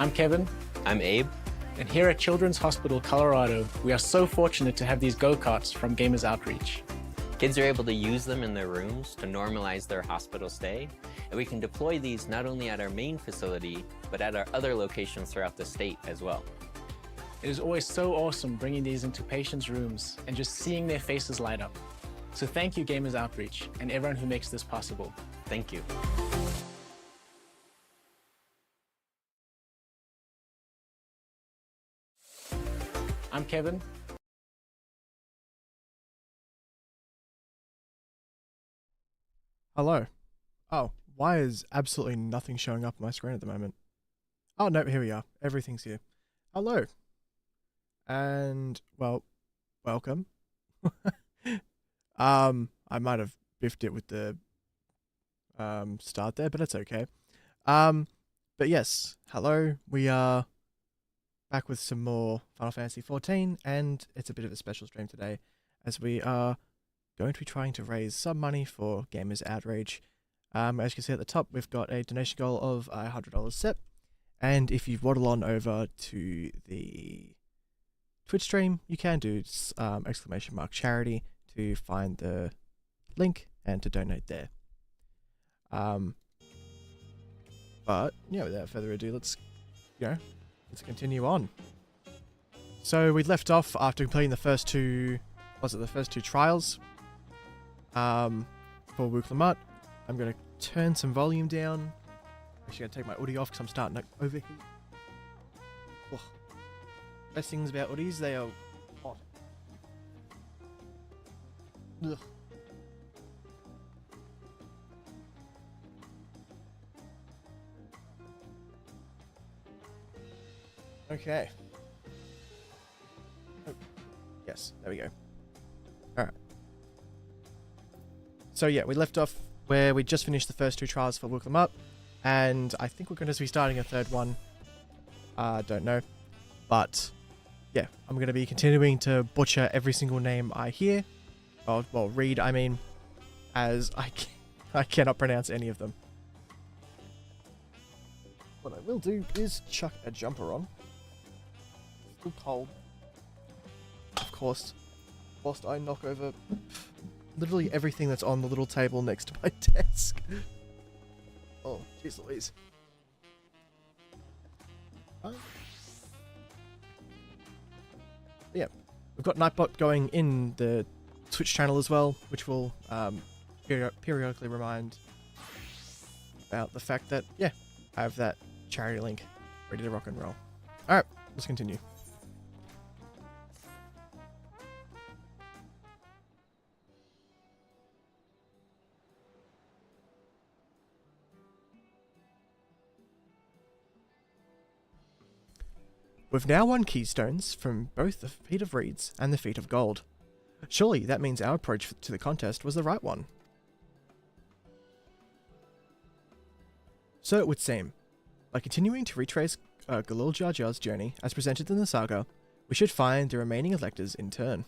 I'm Kevin. I'm Abe. And here at Children's Hospital Colorado, we are so fortunate to have these go-karts from Gamers Outreach. Kids are able to use them in their rooms to normalize their hospital stay, and we can deploy these not only at our main facility, but at our other locations throughout the state as well. It is always so awesome bringing these into patients' rooms and just seeing their faces light up. So thank you, Gamers Outreach, and everyone who makes this possible. Thank you. I'm Kevin. Hello. Oh, why is absolutely nothing showing up on my screen at the moment? Oh, no, here we are. Everything's here. Hello. And, well, welcome. I might have biffed it with the start there, but it's okay. But yes, hello. We are back with some more Final Fantasy XIV, and it's a bit of a special stream today, as we are going to be trying to raise some money for Gamers Outreach. As you can see at the top, we've got a donation goal of $100 set, and if you waddle on over to the Twitch stream, you can do !charity to find the link and to donate there. But yeah, without further ado, let's continue on. So we left off after completing the first two, trials for Wuklamat. I'm going to turn some volume down. Actually going to take my hoodie off because I'm starting to overheat. Oh. Best things about hoodies, they are hot. Ugh. Okay. Oh, yes, there we go. Alright. So yeah, we left off where we just finished the first two trials for Woke Them Up, and I think we're going to be starting a third one. Don't know. But yeah, I'm going to be continuing to butcher every single name I hear. Oh, well, read, I mean, as I cannot pronounce any of them. What I will do is chuck a jumper on. Still cold. Of course. Whilst I knock over literally everything that's on the little table next to my desk. Oh, jeez Louise. Yeah, we've got Nightbot going in the Twitch channel as well, which will periodically remind about the fact that, yeah, I have that charity link ready to rock and roll. Alright, let's continue. We've now won keystones from both the Feet of Reeds and the Feet of Gold. Surely that means our approach to the contest was the right one. So it would seem. By continuing to retrace Galul Jar Jar's journey as presented in the saga, we should find the remaining electors in turn.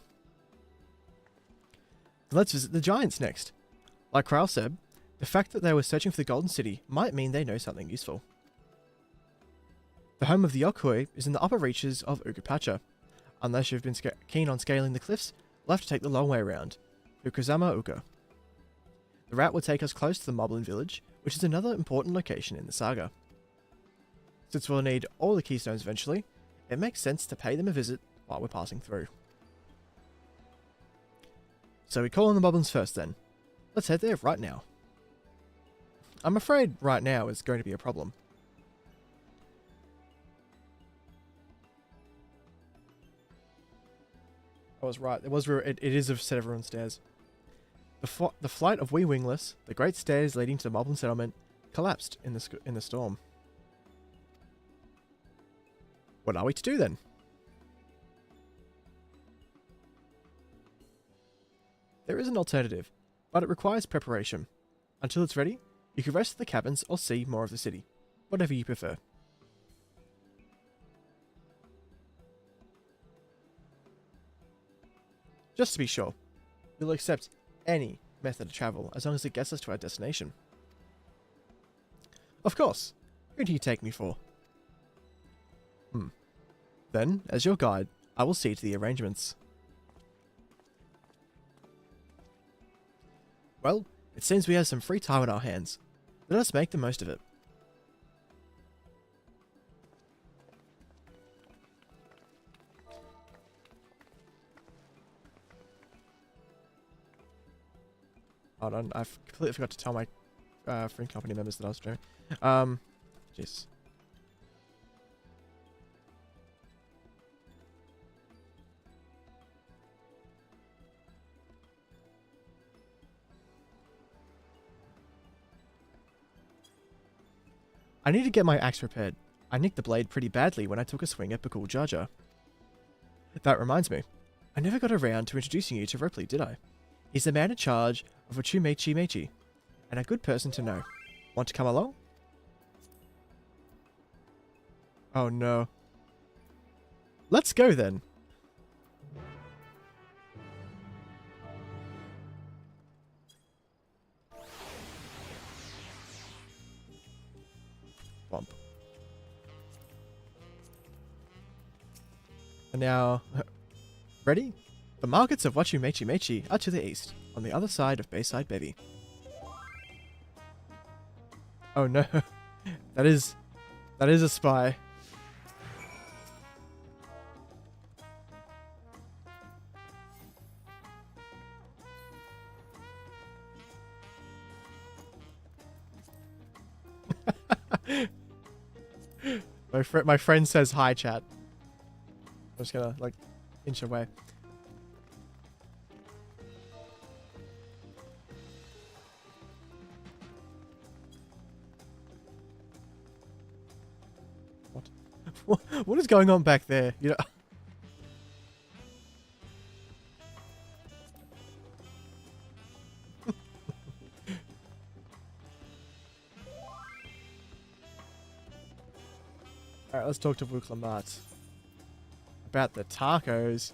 Let's visit the Giants next. Like Kral said, the fact that they were searching for the Golden City might mean they know something useful. The home of the Yokoi is in the upper reaches of Ugapacha. Unless you've been keen on scaling the cliffs, we'll have to take the long way around, Ukazama Uka. The route will take us close to the Moblin village, which is another important location in the saga. Since we'll need all the keystones eventually, it makes sense to pay them a visit while we're passing through. So we call on the Moblins first then. Let's head there right now. I'm afraid right now is going to be a problem. I was right. It is a set of ruined stairs. The flight of Wee Wingless, the great stairs leading to the Moblin settlement, collapsed in the storm. What are we to do then? There is an alternative, but it requires preparation. Until it's ready, you can rest at the cabins or see more of the city. Whatever you prefer. Just to be sure, you'll accept any method of travel as long as it gets us to our destination. Of course. Who do you take me for? Then, as your guide, I will see to the arrangements. Well, it seems we have some free time on our hands. Let us make the most of it. Hold on, I completely forgot to tell my friend company members that I was streaming. Jeez. I need to get my axe repaired. I nicked the blade pretty badly when I took a swing at Bakul Jar Jar. That reminds me. I never got around to introducing you to Ripley, did I? He's the man in charge of VTUBER, and a good person to know. Want to come along? Oh no. Let's go then. Bump. And now, ready? The markets of VTUBER are to the east, on the other side of Bayside Bevy. Oh no, that is a spy. My friend says hi, chat. I'm just gonna like inch away. What? What is going on back there? You know. Alright, let's talk to Vuklamat. About the tacos.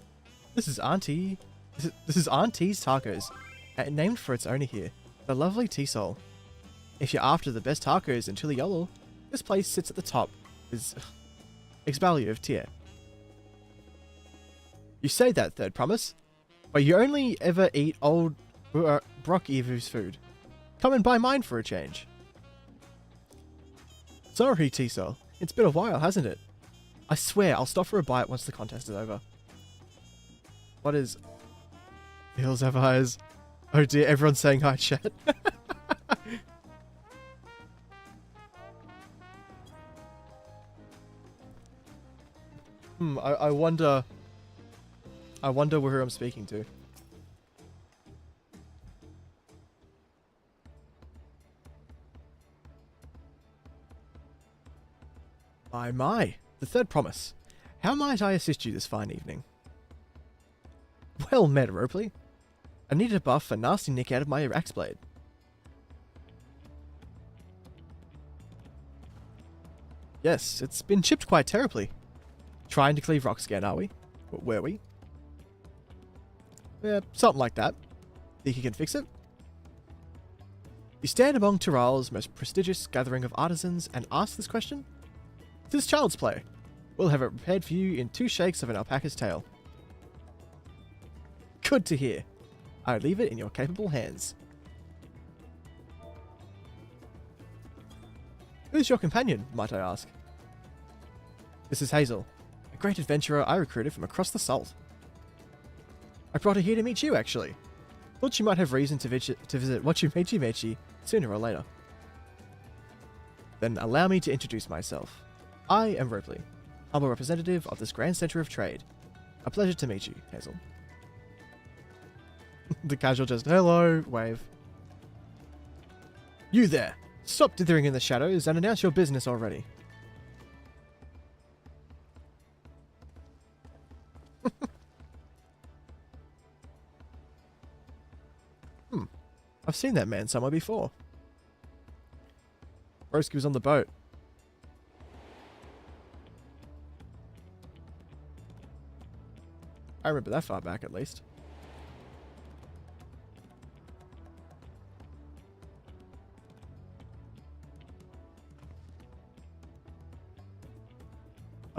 This is Auntie's Tacos. Named for its owner here, the lovely T-Sol. If you're after the best tacos in Chile, this place sits at the top. Is Exbalio of tier. You say that, Third Promise, but you only ever eat old Brock Evu's food. Come and buy mine for a change. Sorry, T-Sol. It's been a while, hasn't it? I swear I'll stop for a bite once the contest is over. What is... Hills have eyes. Oh dear, everyone's saying hi, chat. I wonder who I'm speaking to. My, the Third Promise. How might I assist you this fine evening? Well met, Ropley. I need to buff a nasty nick out of my axe blade. Yes, it's been chipped quite terribly. Trying to cleave rocks again, are we? Or were we? Yeah, something like that. Think you can fix it? You stand among Tyrrell's most prestigious gathering of artisans and ask this question? This child's play. We'll have it prepared for you in 2 shakes of an alpaca's tail. Good to hear. I leave it in your capable hands. Who's your companion, might I ask? This is Hazel, a great adventurer I recruited from across the salt. I brought her here to meet you, actually. Thought she might have reason to visit VTUBER sooner or later. Then allow me to introduce myself. I am Ropley, humble representative of this grand centre of trade. A pleasure to meet you, Hazel. The casual just, hello, wave. You there! Stop dithering in the shadows and announce your business already. I've seen that man somewhere before. Broski was on the boat. I remember that far back, at least.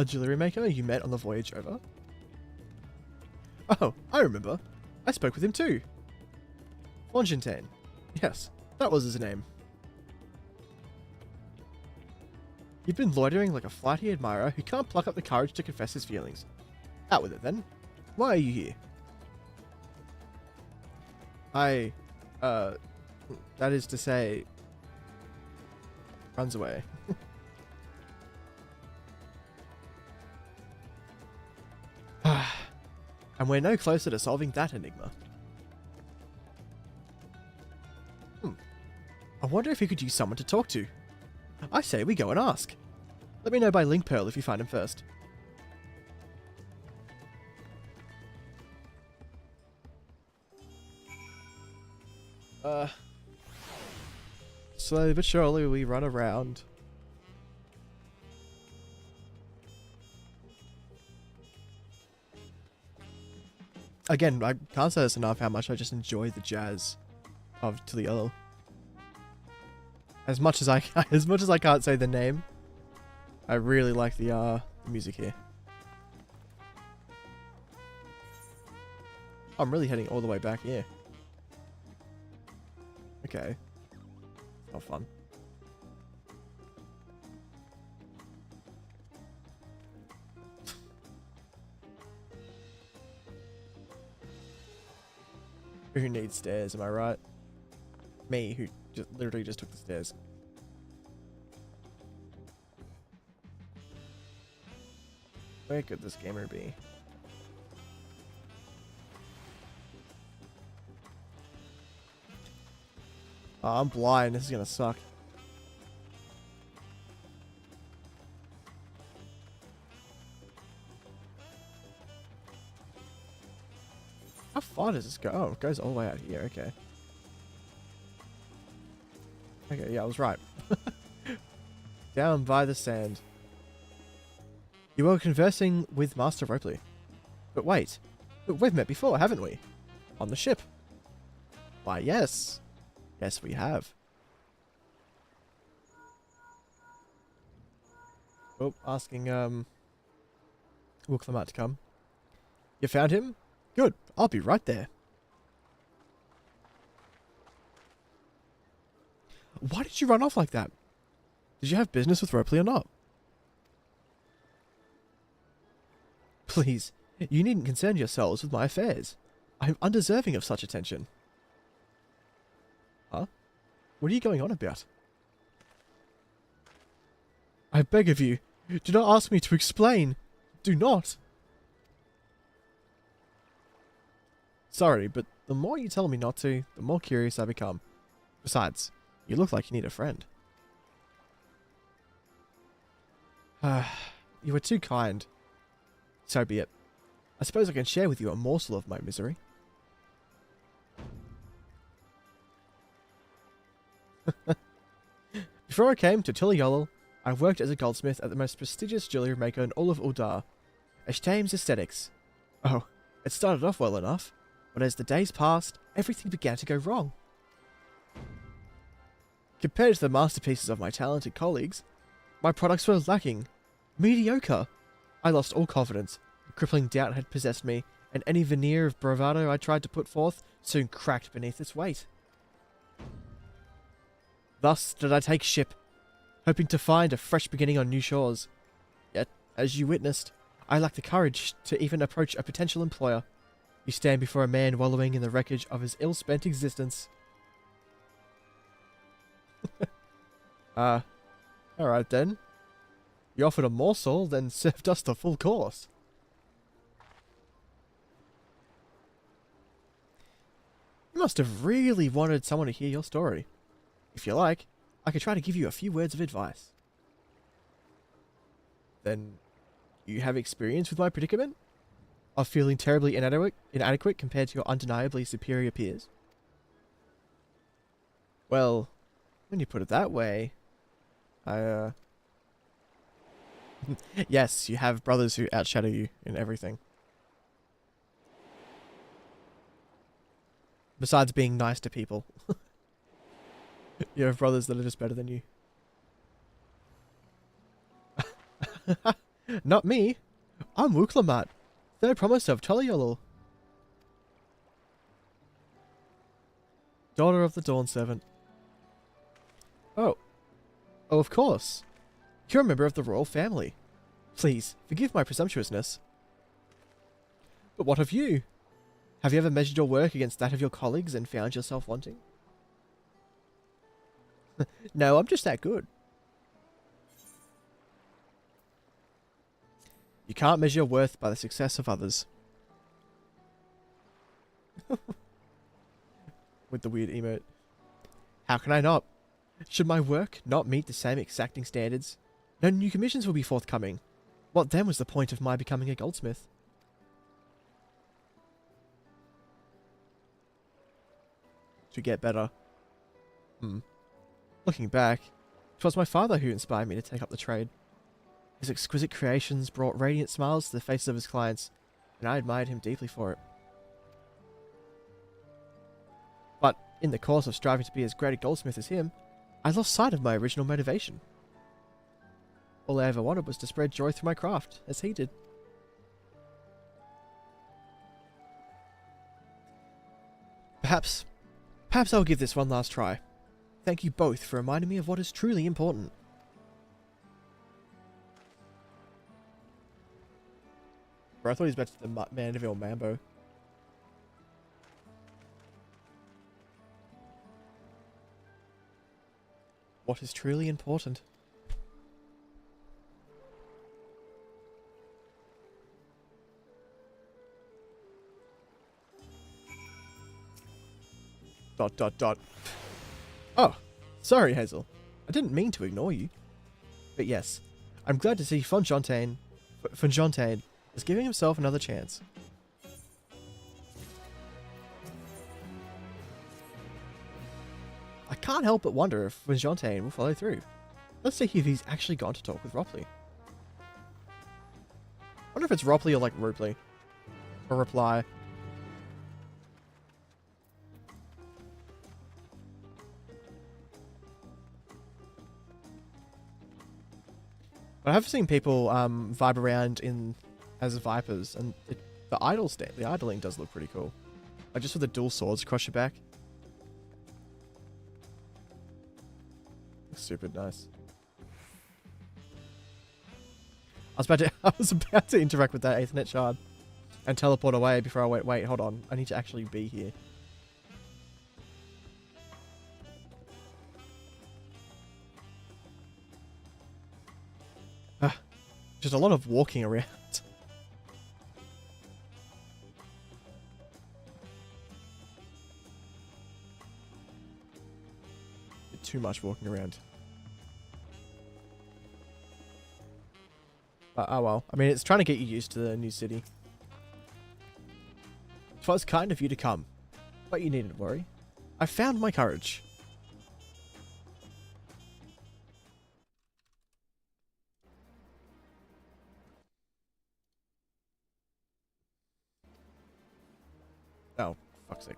A jewelry maker you met on the voyage over? Oh, I remember. I spoke with him too. Fongentain. Yes, that was his name. You've been loitering like a flighty admirer who can't pluck up the courage to confess his feelings. Out with it then. Why are you here? That is to say, runs away. And we're no closer to solving that enigma. I wonder if he could use someone to talk to. I say we go and ask. Let me know by link pearl if you find him first. Slowly but surely we run around. Again, I can't say this enough how much I just enjoy the jazz of To the Yellow. As much as I can't say the name, I really like the music here. I'm really heading all the way back here. Okay. Not fun. Who needs stairs, am I right? Me, who literally just took the stairs. Where could this gamer be? Oh, I'm blind. This is gonna suck. How far does this go? Oh, it goes all the way out here. Okay. Okay, yeah, I was right. Down by the sand. You were conversing with Master Ropley. But wait. We've met before, haven't we? On the ship. Why, yes. Yes, we have. Oh, asking, Wilclamat to come. You found him? Good. I'll be right there. Why did you run off like that? Did you have business with Ropley or not? Please, you needn't concern yourselves with my affairs. I'm undeserving of such attention. Huh? What are you going on about? I beg of you, do not ask me to explain. Do not. Sorry, but the more you tell me not to, the more curious I become. Besides, you look like you need a friend. You were too kind. So be it. I suppose I can share with you a morsel of my misery. Before I came to Tuliyollal, I worked as a goldsmith at the most prestigious jewellery maker in all of Uldar, Eshtaim's Aesthetics. Oh, it started off well enough, but as the days passed, everything began to go wrong. Compared to the masterpieces of my talented colleagues, my products were lacking. Mediocre. I lost all confidence. A crippling doubt had possessed me, and any veneer of bravado I tried to put forth soon cracked beneath its weight. Thus did I take ship, hoping to find a fresh beginning on new shores. Yet, as you witnessed, I lacked the courage to even approach a potential employer. You stand before a man wallowing in the wreckage of his ill-spent existence. Alright then. You offered a morsel, then served us the full course. You must have really wanted someone to hear your story. If you like, I could try to give you a few words of advice. Then, you have experience with my predicament? Of feeling terribly inadequate compared to your undeniably superior peers? Well, when you put it that way, yes, you have brothers who outshadow you in everything. Besides being nice to people. You have brothers that are just better than you. Not me. I'm Wuklamat, third promise of Toliolo. Daughter of the Dawn Servant. Oh. Oh, of course. You're a member of the royal family. Please, forgive my presumptuousness. But what of you? Have you ever measured your work against that of your colleagues and found yourself wanting? No, I'm just that good. You can't measure your worth by the success of others. With the weird emote. How can I not? Should my work not meet the same exacting standards? No new commissions will be forthcoming. What then was the point of my becoming a goldsmith? To get better. Looking back, it was my father who inspired me to take up the trade. His exquisite creations brought radiant smiles to the faces of his clients, and I admired him deeply for it. But in the course of striving to be as great a goldsmith as him, I lost sight of my original motivation. All I ever wanted was to spread joy through my craft, as he did. Perhaps I'll give this one last try. Thank you both for reminding me of what is truly important. Bro, I thought he was about to the Mandeville Mambo. What is truly important? Dot dot dot. Oh, sorry Hazel. I didn't mean to ignore you. But yes, I'm glad to see Fontaine is giving himself another chance. I can't help but wonder if Fontaine will follow through. Let's see if he's actually gone to talk with Ropley. I wonder if it's Ropley or like Rupley. Or Reply. But I have seen people vibe around in as vipers, and the idling does look pretty cool. Like just with the dual swords across your back. Looks super nice. I was about to interact with that Ethernet shard and teleport away before I went, wait, hold on, I need to actually be here. Just a lot of walking around. Bit too much walking around. But oh well. I mean, it's trying to get you used to the new city. It was kind of you to come, but you needn't worry. I found my courage. Oh, fuck's sake.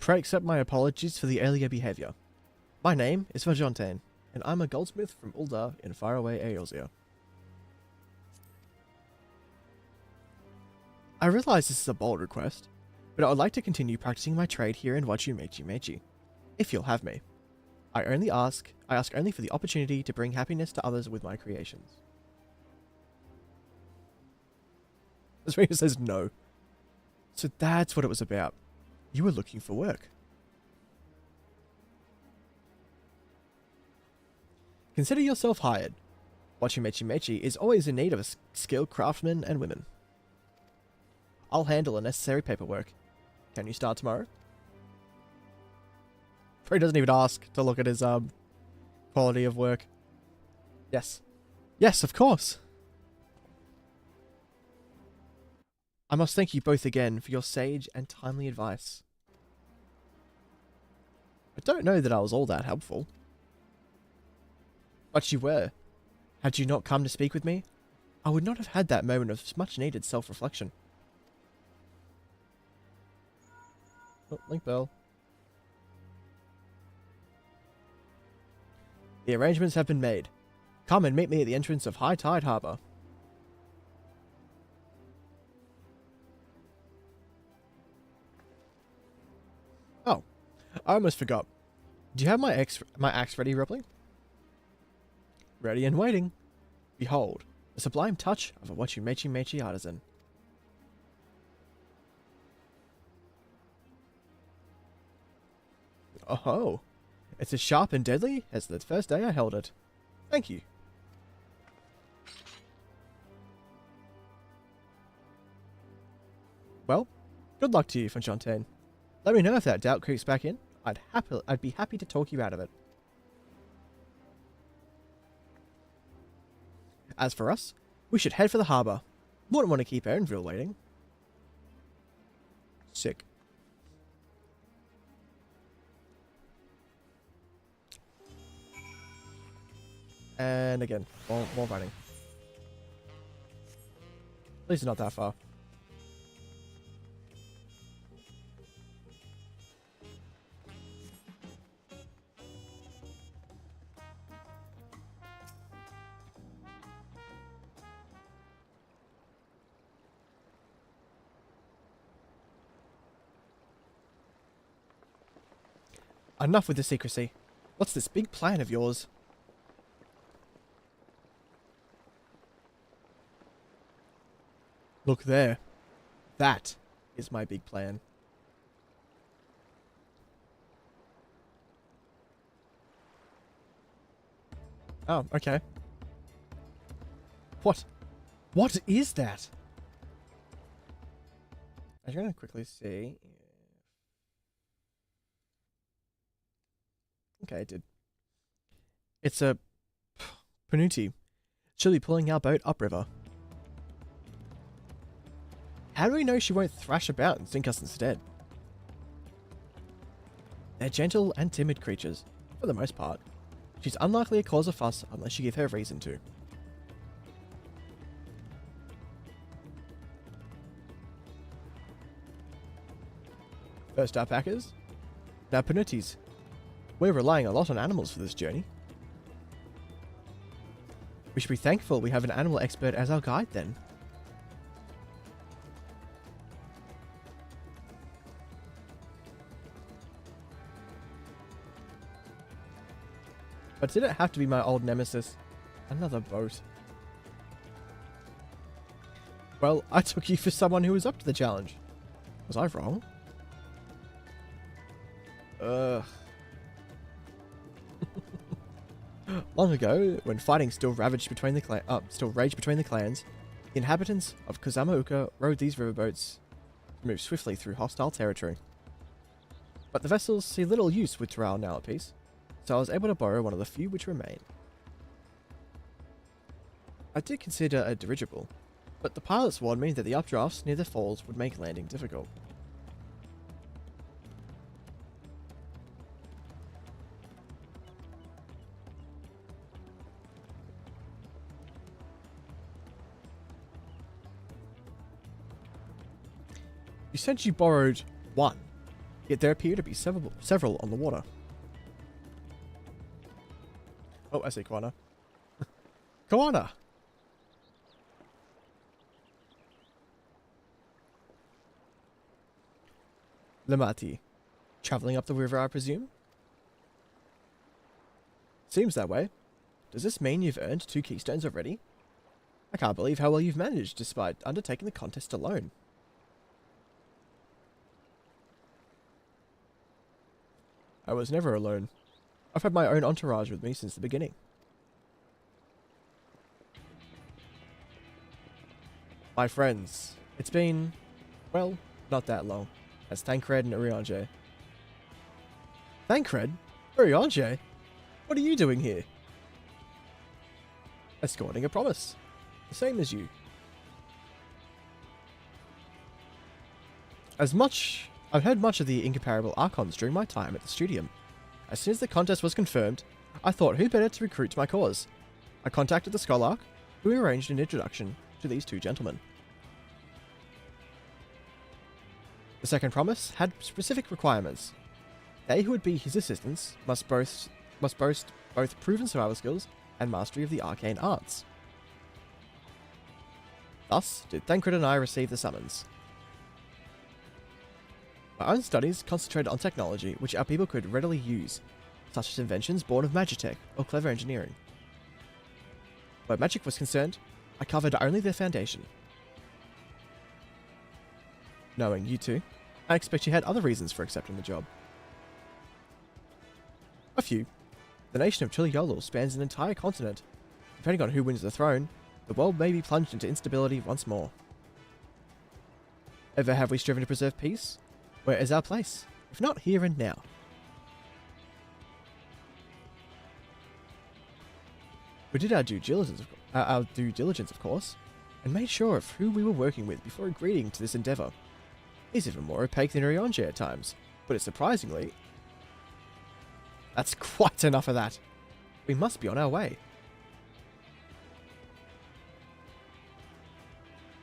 Pray accept my apologies for the earlier behavior. My name is Vajontain, and I'm a goldsmith from Uldar in faraway Eorzea. I realize this is a bold request, but I would like to continue practicing my trade here in VTUBER, if you'll have me. I ask only for the opportunity to bring happiness to others with my creations. This reader says no. So that's what it was about. You were looking for work. Consider yourself hired. VTUBER is always in need of a skilled craftsmen and women. I'll handle the necessary paperwork. Can you start tomorrow? He doesn't even ask to look at his quality of work. Yes. Yes, of course. I must thank you both again for your sage and timely advice. I don't know that I was all that helpful. But you were. Had you not come to speak with me, I would not have had that moment of much needed self-reflection. Oh, link bell. The arrangements have been made. Come and meet me at the entrance of High Tide Harbor. Oh, I almost forgot. Do you have my axe ready, Ripley? Ready and waiting. Behold, the sublime touch of a Wachi artisan. Oh, it's as sharp and deadly as the first day I held it. Thank you. Well, good luck to you, Fontaine. Let me know if that doubt creeps back in. I'd be happy to talk you out of it. As for us, we should head for the harbour. Wouldn't want to keep Erinville waiting. Sick. And again, more running. At least it's not that far. Enough with the secrecy. What's this big plan of yours? Look there. That is my big plan. Oh, okay. What is that? I'm going to quickly see. Okay, it did. It's a Panuti. She'll be pulling our boat upriver. How do we know she won't thrash about and sink us instead? They're gentle and timid creatures, for the most part. She's unlikely to cause a fuss unless you give her reason to. First up, packers. Now, Panutis. We're relying a lot on animals for this journey. We should be thankful we have an animal expert as our guide then. But did it have to be my old nemesis? Another boat. Well, I took you for someone who was up to the challenge. Was I wrong? Ugh. Long ago, when fighting still raged between the clans, the inhabitants of Kozamauka rode these riverboats to move swiftly through hostile territory. But the vessels see little use with Taral now at peace, so I was able to borrow one of the few which remain. I did consider a dirigible, but the pilots warned me that the updrafts near the falls would make landing difficult. You said you borrowed one, yet there appear to be several on the water. Oh, I see Koana. Koana! Lamati. Traveling up the river, I presume? Seems that way. Does this mean you've earned 2 keystones already? I can't believe how well you've managed despite undertaking the contest alone. I was never alone. I've had my own entourage with me since the beginning. My friends, it's been, well, not that long, as Thancred and Uriange. Thancred? Uriange? What are you doing here? Escorting a promise. The same as you. I've heard much of the incomparable Archons during my time at the Studium. As soon as the contest was confirmed, I thought who better to recruit to my cause. I contacted the Scholarch, who arranged an introduction to these 2 gentlemen. The second promise had specific requirements. They who would be his assistants must boast both proven survival skills and mastery of the arcane arts. Thus did Thancred and I receive the summons. My own studies concentrated on technology which our people could readily use, such as inventions born of magitech or clever engineering. Where magic was concerned, I covered only their foundation. Knowing you two, I expect you had other reasons for accepting the job. A few. The nation of Chiliolol spans an entire continent. Depending on who wins the throne, the world may be plunged into instability once more. Ever have we striven to preserve peace? Where is our place, if not here and now? We did our due diligence, of course, and made sure of who we were working with before agreeing to this endeavour. He's even more opaque than Ryonje at times, but surprisingly... That's quite enough of that. We must be on our way.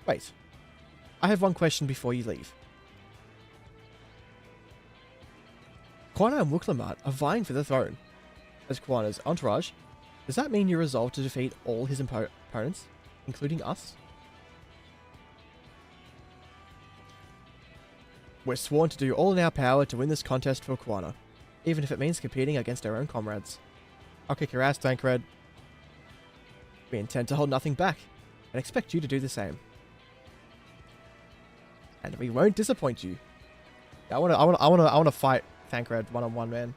Wait. I have one question before you leave. Quana and Wuklamat are vying for the throne. As Quana's entourage, does that mean you're resolved to defeat all his opponents, including us? We're sworn to do all in our power to win this contest for Quana, even if it means competing against our own comrades. I'll kick your ass, Thancred. We intend to hold nothing back, and expect you to do the same. And we won't disappoint you. I wanna fight Thancred one-on-one, man.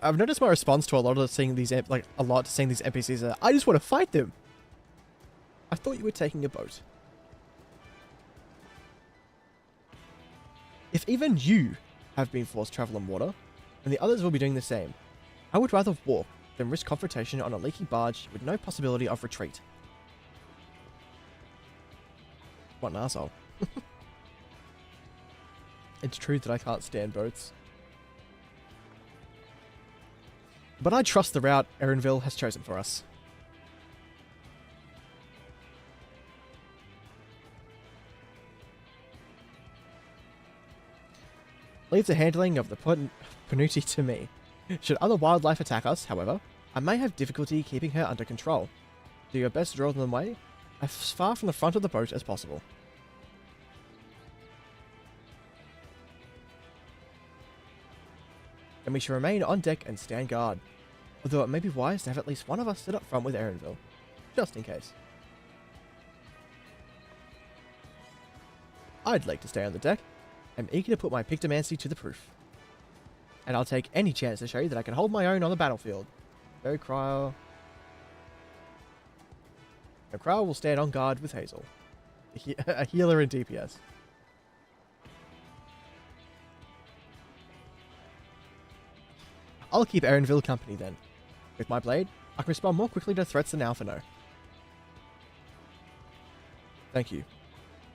I've noticed my response to a lot of seeing these NPCs are, I just want to fight them. I thought you were taking a boat. If even you have been forced to travel on water, then the others will be doing the same. I would rather walk than risk confrontation on a leaky barge with no possibility of retreat. What an arsehole. It's true that I can't stand boats. But I trust the route Erenville has chosen for us. Leave the handling of the Panuti to me. Should other wildlife attack us, however, I may have difficulty keeping her under control. Do your best to draw them away, as far from the front of the boat as possible. And we shall remain on deck and stand guard, although it may be wise to have at least one of us sit up front with Erenville, just in case. I'd like to stay on the deck. I'm eager to put my Pictomancy to the proof. And I'll take any chance to show you that I can hold my own on the battlefield. Go Cryo. The Cryo will stand on guard with Hazel, a healer in DPS. I'll keep Erenville company then. With my blade, I can respond more quickly to threats than Alphino. Thank you.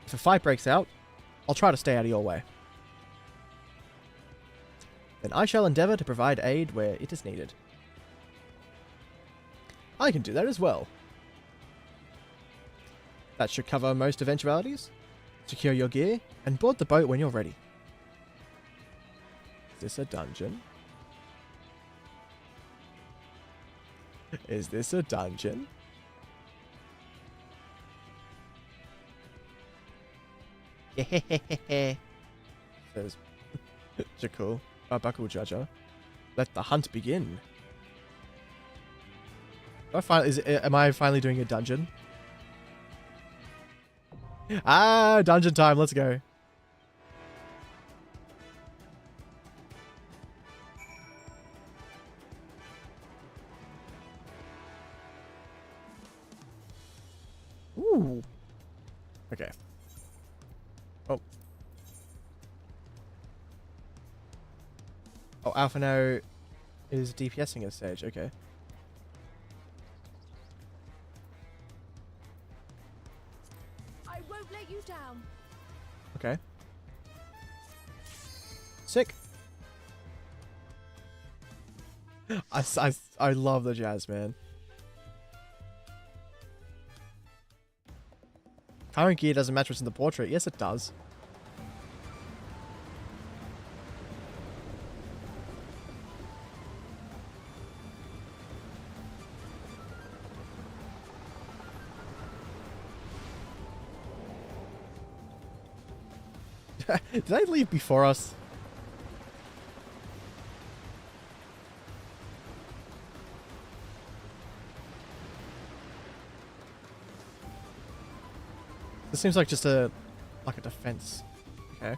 If a fight breaks out, I'll try to stay out of your way. Then I shall endeavour to provide aid where it is needed. I can do that as well. That should cover most eventualities. Secure your gear, and board the boat when you're ready. Is this a dungeon? Is this a dungeon? Says Jakul, Bakul Jaja. Let the hunt begin. Am I finally doing a dungeon? Ah, dungeon time, let's go. Ooh. Okay. Oh. Oh, Alphino is DPSing a stage, okay. I won't let you down. Okay. Sick. I love the jazz, man. Current gear doesn't match what's in the portrait. Yes, it does. Did they leave before us? This seems like just a defense. Okay.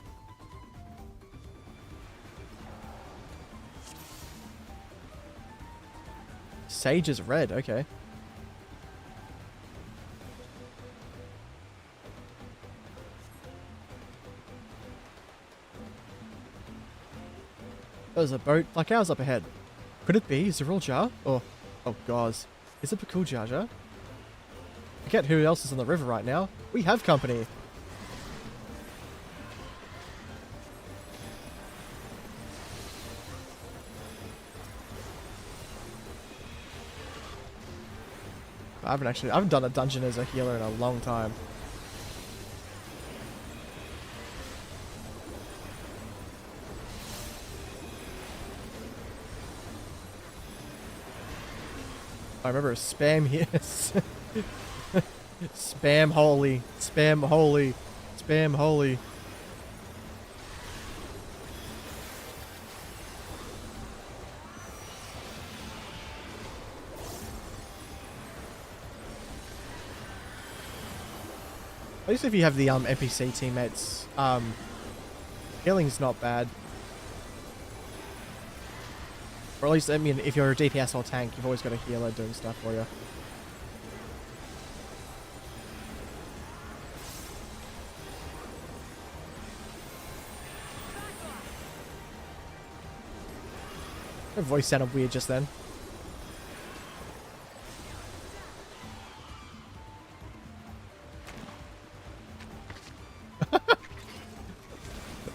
Sage is red, okay. There's a boat like ours up ahead. Could it be Zeril Jar? Or, oh gosh, is it Bakul Jar Jar? Forget who else is on the river right now. We have company. I haven't done a dungeon as a healer in a long time. I remember spam here. Spam holy. Spam holy. Spam holy. At least if you have the NPC teammates, healing's not bad. Or at least, I mean, if you're a DPS or tank, you've always got a healer doing stuff for you. Her voice sounded weird just then.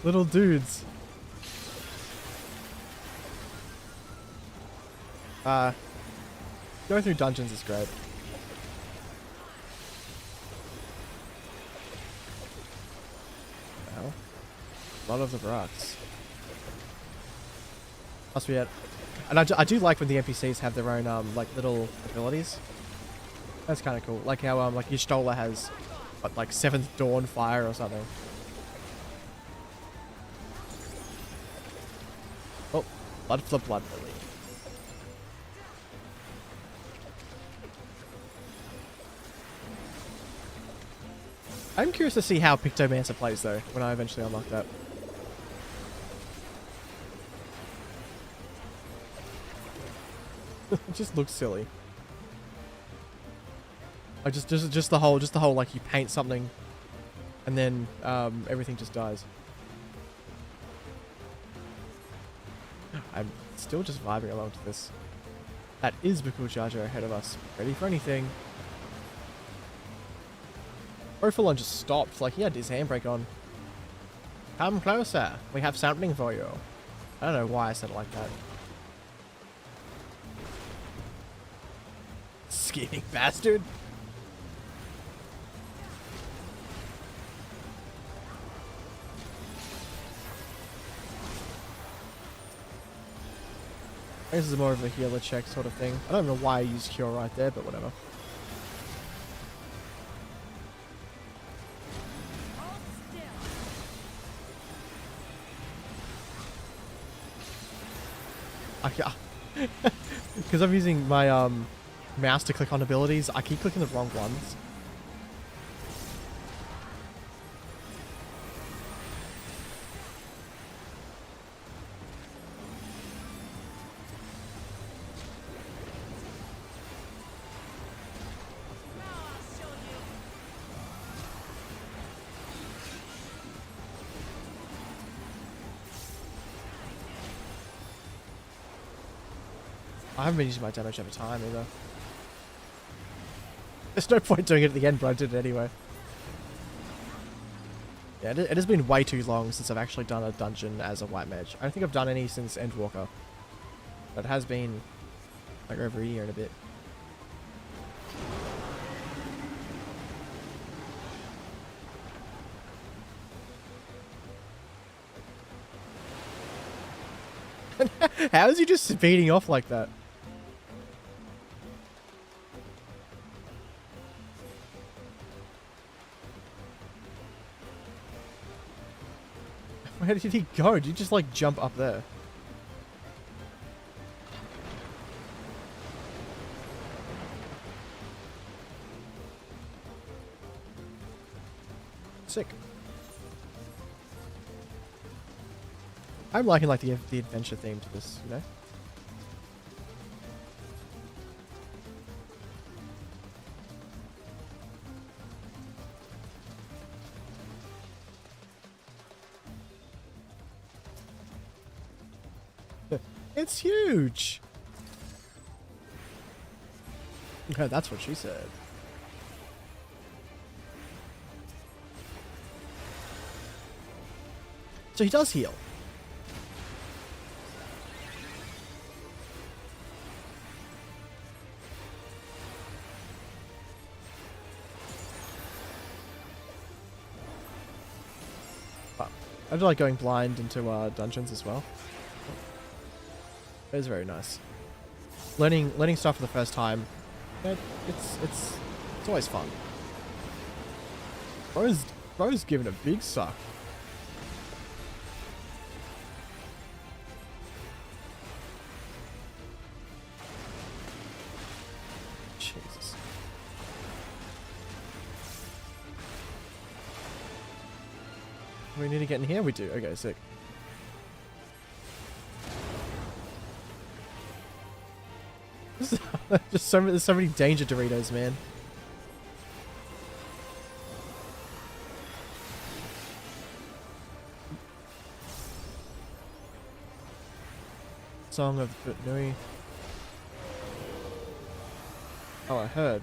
Little dudes. Going through dungeons is great. Well, a lot of the rocks. Must be it. And I do like when the NPCs have their own like little abilities. That's kind of cool. Like how like Y'shtola has what, like 7th Dawn Fire or something. Oh, blood for blood lily. I'm curious to see how Pictomancer plays though, when I eventually unlock that. It just looks silly. I just the whole like you paint something and then everything just dies. I'm still just vibing along to this. That is Bakul Jar Jar ahead of us. Ready for anything. Profilon just stopped, like he had his handbrake on. Come closer, we have something for you. I don't know why I said it like that. Scheming bastard. This is more of a healer check sort of thing. I don't know why I used Cure right there, but whatever. Because I'm using my mouse to click on abilities, I keep clicking the wrong ones. I haven't been using my damage over time either. There's no point doing it at the end, but I did it anyway. Yeah, it has been way too long since I've actually done a dungeon as a White Mage. I don't think I've done any since Endwalker. But it has been like over a year and a bit. How is he just speeding off like that? Where did he go? Did he just like jump up there? Sick. I'm liking like the adventure theme to this, you know? It's huge. Okay, that's what she said. So he does heal. I do like going blind into dungeons as well. It is very nice. Learning stuff for the first time. It's always fun. Bro's giving a big suck. Jesus. We need to get in here. We do. Okay, sick. Just there's so many danger Doritos, man. Song of the Nui. Oh, I heard.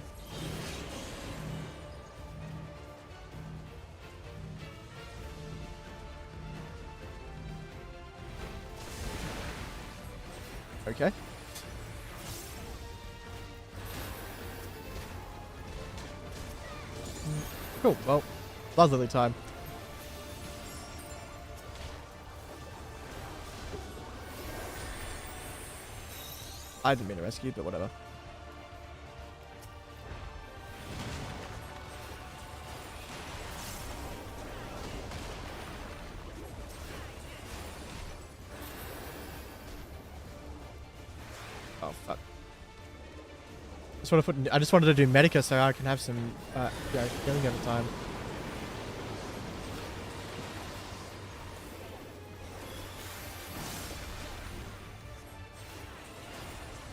Okay. Cool. Well, Blood Lily time. I didn't mean to rescue, but whatever. Oh fuck. I just wanted to do Medica so I can have some healing over time.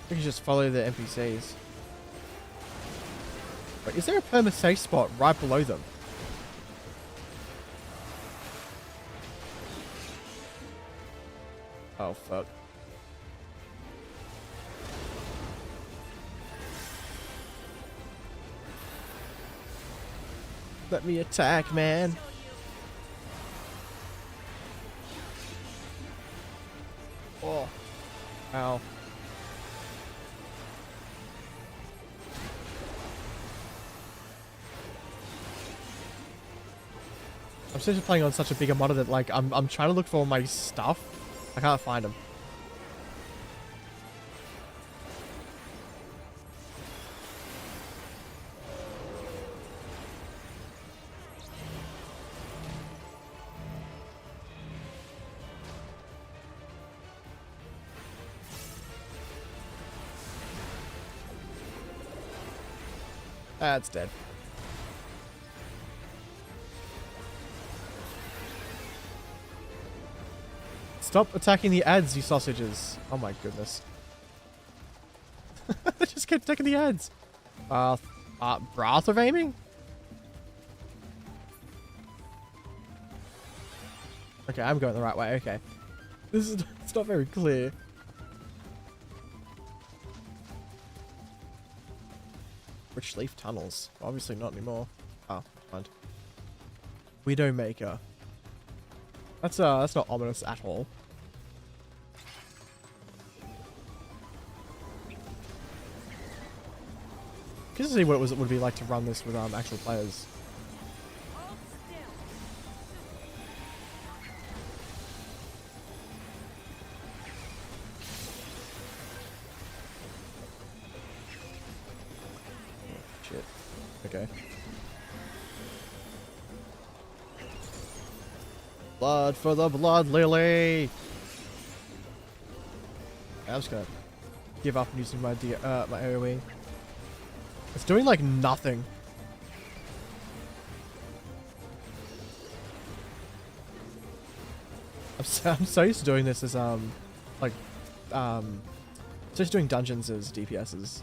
We can just follow the NPCs. Wait, is there a perma safe spot right below them? Oh fuck. Let me attack, man. Oh. Ow. I'm seriously playing on such a bigger monitor that like I'm trying to look for all my stuff. I can't find them. That's dead. Stop attacking the ads, you sausages. Oh my goodness. They just kept attacking the ads. Breath of aiming? Okay, I'm going the right way. Okay. It's not very clear. Rich leaf tunnels. Obviously not anymore. Oh, fine. Widowmaker. That's not ominous at all. Just to see what it would be like to run this with actual players. Shit. Okay. Blood for the blood lily. I'm just gonna give up using my my AoE. It's doing like nothing. I'm so used to doing this as like just doing dungeons as DPSs.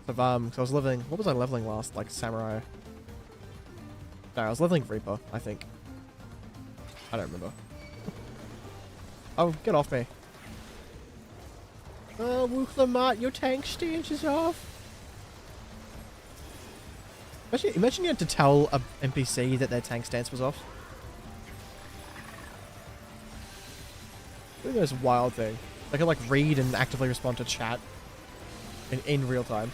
So, cause I was leveling. What was I leveling last? Like samurai. No, I was leveling Reaper, I think. I don't remember. Oh, get off me. Oh, Wuklamat, your tank stance is off. Imagine you had to tell a NPC that their tank stance was off. Look at this wild thing. They can like read and actively respond to chat in real time.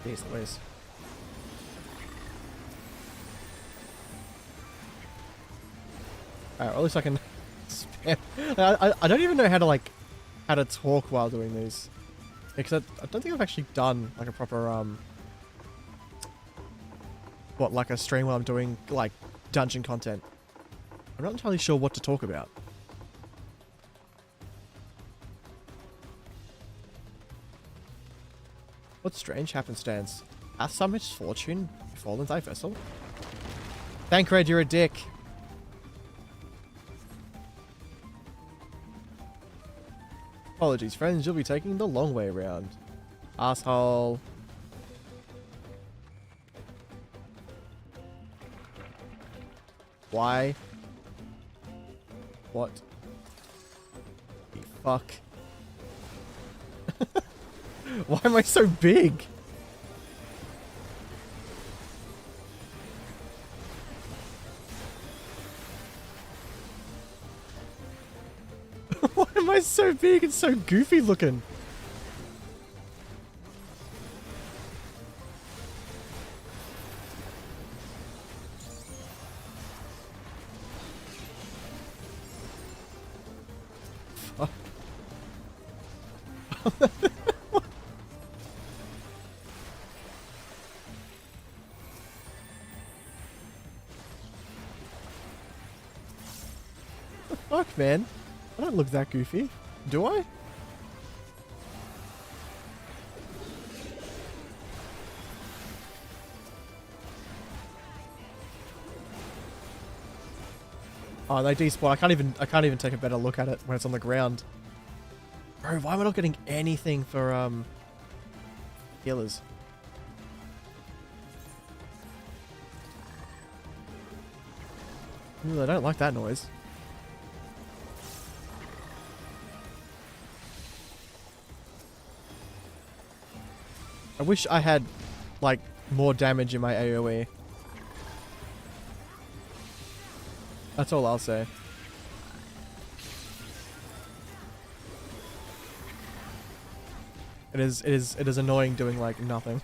Jeez Louise. Alright, well, at least I can spam. I don't even know how to talk while doing these. Because I don't think I've actually done like a proper like a stream where I'm doing like dungeon content. I'm not entirely sure what to talk about. What strange happenstance? Hath some misfortune befallen thy vessel? Thancred, you're a dick. Apologies, friends. You'll be taking the long way around. Asshole. Why? What? The fuck? Why am I so big? Why am I so big and so goofy looking? Fuck. Fuck, man. I don't look that goofy. Do I? Oh, they despawn. I can't even take a better look at it when it's on the ground. Bro, why am I not getting anything for healers? Ooh, I don't like that noise. I wish I had, like, more damage in my AoE. That's all I'll say. It is annoying doing, like, nothing.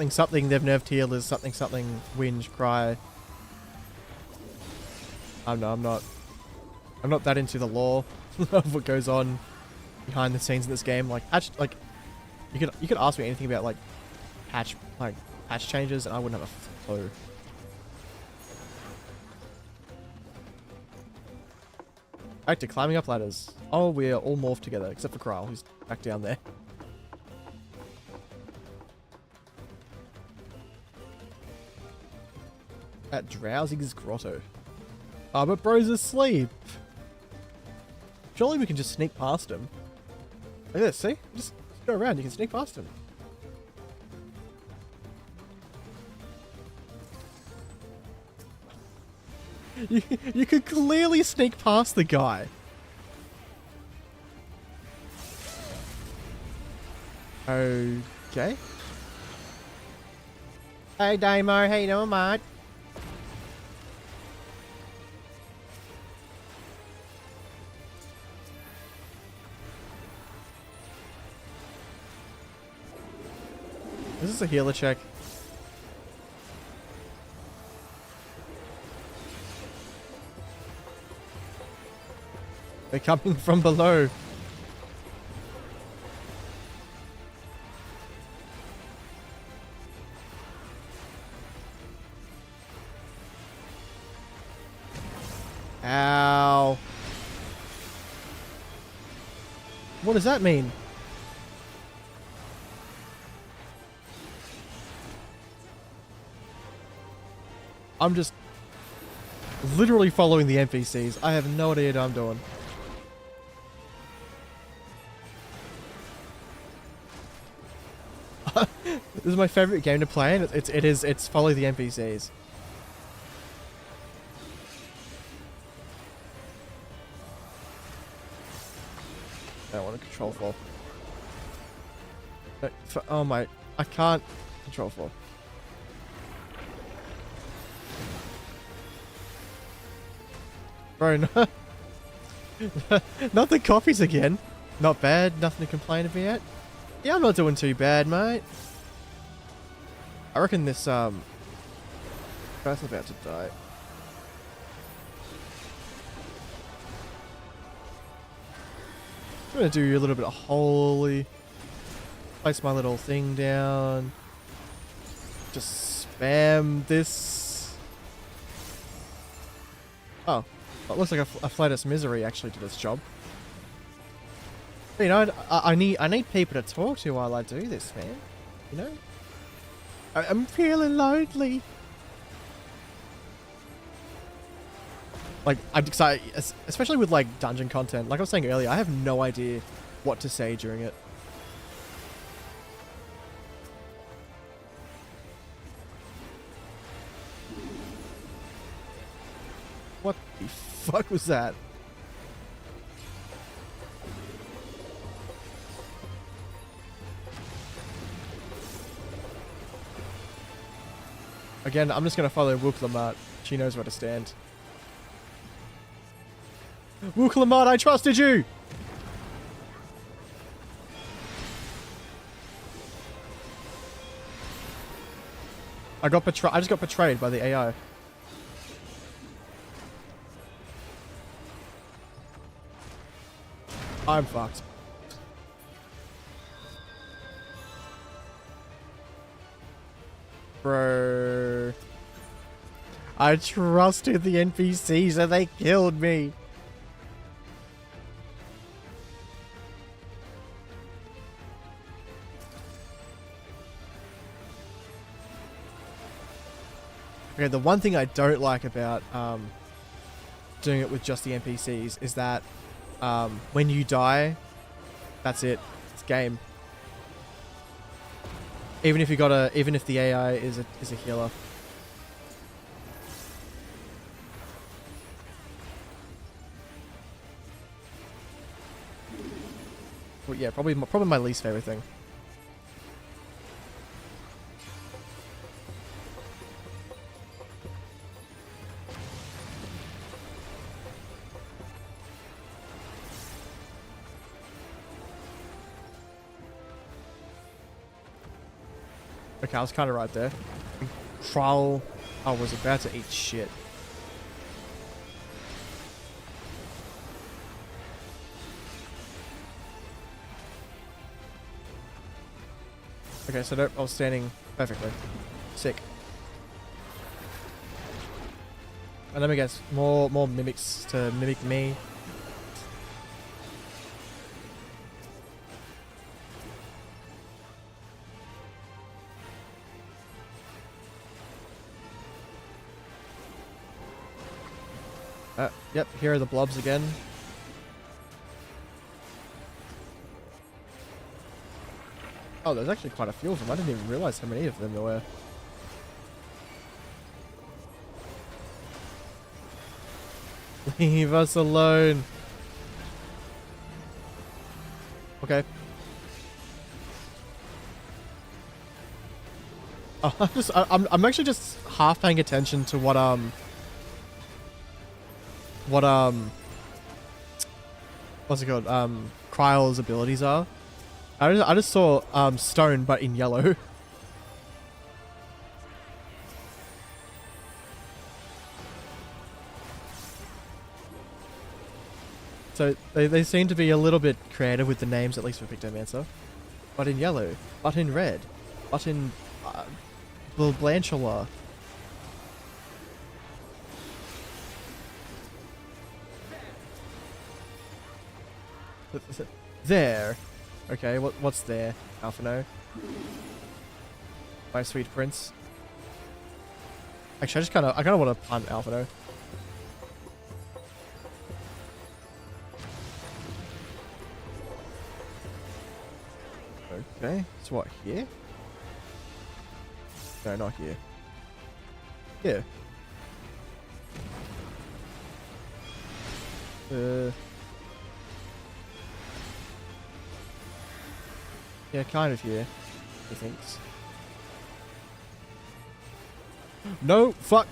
something they've nerfed healers, something whinge, cry. I'm not that into the lore of what goes on behind the scenes in this game. Like, you could ask me anything about like patch changes, and I wouldn't have a clue. Back to climbing up ladders. Oh, we're all morphed together except for Kral, who's back down there. At Drowsy's grotto. Oh, but bro's asleep. Surely we can just sneak past him. Look at this, see? Just go around, you can sneak past him. You could clearly sneak past the guy. Okay. Hey Damo, how you doing, mate? This is a healer check. They're coming from below. Ow. What does that mean? I'm just literally following the NPCs. I have no idea what I'm doing. This is my favorite game to play, and it's follow the NPCs. I don't want to control fall. Oh my, I can't control fall. Bro, no. Not the copies again. Not bad, nothing to complain about. Yeah, I'm not doing too bad, mate. I reckon this guy's about to die. I'm gonna do a little bit of holy. Place my little thing down. Just spam this. Oh, it looks like a Flatus Misery actually did its job. But, you know, I need people to talk to while I do this, man. You know, I'm feeling lonely. Like, especially with like dungeon content, like I was saying earlier, I have no idea what to say during it. What the fuck was that? Again, I'm just gonna follow Wooklamart. She knows where to stand. Wooklamart, I trusted you! I just got betrayed by the AI. I'm fucked. Bro. I trusted the NPCs and they killed me. Okay, the one thing I don't like about doing it with just the NPCs is that when you die, that's it. It's game. Even if the AI is a healer. Well, yeah, probably my least favorite thing. Okay, I was kind of right there. Troll. I was about to eat shit. Okay, so I was standing perfectly. Sick. And let me guess, more mimics to mimic me. Yep, here are the blobs again. Oh, there's actually quite a few of them. I didn't even realize how many of them there were. Leave us alone. Okay. Oh, I'm actually just half paying attention to what what's it called? Kryle's abilities are. I just saw stone, but in yellow. So they seem to be a little bit creative with the names, at least for Pictomancer. But in yellow, but in red, but in Blanchola. There. Okay, what's there? Alphino. My sweet prince. Actually, I kind of want to punt Alphino. Okay, so what, here? No, not here. Here. Yeah, kind of here, he thinks. No, fuck!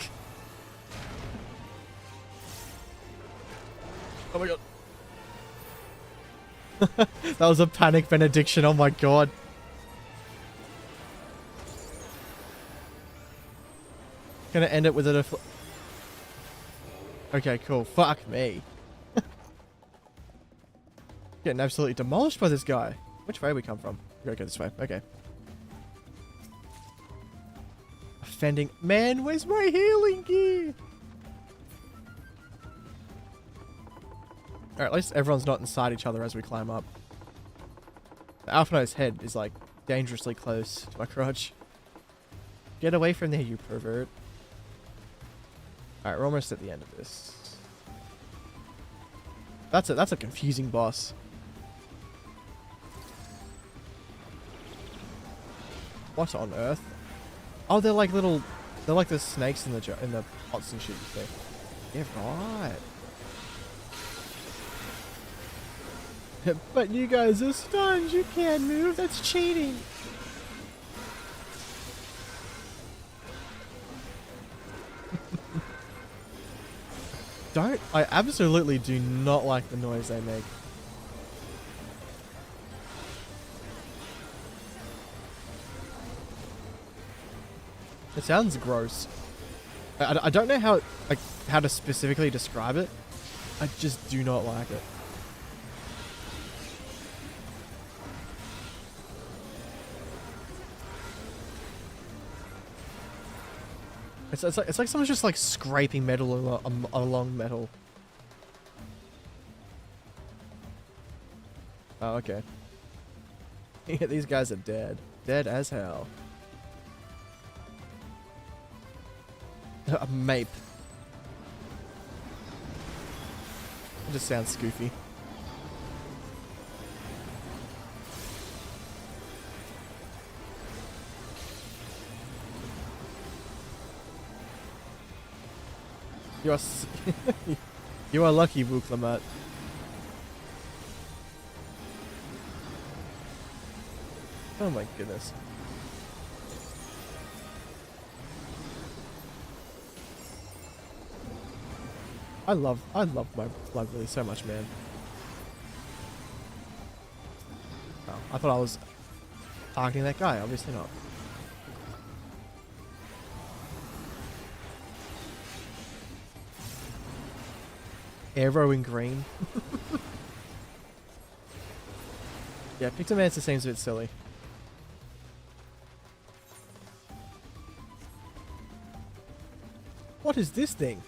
Oh my god. That was a panic benediction, oh my god. Gonna end it with a okay, cool. Fuck me. Getting absolutely demolished by this guy. Which way we come from? We gotta go this way. Okay. Offending. Man, where's my healing gear? Alright, at least everyone's not inside each other as we climb up. The Alphino's head is like dangerously close to my crotch. Get away from there, you pervert. Alright, we're almost at the end of this. That's a confusing boss. What on earth? Oh, they're like little, they're like the snakes in the pots and shit you see. Yeah, right. But you guys are stunned. You can't move. That's cheating. I absolutely do not like the noise they make. It sounds gross. I don't know how to specifically describe it. I just do not like it. It's like someone's just like scraping metal along metal. Oh, okay. Yeah, these guys are dead. Dead as hell. A mape. It just sounds scoofy. You are lucky, Vuklamat. Oh my goodness. I love my Blood Lily so much, man. Oh, I thought I was targeting that guy. Obviously not. Arrow in green. Yeah, Pictomancer seems a bit silly. What is this thing?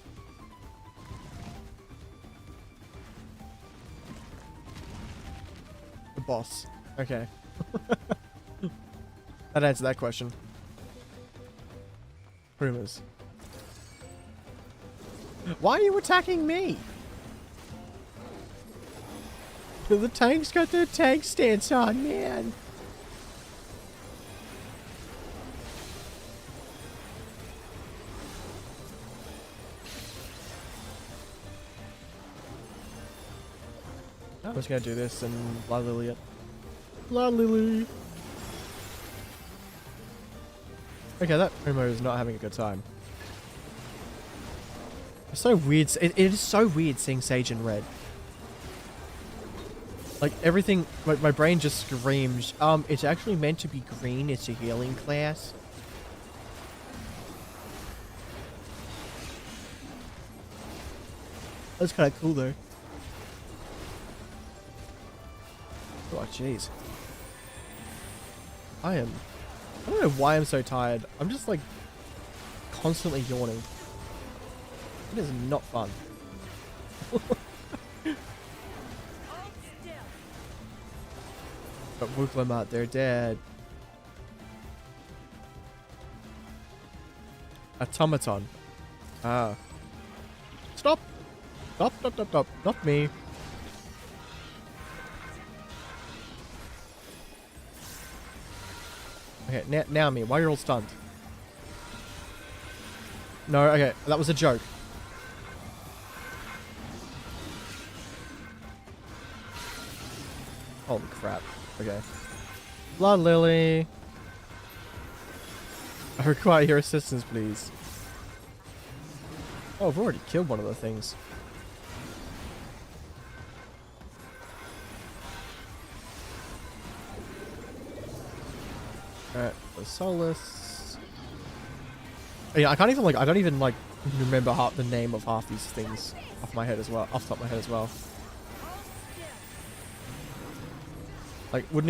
The boss. Okay. That answered that question. Rumors. Why are you attacking me? The tank's got their tank stance on, man. I'm just gonna do this and Blood Lily it. Blood Lily. Okay, that Primo is not having a good time. It's so weird. It is so weird seeing Sage in red. Like everything, my brain just screams. It's actually meant to be green. It's a healing class. That's kind of cool though. jeez. I don't know why I'm so tired. I'm just like constantly yawning. It is not fun. But Wuklemat, they're dead. Automaton. Ah. Stop! Stop, stop, stop, stop. Not me. Okay, now me. Why are you all stunned? No, okay. That was a joke. Holy crap. Okay. Blood Lily. I require your assistance, please. Oh, I've already killed one of the things. Alright, the Solus. Oh, yeah, I don't even like remember the name of half these things off my head as well, off the top of my head as well. Like, would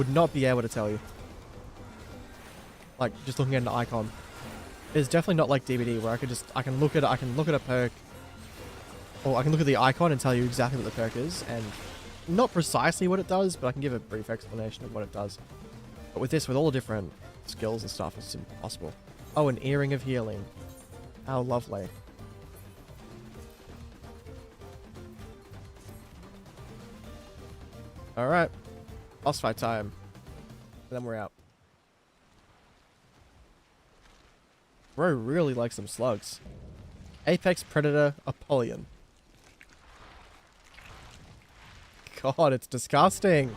not be able to tell you. Like, just looking at an icon. It's definitely not like DBD where I can look at a perk, or I can look at the icon and tell you exactly what the perk is, and not precisely what it does, but I can give a brief explanation of what it does. But with this, with all the different skills and stuff, it's impossible. Oh, an earring of healing. How lovely. Alright. Boss fight time. And then we're out. Bro really likes some slugs. Apex Predator Apollyon. God, it's disgusting.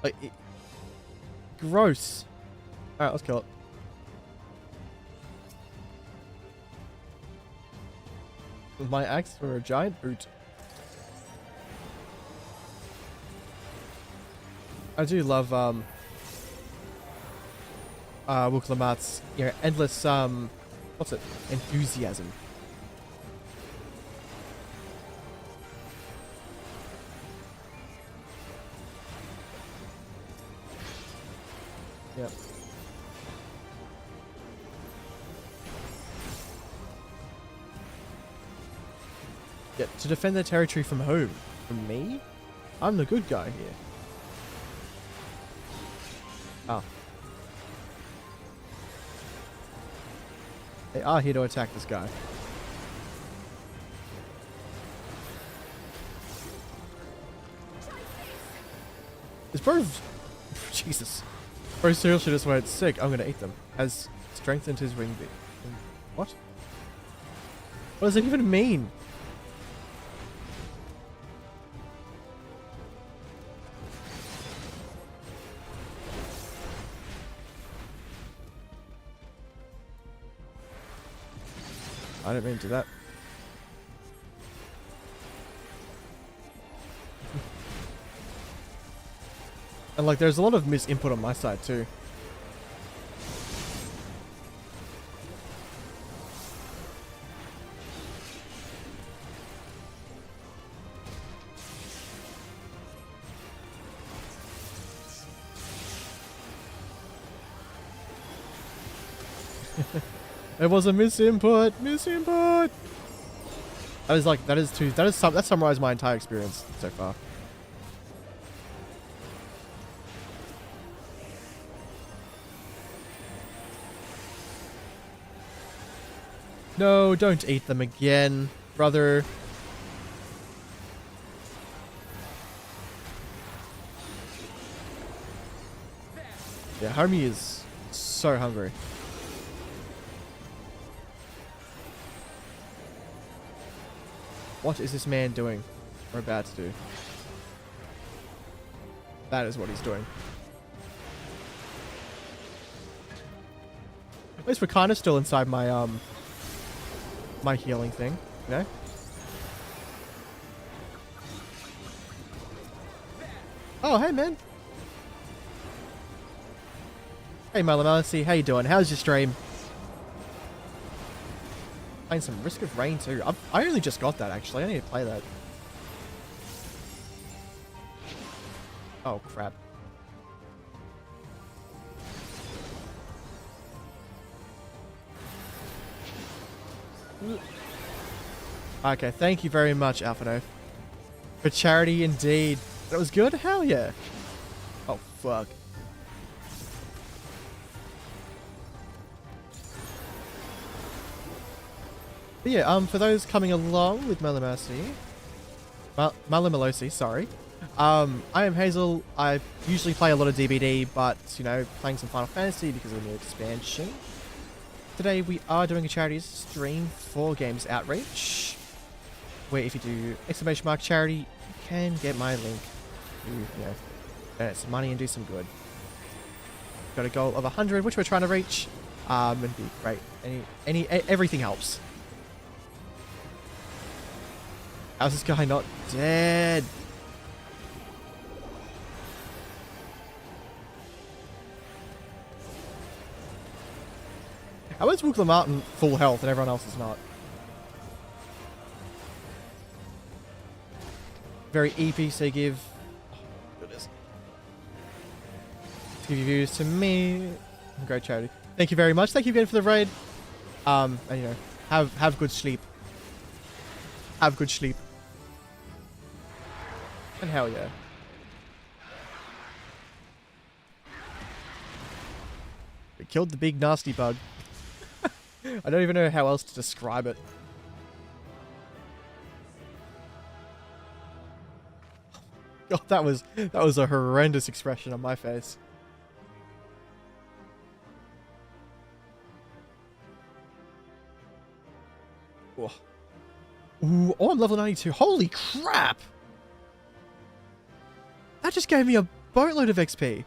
Like, gross. Alright, let's kill it. With my axe for a giant boot. I do love Wuklemat's, you know, endless what's it? Enthusiasm. Yep. Yeah, to defend their territory from whom? From me? I'm the good guy here. Oh. They are here to attack this guy. This bro... Jesus. Bro seriously just went sick. I'm gonna eat them. Has strengthened his wing beat. What? What does it even mean? I didn't mean to do that. And like, there's a lot of misinput on my side too. It was a misinput. Misinput. That summarized my entire experience so far. No, don't eat them again, brother. Yeah, homie is so hungry. What is this man doing? Or about to do? That is what he's doing. At least we're kind of still inside my my healing thing, you know? Oh, hey man. Hey Malamalisi, how you doing? How's your stream? Playing some Risk of Rain too. I only just got that actually. I need to play that. Oh crap. Okay, thank you very much, Alphino. For charity indeed. That was good? Hell yeah. Oh fuck. But yeah, for those coming along with Malamasi, Malamalosi, sorry. I am Hazel. I usually play a lot of DBD, but, you know, playing some Final Fantasy because of the new expansion. Today we are doing a charity stream for Games Outreach, where if you do !charity, you can get my link to, you know, earn some money and do some good. Got a goal of 100, which we're trying to reach, and be great. Everything helps. How's this guy not dead? How is Wookla Martin full health and everyone else is not? Very EP, so give. Oh, goodness. Give your views to me. Great charity. Thank you very much. Thank you again for the raid. And you know, have good sleep. Have good sleep. And hell yeah. We killed the big nasty bug. I don't even know how else to describe it. God, that was a horrendous expression on my face. Oh, ooh, oh, I'm level 92. Holy crap! That just gave me a boatload of XP.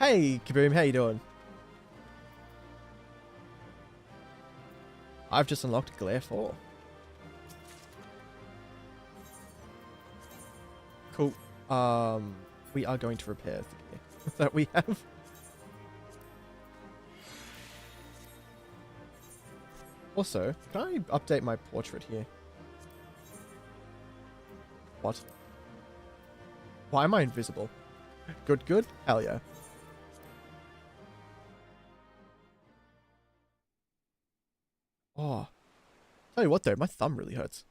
Hey, Kaboom, how you doing? I've just unlocked Glare 4. Cool. We are going to repair the gear that we have. Also, can I update my portrait here? What? Why am I invisible? Good, good? Hell yeah. Oh. Tell you what though, my thumb really hurts.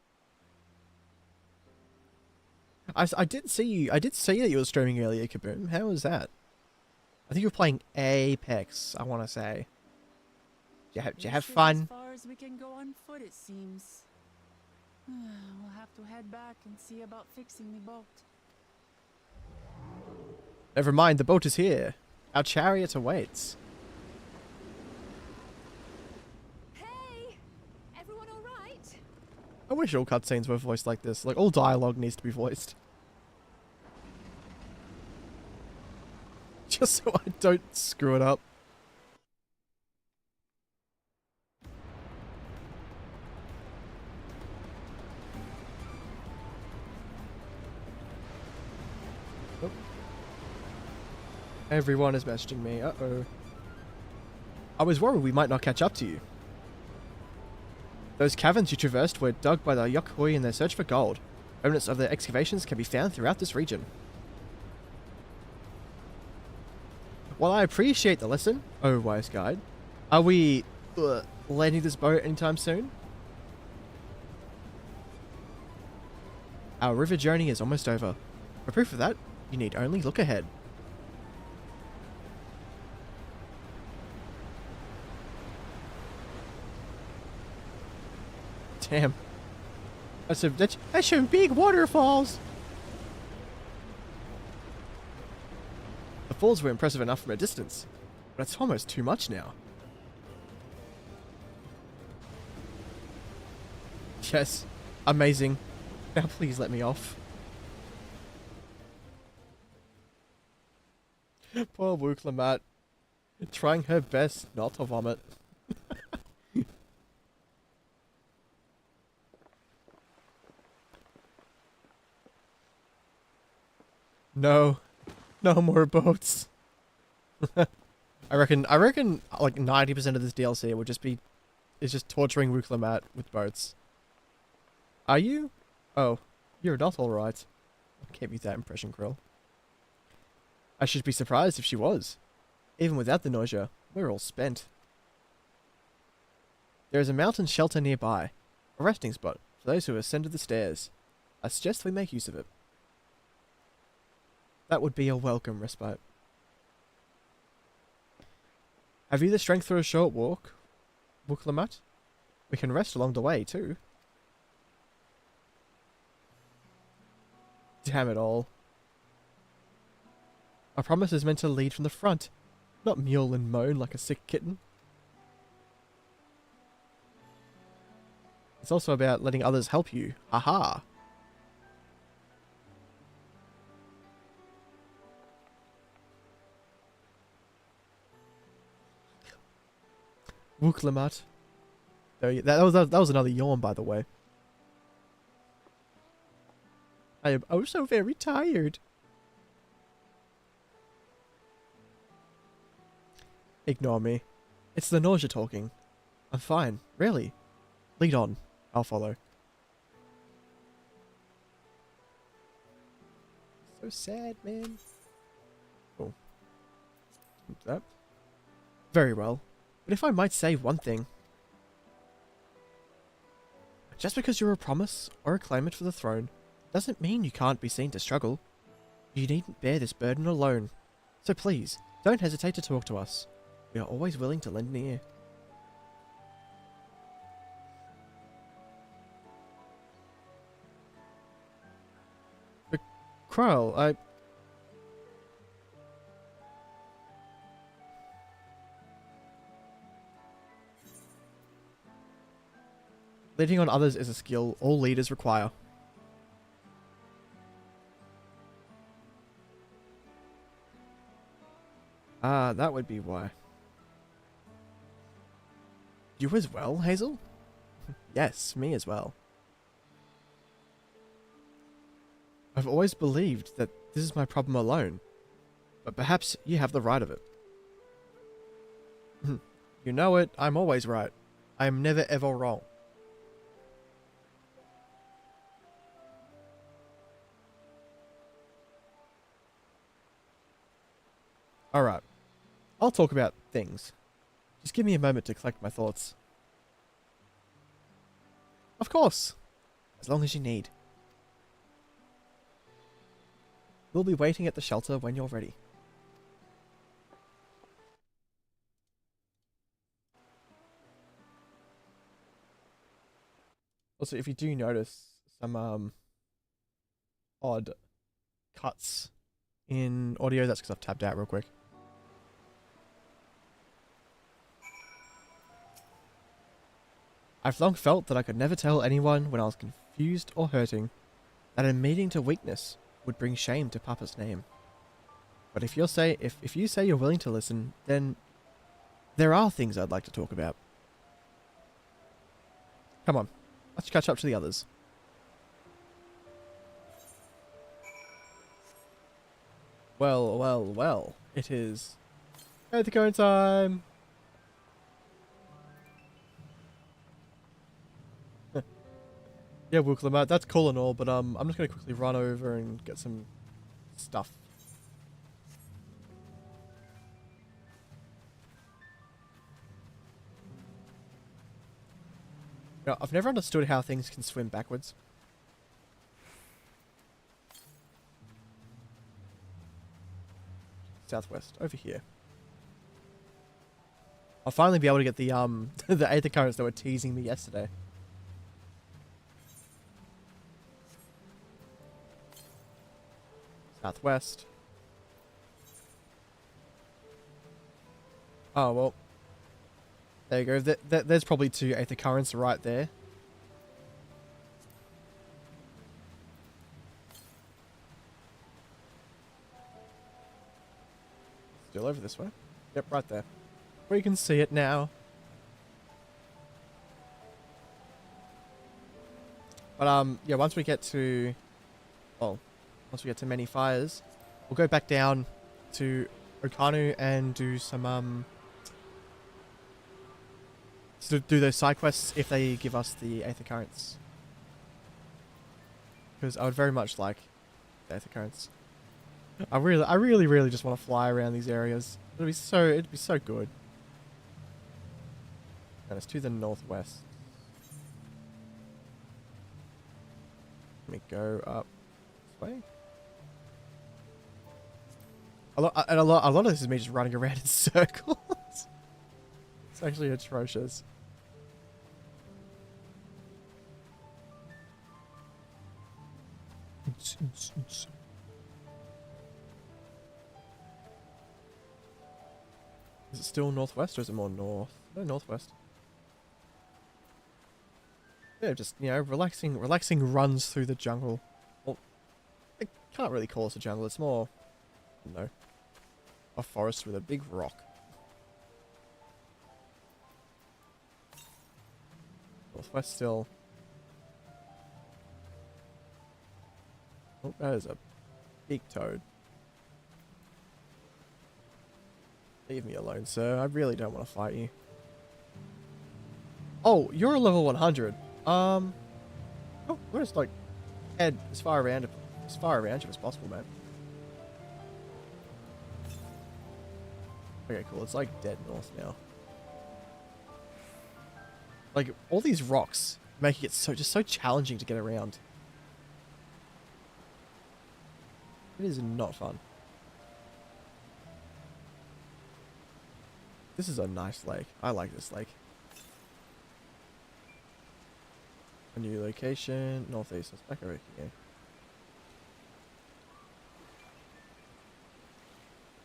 I did see that you were streaming earlier, Kaboom. How was that? I think you were playing Apex, I want to say. Did you have fun? As far as we can go on foot, it seems. We'll have to head back and see about fixing the boat. Never mind, the boat is here. Our chariot awaits. Hey! Everyone alright? I wish all cutscenes were voiced like this. Like, all dialogue needs to be voiced. Just so I don't screw it up. Oh. Everyone is messaging me. Uh-oh. I was worried we might not catch up to you. Those caverns you traversed were dug by the Yokhoi in their search for gold. Remnants of their excavations can be found throughout this region. While I appreciate the lesson, oh wise guide, are we landing this boat anytime soon? Our river journey is almost over. For proof of that, you need only look ahead. Damn. That's some big waterfalls! The falls were impressive enough from a distance, but it's almost too much now. Yes, amazing. Now please let me off. Poor Wookla trying her best not to vomit. No. No more boats. I reckon like 90% of this DLC will just be is just torturing Wukelamat with boats. Are you? Oh, you're not alright. I gave you that impression, Krill. I should be surprised if she was. Even without the nausea, we're all spent. There is a mountain shelter nearby, a resting spot for those who ascended the stairs. I suggest we make use of it. That would be a welcome respite. Have you the strength for a short walk, Wukelamat? We can rest along the way, too. Damn it all. Our promise is meant to lead from the front, not mewl and moan like a sick kitten. It's also about letting others help you. Haha. Wukelamat. That was another yawn, by the way. I am oh so very tired. Ignore me. It's the nausea talking. I'm fine, really. Lead on. I'll follow. So sad, man. Oh. That. Very well. But if I might say one thing. Just because you're a promise or a claimant for the throne doesn't mean you can't be seen to struggle. You needn't bear this burden alone. So please, don't hesitate to talk to us. We are always willing to lend an ear. But Kryle, leading on others is a skill all leaders require. Ah, that would be why. You as well, Hazel? Yes, me as well. I've always believed that this is my problem alone, but perhaps you have the right of it. You know it, I'm always right. I am never ever wrong. Alright. I'll talk about things. Just give me a moment to collect my thoughts. Of course. As long as you need. We'll be waiting at the shelter when you're ready. Also, if you do notice some odd cuts in audio, that's because I've tapped out real quick. I've long felt that I could never tell anyone when I was confused or hurting that admitting to weakness would bring shame to Papa's name. But if you say you're willing to listen, then there are things I'd like to talk about. Come on, let's catch up to the others. Well, well, well. It is at the current time. Yeah, Wukelamat, that's cool and all, but I'm just gonna quickly run over and get some stuff. Now, I've never understood how things can swim backwards. Southwest, over here. I'll finally be able to get the the aether currents that were teasing me yesterday. Southwest. Oh, well. There you go. There's probably 2 aether currents right there. Still over this way. Yep, right there. We can see it now. But, yeah, once we get to... Well... Once we get to Many Fires, we'll go back down to Okanu and do some to do those side quests if they give us the Aether Currents. Because I would very much like the Aether Currents. I really just want to fly around these areas. It'd be so good. And it's to the northwest. Let me go up this way. A lot of this is me just running around in circles. It's actually atrocious. Is it still northwest or is it more north? No, northwest. Yeah, just, you know, relaxing runs through the jungle. Well, I can't really call it a jungle. It's more, I don't know, a forest with a big rock. Northwest still. Oh, that is a big toad. Leave me alone, sir. I really don't want to fight you. Oh, you're a level 100. Oh, we're just like head as far around you as possible, man. Okay, cool. It's like dead north now. Like all these rocks making it so challenging to get around. It is not fun. This is a nice lake. I like this lake. A new location, northeast. Let's back over here.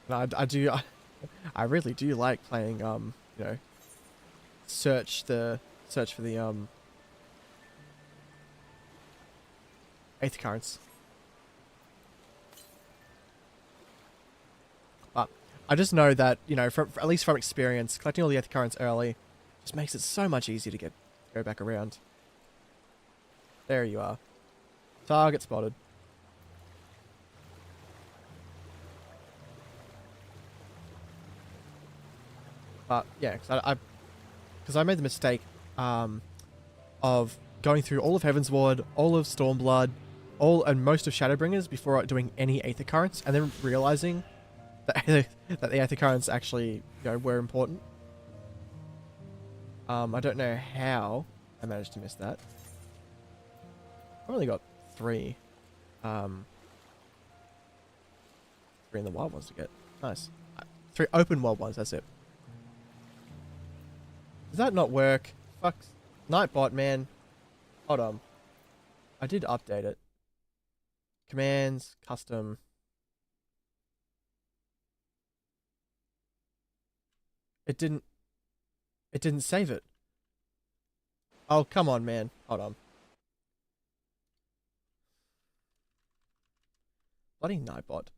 And I really do like playing. You know, search for the Aether Currents. But I just know that, you know, at least from experience, collecting all the Aether Currents early just makes it so much easier to go back around. There you are. Target spotted. But yeah, because I made the mistake of going through all of Heavensward, all of Stormblood, and most of Shadowbringers before doing any Aether Currents, and then realizing that the Aether Currents actually, you know, were important. I don't know how I managed to miss that. I've only got 3. 3 in the wild ones to get. Nice. 3 open world ones, that's it. Does that not work? Fuck. Nightbot, man. Hold on. I did update it. Commands, custom. It didn't save it. Oh, come on, man. Hold on. Bloody Nightbot.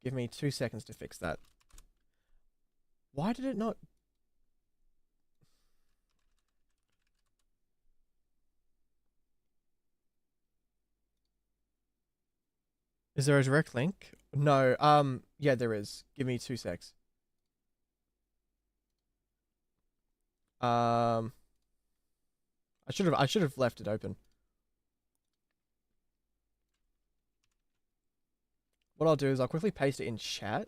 Give me 2 seconds to fix that. Why did it not... Is there a direct link? No, yeah, there is. Give me 2 secs. I should have left it open. What I'll do is I'll quickly paste it in chat.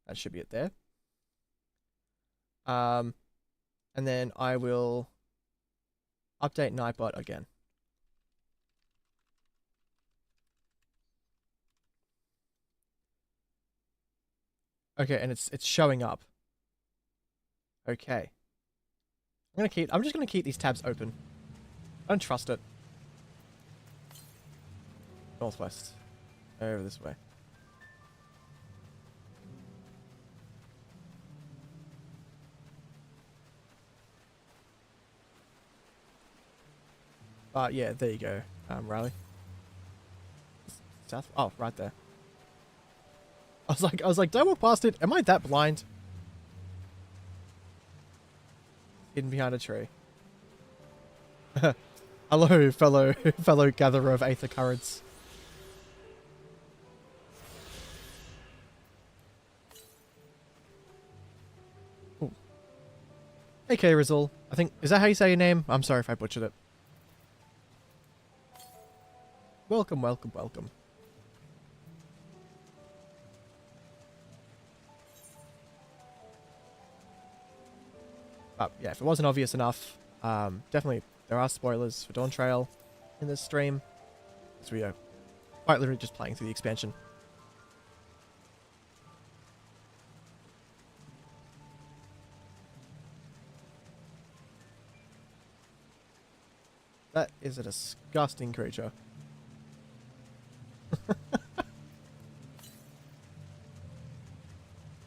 That should be it there. And then I will update Nightbot again. Okay, and it's showing up. Okay. I'm just gonna keep these tabs open. I don't trust it. Northwest. Over this way. Yeah, there you go, Riley. South. Oh, right there. I was like, don't walk past it. Am I that blind? Hidden behind a tree. Hello, fellow gatherer of Aether Currents. Hey, K Rizzle. I think, is that how you say your name? I'm sorry if I butchered it. Welcome, welcome, welcome. Yeah, if it wasn't obvious enough, definitely there are spoilers for Dawntrail in this stream. So we are quite literally just playing through the expansion. That is a disgusting creature.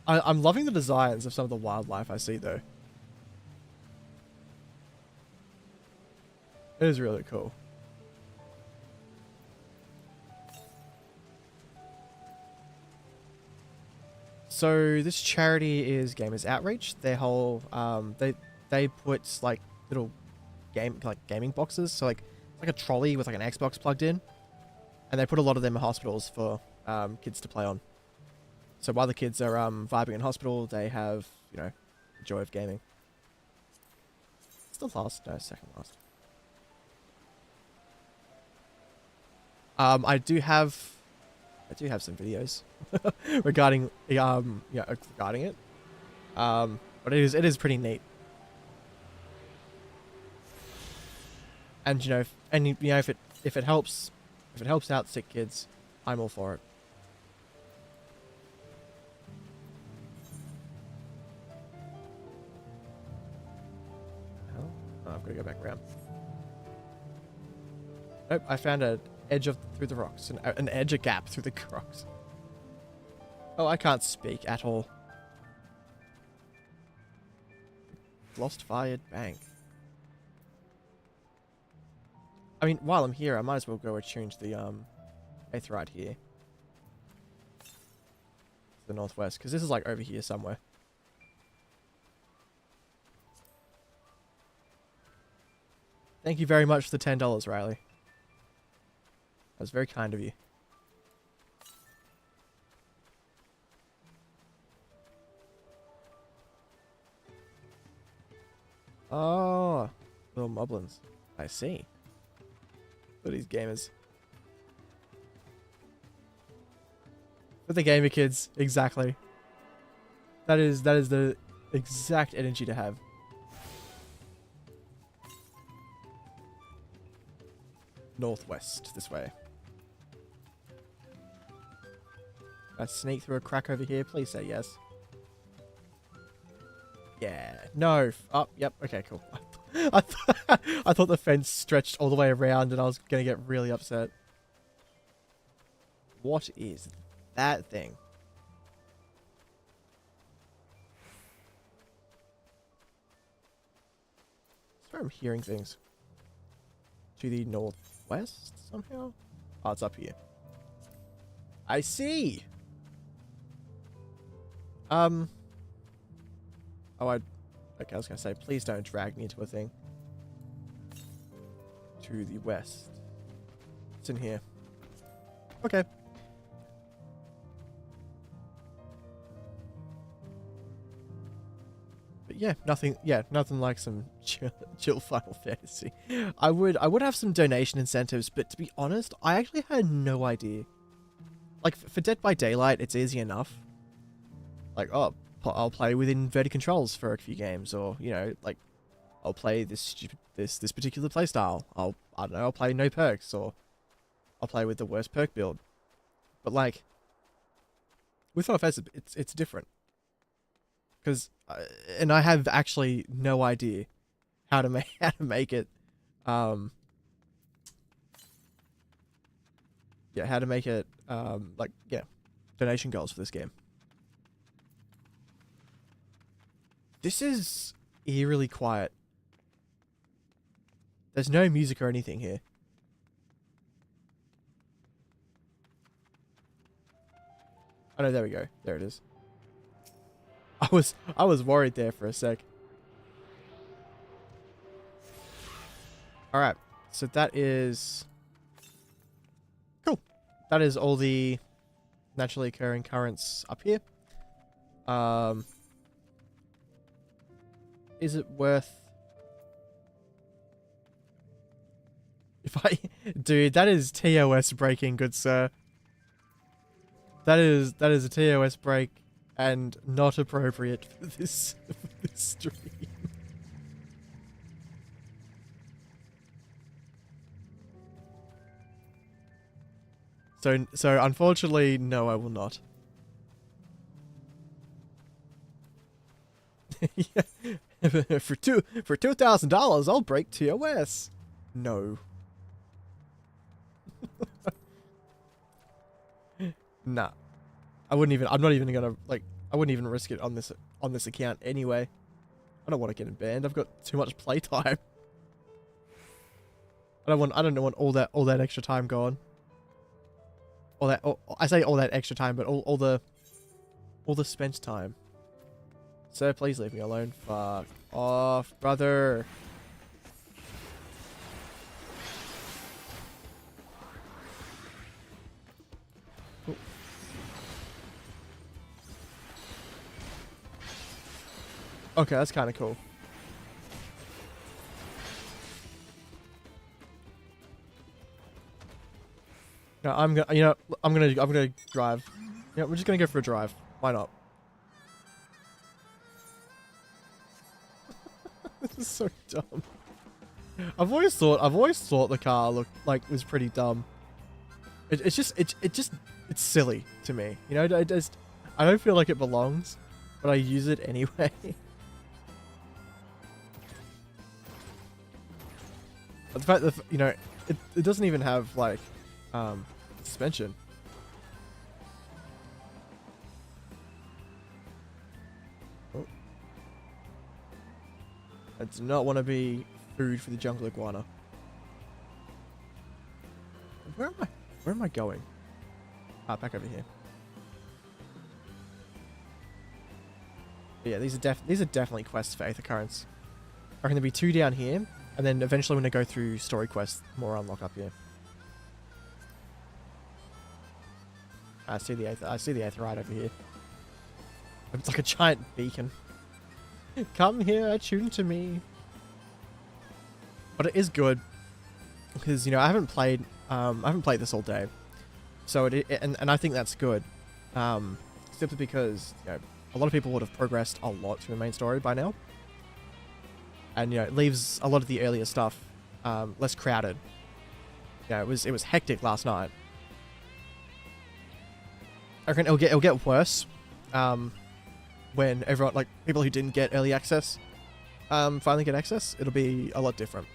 I'm loving the designs of some of the wildlife I see though. It is really cool. So this charity is Gamers Outreach. Their whole they put like little gaming boxes, so like a trolley with like an Xbox plugged in, and they put a lot of them in hospitals for kids to play on. So while the kids are vibing in hospital, they have, you know, the joy of gaming. It's the last, no, second last. I do have some videos regarding regarding it. But it is pretty neat. And you know, if it helps out sick kids, I'm all for it. Oh, I've got to go back around. Nope, I found an edge through the rocks, a gap through the rocks. Oh, I can't speak at all. Lost fired bank. I mean, while I'm here, I might as well go and change the Aetheryte here. To the northwest, because this is like over here somewhere. Thank you very much for the $10, Riley. That was very kind of you. Oh, little moblins. I see. For these gamers. For the gamer kids, exactly. That is the exact energy to have. Northwest, this way. I sneak through a crack over here? Please say yes. Yeah. No. Oh, yep. Okay, cool. I thought the fence stretched all the way around and I was going to get really upset. What is that thing? I swear I'm hearing things. To the northwest somehow? Oh, it's up here. I see! Oh, okay, I was going to say, please don't drag me into a thing. To the west. It's in here. Okay. But yeah, nothing like some chill Final Fantasy. I would have some donation incentives, but to be honest, I actually had no idea. Like, for Dead by Daylight, it's easy enough. Like, oh, I'll play with inverted controls for a few games, or, you know, like, I'll play this particular playstyle. I don't know, I'll play no perks, or I'll play with the worst perk build. But like, with Final Fantasy, it's different. Because, and I have actually no idea how to make it, yeah, how to make it, like, yeah, donation goals for this game. This is eerily quiet. There's no music or anything here. Oh no, there we go. There it is. I was worried there for a sec. Alright, so that is cool. That is all the naturally occurring currents up here. is it worth... If I... Dude, that is TOS breaking, good sir. That is a TOS break and not appropriate for this stream. So unfortunately, no, I will not. Yeah. for $2,000, I'll break TOS. No. Nah. I wouldn't even, I'm not even gonna, like, I wouldn't even risk it on this account anyway. I don't want to get banned. I've got too much playtime. I don't want all that extra time gone. I say all that extra time, but all the spent time. Sir, please leave me alone. Fuck off, brother. Ooh. Okay, that's kind of cool. No, I'm gonna drive. Yeah, we're just gonna go for a drive. Why not? This is so dumb. I've always thought the car was pretty dumb. It's silly to me. You know, I don't feel like it belongs, but I use it anyway. The fact that, you know, it doesn't even have like suspension. Oh. I do not want to be food for the jungle iguana. Where am I going? Ah, back over here. But yeah, these are definitely quests for Aether Currents. I reckon there'll be 2 down here, and then eventually when I go through story quests, more unlock up here. I see the Aether right over here. It's like a giant beacon. Come here, attune to me. But it is good because, you know, I haven't played this all day, so and I think that's good. Simply because, you know, a lot of people would have progressed a lot to the main story by now, and, you know, it leaves a lot of the earlier stuff less crowded. You know, it was hectic last night. I reckon it'll get worse when everyone, like people who didn't get early access, finally get access. It'll be a lot different.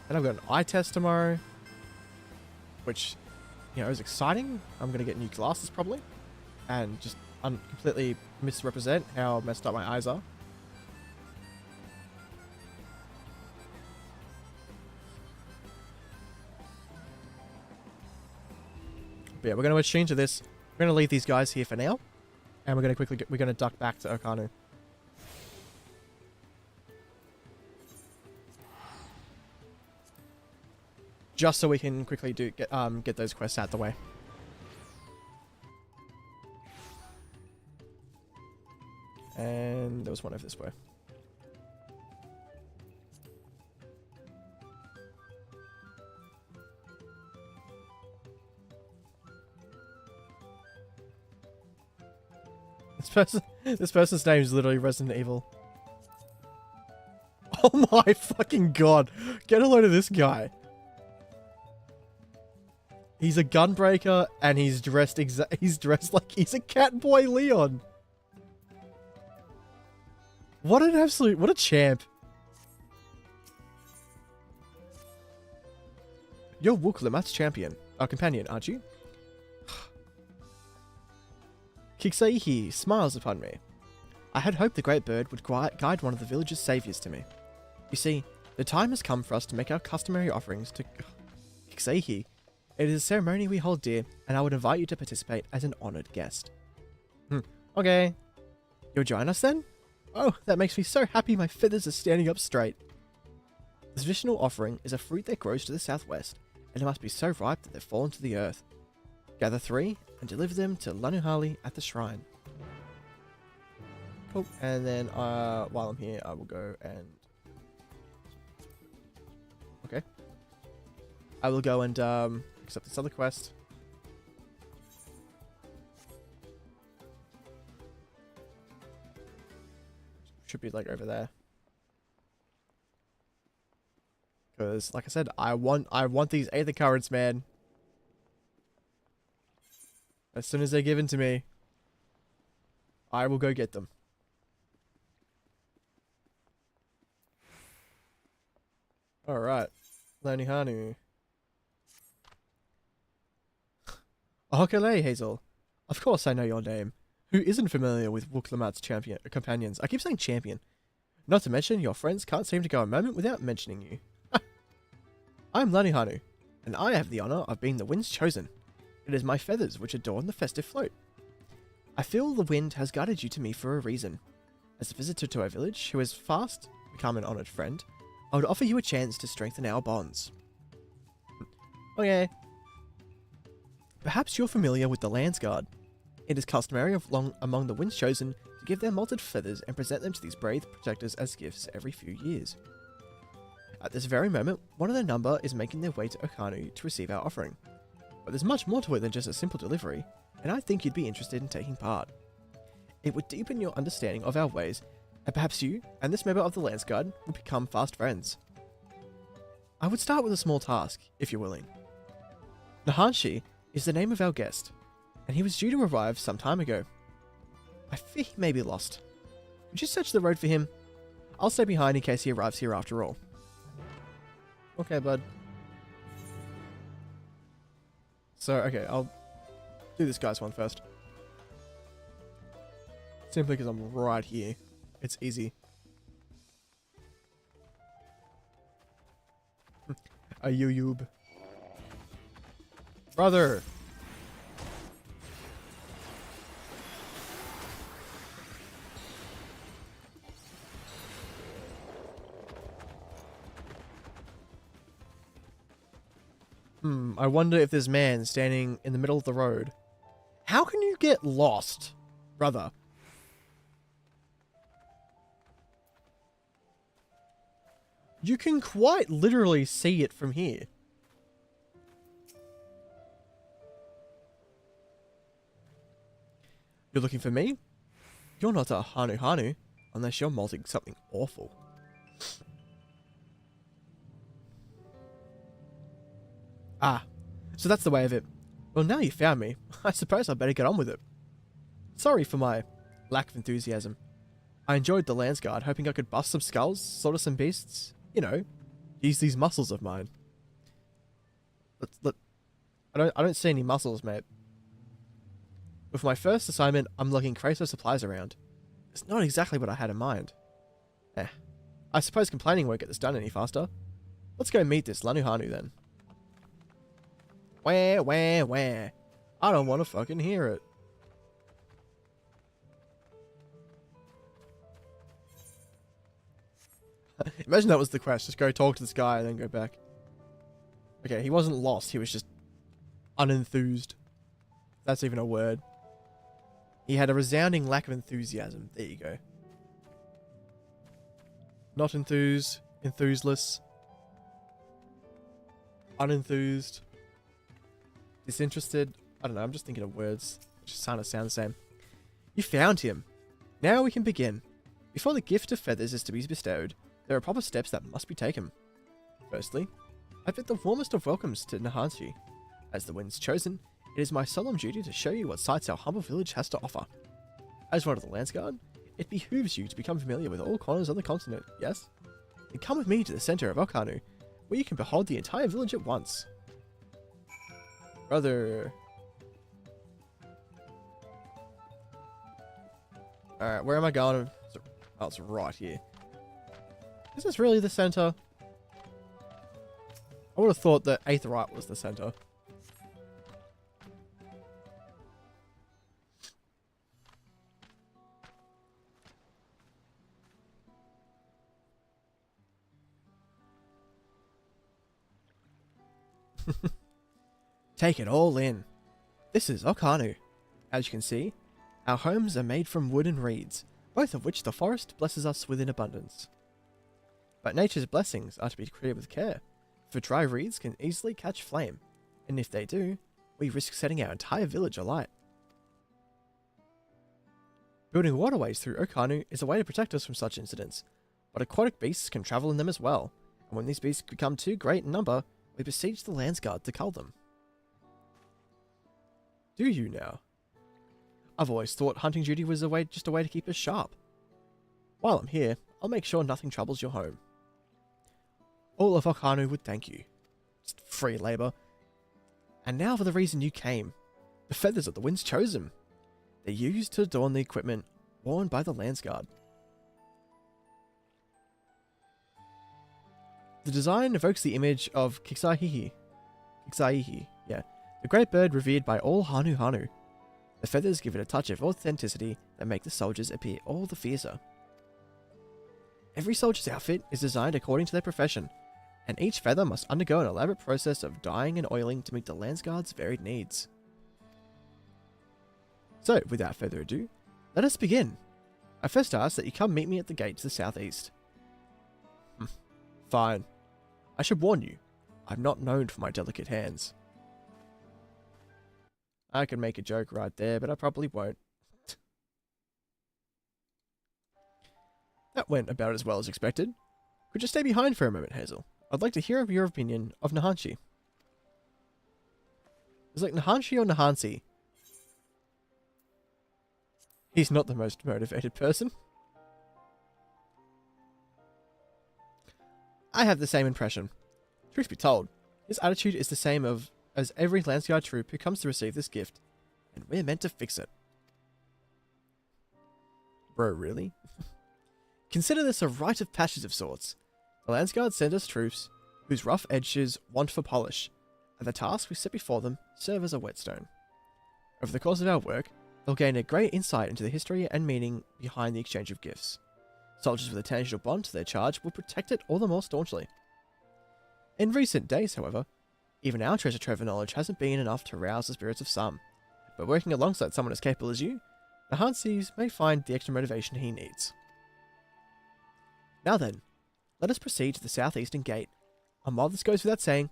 And I've got an eye test tomorrow, which, you know, is exciting. I'm gonna get new glasses probably, and just completely misrepresent how messed up my eyes are. But yeah, we're going to attune to this. We're going to leave these guys here for now, and we're going to duck back to Okanu. Just so we can quickly get those quests out the way. And there was one over this way. This person's name is literally Resident Evil. Oh my fucking god! Get a load of this guy. He's a gunbreaker, and he's dressed like he's a Catboy Leon. What a champ. You're Wooklimat's champion, our companion, aren't you? Kixaihi smiles upon me. I had hoped the great bird would guide one of the village's saviors to me. You see, the time has come for us to make our customary offerings to Kixaihi. It is a ceremony we hold dear, and I would invite you to participate as an honored guest. Okay. You'll join us then? Oh, that makes me so happy my feathers are standing up straight. The traditional offering is a fruit that grows to the southwest, and it must be so ripe that they've fallen to the earth. Gather 3, and deliver them to Lanuhali at the shrine. Cool. And then while I'm here, I will go and... Okay. I will go and accept this other quest. Should be like over there. Because, like I said, I want these Aether currents, man. As soon as they're given to me, I will go get them. Alright. Lanihanu. Ahokele, Hazel. Of course I know your name. Who isn't familiar with Wooklamat's companions? I keep saying champion. Not to mention, your friends can't seem to go a moment without mentioning you. I'm Lanihanu, and I have the honor of being the wind's chosen. It is my feathers which adorn the festive float. I feel the wind has guided you to me for a reason. As a visitor to our village, who has fast become an honored friend, I would offer you a chance to strengthen our bonds. Okay. Perhaps you're familiar with the Landsguard. It is customary among the Wind's Chosen to give their molted feathers and present them to these brave protectors as gifts every few years. At this very moment, one of their number is making their way to Okanu to receive our offering. But there's much more to it than just a simple delivery, and I think you'd be interested in taking part. It would deepen your understanding of our ways, and perhaps you and this member of the Landsguard would become fast friends. I would start with a small task, if you're willing. Nahanshi is the name of our guest, and he was due to arrive some time ago. I fear he may be lost. Would you search the road for him? I'll stay behind in case he arrives here after all. Okay, bud. So, okay, I'll do this guy's one first. Simply because I'm right here. It's easy. A Yuyub. Brother! I wonder if this man standing in the middle of the road... How can you get lost, brother? You can quite literally see it from here. You're looking for me? You're not a Hanu Hanu, unless you're molting something awful. Ah, so that's the way of it. Well, now you found me. I suppose I better get on with it. Sorry for my lack of enthusiasm. I enjoyed the Landsguard, hoping I could bust some skulls, slaughter some beasts. You know, use these muscles of mine. I don't see any muscles, mate. With my first assignment, I'm looking crates of supplies around. It's not exactly what I had in mind. I suppose complaining won't get this done any faster. Let's go meet this Lanuhanu then. Where? I don't want to fucking hear it. Imagine that was the quest. Just go talk to this guy and then go back. Okay, he wasn't lost. He was just unenthused. That's even a word. He had a resounding lack of enthusiasm. There you go. Not enthused. Enthuseless. Unenthused. Disinterested. I don't know. I'm just thinking of words. Just kind of sound the same. You found him. Now we can begin. Before the gift of feathers is to be bestowed, there are proper steps that must be taken. Firstly, I bid the warmest of welcomes to Nahanshi. As the Wind's Chosen, it is my solemn duty to show you what sights our humble village has to offer. As one of the Landsguard, it behooves you to become familiar with all corners of the continent, yes? Then come with me to the center of Okanu, where you can behold the entire village at once. Brother. Alright, where am I going? Oh, it's right here. Is this really the center? I would have thought that Aetherite was the center. Take it all in. This is Okanu. As you can see, our homes are made from wood and reeds, both of which the forest blesses us with in abundance. But nature's blessings are to be treated with care, for dry reeds can easily catch flame, and if they do, we risk setting our entire village alight. Building waterways through Okanu is a way to protect us from such incidents, but aquatic beasts can travel in them as well, and when these beasts become too great in number, we besiege the Landsguard to cull them. Do you now? I've always thought hunting duty was just a way to keep us sharp. While I'm here, I'll make sure nothing troubles your home. All of Okanu would thank you. Just free labor. And now for the reason you came. The feathers of the wind's chosen. They're used to adorn the equipment worn by the Landsguard. The design evokes the image of Kixaihihi. Yeah. The great bird revered by all Hanu Hanu. The feathers give it a touch of authenticity that make the soldiers appear all the fiercer. Every soldier's outfit is designed according to their profession, and each feather must undergo an elaborate process of dyeing and oiling to meet the Landsguard's varied needs. So, without further ado, let us begin. I first ask that you come meet me at the gate to the southeast. Fine. I should warn you, I'm not known for my delicate hands. I could make a joke right there, but I probably won't. That went about as well as expected. Could you stay behind for a moment, Hazel? I'd like to hear your opinion of Nahanshi. It's like Nahanshi or Nahansi. He's not the most motivated person. I have the same impression. Truth be told, his attitude is the same as every Landsguard troop who comes to receive this gift, and we're meant to fix it. Bro, really? Consider this a rite of passage of sorts. The Landsguard send us troops whose rough edges want for polish, and the tasks we set before them serve as a whetstone. Over the course of our work, they'll gain a great insight into the history and meaning behind the exchange of gifts. Soldiers with a tangible bond to their charge will protect it all the more staunchly. In recent days, however, even our treasure trove of knowledge hasn't been enough to rouse the spirits of some, but working alongside someone as capable as you, the Hansis may find the extra motivation he needs. Now then, let us proceed to the southeastern gate, and while this goes without saying,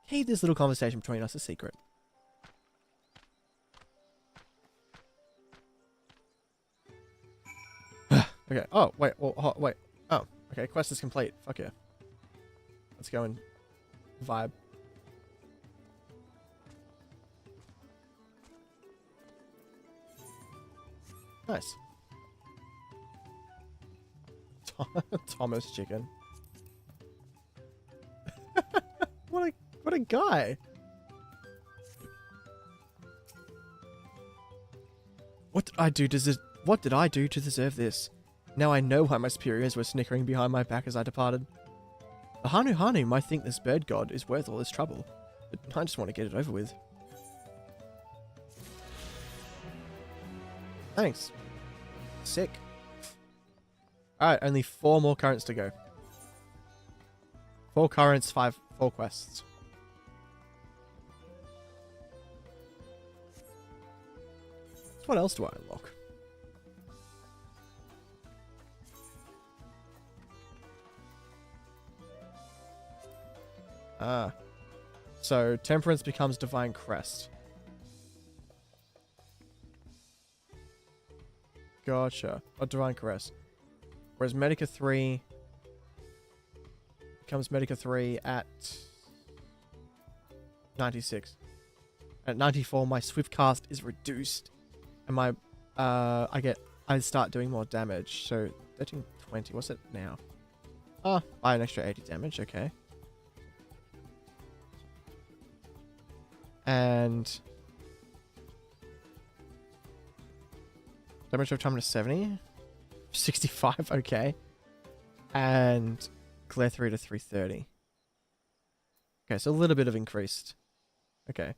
keep this little conversation between us a secret. Okay, oh, wait, wait. Oh, okay, quest is complete. Fuck yeah. Let's go and vibe. Nice. Thomas Chicken. What a guy. What did I do to deserve this? Now I know why my superiors were snickering behind my back as I departed. The Hanu Hanu might think this bird god is worth all this trouble, but I just want to get it over with. Thanks. Sick. Alright, only 4 more currents to go. 4 currents, 4 quests. So what else do I unlock? So Temperance becomes Divine Crest. Gotcha. Or Divine Crest. Whereas Medica 3 becomes Medica 3 at 96. At 94, my Swift Cast is reduced. And my, I start doing more damage. So 13, 20, what's it now? By an extra 80 damage, okay. And damage of time to 70. 65, okay. And Glare 3 to 330. Okay, so a little bit of increased. Okay.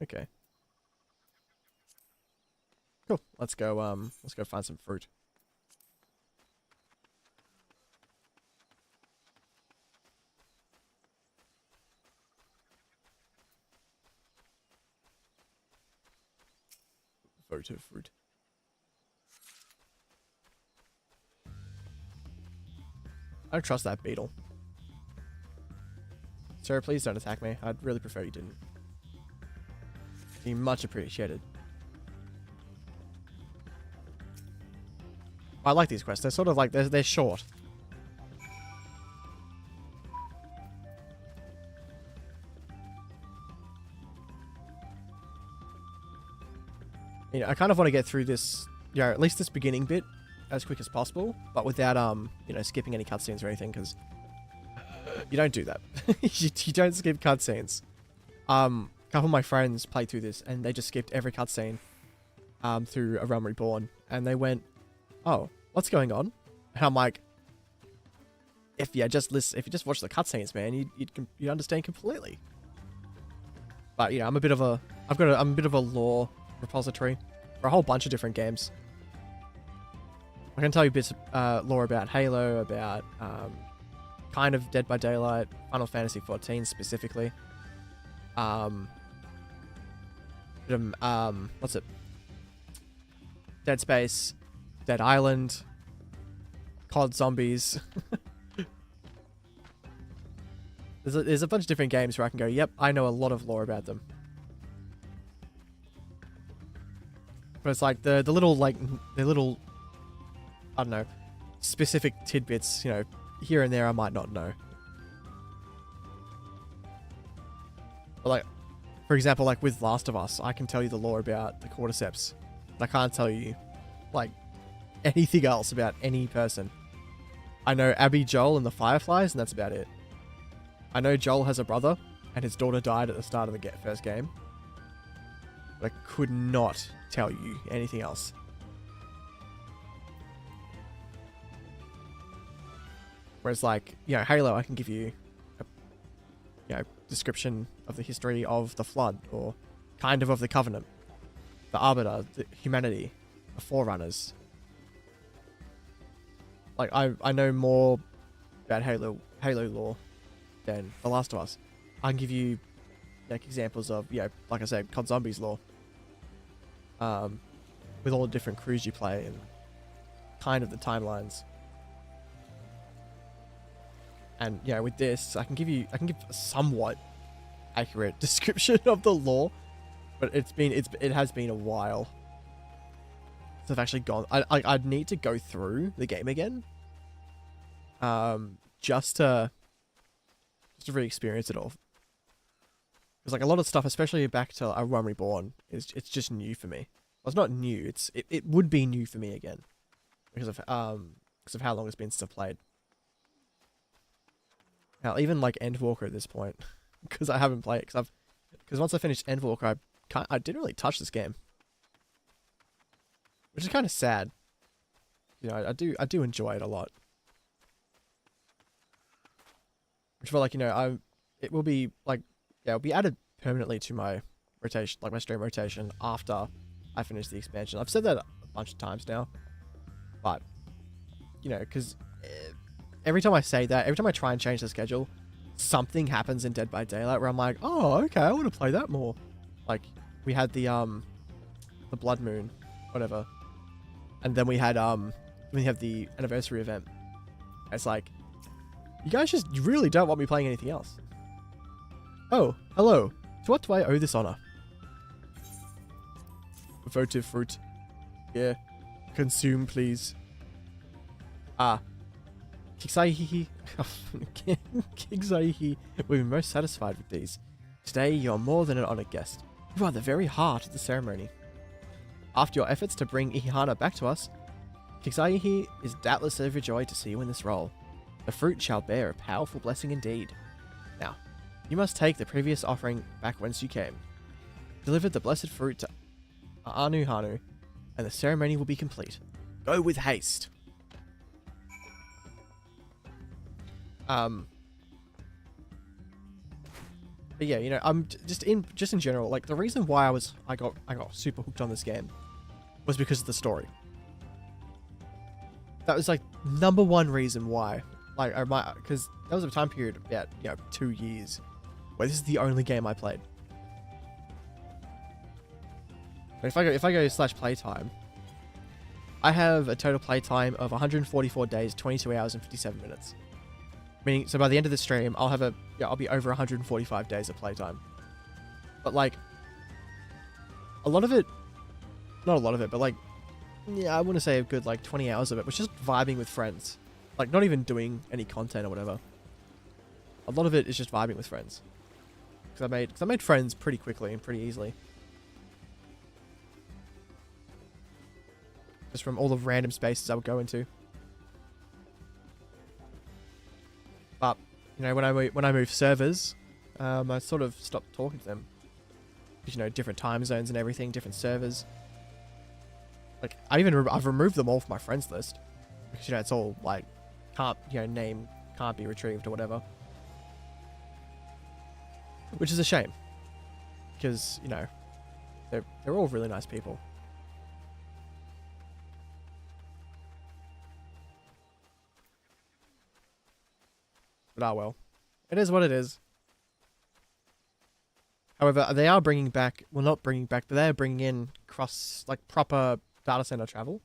Okay. Cool. Let's go find some fruit. photo fruit. I don't trust that beetle. Sir, please don't attack me. I'd really prefer you didn't. Be much appreciated. I like these quests. They're sort of like, they're short. You know, I kind of want to get through this, you know, at least this beginning bit as quick as possible, but without, you know, skipping any cutscenes or anything, because you don't do that. you don't skip cutscenes. A couple of my friends played through this, and they just skipped every cutscene through A Realm Reborn, and they went, "Oh, what's going on?" And I'm like, if you just watch the cutscenes, man, you'd understand completely. But you know, I'm a bit of a lore repository for a whole bunch of different games. I can tell you bits lore about Halo, about kind of Dead by Daylight, Final Fantasy XIV specifically. What's it? Dead Space, Dead Island, COD Zombies. There's a bunch of different games where I can go, yep, I know a lot of lore about them. But it's like the little, I don't know, specific tidbits, you know, here and there I might not know. But like, for example, like with Last of Us, I can tell you the lore about the cordyceps. But I can't tell you, like, anything else about any person. I know Abby, Joel, and the Fireflies, and that's about it. I know Joel has a brother, and his daughter died at the start of the first game. But I could not tell you anything else. Whereas, like, you know, Halo, I can give you a, you know, description of the history of the Flood, or kind of the Covenant, the Arbiter, the humanity, the Forerunners. Like, I know more about Halo lore than The Last of Us. I can give you, like, examples of, you know, like I said, COD Zombies lore. With all the different crews you play and kind of the timelines. And, you know, with this, I can give a somewhat accurate description of the lore, but it has been a while since I've actually gone. I'd need to go through the game again, just to re-experience it all. Because like a lot of stuff, especially back to A Realm Reborn, it's just new for me. Well, it's not new. It would be new for me again because of how long it's been since I've played. Now, even like Endwalker at this point, because I haven't played it. Because once I finished Endwalker, I didn't really touch this game, which is kind of sad. You know, I do enjoy it a lot. Which feel like, you know, it will be like, yeah, it'll be added permanently to my rotation, like my stream rotation after I finish the expansion. I've said that a bunch of times now, but you know, because every time I say that, every time I try and change the schedule, something happens in Dead by Daylight where I'm like, oh, okay, I want to play that more. Like we had the Blood Moon, whatever, and then we had the anniversary event. It's like, you guys just really don't want me playing anything else. Oh, hello. To what do I owe this honor? Votive fruit. Yeah. Consume, please. Ah. Kiksaihi. Kiksaihi. We'll be most satisfied with these. Today, you're more than an honored guest. You are the very heart of the ceremony. After your efforts to bring Ihana back to us, Kiksaihi is doubtless overjoyed to see you in this role. The fruit shall bear a powerful blessing indeed. Now, you must take the previous offering back whence you came. Deliver the blessed fruit to Anu Hanu, and the ceremony will be complete. Go with haste. But yeah, you know, I'm just in general, like the reason why I got super hooked on this game was because of the story. That was like #1 reason why. Like because that was a time period about, you know, 2 years where this is the only game I played. If I go slash playtime, I have a total playtime of 144 days, 22 hours, and 57 minutes. Meaning, so by the end of the stream, I'll be over 145 days of playtime. But like, a lot of it, not a lot of it, but like, yeah, I want to say a good like 20 hours of it was just vibing with friends. Like, not even doing any content or whatever. A lot of it is just vibing with friends. Because I made friends pretty quickly and pretty easily. Just from all the random spaces I would go into. But, you know, when I moved servers, I sort of stopped talking to them. Because, you know, different time zones and everything, different servers. Like, I've removed them all from my friends list. Because, you know, it's all, like, name can't be retrieved or whatever. Which is a shame. Because, you know, they're all really nice people. But ah well. It is what it is. However, they are bringing back, well not bringing back, but they're bringing in proper data center travel.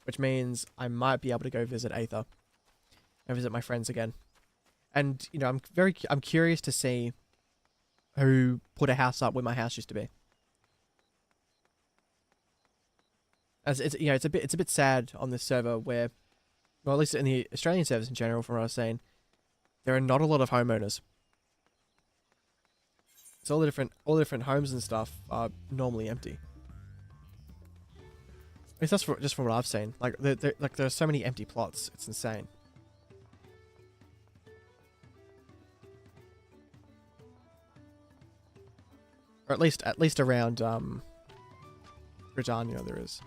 Which means I might be able to go visit Aether. And visit my friends again. And, you know, I'm curious to see who put a house up where my house used to be. As it's, you know, it's a bit sad on this server where, well, at least in the Australian servers in general, from what I was saying, there are not a lot of homeowners. So all the different homes and stuff are normally empty. At least that's just from what I've seen. Like there are so many empty plots. It's insane. Or at least around Britannia there is.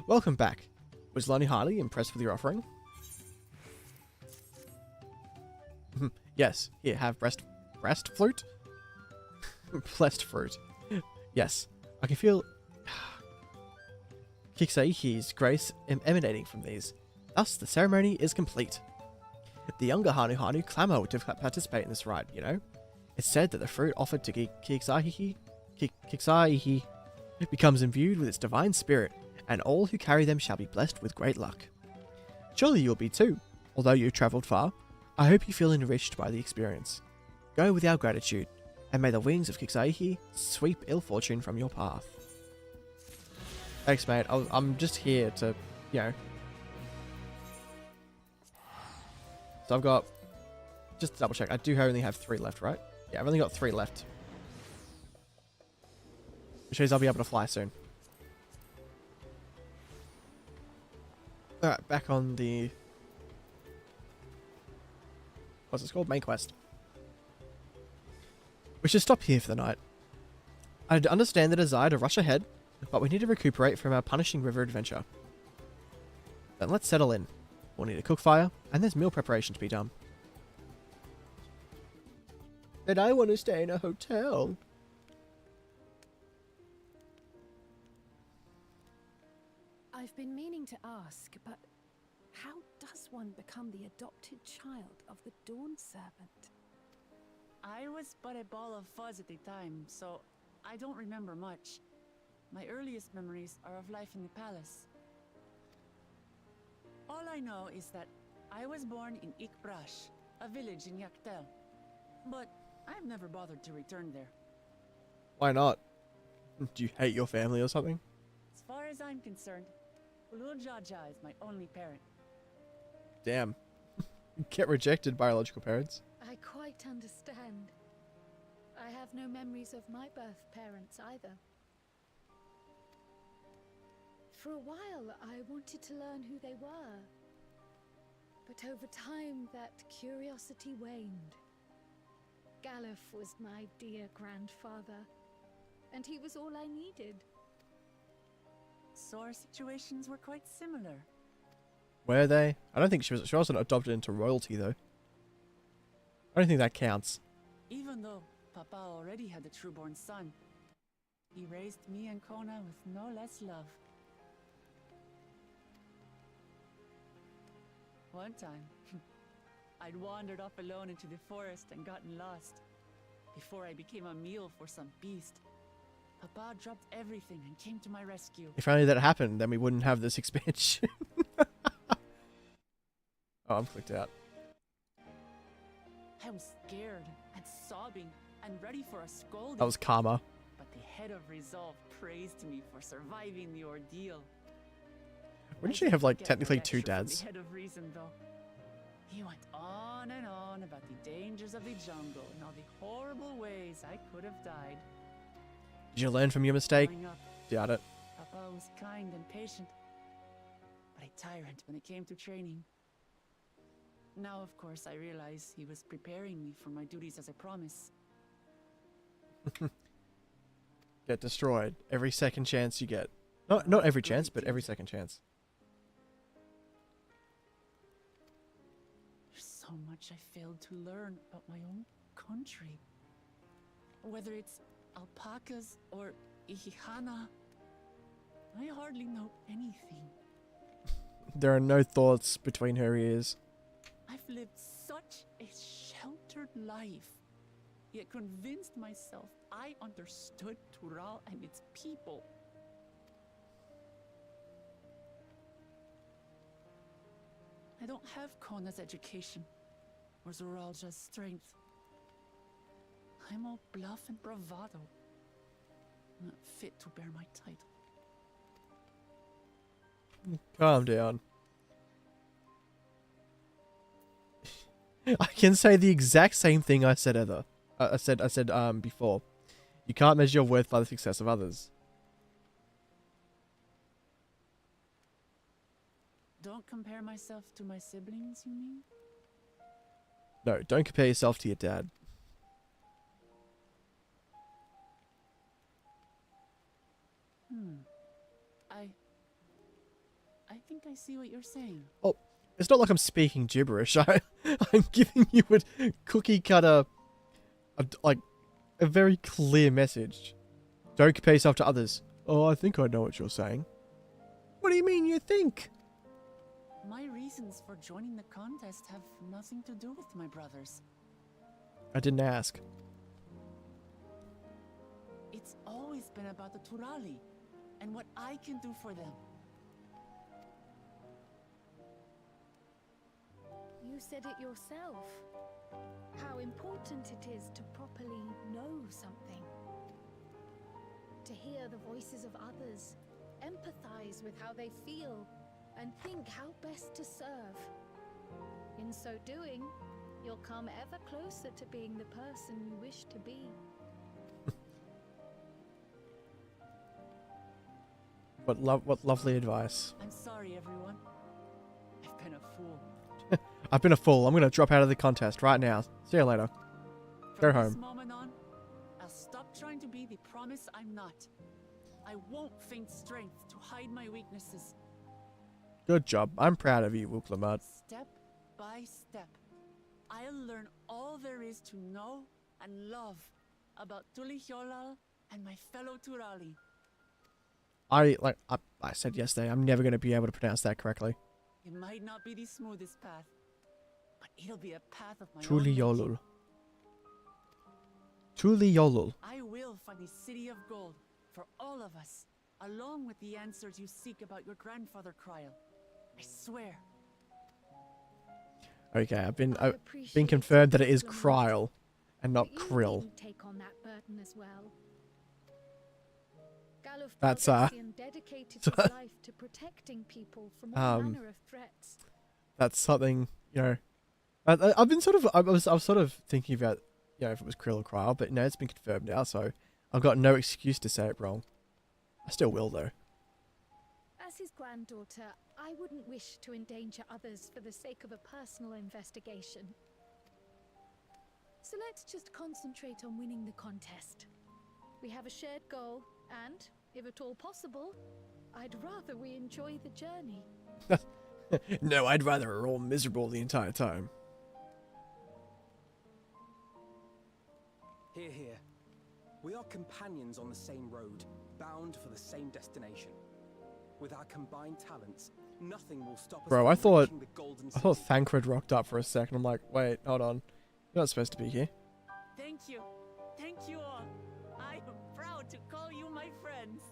Welcome back. Was Lonnie Hardy impressed with your offering? Yes. Here, have breast flute? Blessed fruit. Yes. I can feel Kixaiki's grace emanating from these. Thus, the ceremony is complete. The younger Hanu clamour to participate in this rite, you know? It's said that the fruit offered to Kixaihi becomes imbued with its divine spirit, and all who carry them shall be blessed with great luck. Surely you'll be too. Although you've travelled far, I hope you feel enriched by the experience. Go with our gratitude, and may the wings of Kixaihi sweep ill fortune from your path. Thanks, mate. I'm just here to, you know. So I've got, just to double check, I do only have 3 left, right? Yeah, I've only got 3 left. Which means I'll be able to fly soon. Alright, back on the... what's it called? Main quest. We should stop here for the night. I understand the desire to rush ahead, but we need to recuperate from our punishing river adventure. Then let's settle in. We'll need a cook fire, and there's meal preparation to be done. And I want to stay in a hotel. I've been meaning to ask, but how does one become the adopted child of the Dawn Servant? I was but a ball of fuzz at the time, so I don't remember much. My earliest memories are of life in the palace. All I know is that I was born in Ikbrash, a village in Yaktel. But I've never bothered to return there. Why not? Do you hate your family or something? As far as I'm concerned, Ulul Jaja is my only parent. Damn. Get rejected, biological parents. I quite understand. I have no memories of my birth parents either. For a while, I wanted to learn who they were. But over time, that curiosity waned. Galuf was my dear grandfather, and he was all I needed. So our situations were quite similar. Were they? I don't think she wasn't adopted into royalty, though. I don't think that counts. Even though Papa already had a trueborn son, he raised me and Kona with no less love. One time, I'd wandered off alone into the forest and gotten lost, before I became a meal for some beast. Papa dropped everything and came to my rescue. If only that happened, then we wouldn't have this expansion. Oh, I'm clicked out. I was scared and sobbing and ready for a scolding. That was karma. But the head of resolve praised me for surviving the ordeal. Wouldn't I she have, didn't like, get technically lecture 2 from dads? The head of reason, though. He went on and on about the dangers of the jungle and all the horrible ways I could have died. Did you learn from your mistake? Growing up, Doubt it. Papa was kind and patient, but a tyrant when it came to training. Now, of course, I realize he was preparing me for my duties as a promise. Get destroyed every second chance you get. Not every chance, but every second chance. There's so much I failed to learn about my own country. Whether it's alpacas or Ihihana, I hardly know anything. There are no thoughts between her ears. I've lived such a sheltered life, yet convinced myself I understood Tural and its people. I don't have Kona's education, or Zoralja's strength. I'm all bluff and bravado, not fit to bear my title. Calm down. I can say the exact same thing I said before. You can't measure your worth by the success of others. Don't compare myself to my siblings, you mean? No, don't compare yourself to your dad. I think I see what you're saying. Oh, it's not like I'm speaking gibberish. I'm giving you a cookie cutter, like a very clear message. Don't compare yourself to others. Oh, I think I know what you're saying. What do you mean you think? My reasons for joining the contest have nothing to do with my brothers. I didn't ask. It's always been about the Turali and what I can do for them. You said it yourself. How important it is to properly know something. To hear the voices of others, empathize with how they feel, and think how best to serve. In so doing, you'll come ever closer to being the person you wish to be. What lovely advice. I'm sorry, everyone. I've been a fool. I've been a fool. I'm going to drop out of the contest right now. See you later. Go From this home. moment on, I'll stop trying to be the promise I'm not. I won't feign strength to hide my weaknesses. Good job. I'm proud of you, Wuklamut. Step by step, I'll learn all there is to know and love about Tulihyolal and my fellow Turali. I said yesterday, I'm never going to be able to pronounce that correctly. It might not be the smoothest path, but it'll be a path of my own Tulihyolal. making. Tulihyolal. I will find the city of gold for all of us, along with the answers you seek about your grandfather Kryl. I swear. Okay, I've been appreciate confirmed that it is Wuklamut, Kryl and not but you Krill. needn't take on that burden as well. Galuf That's, Baldesion dedicated his life to protecting people from all manner of threats. That's something, you know. I've been sort of, I was sort of thinking about, you know, if it was Krill or Kryl, but no, it's been confirmed now, so I've got no excuse to say it wrong. I still will, though. As his granddaughter, I wouldn't wish to endanger others for the sake of a personal investigation. So let's just concentrate on winning the contest. We have a shared goal, and, if at all possible, I'd rather we enjoy the journey. No, I'd rather we're all miserable the entire time. Hear, hear. We are companions on the same road, bound for the same destination. With our combined talents, nothing will stop us Bro, from I thought reaching the golden I thought city. Thancred rocked up for a second. I'm like, wait, hold on. You're not supposed to be here. Thank you. Thank you all. I am proud to call you my friends.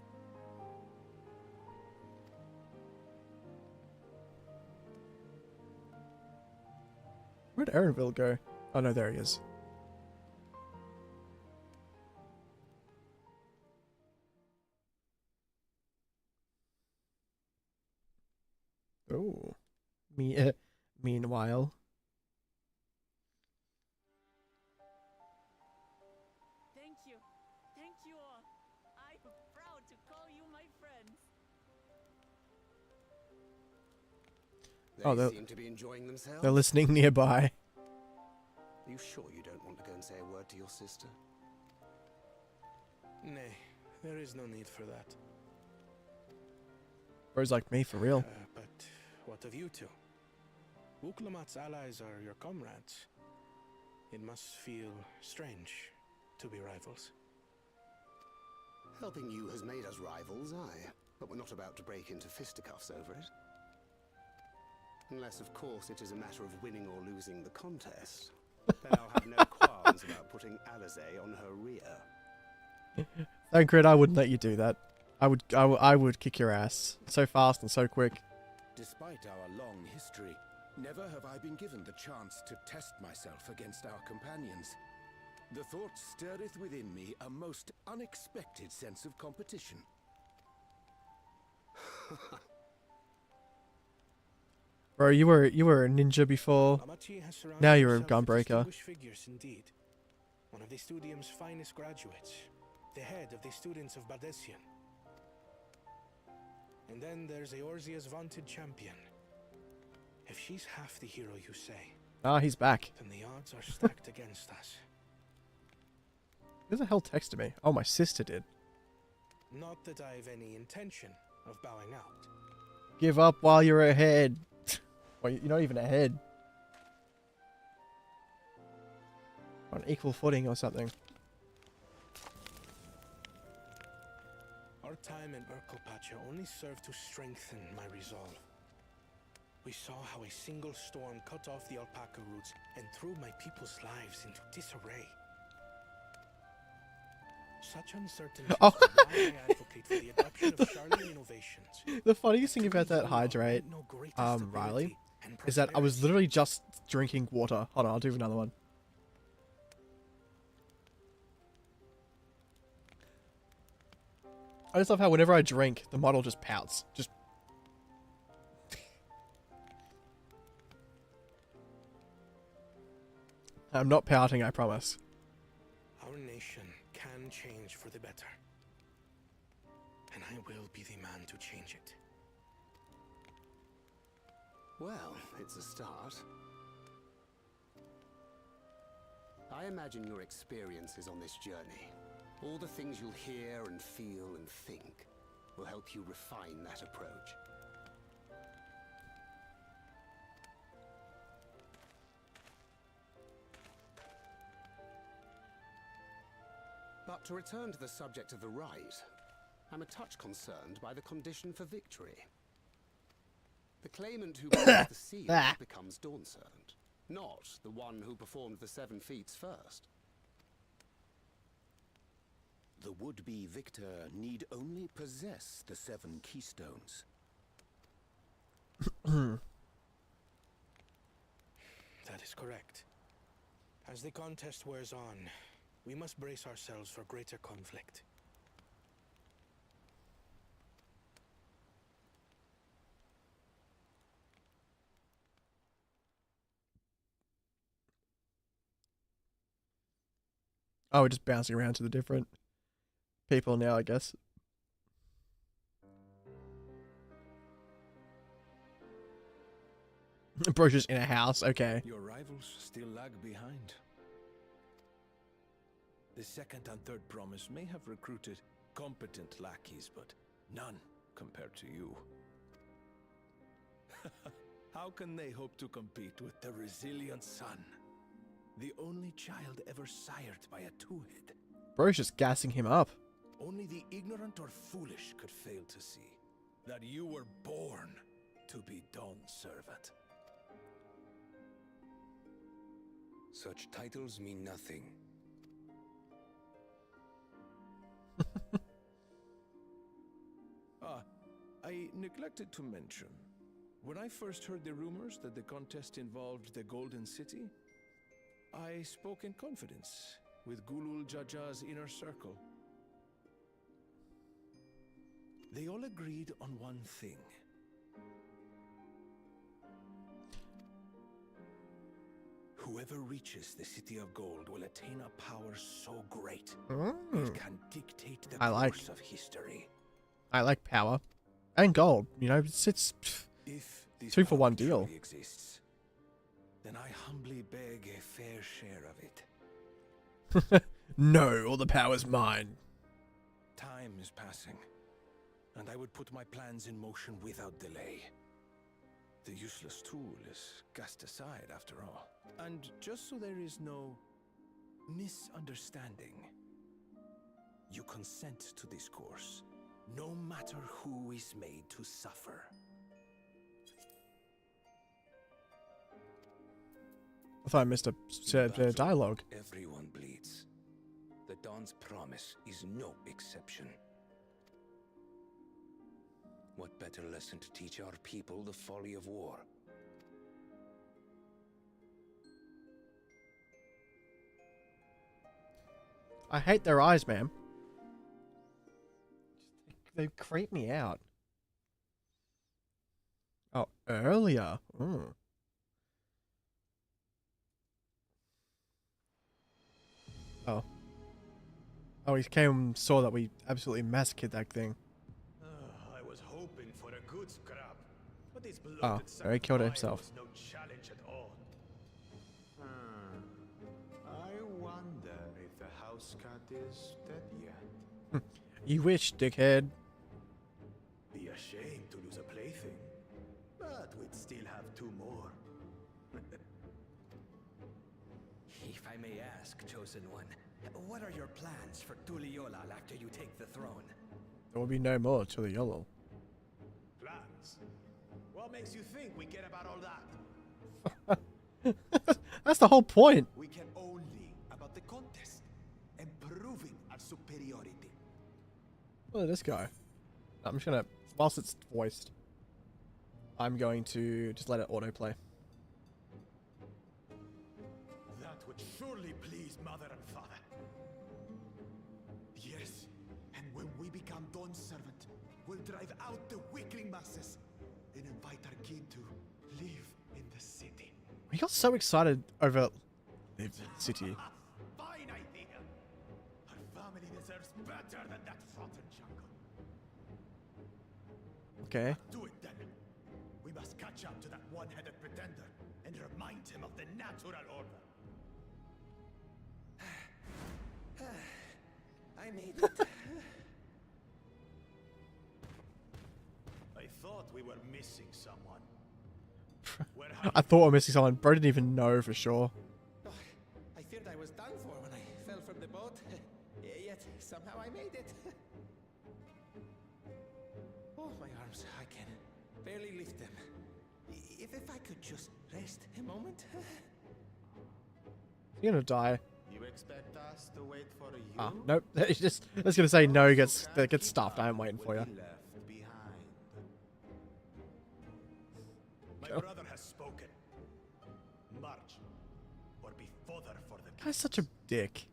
Where'd Aaronville go? Oh no, there he is. Oh, meanwhile. Thank you all. I'm proud to call you my friends. Oh, They seem to be enjoying themselves. They're listening nearby. Are you sure you don't want to go and say a word to your sister? Nay, there is no need for that. Bro's like me, for real. But what of you two? Wuklamat's allies are your comrades. It must feel strange to be rivals. Helping you has made us rivals, aye. But we're not about to break into fisticuffs over it. Unless, of course, it is a matter of winning or losing the contest. Then I'll have no qualms about putting Alizé on her rear. Thancred, I wouldn't let you do that. I would kick your ass so fast and so quick. Despite our long history, never have I been given the chance to test myself against our companions. The thought stirreth within me a most unexpected sense of competition. Bro, you were a ninja before. Amachi has surrounded Now you're a himself with gunbreaker. distinguished figures indeed. One of the studium's finest graduates, the head of the students of Bardessian. And then there's Eorzea's vaunted champion. If she's half the hero you say, Ah, he's back. then the odds are stacked against us. Who the hell texted me? Oh, my sister did. Not that I've any intention of bowing out. Give up while you're ahead. Well, you're not even ahead. On equal footing or something. Our time in Urkelpacha only served to strengthen my resolve. We saw how a single storm cut off the alpaca roots and threw my people's lives into disarray. Such uncertainty Oh. is why I advocate for the adoption of Charlene innovations. The funniest thing about that To hydrate, no greater Riley, stability and is that I was prosperity. literally just drinking water. Hold on, I'll do another one. I just love how whenever I drink, the model just pouts. Just. I'm not pouting, I promise. Our nation can change for the better. And I will be the man to change it. Well, it's a start. I imagine your experiences on this journey, all the things you'll hear and feel and think, will help you refine that approach. But to return to the subject of the rite, I'm a touch concerned by the condition for victory. The claimant who breaks the seal becomes Dawntrail, not the one who performed the 7 feats first. The would-be victor need only possess the 7 keystones. That is correct. As the contest wears on, we must brace ourselves for greater conflict. Oh, we're just bouncing around to the different people now, I guess. Bro's just in a house, okay. Your rivals still lag behind. The second and third promise may have recruited competent lackeys, but none compared to you. How can they hope to compete with the resilient son? The only child ever sired by a two-head. Bro's just gassing him up. Only the ignorant or foolish could fail to see that you were born to be Dawn's servant. Such titles mean nothing. neglected to mention, when I first heard the rumors that the contest involved the Golden City, I spoke in confidence with Gulul Jaja's inner circle. They all agreed on one thing. Whoever reaches the City of Gold will attain a power so great it can dictate the course of history. I like power and gold. You know, it's If this 2 for 1 power deal. truly exists, then I humbly beg a fair share of it. No, all the power's mine. Time is passing, and I would put my plans in motion without delay. The useless tool is cast aside after all. And just so there is no misunderstanding, you consent to this course, no matter who is made to suffer. I thought I missed a dialogue. Everyone bleeds. The Dawn's promise is no exception. What better lesson to teach our people the folly of war? I hate their eyes, man. They creep me out. Oh, earlier. Oh. Oh, he came and saw that we absolutely massacred that thing. I was hoping for a good scrap, but this Oh, he killed himself. was no challenge at all. I wonder if the house cat is dead yet. You wish, dickhead. Be ashamed to lose a plaything, but we'd still have 2 more. If I may ask, Chosen One, what are your plans for Tuliolal after you take the throne? There will be no more till the yellow. Plans? What makes you think we care about all that? That's the whole point. We care only about the contest and proving our superiority. Look at this guy. I'm just gonna, whilst it's voiced, I'm going to just let it autoplay. That would surely please Mother and Father. Yes, and when we become Dawn's servant, we'll drive out the weakling masses and invite our kin to live in the city. We got so excited over the city. Fine idea. Our family deserves better than that rotten jungle. Okay. Do it then. We must catch up to that one-headed pretender and remind him of the natural order. I made it. I thought we were missing someone. I thought I was missing someone. Bro didn't even know for sure. Oh, I feared I was done for when I fell from the boat. Yet somehow I made it. Oh, my arms, I can barely lift them. If I could just rest a moment. You're gonna die. You expect us to wait for you? Ah, nope. It's just gonna say no. He gets stuffed. I am waiting for you. Left behind. My brother has spoken. March, or be fodder for the Guy's such a dick.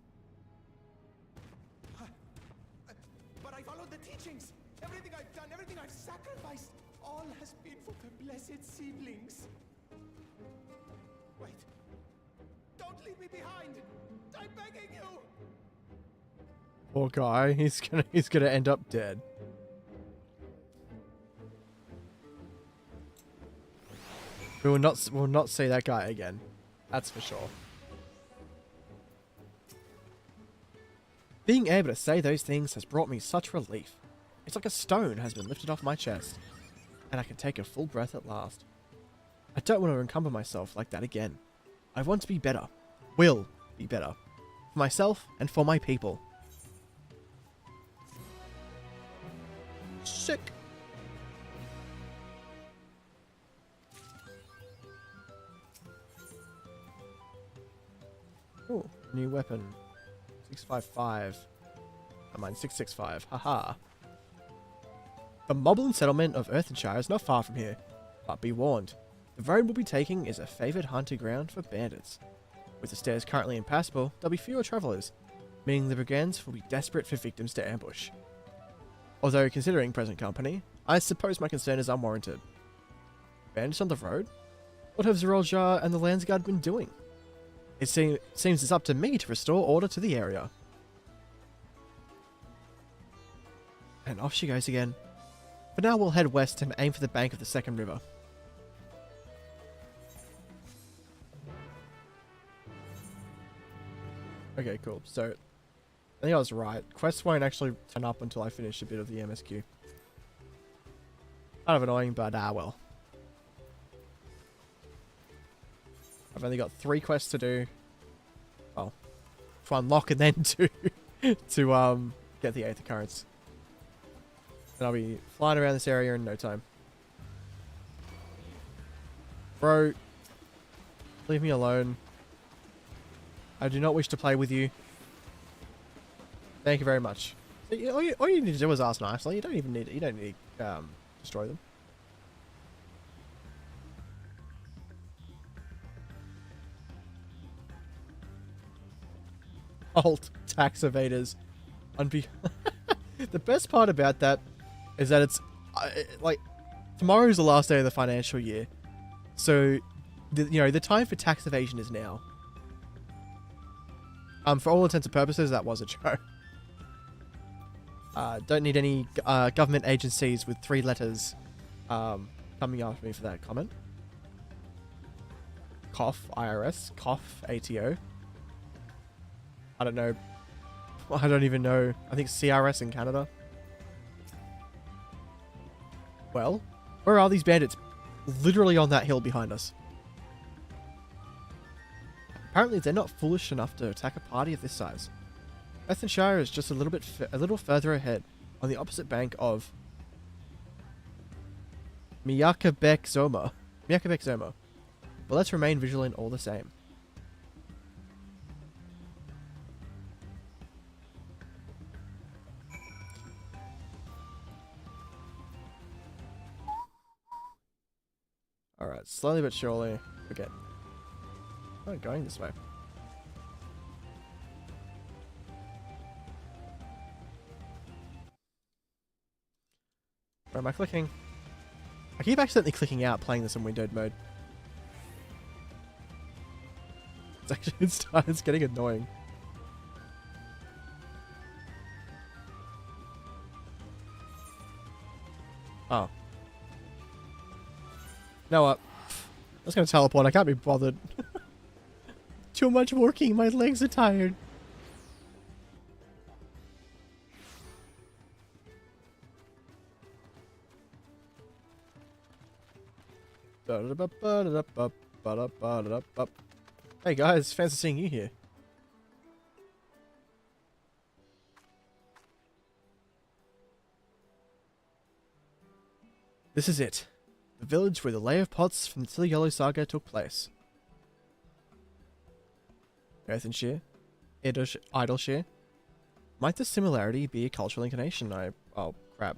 But I followed the teachings. Everything I've done, everything I've sacrificed, all has been for the blessed seedlings. Wait. Don't leave me behind. I'm begging you. Poor guy. He's gonna end up dead. We will not see that guy again. That's for sure. Being able to say those things has brought me such relief. It's like a stone has been lifted off my chest, and I can take a full breath at last. I don't want to encumber myself like that again. I want to be better. Will be better. For myself and for my people. Sick. Oh, new weapon. 655. I mind 665. Haha. The Moblin settlement of Earthenshire is not far from here, but be warned, the road we'll be taking is a favoured hunting ground for bandits. With the stairs currently impassable, there'll be fewer travellers, meaning the brigands will be desperate for victims to ambush. Although, considering present company, I suppose my concern is unwarranted. Bandits on the road? What have Zeroljar and the Landsguard been doing? It seems it's up to me to restore order to the area. And off she goes again. For now, we'll head west and aim for the bank of the second river. Okay, cool. So, I think I was right. Quests won't actually turn up until I finish a bit of the MSQ. Kind of annoying, but well. I've only got 3 quests to do. Well, to unlock and then to get the 8th occurrence. And I'll be flying around this area in no time. Bro, leave me alone. I do not wish to play with you. Thank you very much. All you need to do is ask nicely. You don't even need. You don't need destroy them. Alt tax evaders. The best part about that is that it's like tomorrow's the last day of the financial year, so the time for tax evasion is now. For all intents and purposes, that was a joke. Don't need any government agencies with 3 letters coming after me for that comment. Cough IRS, cough ATO. I don't know. I don't even know. I think CRS in Canada. Well, where are these bandits? Literally on that hill behind us. Apparently they're not foolish enough to attack a party of this size. Earthenshire is just a little further ahead, on the opposite bank of Miyakabek Zoma. But let's remain vigilant all the same. Alright, slowly but surely. Okay. I'm not going this way. Where am I clicking? I keep accidentally clicking out playing this in windowed mode. It's actually it's getting annoying. Oh. You know what? I'm just gonna teleport. I can't be bothered. Too much working. My legs are tired. Hey guys, fancy seeing you here. This is it. The village where the Lay of Pots from the Tilly Yellow saga took place. Earthenshire? Idleshire? Might the similarity be a cultural inclination? Oh, crap.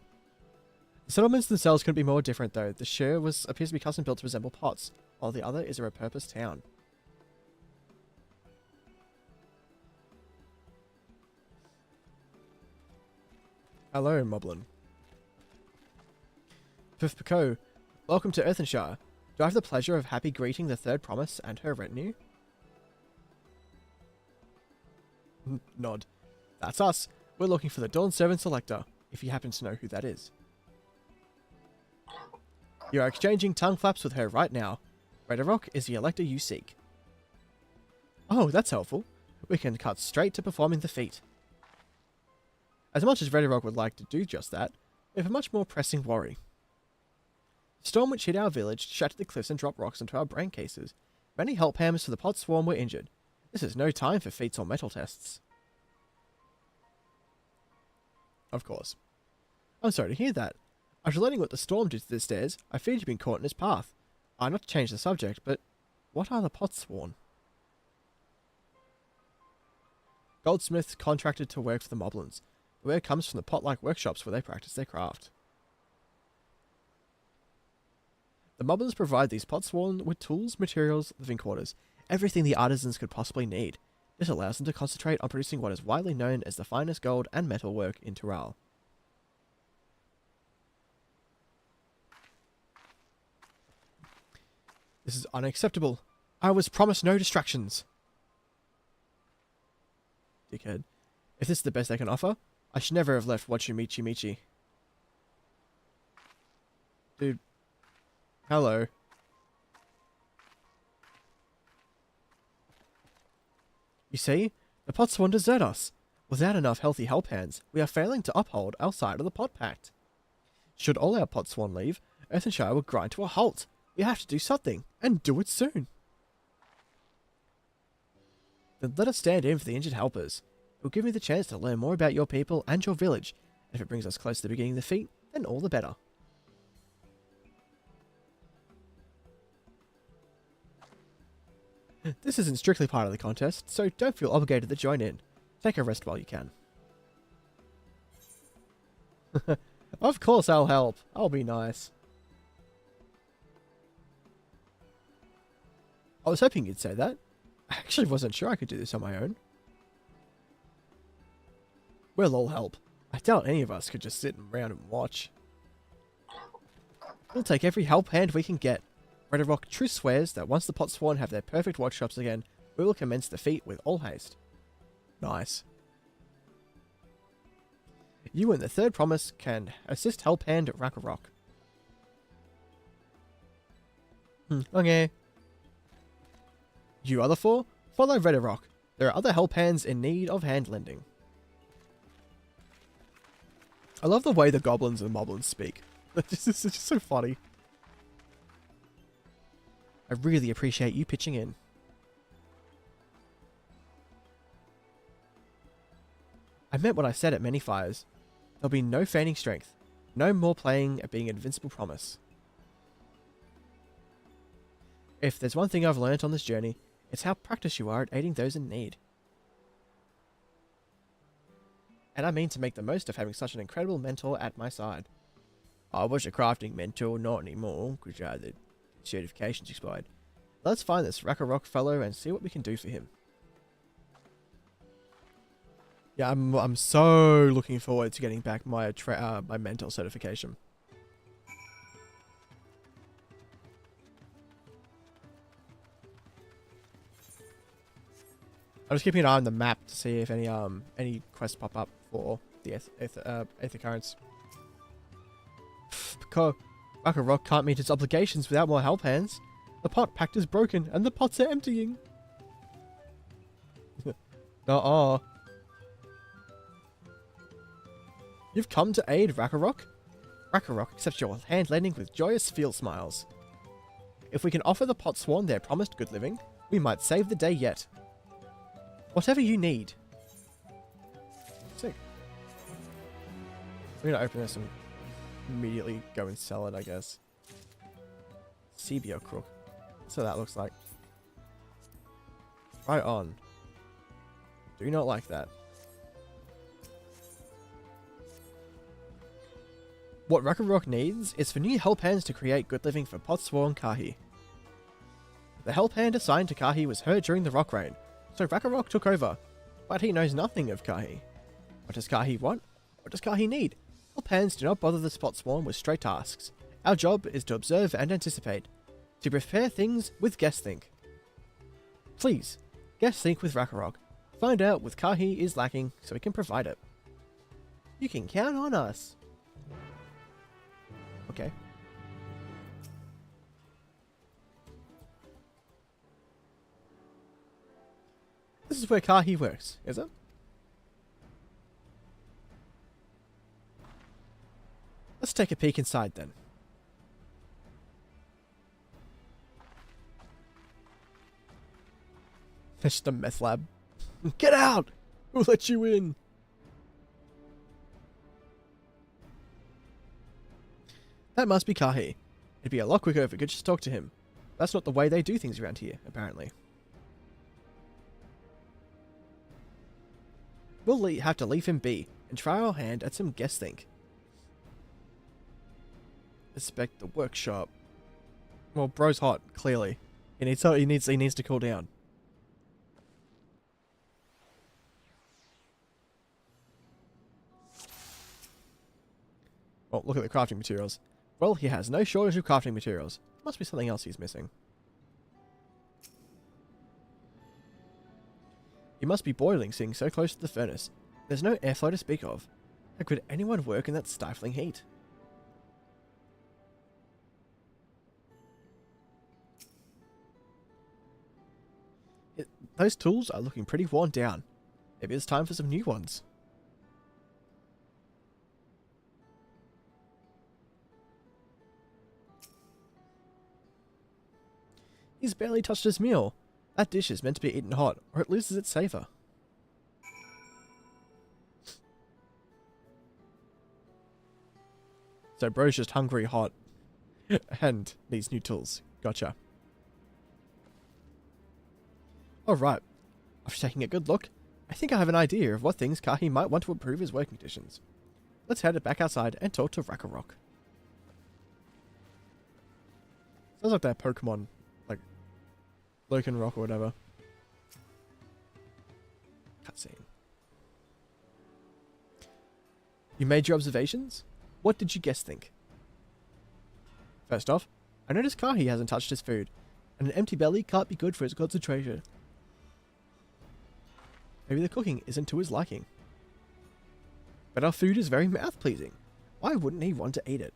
The settlements themselves couldn't be more different though. The shire appears to be custom built to resemble pots, while the other is a repurposed town. Hello, Moblin. Pifpico, welcome to Earthenshire. Do I have the pleasure of happy greeting the Third Promise and her retinue? Nod. That's us. We're looking for the Dawn Servant Selector, if you happen to know who that is. You are exchanging tongue flaps with her right now. Redderock is the elector you seek. Oh, that's helpful. We can cut straight to performing the feat. As much as Redderock would like to do just that, we have a much more pressing worry. The storm which hit our village shattered the cliffs and dropped rocks into our brain cases. Many help hammers for the pot swarm were injured. This is no time for feats or metal tests. Of course. I'm sorry to hear that. After learning what the storm did to the stairs, I feared you'd been caught in its path. Not to change the subject, but what are the pot sworn? Goldsmiths contracted to work for the Moblins. The word comes from the pot-like workshops where they practice their craft. The moblins provide these potsworn with tools, materials, living quarters, everything the artisans could possibly need. This allows them to concentrate on producing what is widely known as the finest gold and metal work in Tural. This is unacceptable. I was promised no distractions. Dickhead. If this is the best they can offer, I should never have left Wachumichi Michi. Dude. Hello. You see? The potsworn desert us. Without enough healthy help hands, we are failing to uphold our side of the pot pact. Should all our potsworn leave, Earthenshire will grind to a halt. We have to do something, and do it soon. Then let us stand in for the injured helpers. It will give me the chance to learn more about your people and your village, and if it brings us close to the beginning of the feat, then all the better. This isn't strictly part of the contest, so don't feel obligated to join in. Take a rest while you can. Of course I'll help. I'll be nice. I was hoping you'd say that. I actually wasn't sure I could do this on my own. We'll all help. I doubt any of us could just sit around and watch. We'll take every help hand we can get. Redderock truce swears that once the potsworn have their perfect workshops again, we will commence the feat with all haste. Nice. You and the third promise can assist help hand Rakarok. Okay. You other four, follow Redderock. There are other help hands in need of hand lending. I love the way the goblins and moblins speak. It's just so funny. I really appreciate you pitching in. I meant what I said at many fires. There'll be no feigning strength. No more playing at being invincible promise. If there's one thing I've learnt on this journey, it's how practiced you are at aiding those in need. And I mean to make the most of having such an incredible mentor at my side. I was a crafting mentor, not anymore, because the certification's expired. Let's find this Rakarok fellow and see what we can do for him. Yeah, I'm so looking forward to getting back my my mentor certification. I'm just keeping an eye on the map to see if any quests pop up for the Aether Currents. Because Rakarok can't meet its obligations without more help hands. The pot pact is broken and the pots are emptying. Nuh-uh. You've come to aid Rakarok? Rakarok accepts your hand lending with joyous field smiles. If we can offer the potsworn their promised good living, we might save the day yet. Whatever you need. Sick. We're gonna open this and immediately go and sell it, I guess. Sebio Crook. That's what that looks like. Right on. Do not like that. What Rakarok needs is for new help hands to create good living for potsworn Kahi. The help hand assigned to Kahi was hurt during the rock rain, so Rakarok took over, but he knows nothing of Kahi. What does Kahi want? What does Kahi need? Help hands do not bother the potsworn with straight tasks. Our job is to observe and anticipate, to prepare things with guess think. Please, guess think with Rakarok. Find out what Kahi is lacking so we can provide it. You can count on us. Okay. This is where Kahi works, is it? Let's take a peek inside then. It's just a meth lab. Get out! We'll let you in. That must be Kahi. It'd be a lot quicker if we could just talk to him. That's not the way they do things around here, apparently. We'll have to leave him be, and try our hand at some guess think. Inspect the workshop. Well, bro's hot, clearly. He needs to cool down. Well, look at the crafting materials. Well, he has no shortage of crafting materials. Must be something else he's missing. He must be boiling, sitting so close to the furnace. There's no airflow to speak of. How could anyone work in that stifling heat? Those tools are looking pretty worn down. Maybe it's time for some new ones. He's barely touched his meal. That dish is meant to be eaten hot, or it loses its savour. So bro's just hungry, hot, and needs new tools. Gotcha. Alright, after taking a good look, I think I have an idea of what things Kahi might want to improve his working conditions. Let's head back outside and talk to Rakarok. Sounds like that Pokemon, like Loken Rock or whatever. Cutscene. You made your observations? What did you guess think? First off, I noticed Kahi hasn't touched his food, and an empty belly can't be good for his concentration. Maybe the cooking isn't to his liking. But our food is very mouth-pleasing. Why wouldn't he want to eat it?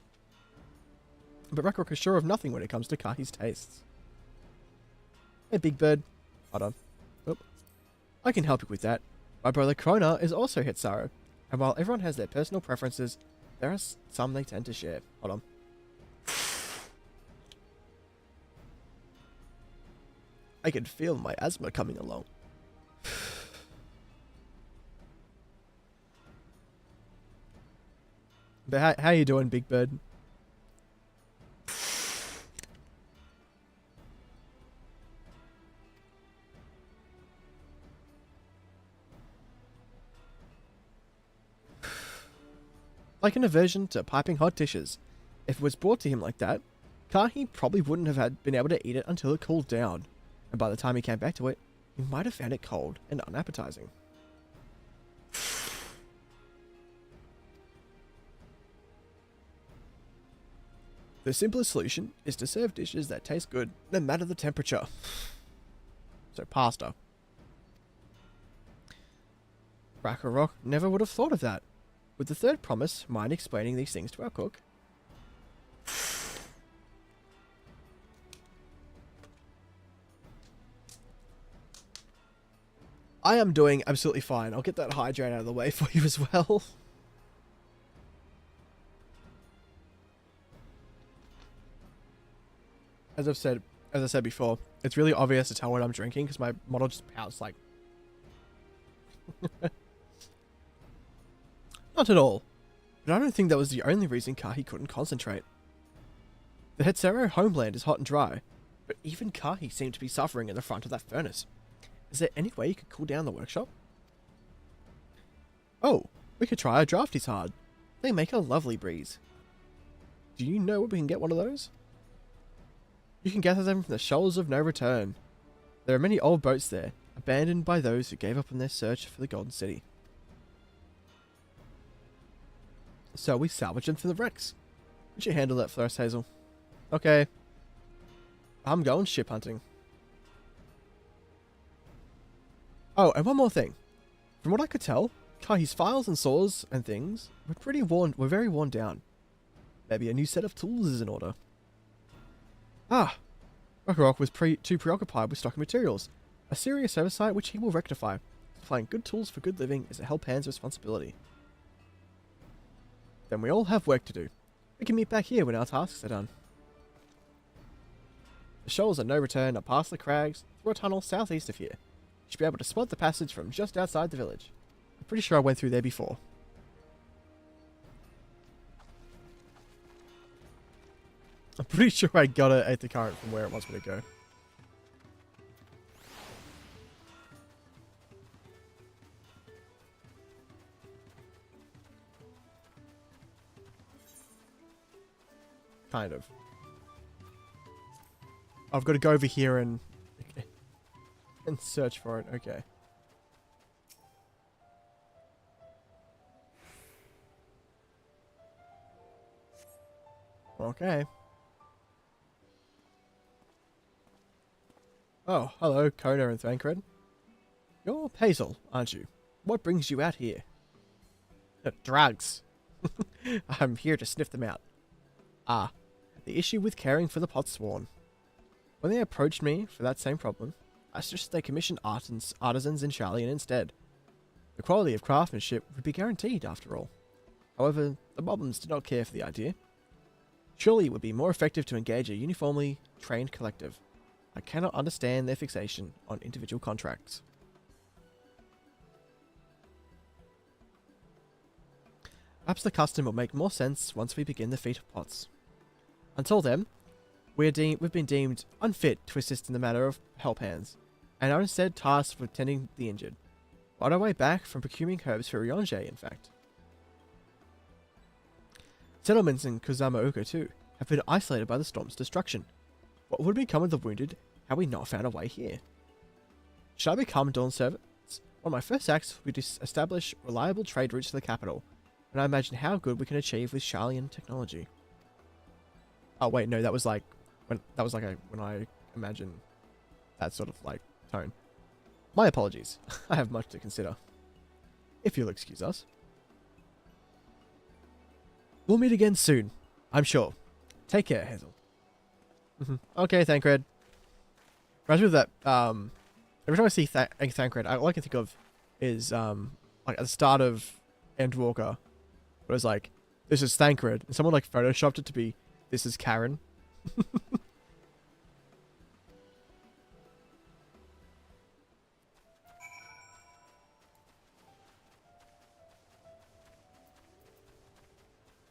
But Rakarok is sure of nothing when it comes to Kahi's tastes. Hey, Big Bird. Hold on. Oh. I can help you with that. My brother Krona is also Hitsaro, and while everyone has their personal preferences, there are some they tend to share. Hold on. I can feel my asthma coming along. But how you doing, Big Bird? Like an aversion to piping hot dishes. If it was brought to him like that, Kahi probably wouldn't have been able to eat it until it cooled down, and by the time he came back to it, he might have found it cold and unappetizing. The simplest solution is to serve dishes that taste good no matter the temperature. So pasta. Rakarok never would have thought of that. Would the third promise mind explaining these things to our cook? I am doing absolutely fine. I'll get that hydrate out of the way for you as well. As I said before, it's really obvious to tell when I'm drinking because my model just pouts like... Not at all. But I don't think that was the only reason Kahi couldn't concentrate. The Hetsero homeland is hot and dry, but even Kahi seemed to be suffering in the front of that furnace. Is there any way you could cool down the workshop? Oh, we could try a drafty's hard. They make a lovely breeze. Do you know where we can get one of those? You can gather them from the shoals of no return. There are many old boats there, abandoned by those who gave up on their search for the Golden City. So we salvage them from the wrecks. Would you handle that first, Hazel? Okay. I'm going ship hunting. Oh, and one more thing. From what I could tell, Kahi's files and saws and things were very worn down. Maybe a new set of tools is in order. Ah, Rakarok was too preoccupied with stocking materials, a serious oversight which he will rectify. Supplying good tools for good living is a help-hand's responsibility. Then we all have work to do. We can meet back here when our tasks are done. The shoals of no return are past the crags, through a tunnel southeast of here. You should be able to spot the passage from just outside the village. I'm pretty sure I went through there before. I'm pretty sure I got it at the current from where it wants me to go. Kind of. I've got to go over here and search for it. Okay. Okay. Oh, hello, Kona and Thancred. You're Hazel, aren't you? What brings you out here? Drugs. I'm here to sniff them out. Ah, the issue with caring for the Potsworn. When they approached me for that same problem, I suggested they commission artisans in Charlian instead. The quality of craftsmanship would be guaranteed, after all. However, the Moblins did not care for the idea. Surely it would be more effective to engage a uniformly trained collective. I cannot understand their fixation on individual contracts. Perhaps the custom will make more sense once we begin the feat of pots. Until then, we've been deemed unfit to assist in the matter of help hands, and are instead tasked with tending the injured. We're on our way back from procuring herbs for Ryonjie, in fact. Settlements in Kozama-uka, too, have been isolated by the storm's destruction. What would become of the wounded had we not found a way here? Should I become Dawn servants? One of my first acts will be to establish reliable trade routes to the capital, and I imagine how good we can achieve with Charlian technology. Oh wait, no, that was like when I imagine that sort of like tone. My apologies. I have much to consider. If you'll excuse us. We'll meet again soon, I'm sure. Take care, Hazel. Okay, Thancred. Reminds me of that, every time I see Thancred, all I can think of is, like at the start of Endwalker, it was like, this is Thancred, and someone like photoshopped it to be, this is Karen. I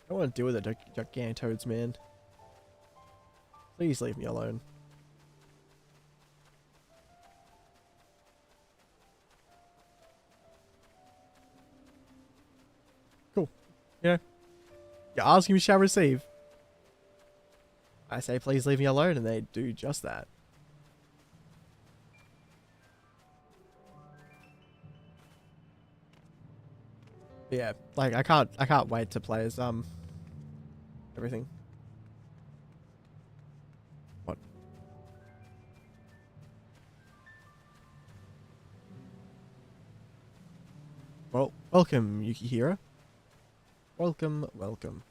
don't want to deal with the Gigantoads, man. Please leave me alone. Cool. You know, you ask, you shall receive. I say, please leave me alone, and they do just that. But yeah, like I can't wait to play as everything. What? Well, welcome, Yukihira. Welcome, welcome.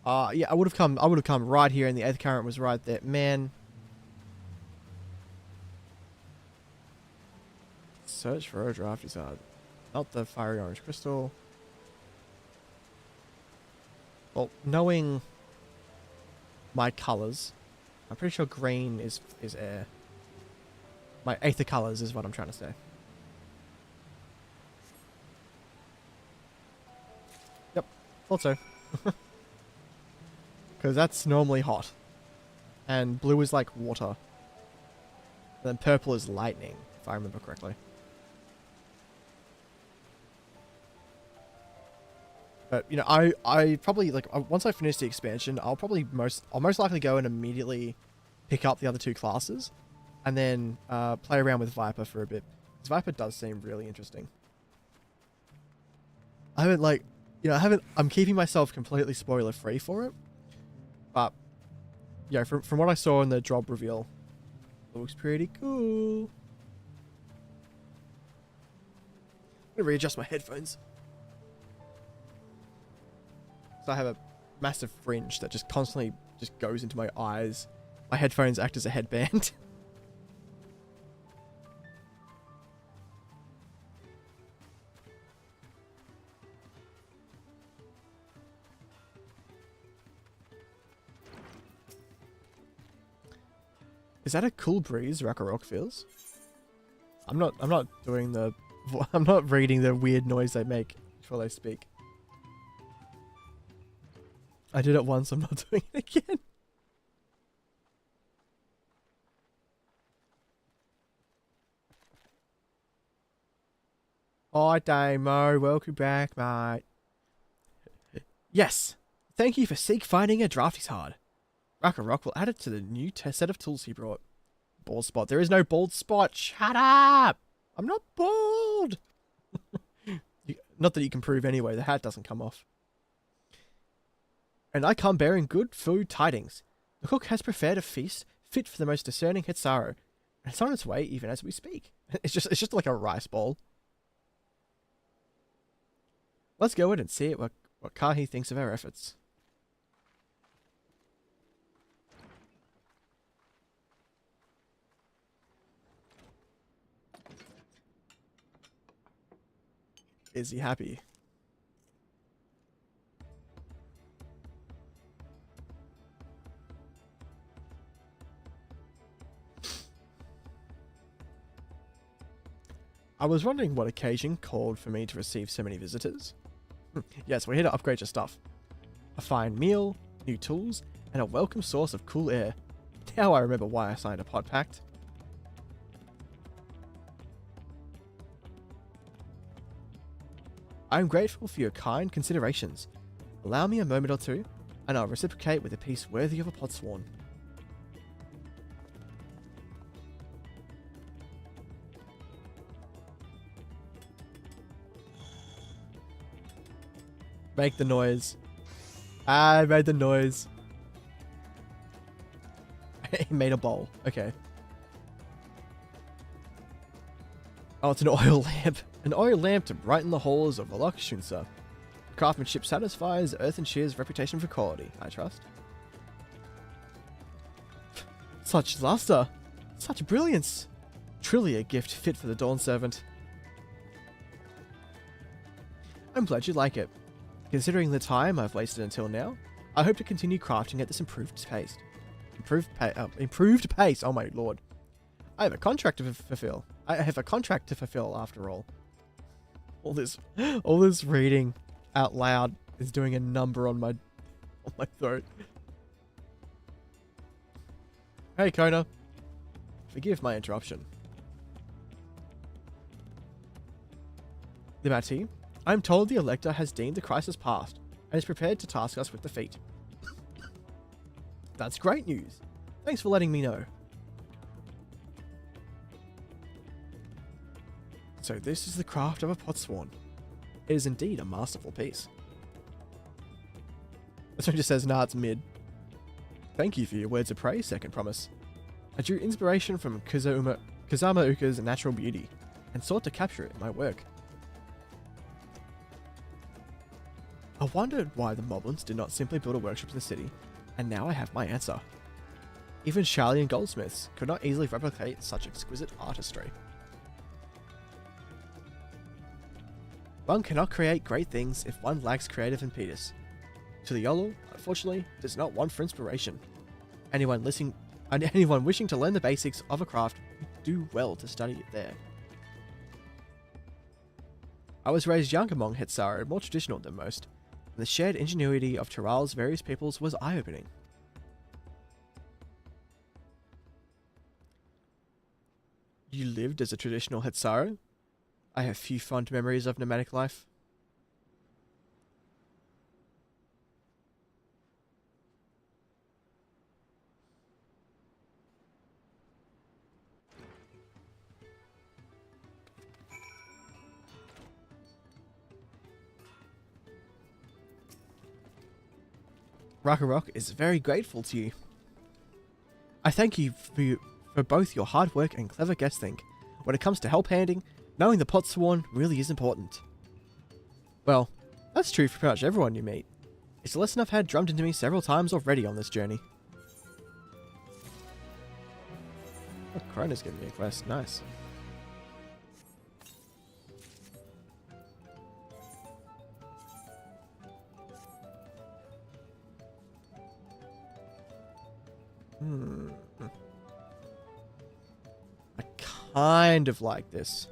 Yeah, I would have come right here, and the 8th current was right there. Man. Search for a draft is hard. Not the fiery orange crystal. Well, knowing my colours, I'm pretty sure green is air. My aether colours is what I'm trying to say. Yep, thought so. Because that's normally hot. And blue is like water. And then purple is lightning, if I remember correctly. But, you know, I probably, like, once I finish the expansion, I'll most likely go and immediately pick up the other 2 classes. And then play around with Viper for a bit. Because Viper does seem really interesting. I haven't, like, you know, I'm keeping myself completely spoiler free for it. But, yeah, from what I saw in the job reveal, it looks pretty cool. I'm gonna readjust my headphones. So I have a massive fringe that just constantly just goes into my eyes. My headphones act as a headband. Is that a cool breeze Rakarok feels? I'm not doing the I'm not reading the weird noise they make before they speak. I did it once, I'm not doing it again. Hi Damo, welcome back, mate. Yes, Thank you for seek finding a drafty's hard. Rock will add it to the new set of tools he brought. Bald spot. There is no bald spot. Shut up! I'm not bald! Not that you can prove anyway. The hat doesn't come off. And I come bearing good food tidings. The cook has prepared a feast fit for the most discerning Hitsaru. And it's on its way even as we speak. It's just like a rice bowl. Let's go in and see what Kahi thinks of our efforts. Is he happy? I was wondering what occasion called for me to receive so many visitors. Yes, we're here to upgrade your stuff. A fine meal, new tools, and a welcome source of cool air. Now I remember why I signed a pod pact. I am grateful for your kind considerations. Allow me a moment or two, and I'll reciprocate with a piece worthy of a podsworn. Make the noise. I made the noise. He made a bowl. Okay. Oh, it's an oil lamp. An oil lamp to brighten the halls of Valakshunsa. Craftsmanship satisfies Earth and Shear's reputation for quality, I trust. Such luster. Such brilliance. Truly a gift fit for the Dawn Servant. I'm glad you like it. Considering the time I've wasted until now, I hope to continue crafting at this improved pace. Improved pace, oh my lord. I have a contract to fulfill. After all. All this reading out loud is doing a number on my throat. Hey Kona. Forgive my interruption. Limati, I'm told the Elector has deemed the crisis past and is prepared to task us with the feat. That's great news. Thanks for letting me know. So this is the craft of a podsworn. It is indeed a masterful piece. This one just says, nah, it's mid. Thank you for your words of praise, Second Promise. I drew inspiration from Kazama Uka's natural beauty and sought to capture it in my work. I wondered why the Moblins did not simply build a workshop in the city, and now I have my answer. Even Charlie and goldsmiths could not easily replicate such exquisite artistry. One cannot create great things if one lacks creative impetus. To the Yolo, unfortunately, does not want for inspiration. Anyone wishing to learn the basics of a craft do well to study it there. I was raised young among Hitsaru, more traditional than most, and the shared ingenuity of Tiral's various peoples was eye-opening. You lived as a traditional Hitsaru? I have few fond memories of nomadic life. Rakarok is very grateful to you. I thank you for both your hard work and clever guessing. When it comes to help handing, knowing the podsworn really is important. Well, that's true for pretty much everyone you meet. It's a lesson I've had drummed into me several times already on this journey. Oh, Krona's giving me a quest. Nice. I kind of like this.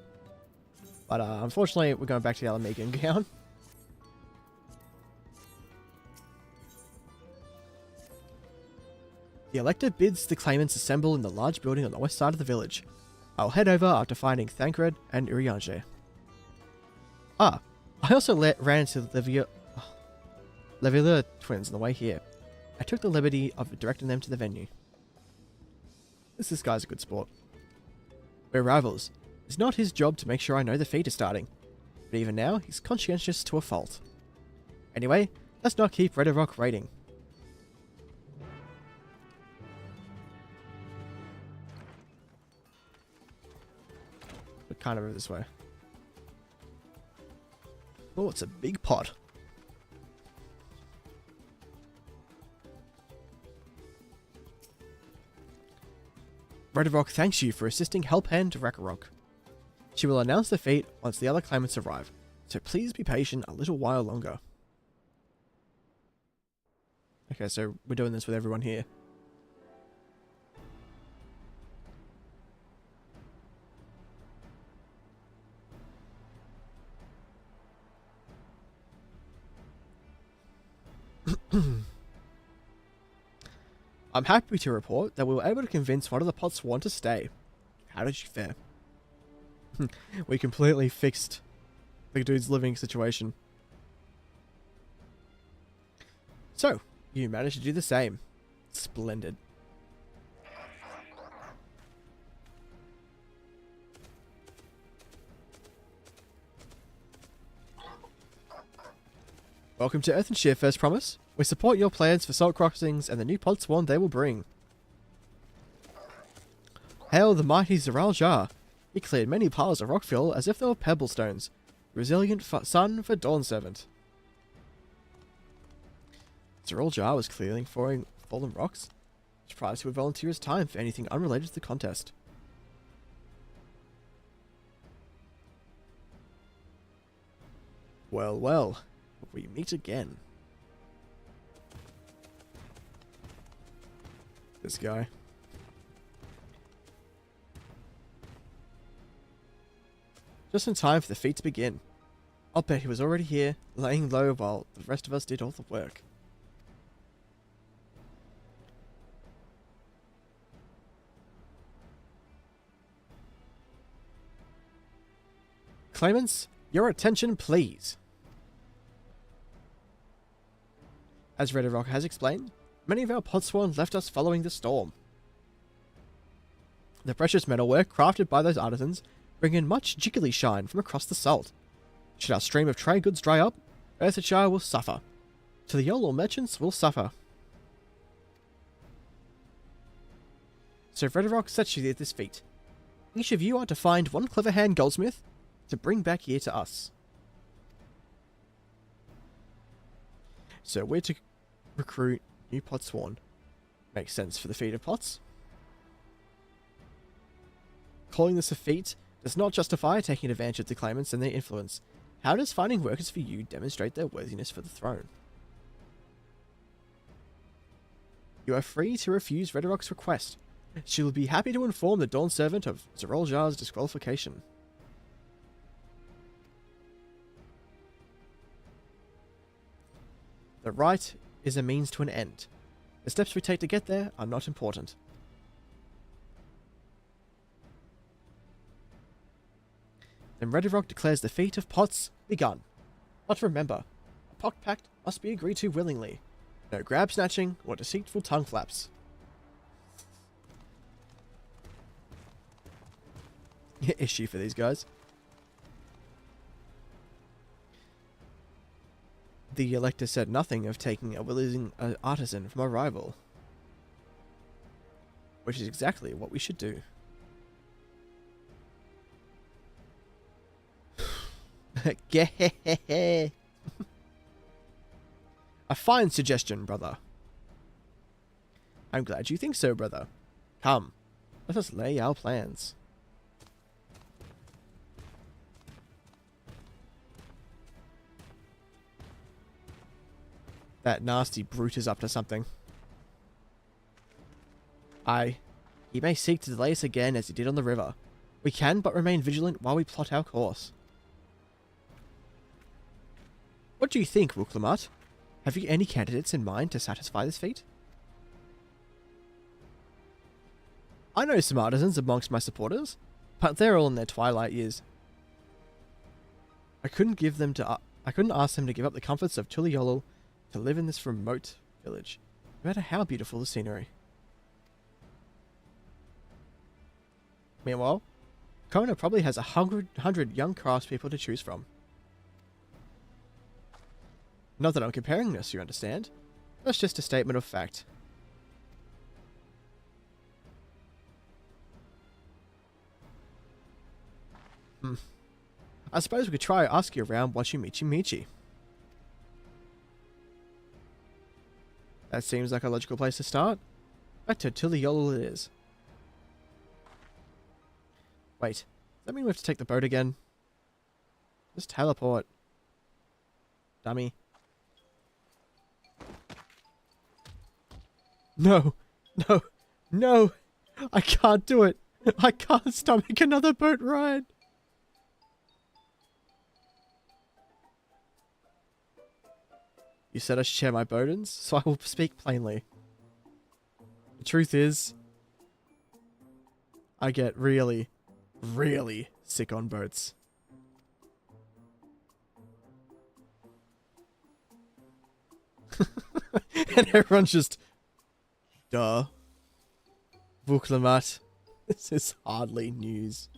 But unfortunately, we're going back to the Alamegan gown. The Elector bids the claimants assemble in the large building on the west side of the village. I'll head over after finding Thancred and Urianger. I also ran into Leveler twins on the way here. I took the liberty of directing them to the venue. This guy's a good sport. We're rivals. It's not his job to make sure I know the feat is starting. But even now, he's conscientious to a fault. Anyway, let's not keep Red Rock raiding. But kind of over this way. Oh, it's a big pot. Red Rock thanks you for assisting Helphand Rakarok. She will announce the feat once the other claimants arrive, so please be patient a little while longer. Okay, so we're doing this with everyone here. I'm happy to report that we were able to convince one of the Potsworn to stay. How did you fare? We completely fixed the dude's living situation. So, you managed to do the same. Splendid. Welcome to Earthenshire, First Promise. We support your plans for salt crossings and the new Podsworn they will bring. Hail the mighty Zeral Jar. He cleared many piles of rockfill as if they were pebble stones. Resilient son for Dawn Servant. Zeral Jar was clearing fallen rocks. Surprised he would volunteer his time for anything unrelated to the contest. Well, well. We meet again. This guy. Just in time for the feat to begin. I'll bet he was already here, laying low while the rest of us did all the work. Claimants, your attention please. As Red Rock has explained, many of our Podsworn left us following the storm. The precious metalwork crafted by those artisans bring in much jiggly shine from across the salt. Should our stream of trade goods dry up, Earthshire will suffer. So the Yolor merchants will suffer. So Red Rock sets you this feat. Each of you are to find one clever hand goldsmith to bring back here to us. So we're to recruit new Podsworn. Makes sense for the feat of pots. Calling this a feat does not justify taking advantage of the claimants and their influence. How does finding workers for you demonstrate their worthiness for the throne? You are free to refuse Red Rock's request. She will be happy to inform the Dawn Servant of Zeral Jar's disqualification. The right is a means to an end. The steps we take to get there are not important. Then Red Rock declares the feat of pots begun. But remember, a pot pact must be agreed to willingly. No grab snatching or deceitful tongue flaps. Issue for these guys. The elector said nothing of taking a willing artisan from a rival. Which is exactly what we should do. A fine suggestion, brother. I'm glad you think so, brother. Come, let us lay our plans. That nasty brute is up to something. Aye, he may seek to delay us again as he did on the river. We can but remain vigilant while we plot our course. What do you think, Wuklamart? Have you any candidates in mind to satisfy this feat? I know some artisans amongst my supporters, but they're all in their twilight years. I couldn't ask them to give up the comforts of Tuliolo to live in this remote village, no matter how beautiful the scenery. Meanwhile, Kona probably has 100 young craftspeople to choose from. Not that I'm comparing us, you understand. That's just a statement of fact. I suppose we could try asking around watching Michi Michi. That seems like a logical place to start. Back to Tuliol it is. Wait, does that mean we have to take the boat again? Just teleport. Dummy. No, no, no! I can't do it! I can't stomach another boat ride! You said I should share my burdens, so I will speak plainly. The truth is, I get really, really sick on boats. And everyone's just, duh. Vuklamat. This is hardly news.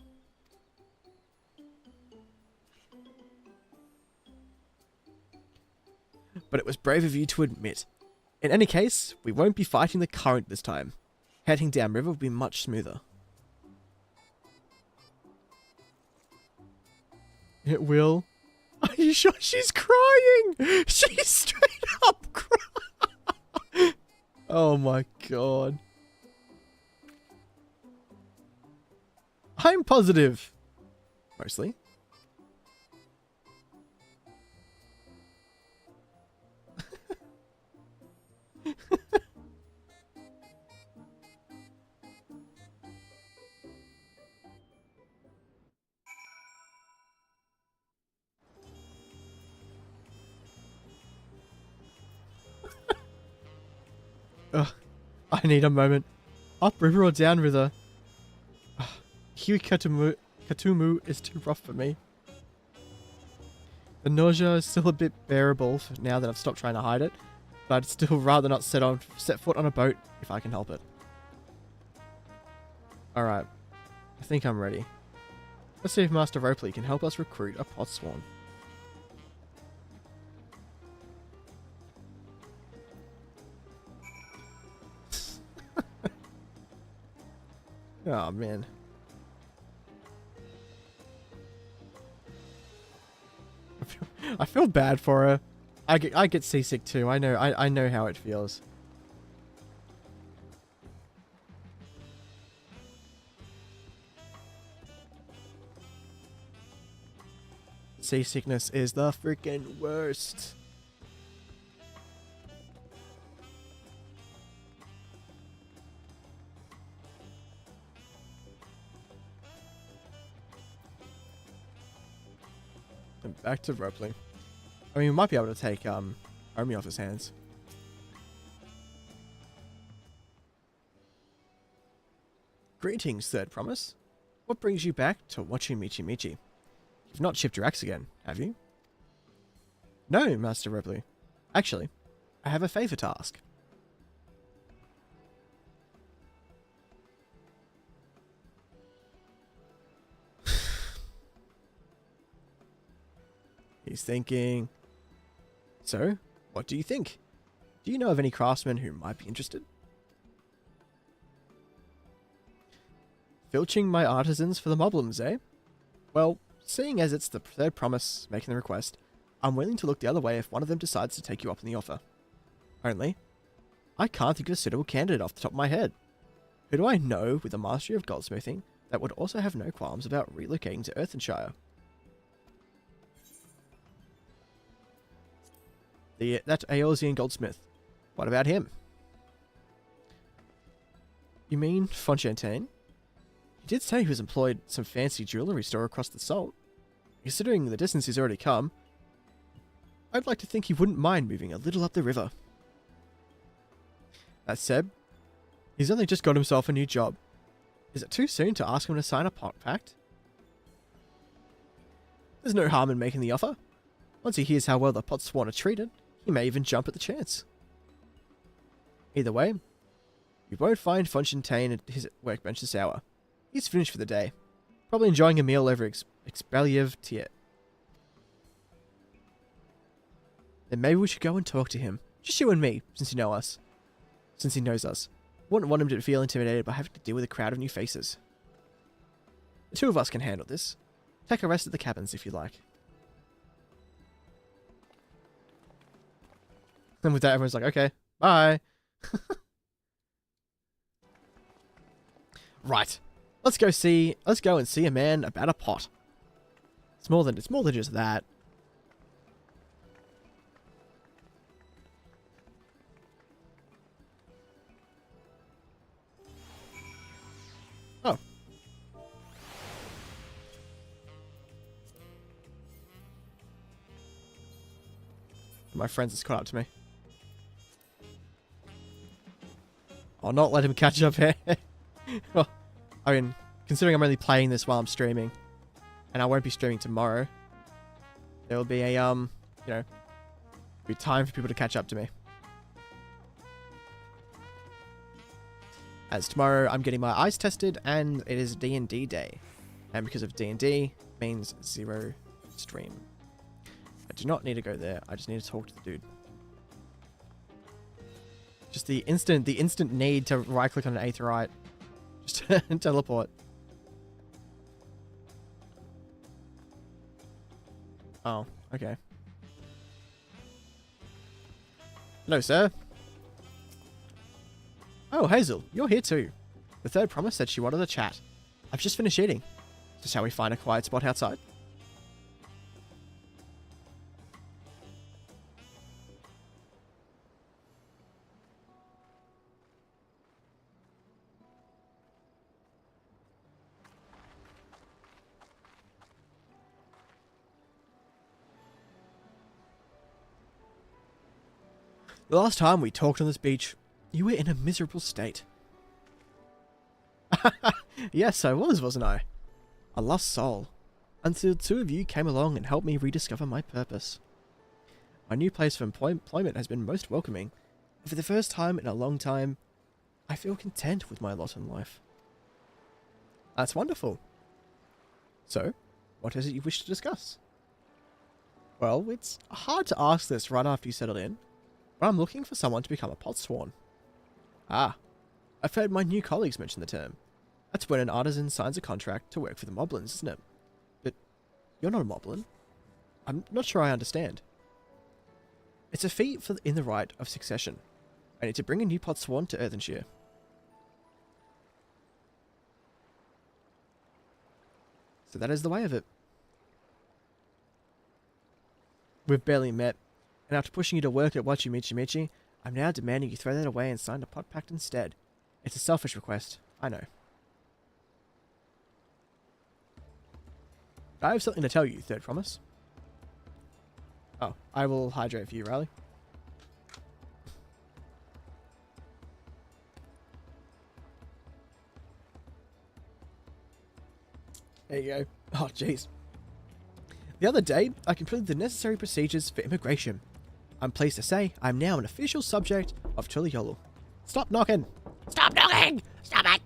But it was brave of you to admit. In any case, we won't be fighting the current this time. Heading downriver will be much smoother. It will? Are you sure she's crying? She's straight up crying. Oh my god. I'm positive. Mostly. Ugh, I need a moment. Upriver or downriver? Huey Katumu is too rough for me. The nausea is still a bit bearable now that I've stopped trying to hide it, but I'd still rather not set foot on a boat if I can help it. Alright, I think I'm ready. Let's see if Master Ropley can help us recruit a pot swan. Oh man. I feel bad for her. I get seasick too. I know how it feels. Seasickness is the freaking worst. And back to Ropley. I mean, we might be able to take Omi off his hands. Greetings, Third Promise. What brings you back to watching Michi Michi? You've not chipped your axe again, have you? No, Master Ropley. Actually, I have a favor to ask. He's thinking. So, what do you think? Do you know of any craftsmen who might be interested? Filching my artisans for the moblins, eh? Well, seeing as it's the Third Promise making the request, I'm willing to look the other way if one of them decides to take you up on the offer. Only, I can't think of a suitable candidate off the top of my head. Who do I know with a mastery of goldsmithing that would also have no qualms about relocating to Earthenshire? That Aeolsian goldsmith. What about him? You mean Fonchaintain? He did say he was employed at some fancy jewellery store across the salt. Considering the distance he's already come, I'd like to think he wouldn't mind moving a little up the river. That said, he's only just got himself a new job. Is it too soon to ask him to sign a pact? There's no harm in making the offer. Once he hears how well the pot swan are treated, He may even jump at the chance. Either way, you won't find Fontaine at his workbench this hour. He's finished for the day. Probably enjoying a meal over Expelliarmus Tiet. Then maybe we should go and talk to him. Just you and me, since you know us. Since he knows us. Wouldn't want him to feel intimidated by having to deal with a crowd of new faces. The two of us can handle this. Take a rest at the cabins if you like. And with that, everyone's like, okay, bye. Right. Let's go and see a man about a pot. It's more than just that. Oh. My friends has caught up to me. I'll not let him catch up here. Well, I mean, considering I'm only playing this while I'm streaming, and I won't be streaming tomorrow, there will be a, you know, be time for people to catch up to me. As tomorrow I'm getting my eyes tested, and it is D&D day. And because of D&D, means 0 stream. I do not need to go there, I just need to talk to the dude. Just the instant need to right-click on an aetheryte. Just teleport. Oh, okay. Hello, sir. Oh, Hazel, you're here too. The third promise said she wanted a chat. I've just finished eating. So shall we find a quiet spot outside? The last time we talked on this beach, you were in a miserable state. Yes, I was, wasn't I? A lost soul. Until two of you came along and helped me rediscover my purpose. My new place of employment has been most welcoming, and for the first time in a long time, I feel content with my lot in life. That's wonderful. So, what is it you wish to discuss? Well, it's hard to ask this right after you settled in, but I'm looking for someone to become a potsworn. Ah, I've heard my new colleagues mention the term. That's when an artisan signs a contract to work for the moblins, isn't it? But you're not a moblin. I'm not sure I understand. It's a feat in the right of succession. I need to bring a new potsworn to Earthenshire. So that is the way of it. We've barely met, and after pushing you to work at Wachi I'm now demanding you throw that away and sign a pot pact instead. It's a selfish request, I know. I have something to tell you, third promise. Oh, I will hydrate for you, Riley. There you go. Oh, jeez. The other day, I completed the necessary procedures for immigration. I'm pleased to say I'm now an official subject of Tuliolu. Stop knocking! Stop knocking! Stop it!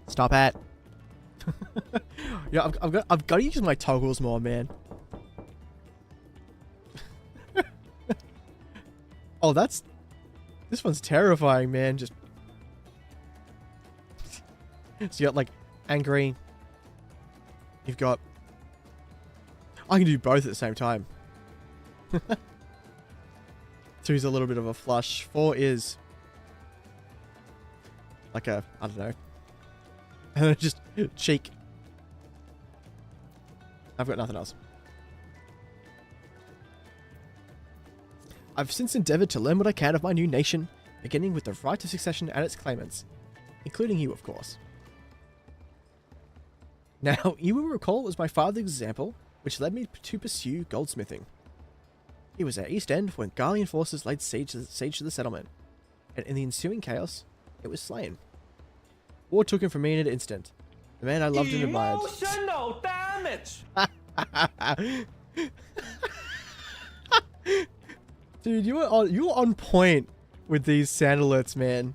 Stop it! Yeah, I've got to use my toggles more, man. Oh, this one's terrifying, man. Just so you got like angry. You've got. I can do both at the same time. 2 is a little bit of a flush. 4 is like a, I don't know. And then just cheek. I've got nothing else. I've since endeavoured to learn what I can of my new nation, beginning with the right of succession and its claimants, including you, of course. Now, you will recall it was my father's example which led me to pursue goldsmithing. He was at East End when Garlean forces laid siege to the settlement, and in the ensuing chaos, it was slain. War took him from me in an instant, The man I loved and admired. Emotional damage! Dude, you were on point with these sound alerts, man.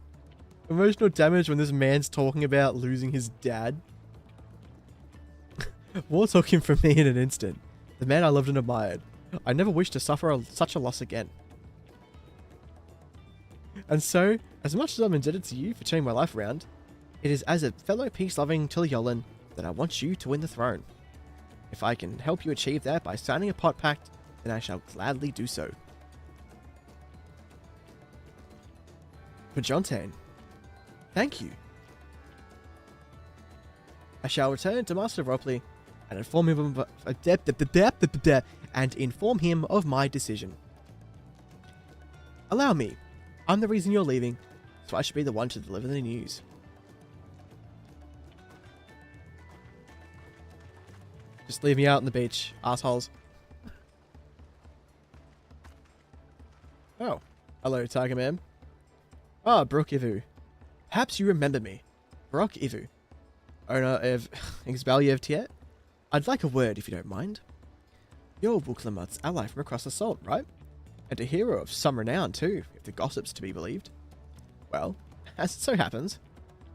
Emotional damage when this man's talking about losing his dad. War took him from me in an instant. The man I loved and admired. I never wish to suffer such a loss again. And so, as much as I'm indebted to you for turning my life around, it is as a fellow peace-loving Tiliolan that I want you to win the throne. If I can help you achieve that by signing a pot pact, then I shall gladly do so. For Jontain, thank you. I shall return to Master Ropley and inform him of my decision. Allow me. I'm the reason you're leaving, so I should be the one to deliver the news. Just leave me out on the beach, assholes. Oh, hello, Tiger Man. Ah, Brook Ivu. Perhaps you remember me. Brook Ivu, owner of FFXIV Tiet. I'd like a word if you don't mind. You're Wuklamut's ally from across the salt, right? And a hero of some renown too, if the gossip's to be believed. Well, as it so happens,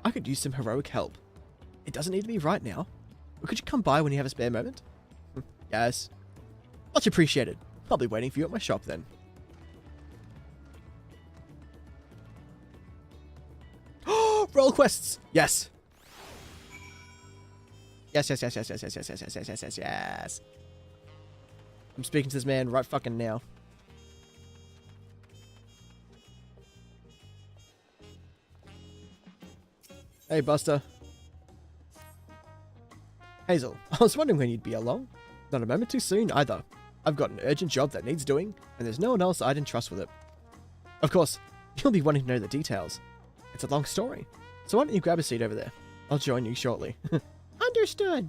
I could use some heroic help. It doesn't need to be right now, but could you come by when you have a spare moment? Yes. Much appreciated. I'll be waiting for you at my shop then. Roll quests! Yes! Yes. I'm speaking to this man right fucking now. Hey, Buster. Hazel, I was wondering when you'd be along. Not a moment too soon, either. I've got an urgent job that needs doing, and there's no one else I'd entrust with it. Of course, you'll be wanting to know the details. It's a long story, so why don't you grab a seat over there? I'll join you shortly. Understood.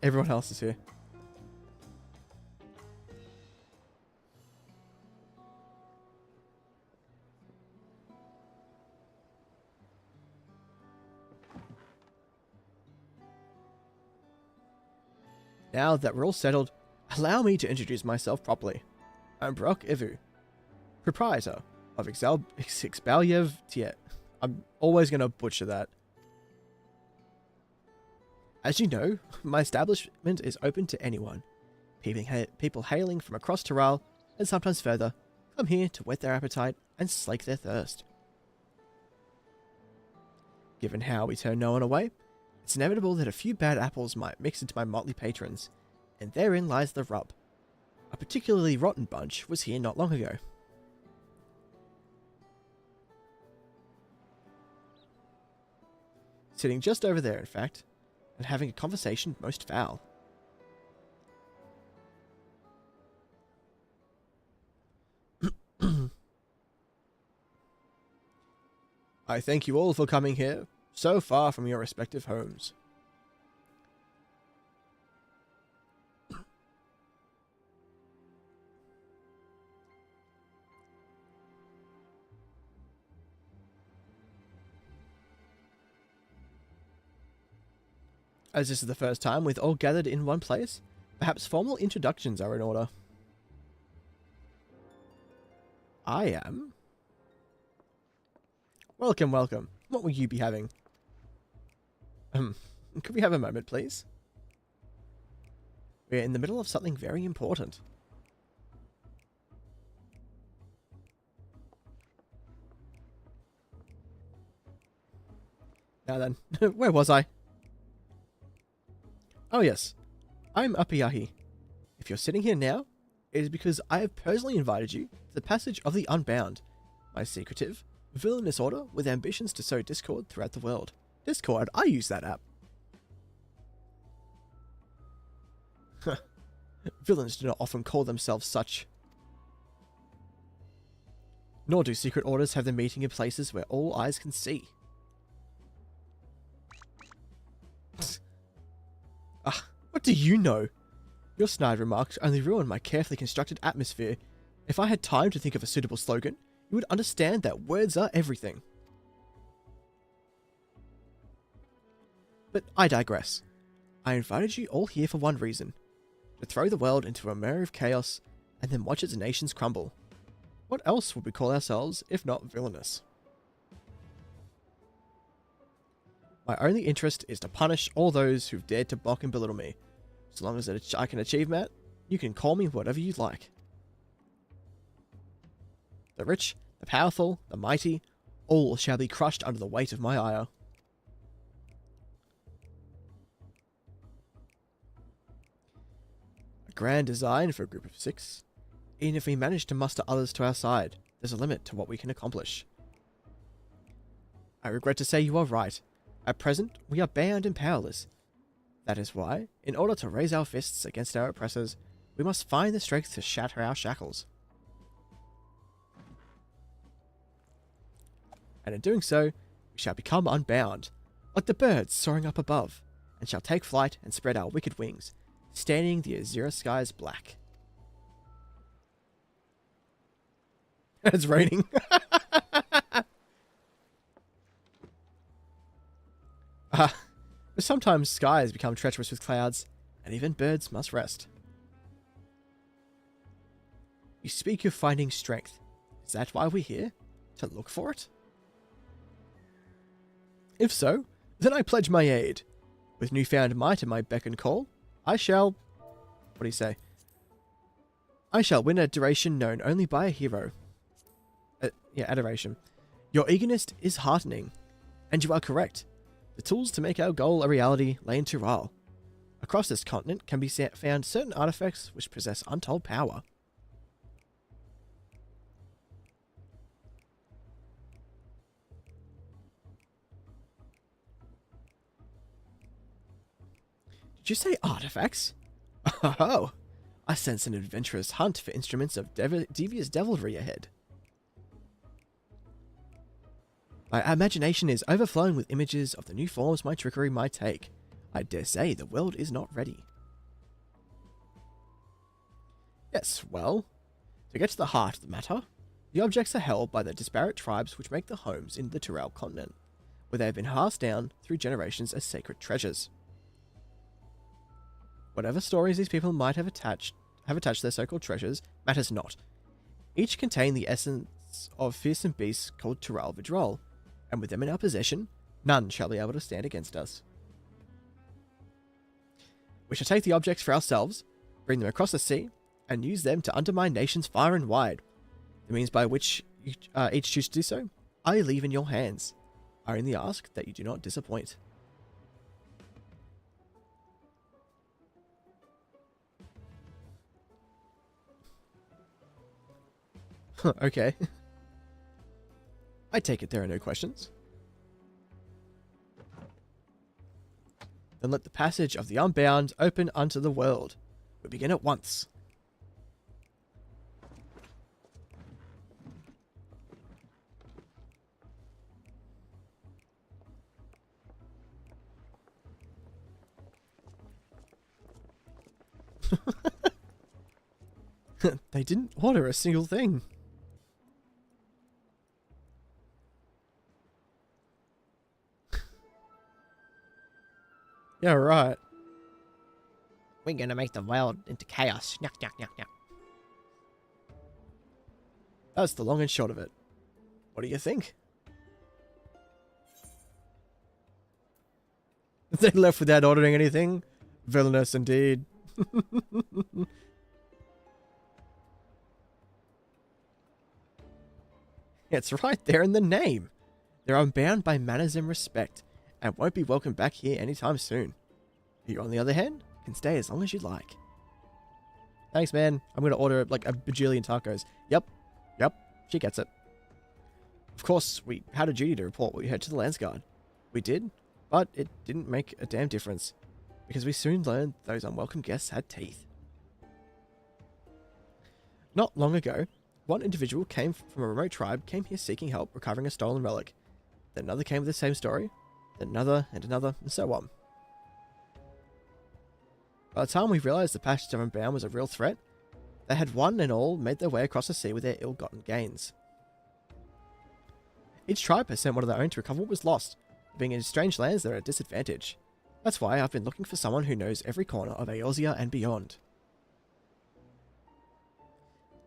Everyone else is here. Now that we're all settled, allow me to introduce myself properly. I'm Brook Ivu, proprietor of FFXIV Tiet. I'm always going to butcher that. As you know, my establishment is open to anyone. People hailing from across Taral and sometimes further come here to whet their appetite and slake their thirst. Given how we turn no one away, it's inevitable that a few bad apples might mix into my motley patrons, and therein lies the rub. A particularly rotten bunch was here not long ago. Sitting just over there, in fact, and having a conversation most foul. I thank you all for coming here, so far from your respective homes. As this is the first time we've all gathered in one place, perhaps formal introductions are in order. I am. Welcome, welcome. What will you be having? Could we have a moment, please? We're in the middle of something very important. Now then, where was I? Oh yes, I'm Apiyahi. If you're sitting here now, it is because I have personally invited you to the Passage of the Unbound, my secretive, villainous order with ambitions to sow discord throughout the world. Discord? I use that app. Villains do not often call themselves such. Nor do secret orders have their meeting in places where all eyes can see. What do you know? Your snide remarks only ruin my carefully constructed atmosphere. If I had time to think of a suitable slogan, you would understand that words are everything. But I digress. I invited you all here for one reason. To throw the world into a mirror of chaos and then watch its nations crumble. What else would we call ourselves if not villainous? My only interest is to punish all those who've dared to mock and belittle me. So long as I can achieve that, you can call me whatever you like. The rich, the powerful, the mighty, all shall be crushed under the weight of my ire. A grand design for a group of 6. Even if we manage to muster others to our side, there's a limit to what we can accomplish. I regret to say you are right. At present, we are bound and powerless. That is why, in order to raise our fists against our oppressors, we must find the strength to shatter our shackles. And in doing so, we shall become unbound, like the birds soaring up above, and shall take flight and spread our wicked wings, staining the azure skies black. It's raining. Sometimes skies become treacherous with clouds, and even birds must rest. You speak of finding strength. Is that why we're here? To look for it? If so, then I pledge my aid. With newfound might at my beck and call, I shall... What do you say? I shall win adoration known only by a hero. Adoration. Your eagerness is heartening, and you are correct. The tools to make our goal a reality lay in Tural. Across this continent can be found certain artifacts which possess untold power. Did you say artifacts? Oh, I sense an adventurous hunt for instruments of devious devilry ahead. My imagination is overflowing with images of the new forms my trickery might take. I dare say the world is not ready. Yes, well, to get to the heart of the matter, the objects are held by the disparate tribes which make their homes in the Tural continent, where they have been passed down through generations as sacred treasures. Whatever stories these people might have attached to their so-called treasures matters not. Each contain the essence of fearsome beasts called Tural Vidrol, and with them in our possession, none shall be able to stand against us. We shall take the objects for ourselves, bring them across the sea, and use them to undermine nations far and wide. The means by which you each choose to do so, I leave in your hands. I only ask that you do not disappoint. Okay. I take it there are no questions. Then let the passage of the unbound open unto the world. We begin at once. They didn't order a single thing. Yeah, right. We're gonna make the world into chaos. Nyuk, nyuk, nyuk, nyuk. That's the long and short of it. What do you think? They left without ordering anything? Villainous indeed. It's right there in the name. They're unbound by manners and respect, and won't be welcome back here anytime soon. You, on the other hand, can stay as long as you like. Thanks, man. I'm going to order like a bajillion tacos. Yep, she gets it. Of course, we had a duty to report what we heard to the Landsguard. We did, but it didn't make a damn difference, because we soon learned those unwelcome guests had teeth. Not long ago, one individual came from a remote tribe, came here seeking help recovering a stolen relic. Then another came with the same story, then another, and so on. By the time we realized the passage of Unbound was a real threat, they had one and all made their way across the sea with their ill-gotten gains. Each tribe has sent one of their own to recover what was lost. Being in strange lands, they're at a disadvantage. That's why I've been looking for someone who knows every corner of Eorzea and beyond.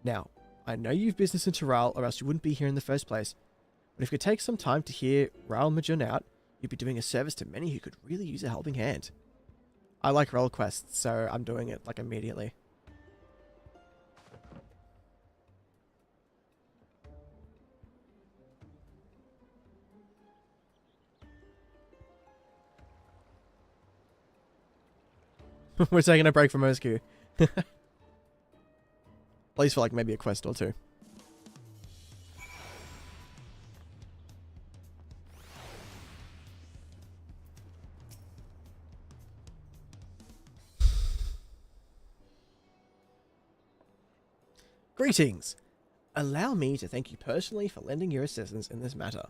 Now, I know you've business in Tural, or else you wouldn't be here in the first place. But if you could take some time to hear Raoul Majun out, you'd be doing a service to many who could really use a helping hand. I like role quests, so I'm doing it, like, immediately. We're taking a break from OSQ. At least for, like, maybe a quest or two. Greetings! Allow me to thank you personally for lending your assistance in this matter.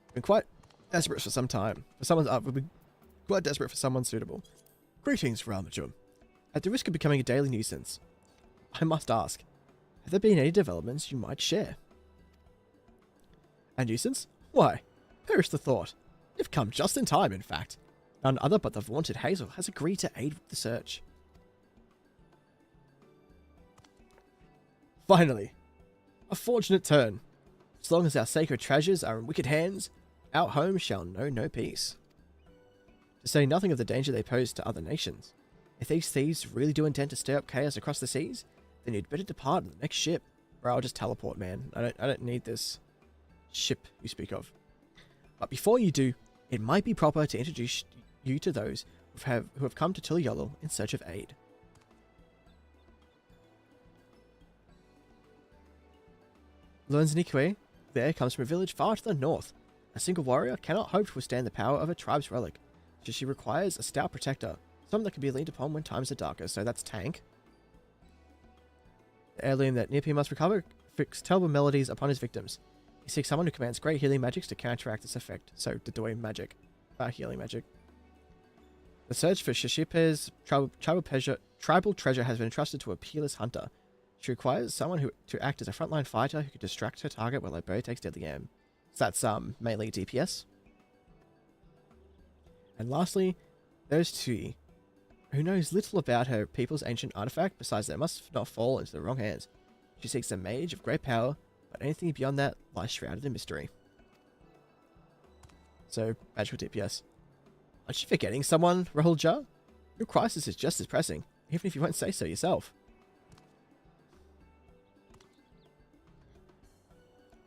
I've been quite desperate for some time. We've been quite desperate for someone suitable. Greetings, Ralmajum. At the risk of becoming a daily nuisance, I must ask, have there been any developments you might share? A nuisance? Why, perish the thought. You've come just in time, in fact. None other but the vaunted Hazel has agreed to aid with the search. Finally, a fortunate turn. As long as our sacred treasures are in wicked hands, our home shall know no peace. To say nothing of the danger they pose to other nations. If these thieves really do intend to stir up chaos across the seas, then you'd better depart on the next ship. Or I'll just teleport, man. I don't need this ship you speak of. But before you do, it might be proper to introduce you to those who have come to Tulyolul in search of aid. Luanznikwe there comes from a village far to the north. A single warrior cannot hope to withstand the power of a tribe's relic, so she requires a stout protector, someone that can be leaned upon when times are darker, so that's Tank. The heirloom that Nippy must recover fixes terrible melodies upon his victims. He seeks someone who commands great healing magics to counteract this effect, so Dodoi magic, healing magic. The search for Shishipe's tribal treasure has been entrusted to a peerless hunter. She requires someone to act as a frontline fighter who can distract her target while her bow takes deadly aim. So that's mainly DPS. And lastly, there's Tui, who knows little about her people's ancient artifact besides that it must not fall into the wrong hands. She seeks a mage of great power, but anything beyond that lies shrouded in mystery. So, magical DPS. Aren't you forgetting someone, Rahul Jha? Your crisis is just as pressing, even if you won't say so yourself.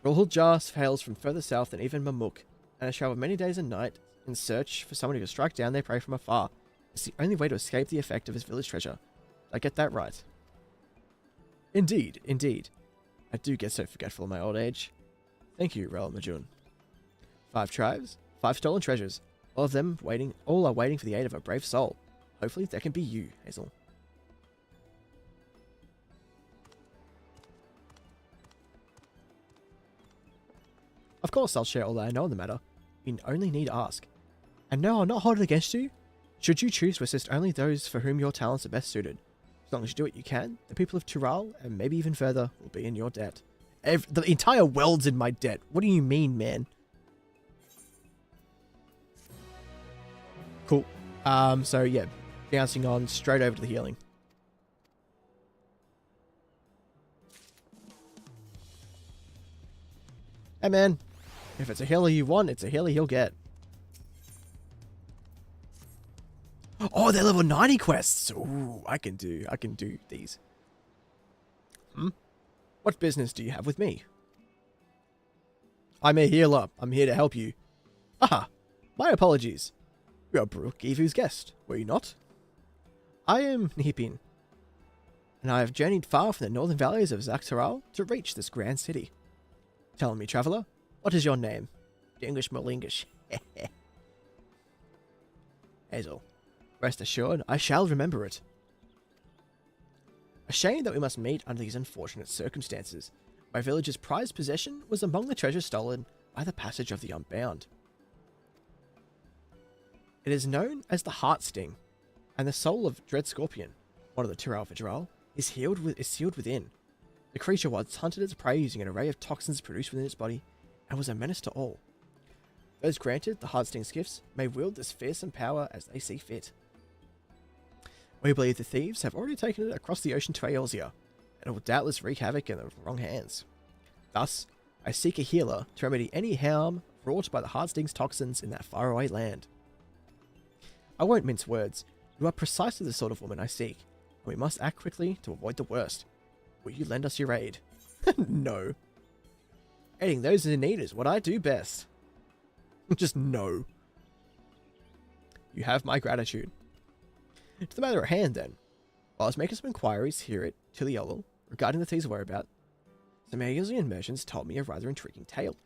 Rahul Jha hails from further south than even Mamuk, and has travelled many days and nights in search for someone who can strike down their prey from afar. It's the only way to escape the effect of his village treasure. Did I get that right? Indeed, indeed. I do get so forgetful in my old age. Thank you, Raoul Majun. 5 tribes, 5 stolen treasures. All are waiting for the aid of a brave soul. Hopefully that can be you, Hazel. Of course I'll share all that I know on the matter. You only need ask. And no, I'll not hold it against you. Should you choose to assist only those for whom your talents are best suited. As long as you do what you can, the people of Tural, and maybe even further, will be in your debt. The entire world's in my debt. What do you mean, man? Cool. So yeah, bouncing on straight over to the healing. Hey man, if it's a healer you want, it's a healer you'll get. Oh, they're level 90 quests. Ooh, I can do these. What business do you have with me? I'm a healer. I'm here to help you. Aha, my apologies. You are Brooke Evu's guest, were you not? I am Nihipin, and I have journeyed far from the northern valleys of Zaktaral to reach this grand city. Tell me, traveller, what is your name? English Malingish. Hazel. Rest assured, I shall remember it. A shame that we must meet under these unfortunate circumstances. My village's prized possession was among the treasures stolen by the passage of the Unbound. It is known as the Heart Sting, and the soul of Dread Scorpion, one of the Tural Vidral, is sealed within. The creature once hunted its prey using an array of toxins produced within its body, and was a menace to all. Those granted the Heartsting's gifts may wield this fearsome power as they see fit. We believe the thieves have already taken it across the ocean to Eorzea, and will doubtless wreak havoc in the wrong hands. Thus, I seek a healer to remedy any harm wrought by the Heartsting's toxins in that faraway land. I won't mince words. You are precisely the sort of woman I seek, and we must act quickly to avoid the worst. Will you lend us your aid? No. Aiding those in need is what I do best. Just no. You have my gratitude. To the matter at hand, then. While I was making some inquiries here at Tiliolol regarding the thieves' whereabouts, some Eorzean merchants told me a rather intriguing tale.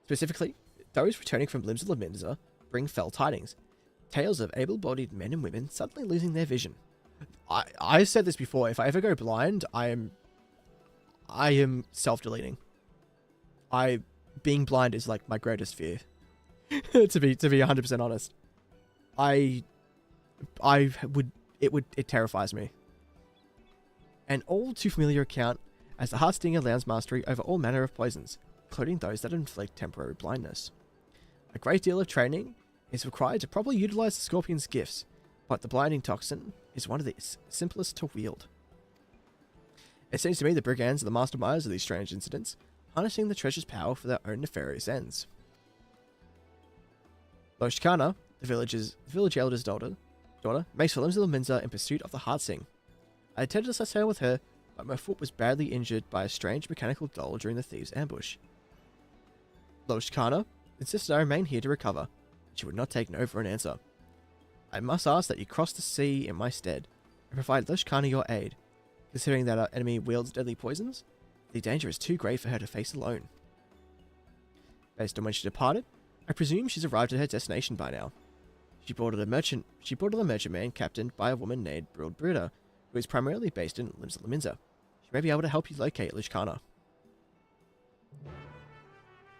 Specifically, those returning from Limbs of Laminza bring fell tidings. Tales of able-bodied men and women suddenly losing their vision. I've said this before, if I ever go blind, I am self-deleting. Being blind is like my greatest fear. to be 100% honest. It terrifies me. An all too familiar account as the Heartsting allows mastery over all manner of poisons, including those that inflict temporary blindness. A great deal of training is required to properly utilize the Scorpion's gifts, but the blinding toxin is one of the simplest to wield. It seems to me the brigands are the masterminds of these strange incidents, harnessing the treasure's power for their own nefarious ends. Loshkana, the village elder's daughter, makes for Limbs of Laminza in pursuit of the Heartsting. I attempted to set sail with her, but my foot was badly injured by a strange mechanical doll during the thieves' ambush. Loshkana insisted I remain here to recover. She would not take no for an answer. I must ask that you cross the sea in my stead, and provide Loshkana your aid. Considering that our enemy wields deadly poisons, the danger is too great for her to face alone. Based on when she departed, I presume she's arrived at her destination by now. She boarded a merchantman captained by a woman named Brida, who is primarily based in Limbs of Laminza. She may be able to help you locate Loshkana.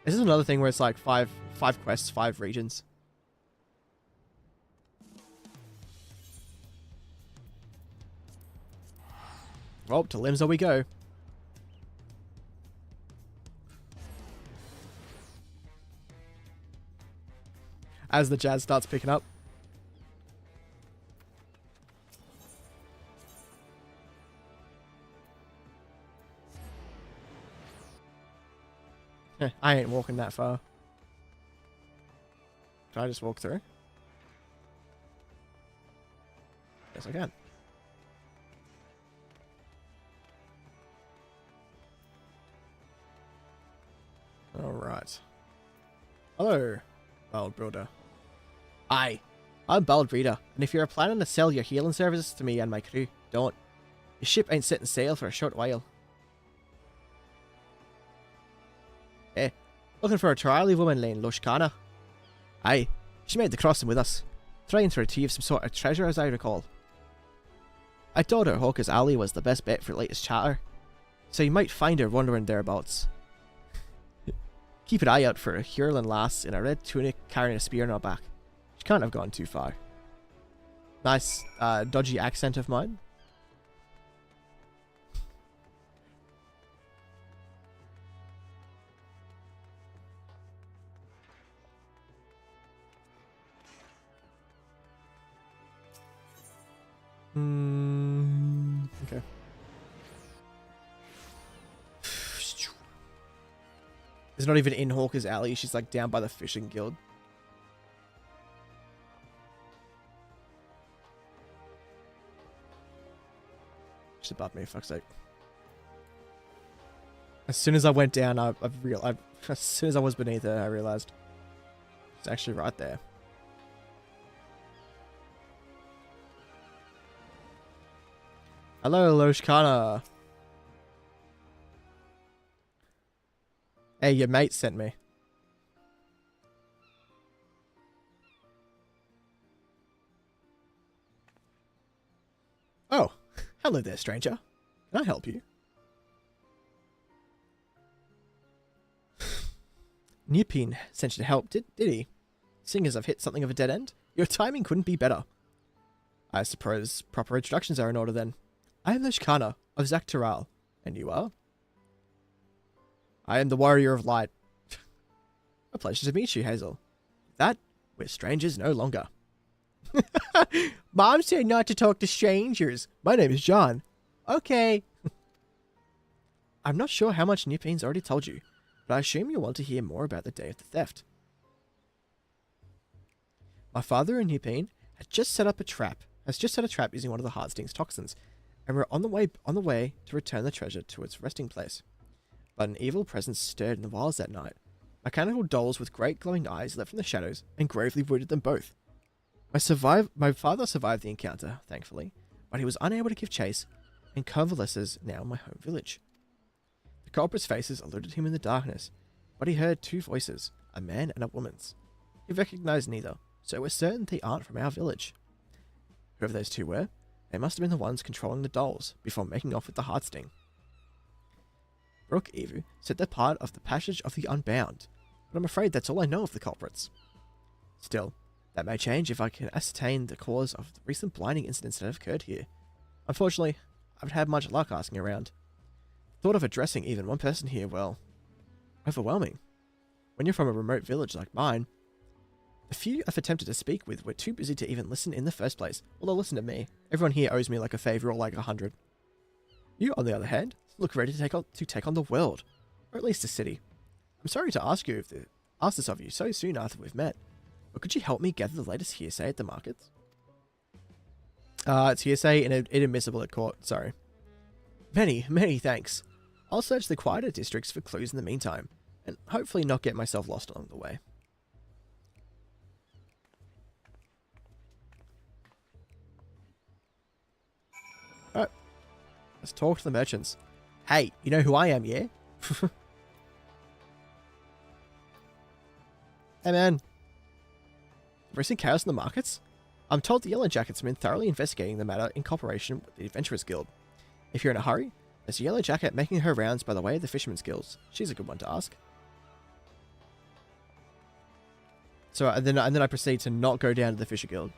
This is another thing where it's like five quests, 5 regions. Well, to Limbs we go. As the jazz starts picking up. I ain't walking that far. Can I just walk through? Yes, I can. Alright. Hello, Bald Brother. Aye, I'm Bald Breeder, and if you're planning to sell your healing services to me and my crew, don't. Your ship ain't setting sail for a short while. Eh, looking for a trially woman named Loshkana? Aye, she made the crossing with us, trying to retrieve some sort of treasure as I recall. I told her Hawker's Alley was the best bet for latest chatter, so you might find her wandering thereabouts. Keep an eye out for a Hurlin lass in a red tunic carrying a spear on her back. She can't have gone too far. Nice, dodgy accent of mine. Okay. It's not even in Hawker's Alley. She's like down by the fishing guild. She's above me, fuck's sake. As soon as I went down, as soon as I was beneath her, I realized it's actually right there. Hello, Loshkana. Hey, your mate sent me. Oh, hello there, stranger. Can I help you? Nipin sent you to help, did he? Seeing as I've hit something of a dead end, your timing couldn't be better. I suppose proper introductions are in order then. I am Loshkana of Zaktaral, and you are? I am the Warrior of Light. A pleasure to meet you, Hazel. that we're strangers no longer. Mom said not to talk to strangers. My name is John. Okay. I'm not sure how much Nipin's already told you, but I assume you'll want to hear more about the day of the theft. My father and Nipin has just set a trap using one of the Heartsting's toxins, and we're on the way to return the treasure to its resting place. But an evil presence stirred in the wilds that night. Mechanical dolls with great glowing eyes leapt from the shadows and gravely wounded them both. My father survived the encounter, thankfully, but he was unable to give chase, and convalesces now in my home village. The culprit's faces eluded him in the darkness, but he heard two voices, a man and a woman's. He recognized neither, so we're certain they aren't from our village. Whoever those two were, they must have been the ones controlling the dolls before making off with the Heartsting. Brooke Evu said they're part of the Passage of the Unbound, but I'm afraid that's all I know of the culprits. Still, that may change if I can ascertain the cause of the recent blinding incidents that have occurred here. Unfortunately, I haven't had much luck asking around. The thought of addressing even one person here, well, overwhelming. When you're from a remote village like mine, the few I've attempted to speak with were too busy to even listen in the first place. Well, they'll listen to me. Everyone here owes me like a favor or like 100. You, on the other hand, look ready to take on the world, or at least the city. I'm sorry to ask this of you so soon after we've met, but could you help me gather the latest hearsay at the markets? It's hearsay and inadmissible at court, sorry. Many thanks. I'll search the quieter districts for clues in the meantime, and hopefully not get myself lost along the way. Alright, let's talk to the merchants. Hey, you know who I am, yeah? Hey man. Recent chaos in the markets? I'm told the Yellow Jackets have been thoroughly investigating the matter in cooperation with the Adventurers Guild. If you're in a hurry, there's a Yellow Jacket making her rounds by the way of the Fisherman's Guilds. She's a good one to ask. So, and then I proceed to not go down to the Fisher Guild.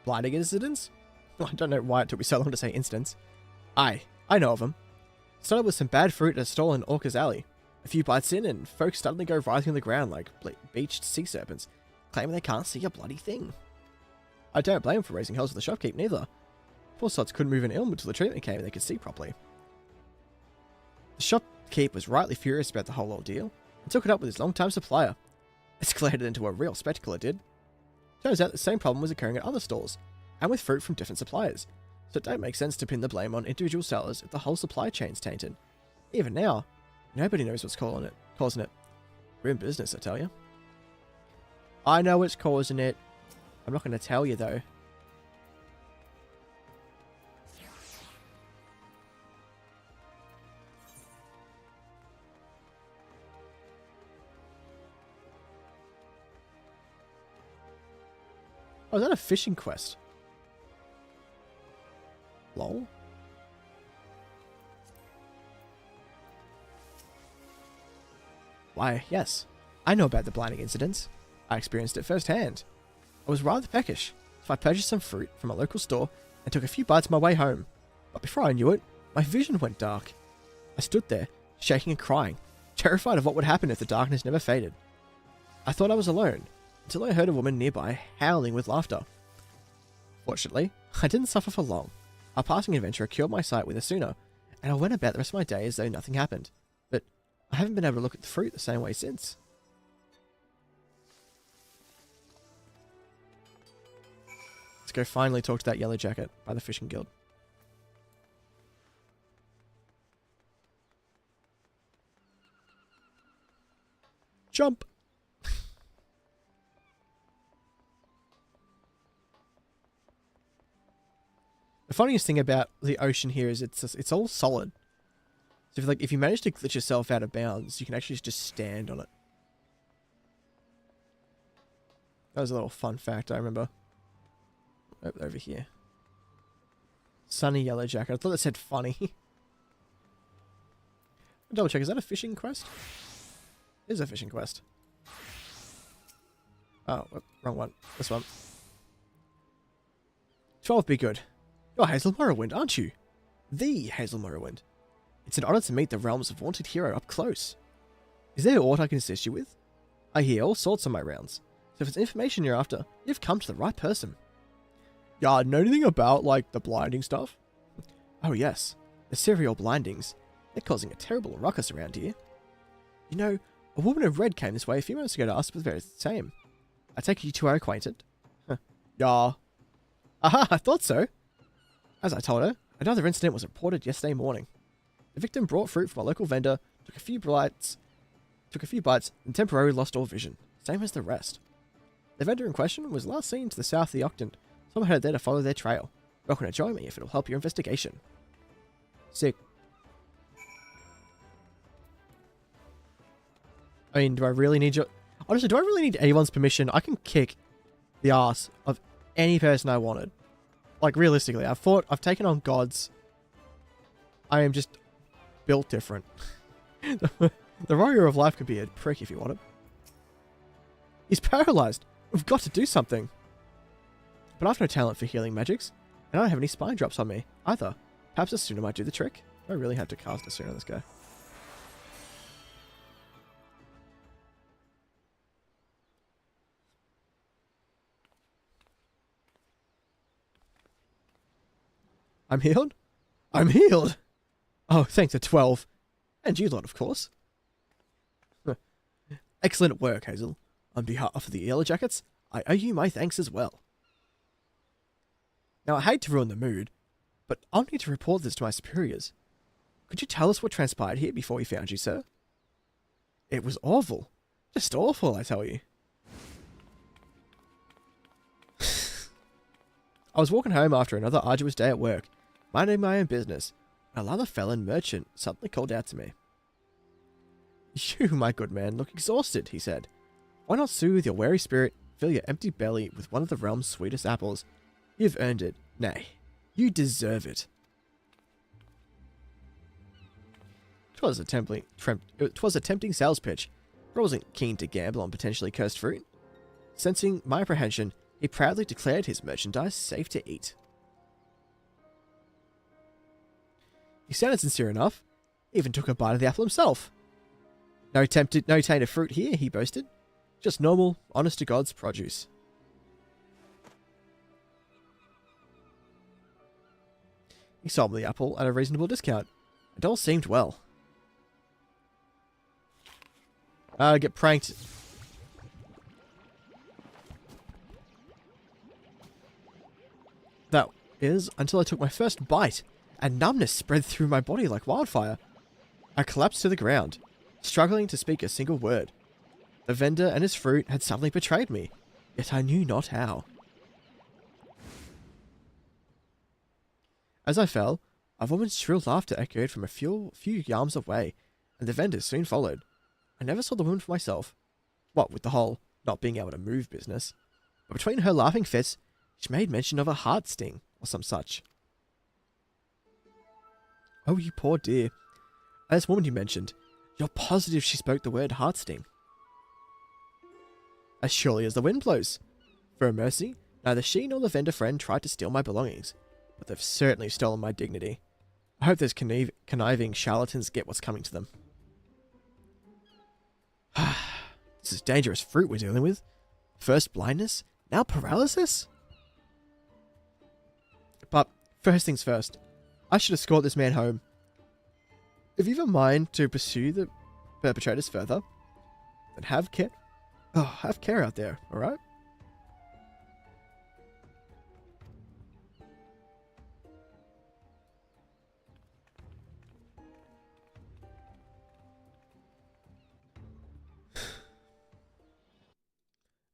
Blinding incidents? I don't know why it took me so long to say instance. I know of them. Started with some bad fruit at a stall in Orca's Alley. A few bites in, and folks suddenly go writhing on the ground like beached sea serpents, claiming they can't see a bloody thing. I don't blame them for raising hells with the shopkeep, neither. Poor sods couldn't move an ilm until the treatment came and they could see properly. The shopkeep was rightly furious about the whole ordeal, and took it up with his long-time supplier. Escalated into a real spectacle, it did. Turns out the same problem was occurring at other stalls, and with fruit from different suppliers, so it don't make sense to pin the blame on individual sellers if the whole supply chain's tainted. Even now, nobody knows what's causing it. We're in business, I tell you. I know what's causing it. I'm not going to tell you, though. Oh, is that a fishing quest? Lol. Why, yes. I know about the blinding incidents. I experienced it firsthand. I was rather peckish, so I purchased some fruit from a local store and took a few bites on my way home. But before I knew it, my vision went dark. I stood there, shaking and crying, terrified of what would happen if the darkness never faded. I thought I was alone, until I heard a woman nearby howling with laughter. Fortunately, I didn't suffer for long. Our passing adventurer cured my sight with a sooner, and I went about the rest of my day as though nothing happened. But I haven't been able to look at the fruit the same way since. Let's go finally talk to that Yellow Jacket by the Fishing Guild. Jump! The funniest thing about the ocean here is it's all solid. So if you manage to glitch yourself out of bounds, you can actually just stand on it. That was a little fun fact I remember. Over here. Sunny Yellow Jacket. I thought it said funny. Double check, is that a fishing quest? It is a fishing quest. Oh, wrong one. This one. 12 be good. You're Hazel Morrowind, aren't you? the Hazel Morrowind. It's an honor to meet the realm's vaunted hero up close. Is there aught I can assist you with? I hear all sorts on my rounds, so if it's information you're after, you've come to the right person. Yeah, know anything about, like, the blinding stuff? Oh yes, the serial blindings. They're causing a terrible ruckus around here. You know, a woman in red came this way a few moments ago to ask for the very same. I take it you two are acquainted? Huh. Yeah. Aha, I thought so. As I told her, another incident was reported yesterday morning. The victim brought fruit from a local vendor, took a few bites, and temporarily lost all vision, same as the rest. The vendor in question was last seen to the south of the Octon. Someone headed there to follow their trail. Welcome to join me if it'll help your investigation. Sick. I mean, do I really need your... Honestly, do I really need anyone's permission? I can kick the ass of any person I wanted. Like, realistically, I've taken on gods. I am just built different. The warrior of life could be a prick if you want him. He's paralyzed. We've got to do something. But I've no talent for healing magics, and I don't have any spine drops on me, either. Perhaps a Asuna might do the trick. I really have to cast Asuna on this guy. I'm healed? I'm healed! Oh, thanks to 12. And you lot, of course. Excellent work, Hazel. On behalf of the Yellow Jackets, I owe you my thanks as well. Now, I hate to ruin the mood, but I'll need to report this to my superiors. Could you tell us what transpired here before we found you, sir? It was awful. Just awful, I tell you. I was walking home after another arduous day at work, minding my own business, when a rather felon merchant suddenly called out to me. You, my good man, look exhausted, he said. Why not soothe your weary spirit, fill your empty belly with one of the realm's sweetest apples? You've earned it. Nay, you deserve it. 'Twas a tempting sales pitch, but I wasn't keen to gamble on potentially cursed fruit. Sensing my apprehension, he proudly declared his merchandise safe to eat. He sounded sincere enough, even took a bite of the apple himself. No taint of fruit here, he boasted. Just normal, honest-to-God's produce. He sold me the apple at a reasonable discount. It all seemed well. Get pranked. That is, until I took my first bite, and numbness spread through my body like wildfire. I collapsed to the ground, struggling to speak a single word. The vendor and his fruit had suddenly betrayed me, yet I knew not how. As I fell, a woman's shrill laughter echoed from a few yards away, and the vendor soon followed. I never saw the woman for myself, what with the whole not being able to move business, but between her laughing fits, she made mention of a heart sting, or some such. Oh, you poor dear. This woman you mentioned, you're positive she spoke the word heart sting? As surely as the wind blows. For a mercy, neither she nor the vendor friend tried to steal my belongings, but they've certainly stolen my dignity. I hope those conniving charlatans get what's coming to them. This is dangerous fruit we're dealing with. First blindness, now paralysis? But first things first, I should escort this man home. If you've a mind to pursue the perpetrators further, then have care. Oh, have care out there, alright?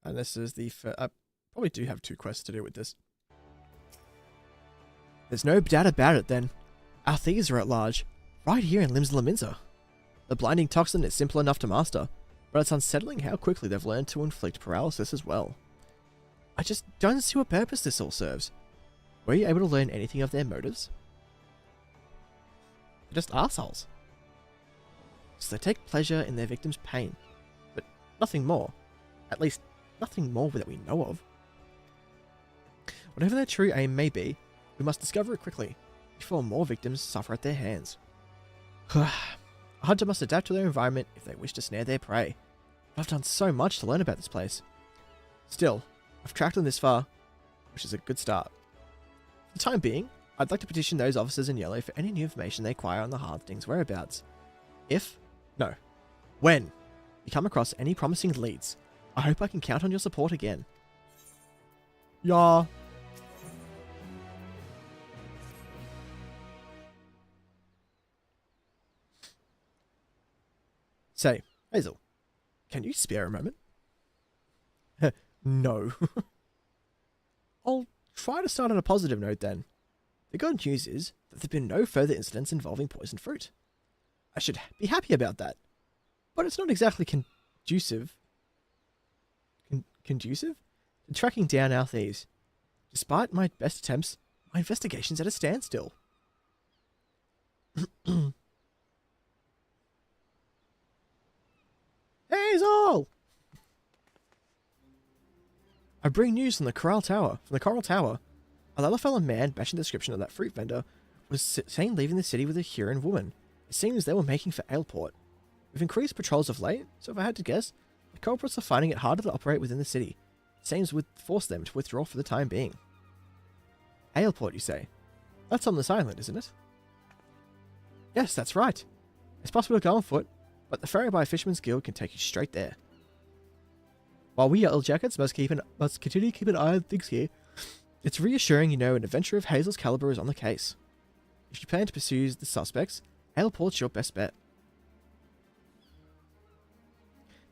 And this is the... I probably do have 2 quests to do with this. There's no doubt about it, then. Our thieves are at large, right here in Lim's Laminza. The blinding toxin is simple enough to master, but it's unsettling how quickly they've learned to inflict paralysis as well. I just don't see what purpose this all serves. Were you able to learn anything of their motives? They're just arseholes. So they take pleasure in their victim's pain, but nothing more. At least, nothing more that we know of. Whatever their true aim may be, we must discover it quickly, before more victims suffer at their hands. A hunter must adapt to their environment if they wish to snare their prey. I've done so much to learn about this place. Still, I've tracked them this far, which is a good start. For the time being, I'd like to petition those officers in yellow for any new information they acquire on the Halfling's whereabouts. When you come across any promising leads, I hope I can count on your support again. Yeah. Say, Hazel, can you spare a moment? No. I'll try to start on a positive note then. The good news is that there have been no further incidents involving poisoned fruit. I should be happy about that. But it's not exactly conducive to tracking down our thieves. Despite my best attempts, my investigation's at a standstill. Hazel! I bring news from the Coral Tower. A Lalafell man matching the description of that fruit vendor was seen leaving the city with a Huron woman. It seems they were making for Aleport. We've increased patrols of late, so if I had to guess, the culprits are finding it harder to operate within the city. It seems would force them to withdraw for the time being. Aleport, you say? That's on this island, isn't it? Yes, that's right. It's possible to go on foot, but the ferry by Fisherman's Guild can take you straight there. While we Yellow Jackets must continue to keep an eye on things here, it's reassuring you know an adventurer of Hazel's caliber is on the case. If you plan to pursue the suspects, Aleport's your best bet.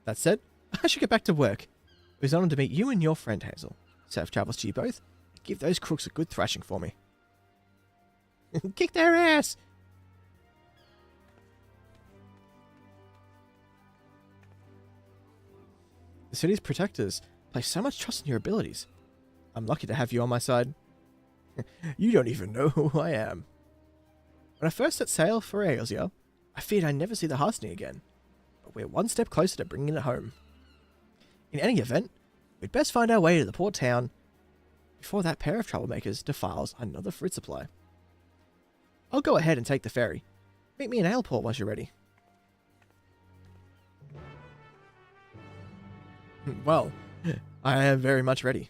That said, I should get back to work. It was an honor to meet you and your friend Hazel. Safe travels to you both. Give those crooks a good thrashing for me. Kick their ass! The city's protectors place so much trust in your abilities. I'm lucky to have you on my side. You don't even know who I am. When I first set sail for Aelsia, I feared I'd never see the Harsting again. But we're one step closer to bringing it home. In any event, we'd best find our way to the port town before that pair of troublemakers defiles another fruit supply. I'll go ahead and take the ferry. Meet me in Aleport once you're ready. Well, I am very much ready.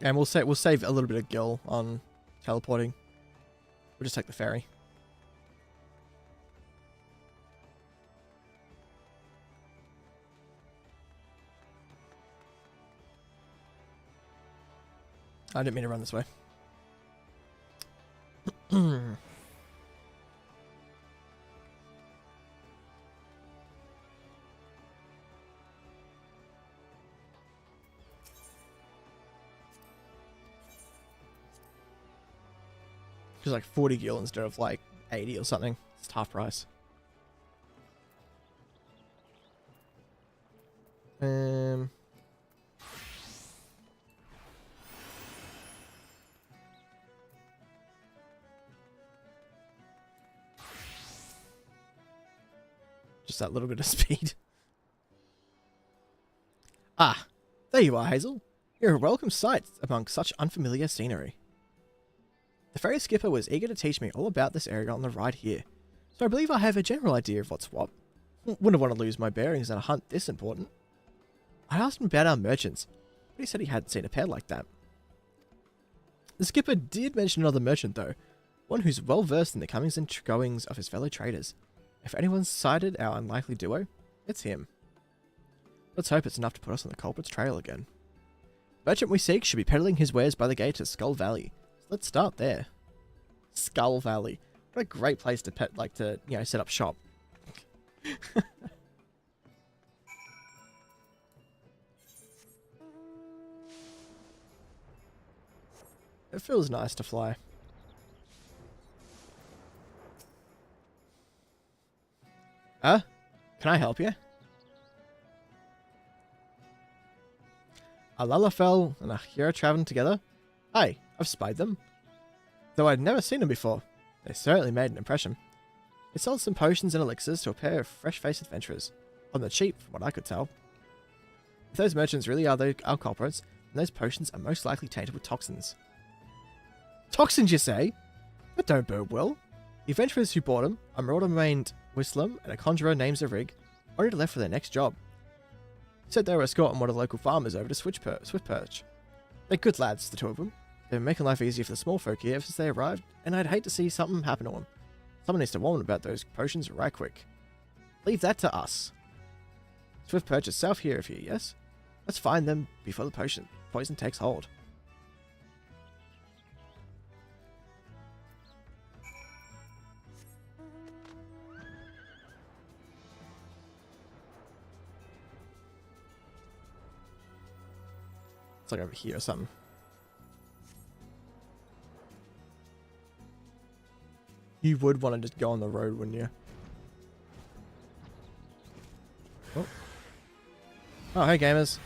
And we'll save a little bit of gil on teleporting. We'll just take the ferry. I didn't mean to run this way. It's like 40 gil instead of like 80 or something. It's half price. Just that little bit of speed. Ah, there you are, Hazel. You're a welcome sight among such unfamiliar scenery. The ferry skipper was eager to teach me all about this area on the ride here, so I believe I have a general idea of what's what. Wouldn't want to lose my bearings on a hunt this important. I asked him about our merchants, but he said he hadn't seen a pair like that. The skipper did mention another merchant though, one who's well versed in the comings and goings of his fellow traders. If anyone's sighted our unlikely duo, it's him. Let's hope it's enough to put us on the culprit's trail again. The merchant we seek should be peddling his wares by the gate to Skull Valley. So let's start there. Skull Valley. What a great place to set up shop. It feels nice to fly. Can I help you? A Lalafell and a hero traveling together? Aye, I've spied them. Though I'd never seen them before, they certainly made an impression. They sold some potions and elixirs to a pair of fresh-faced adventurers. On the cheap, from what I could tell. If those merchants really are our culprits, then those potions are most likely tainted with toxins. Toxins, you say? That don't bode well. The adventurers who bought them, a marauder named Whistlam and a conjurer named Zarig, already left for their next job. Said they were escorting one of the local farmers over to Swiftperch. They're good lads, the two of them. They've been making life easier for the small folk here ever since they arrived, and I'd hate to see something happen to them. Someone needs to warn them about those potions right quick. Leave that to us. Swiftperch is south here of here, yes? Let's find them before the poison takes hold. It's like over here or something. You would want to just go on the road, wouldn't you? Oh, hey gamers.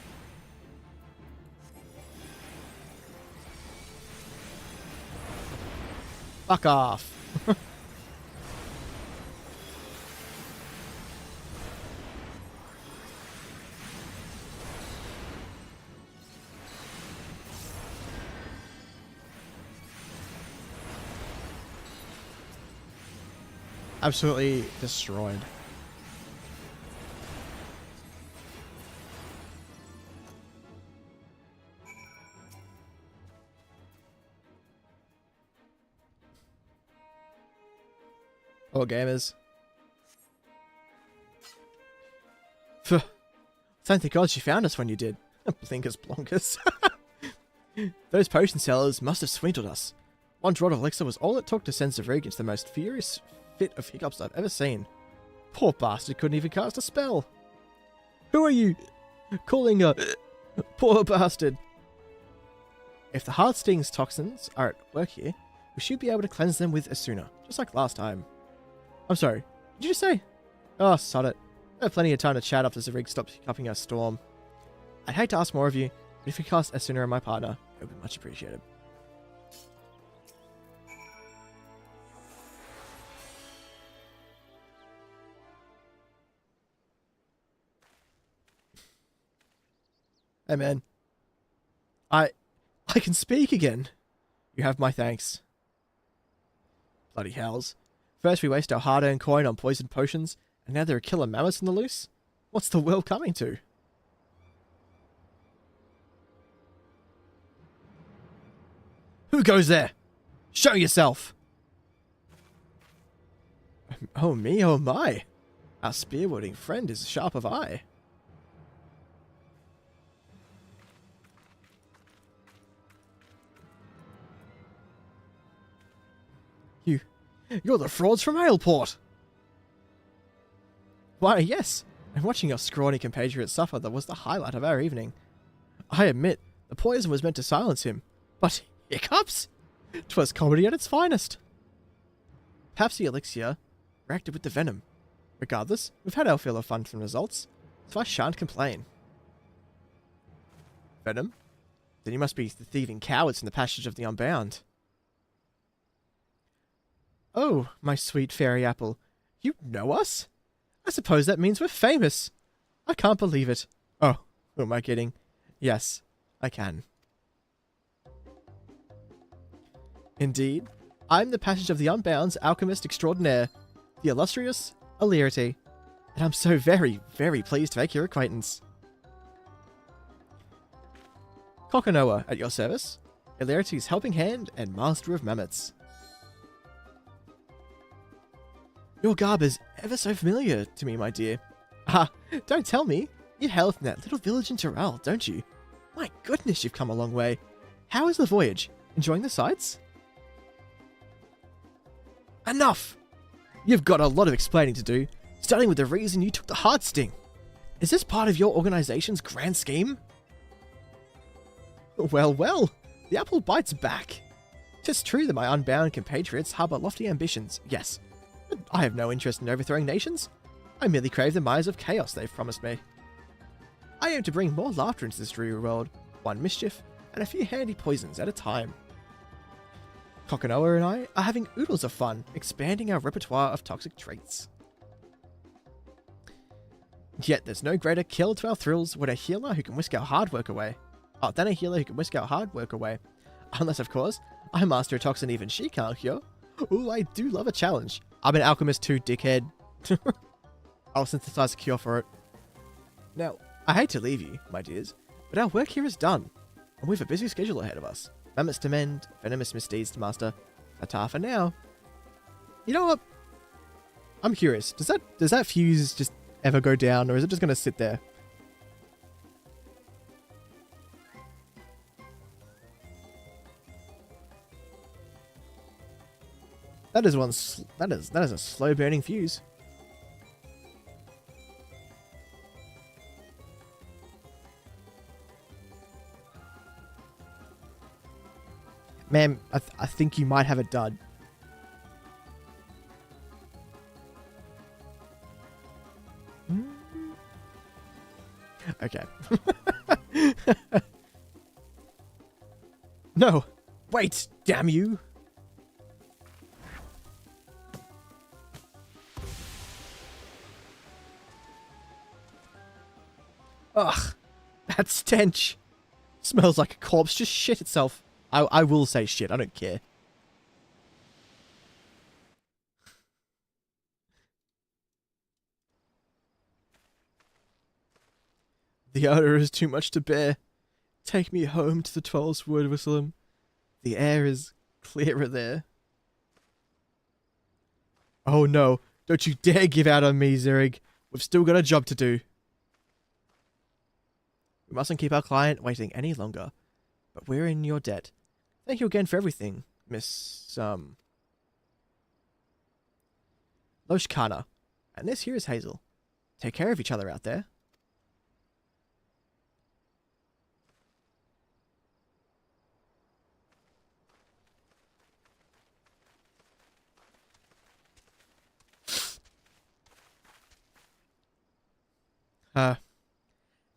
Fuck off. Absolutely destroyed. Oh, gamers. Phew. Thank the gods you found us when you did. Blinkers blonkers. Those potion sellers must have swindled us. One draught of elixir was all it took to send Zarig into the most furious fit of hiccups I've ever seen. Poor bastard couldn't even cast a spell. Who are you calling a poor bastard? If the hard stings toxins are at work here, we should be able to cleanse them with Asuna, just like last time. I'm sorry, did you just say? Oh, sod it. I have plenty of time to chat after Zarig stops hiccuping our storm. I'd hate to ask more of you, but if you cast Asuna and my partner, it would be much appreciated. Hey man, I can speak again. You have my thanks. Bloody hells. First we waste our hard-earned coin on poisoned potions, and now there are killer mammoths in the loose? What's the world coming to? Who goes there? Show yourself! Oh me, oh my. Our spear-wielding friend is sharp of eye. You're the frauds from Aleport! Why, yes, and watching your scrawny compatriot suffer that was the highlight of our evening. I admit, the poison was meant to silence him, but hiccups? 'Twas comedy at its finest. Perhaps the elixir reacted with the venom. Regardless, we've had our fill of fun from results, so I shan't complain. Venom? Then you must be the thieving cowards in the passage of the Unbound. Oh, my sweet fairy apple, you know us? I suppose that means we're famous. I can't believe it. Oh, who am I kidding? Yes, I can. Indeed, I'm the passage of the Unbound's alchemist extraordinaire, the illustrious Illyarity, and I'm so very, very pleased to make your acquaintance. Kokanoa at your service, Illyarity's helping hand and master of mammoths. Your garb is ever so familiar to me, my dear. Ah, don't tell me. You hail from that little village in Tyrell, don't you? My goodness, you've come a long way. How is the voyage? Enjoying the sights? Enough! You've got a lot of explaining to do, starting with the reason you took the hard sting. Is this part of your organization's grand scheme? Well, well, the apple bites back. 'Tis true that my unbound compatriots harbour lofty ambitions, yes. But I have no interest in overthrowing nations. I merely crave the mires of chaos they've promised me. I aim to bring more laughter into this dreary world, one mischief, and a few handy poisons at a time. Kokanoa and I are having oodles of fun, expanding our repertoire of toxic traits. Yet there's no greater kill to our thrills than a healer who can whisk our hard work away. Unless, of course, I master a toxin even she can't cure. Ooh, I do love a challenge. I'm an alchemist too, dickhead. I'll synthesize a cure for it. Now, I hate to leave you, my dears, but our work here is done, and we have a busy schedule ahead of us. Mammoths to mend, venomous misdeeds to master. Ta-ta for now. You know what? I'm curious. Does that fuse just ever go down, or is it just going to sit there? That is a slow burning fuse. Ma'am, I think you might have a dud. Okay. No! Wait! Damn you! Ugh! That stench! Smells like a corpse just shit itself. I will say shit, I don't care. The odor is too much to bear. Take me home to the 12's wood, Whistleum. The air is clearer there. Oh no, don't you dare give out on me, Zirig. We've still got a job to do. We mustn't keep our client waiting any longer, but we're in your debt. Thank you again for everything, Miss, Loshkana. And this here is Hazel. Take care of each other out there.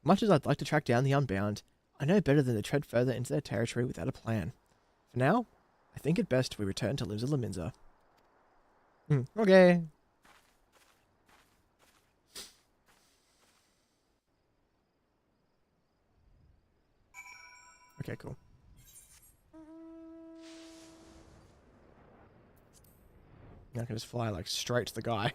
Much as I'd like to track down the Unbound, I know better than to tread further into their territory without a plan. For now, I think it best we return to Limsa Laminza. Okay. Okay, cool. Now I can just fly like straight to the guy.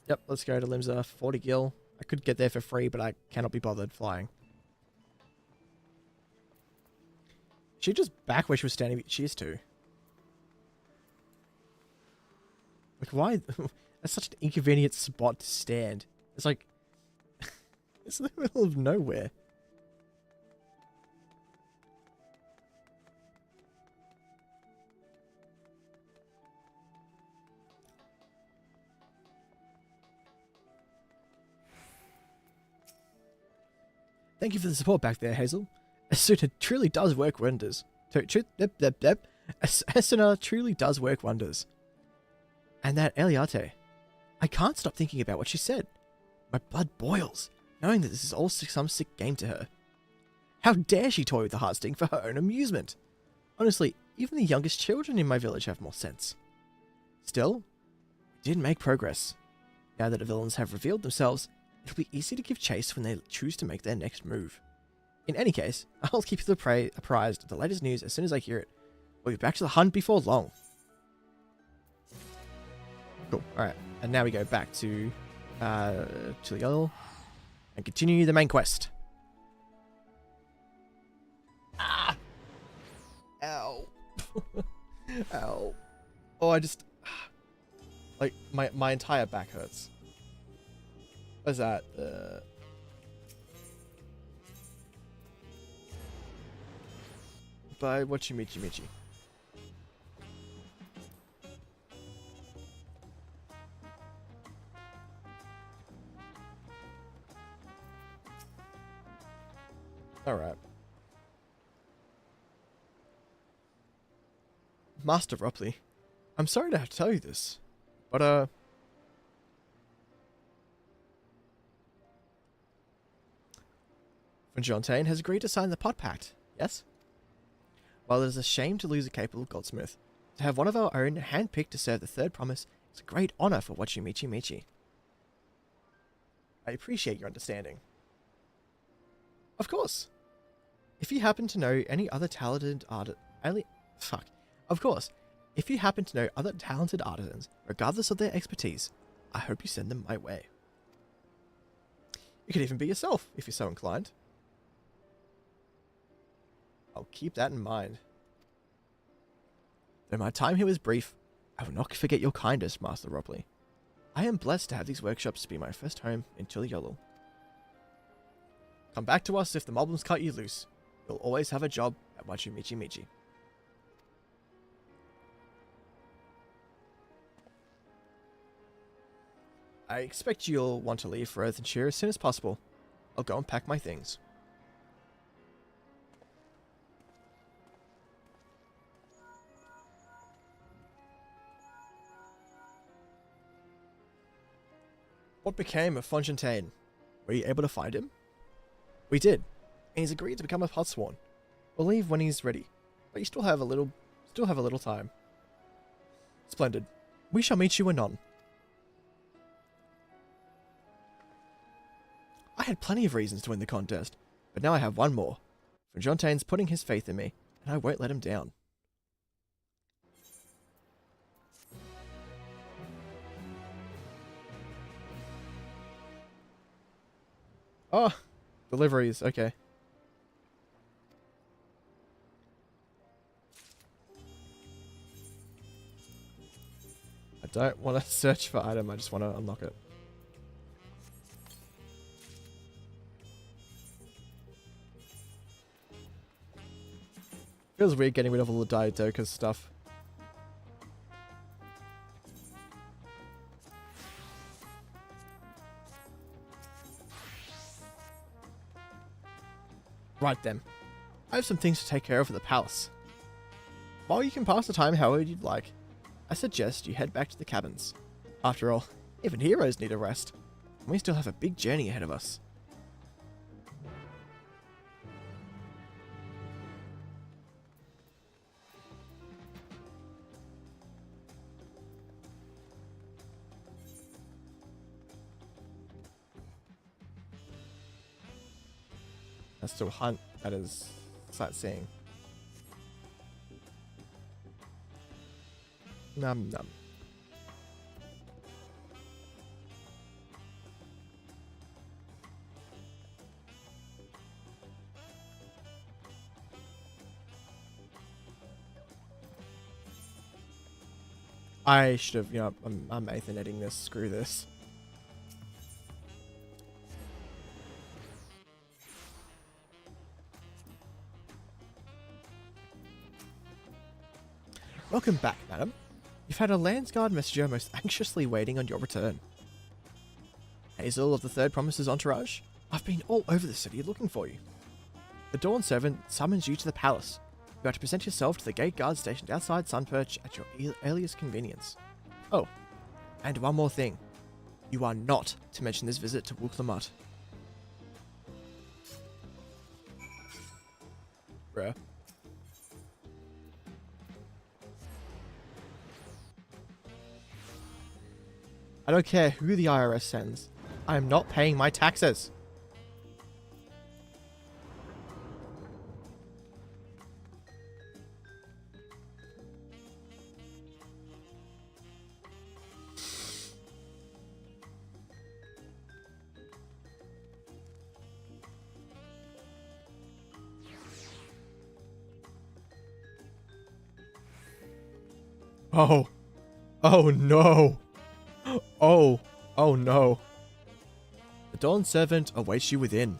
Yep, let's go to Limsa. 40 gil. I could get there for free, but I cannot be bothered flying. She just back where she was standing. She is too. Like, why? That's such an inconvenient spot to stand. It's like... it's in the middle of nowhere. Thank you for the support back there, Hazel. Asuna truly does work wonders. Asuna truly does work wonders. And that Eliate. I can't stop thinking about what she said. My blood boils, knowing that this is all some sick game to her. How dare she toy with the Heartsting for her own amusement? Honestly, even the youngest children in my village have more sense. Still, we did make progress. Now that the villains have revealed themselves, it'll be easy to give chase when they choose to make their next move. In any case, I'll keep you apprised of the latest news as soon as I hear it. We'll be back to the hunt before long. Cool. Alright, and now we go back to Chiliol and continue the main quest. Ah! Ow. Ow. Oh, I just... like, my entire back hurts. What's that? By Michi. Alright. Master Ropley, I'm sorry to have to tell you this, but Fontaine has agreed to sign the Pot Pact, yes? While it is a shame to lose a capable goldsmith, To have one of our own handpicked to serve the third promise is a great honor for watching Michi Michi. I appreciate your understanding. Of course. If you happen to know any other talented Of course. If you happen to know other talented artisans, regardless of their expertise, I hope you send them my way. You could even be yourself, if you're so inclined. I'll keep that in mind. Though my time here was brief, I will not forget your kindness, Master Ropley. I am blessed to have these workshops be my first home in Tuliolu. Come back to us if the moblins cut you loose. You'll always have a job at Wachu Michi Michi. I expect you'll want to leave for Earthenshire as soon as possible. I'll go and pack my things. What became of Fontaine? Were you able to find him? We did, and he's agreed to become a Hutsworn. We'll leave when he's ready, but you still have a little time. Splendid. We shall meet you anon. I had plenty of reasons to win the contest, but now I have one more. Fontaine's putting his faith in me, and I won't let him down. Oh, deliveries, okay. I don't want to search for item, I just want to unlock it. Feels weird getting rid of all the Diadoka stuff. Right then. I have some things to take care of at the palace. While you can pass the time however you'd like, I suggest you head back to the cabins. After all, even heroes need a rest, and we still have a big journey ahead of us. That's to hunt, that is sightseeing. Num num. I should have, you know, I'm Etherneting this, screw this. Welcome back, madam. You've had a Landsguard messenger most anxiously waiting on your return. Hazel of the Third Promise's entourage, I've been all over the city looking for you. The Dawn Servant summons you to the palace. You are to present yourself to the gate guard stationed outside Sunperch at your earliest convenience. Oh, and one more thing. You are not to mention this visit to Wuklamut. Bruh. I don't care who the IRS sends. I am not paying my taxes. Oh. Oh no. Oh no. The Dawn Servant awaits you within.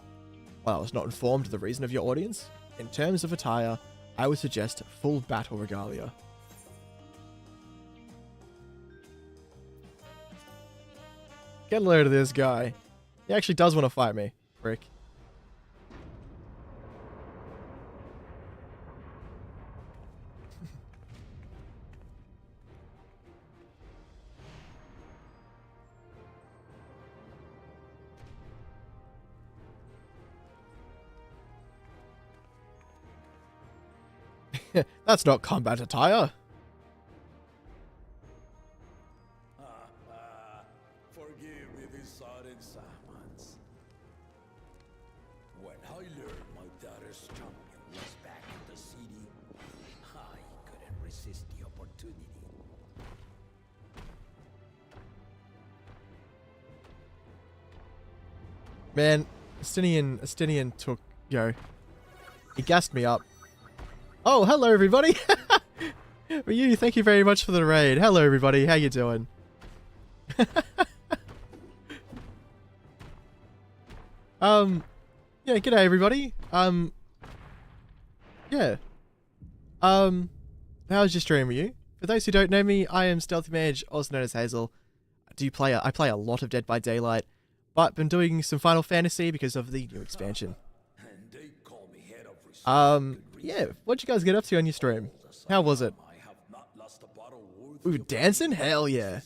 While I was not informed of the reason of your audience, in terms of attire, I would suggest full battle regalia. Get a load of this guy. He actually does want to fight me, prick. That's not combat attire. Man, Astinian took, he gassed me up. Oh, hello everybody! Ryu, thank you very much for the raid. Hello everybody, how you doing? Yeah, g'day everybody. Yeah. How's your stream, Ryu? For those who don't know me, I am Stealthy Mage, also known as Hazel. I play a lot of Dead by Daylight, but been doing some Final Fantasy because of the new expansion. Yeah, what'd you guys get up to on your stream? How was it? We were dancing? Hell yeah.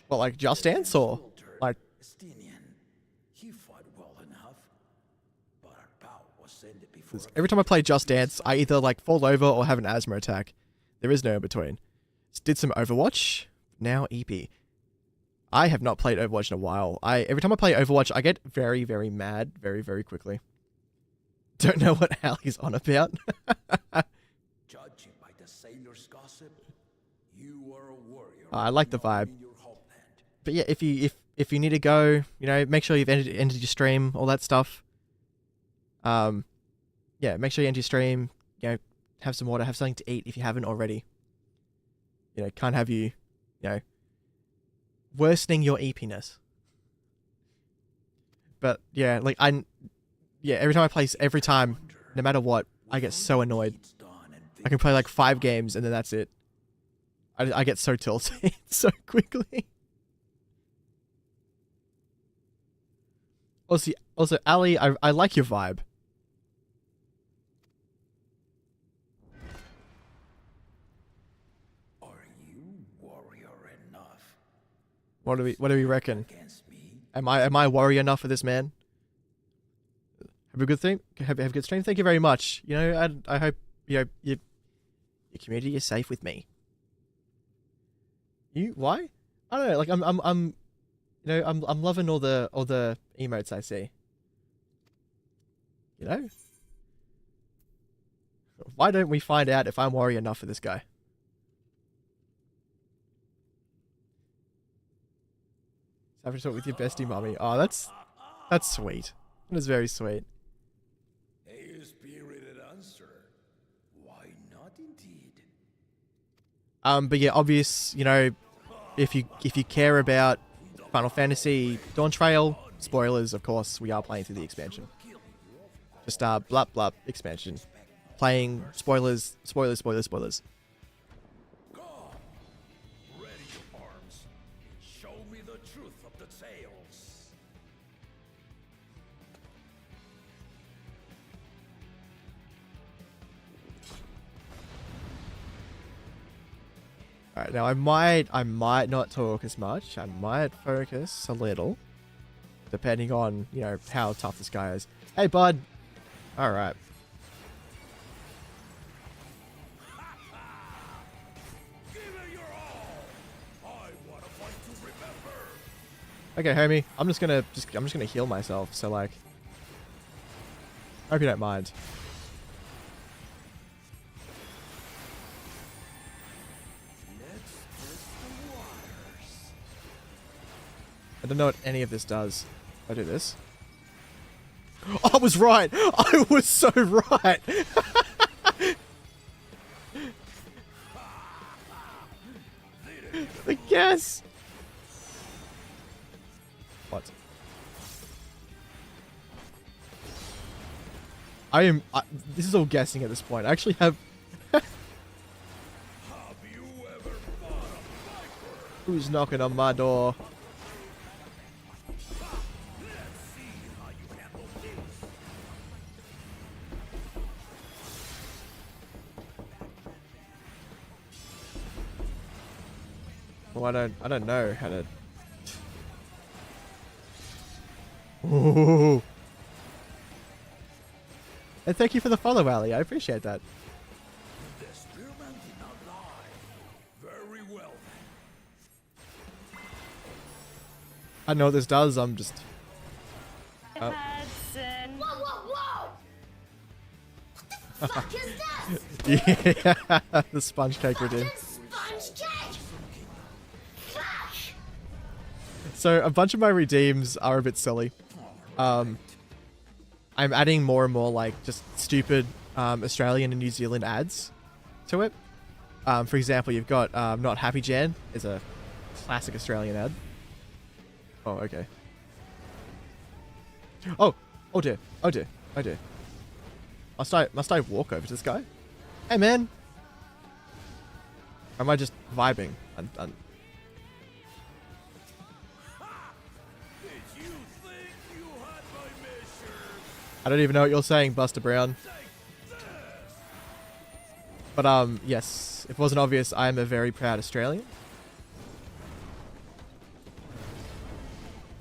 Well, like Just Dance or like? Every time I play Just Dance, I either like fall over or have an asthma attack. There is no in between. Did some Overwatch, now EP. I have not played Overwatch in a while. Every time I play Overwatch, I get very, very mad very, very quickly. Don't know what Allie's on about. Judging by the sailor's gossip, you are a warrior. I like the vibe. But yeah, if you need to go, make sure you've entered your stream, all that stuff. Yeah, make sure you enter your stream, have some water, have something to eat if you haven't already. Can't have you, worsening your EP-ness. But yeah, every time, no matter what, I get so annoyed. I can play like 5 games and then that's it. I get so tilted so quickly. Also, Ali, I like your vibe. What do we reckon? Am I warrior enough for this man? Have a good stream. Have a good stream. Thank you very much. I hope your community is safe with me. Why? I don't know. Like I'm loving all the emotes I see. Why don't we find out if I'm warrior enough for this guy? Have to talk with your bestie mummy. Oh, that's sweet. That is very sweet. A spirited answer. Why not indeed? But yeah, obvious, if you care about Final Fantasy Dawntrail, spoilers, of course, we are playing through the expansion. Just blah expansion. Playing spoilers. Alright, now I might not talk as much. I might focus a little. Depending on, how tough this guy is. Hey, bud. Alright. Okay, homie. I'm just gonna heal myself, so like hope you don't mind. I don't know what any of this does. I do this. Oh, I was right! I was so right! The guess! What? This is all guessing at this point. I actually have... Who's knocking on my door? Well, I don't know how to... Ooh. And thank you for the follow, Ali. I appreciate that. Very well. I know what this does. I'm just... Hudson. Whoa, whoa, whoa! fuck is this? Yeah, the sponge cake redeem. Sponge cake! Fuck! So a bunch of my redeems are a bit silly. I'm adding more and more like just stupid Australian and New Zealand ads to it. For example, you've got Not Happy Jan is a classic Australian ad. Oh, okay. Oh dear, oh dear, oh dear. Must I walk over to this guy? Hey man! Or am I just vibing? I don't even know what you're saying, Buster Brown. But yes, if it wasn't obvious, I am a very proud Australian.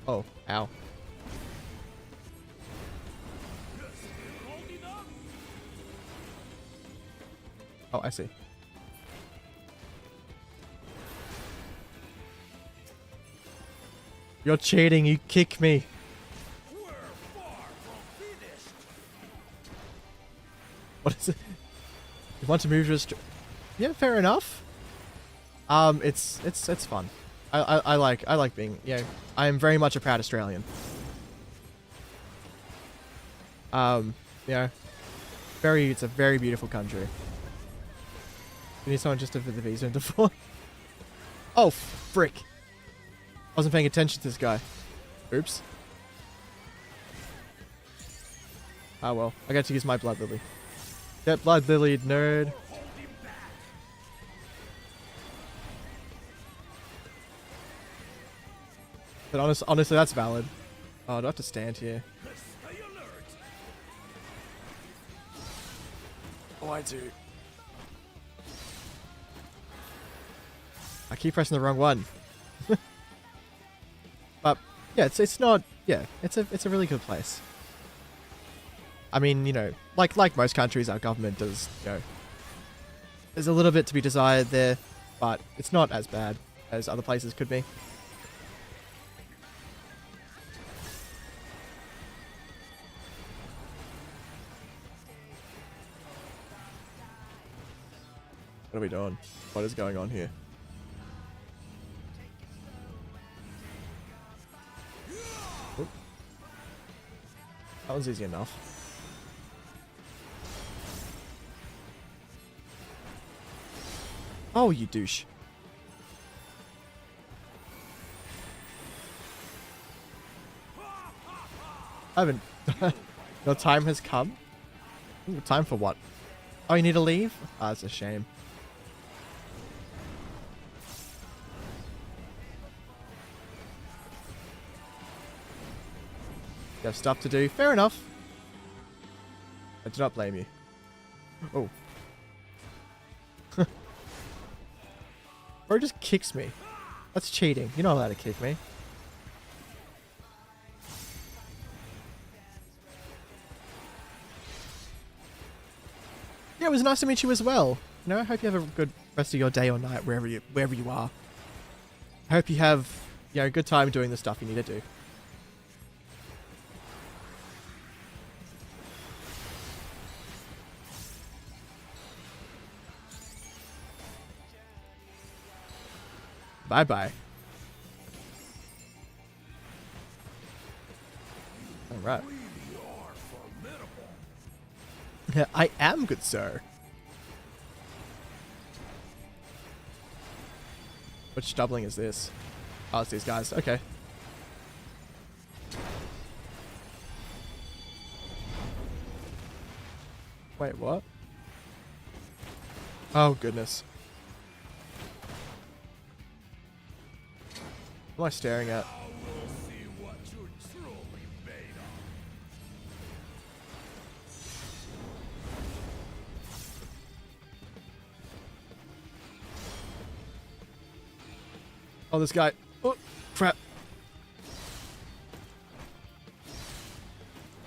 Oh, ow. Oh, I see. You're cheating, you kick me. What is it? You want to move to Yeah, fair enough. It's fun. I like being, I am very much a proud Australian. It's a very beautiful country. You need someone just to fit the visa into 4. Oh, frick. I wasn't paying attention to this guy. Oops. Oh well, I got to use my blood lily. Get blood lily, nerd. But honestly, that's valid. Oh, do I have to stand here? Oh, I do. I keep pressing the wrong one. But yeah, it's not. Yeah, it's a really good place. I mean, like most countries, our government does, there's a little bit to be desired there, but it's not as bad as other places could be. What are we doing? What is going on here? Oop. That one's easy enough. Oh, you douche. I haven't... Your time has come? Ooh, time for what? Oh, you need to leave? Ah, that's a shame. You have stuff to do. Fair enough. I do not blame you. Oh. Bro just kicks me. That's cheating. You're not allowed to kick me. Yeah, it was nice to meet you as well. I hope you have a good rest of your day or night wherever you are. I hope you have, a good time doing the stuff you need to do. Bye-bye. Alright. I am, good sir. Which doubling is this? Oh, it's these guys. Okay. Wait, what? Oh, goodness. What am I staring at? Oh, this guy. Oh, crap.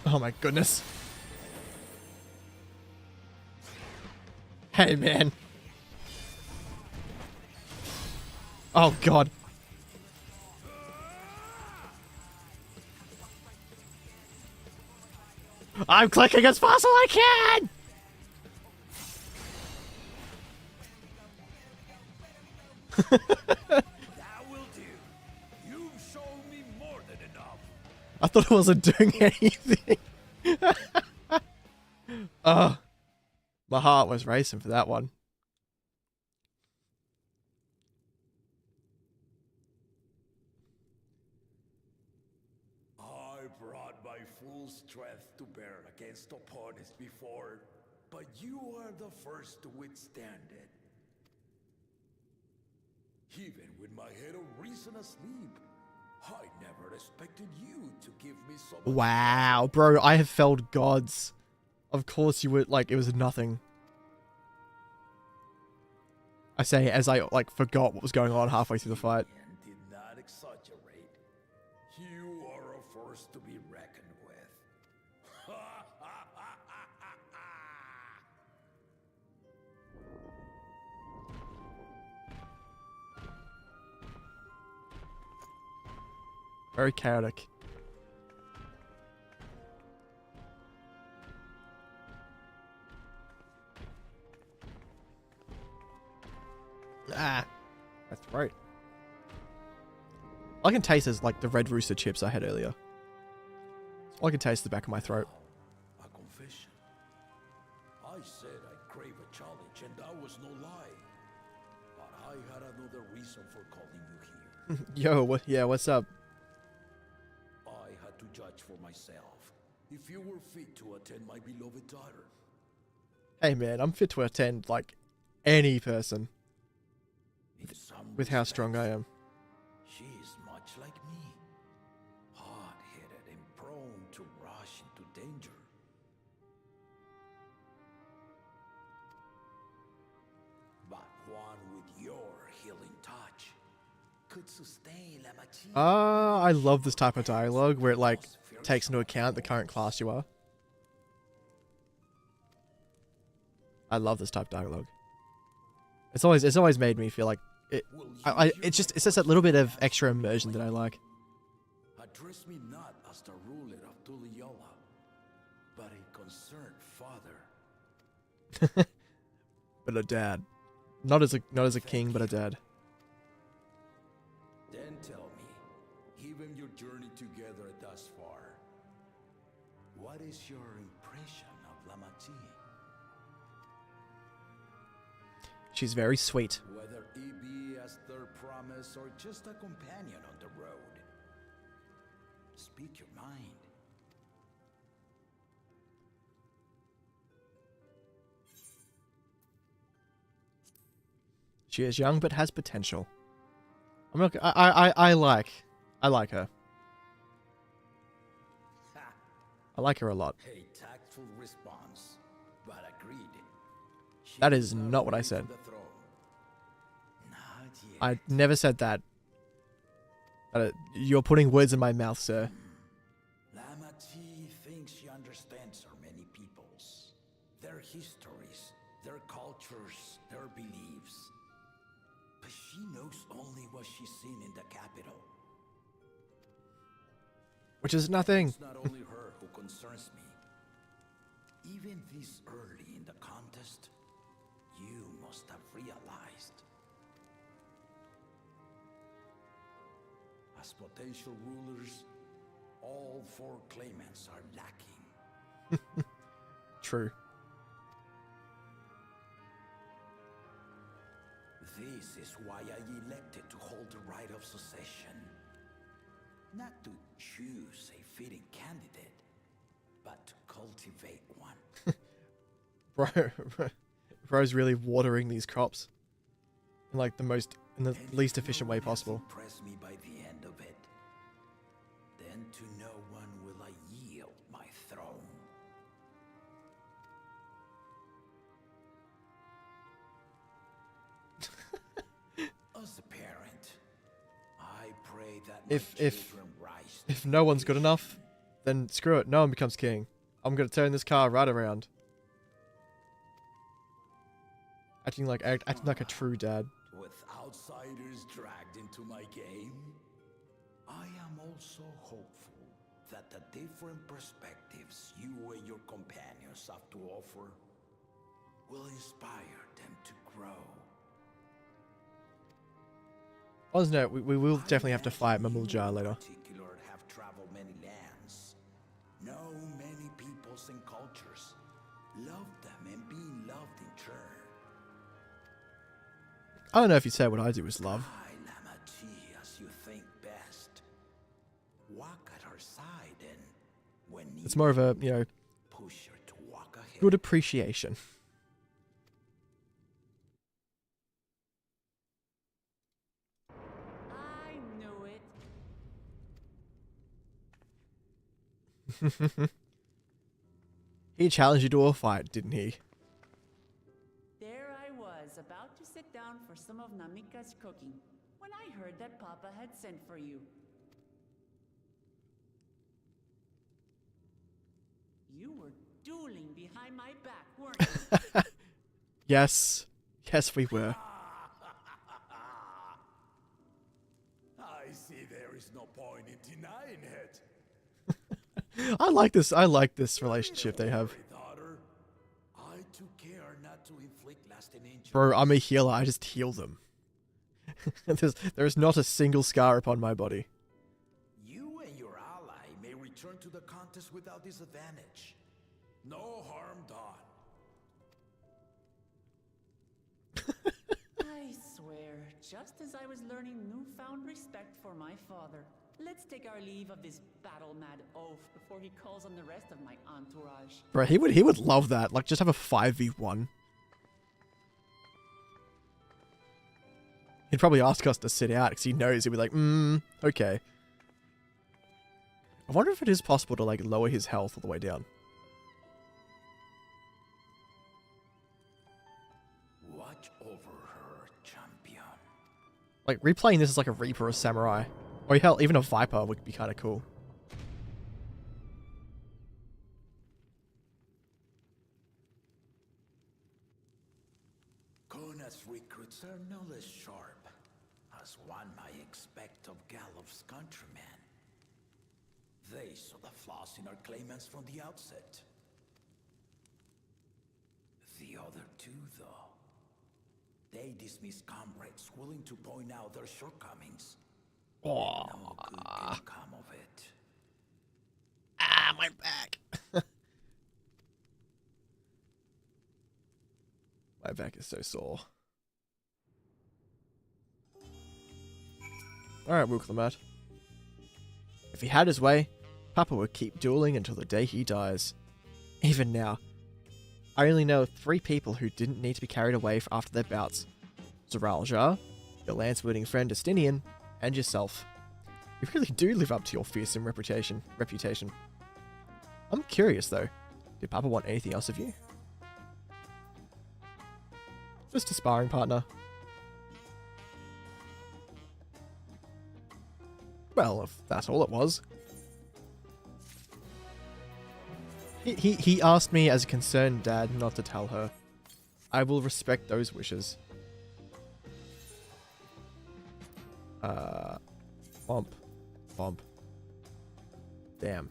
Oh my goodness. Hey, man. Oh, God. I'm clicking as fast as I can! That will do. You've shown me more than enough. I thought it wasn't doing anything. Oh, my heart was racing for that one. I brought my full strength to bear against opponents before, but you are the first to withstand it. Even with my head of reason asleep, I never expected you to give me so much. Wow, bro, I have felled gods. Of course you would, like, it was nothing. I say as I, like, forgot what was going on halfway through the fight. And did not exaggerate. You are a force to be reckoned with. Very chaotic. Ah, that's right. I can taste as like the red rooster chips I had earlier. I can taste the back of my throat. A confession. I said I crave a challenge, and that was no lie. But I had another reason for calling you here. Yo, yeah, what's up? I had to judge for myself if you were fit to attend my beloved daughter. Hey man, I'm fit to attend like any person with how strong I am. She is much like me, hard-headed and prone to rush into danger. But one with your healing touch could sustain la magie. I love this type of dialogue where it like takes into account the current class you are. I love this type of dialogue. It's always made me feel like it's just that little bit of extra immersion that I like. Address me not as the ruler of Tuliola, but a concerned father. But a dad. Not as a king, but a dad. Then tell me, given your journey together thus far, what is your impression of La Magie? She's very sweet. Whether it be as their promise or just a companion on the road. Speak your mind. She is young but has potential. I'm not. I like her. I like her a lot. A tactful response, but agreed. That is not what I said. I never said that. You're putting words in my mouth, sir. La Magie thinks she understands our many peoples, their histories, their cultures, their beliefs. But she knows only what she's seen in the capital. Which is nothing. It's not only her who concerns me. Even this early in the contest, you must have realized. As potential rulers, all four claimants are lacking. True. This is why I elected to hold the right of succession. Not to choose a fitting candidate, but to cultivate one. Bro's really watering these crops in like in the least efficient way possible. Impress me by the end of it. Then to no one will I yield my throne. As a parent, I pray that my children rise. If no one's good enough, then screw it. No one becomes king. I'm gonna turn this car right around. Acting like a true dad. With outsiders dragged into my game, I am also hopeful that the different perspectives you and your companions have to offer will inspire them to grow. Oh no, we will definitely have to fight Mamuljar later. Particular have traveled many lands, know many peoples and cultures, love them and being loved in turn. I don't know if you'd say what I do is love. As you think best. Walk at her side and when It's more of a, you know, push her to walk ahead. good appreciation. I knew it. He challenged you to a fight, didn't he? There I was, about to sit down for some of Namika's cooking, when I heard that Papa had sent for you. You were dueling behind my back, weren't you? Yes. Yes, we were. I see there is no point in denying it. I like this relationship they have. Daughter, I took care not to inflict lasting injury. Bro, I'm a healer, I just heal them. There's not a single scar upon my body. You and your ally may return to the contest without disadvantage. No harm done. I swear, just as I was learning newfound respect for my father. Let's take our leave of this battle-mad oaf before he calls on the rest of my entourage. Bro, he would love that. Like, just have a 5v1. He'd probably ask us to sit out because he knows he'd be like, okay. I wonder if it is possible to, like, lower his health all the way down. Watch over her, champion. Like, replaying this as like a Reaper or Samurai. Or hell, even a Viper would be kind of cool. Kona's recruits are no less sharp, as one might expect of Galloff's countrymen. They saw the flaws in our claimants from the outset. The other two, though, they dismiss comrades willing to point out their shortcomings. No good can come of it. Ah, my back. My back is so sore. Alright, Wukelamat. If he had his way, Papa would keep dueling until the day he dies. Even now, I only know 3 people who didn't need to be carried away after their bouts. Zoraljar, your lance-wielding friend Justinian, and yourself. You really do live up to your fearsome reputation. I'm curious though, did Papa want anything else of you? Just a sparring partner. Well, if that's all it was. He asked me as a concerned dad not to tell her. I will respect those wishes. Bump. Bump. Damn.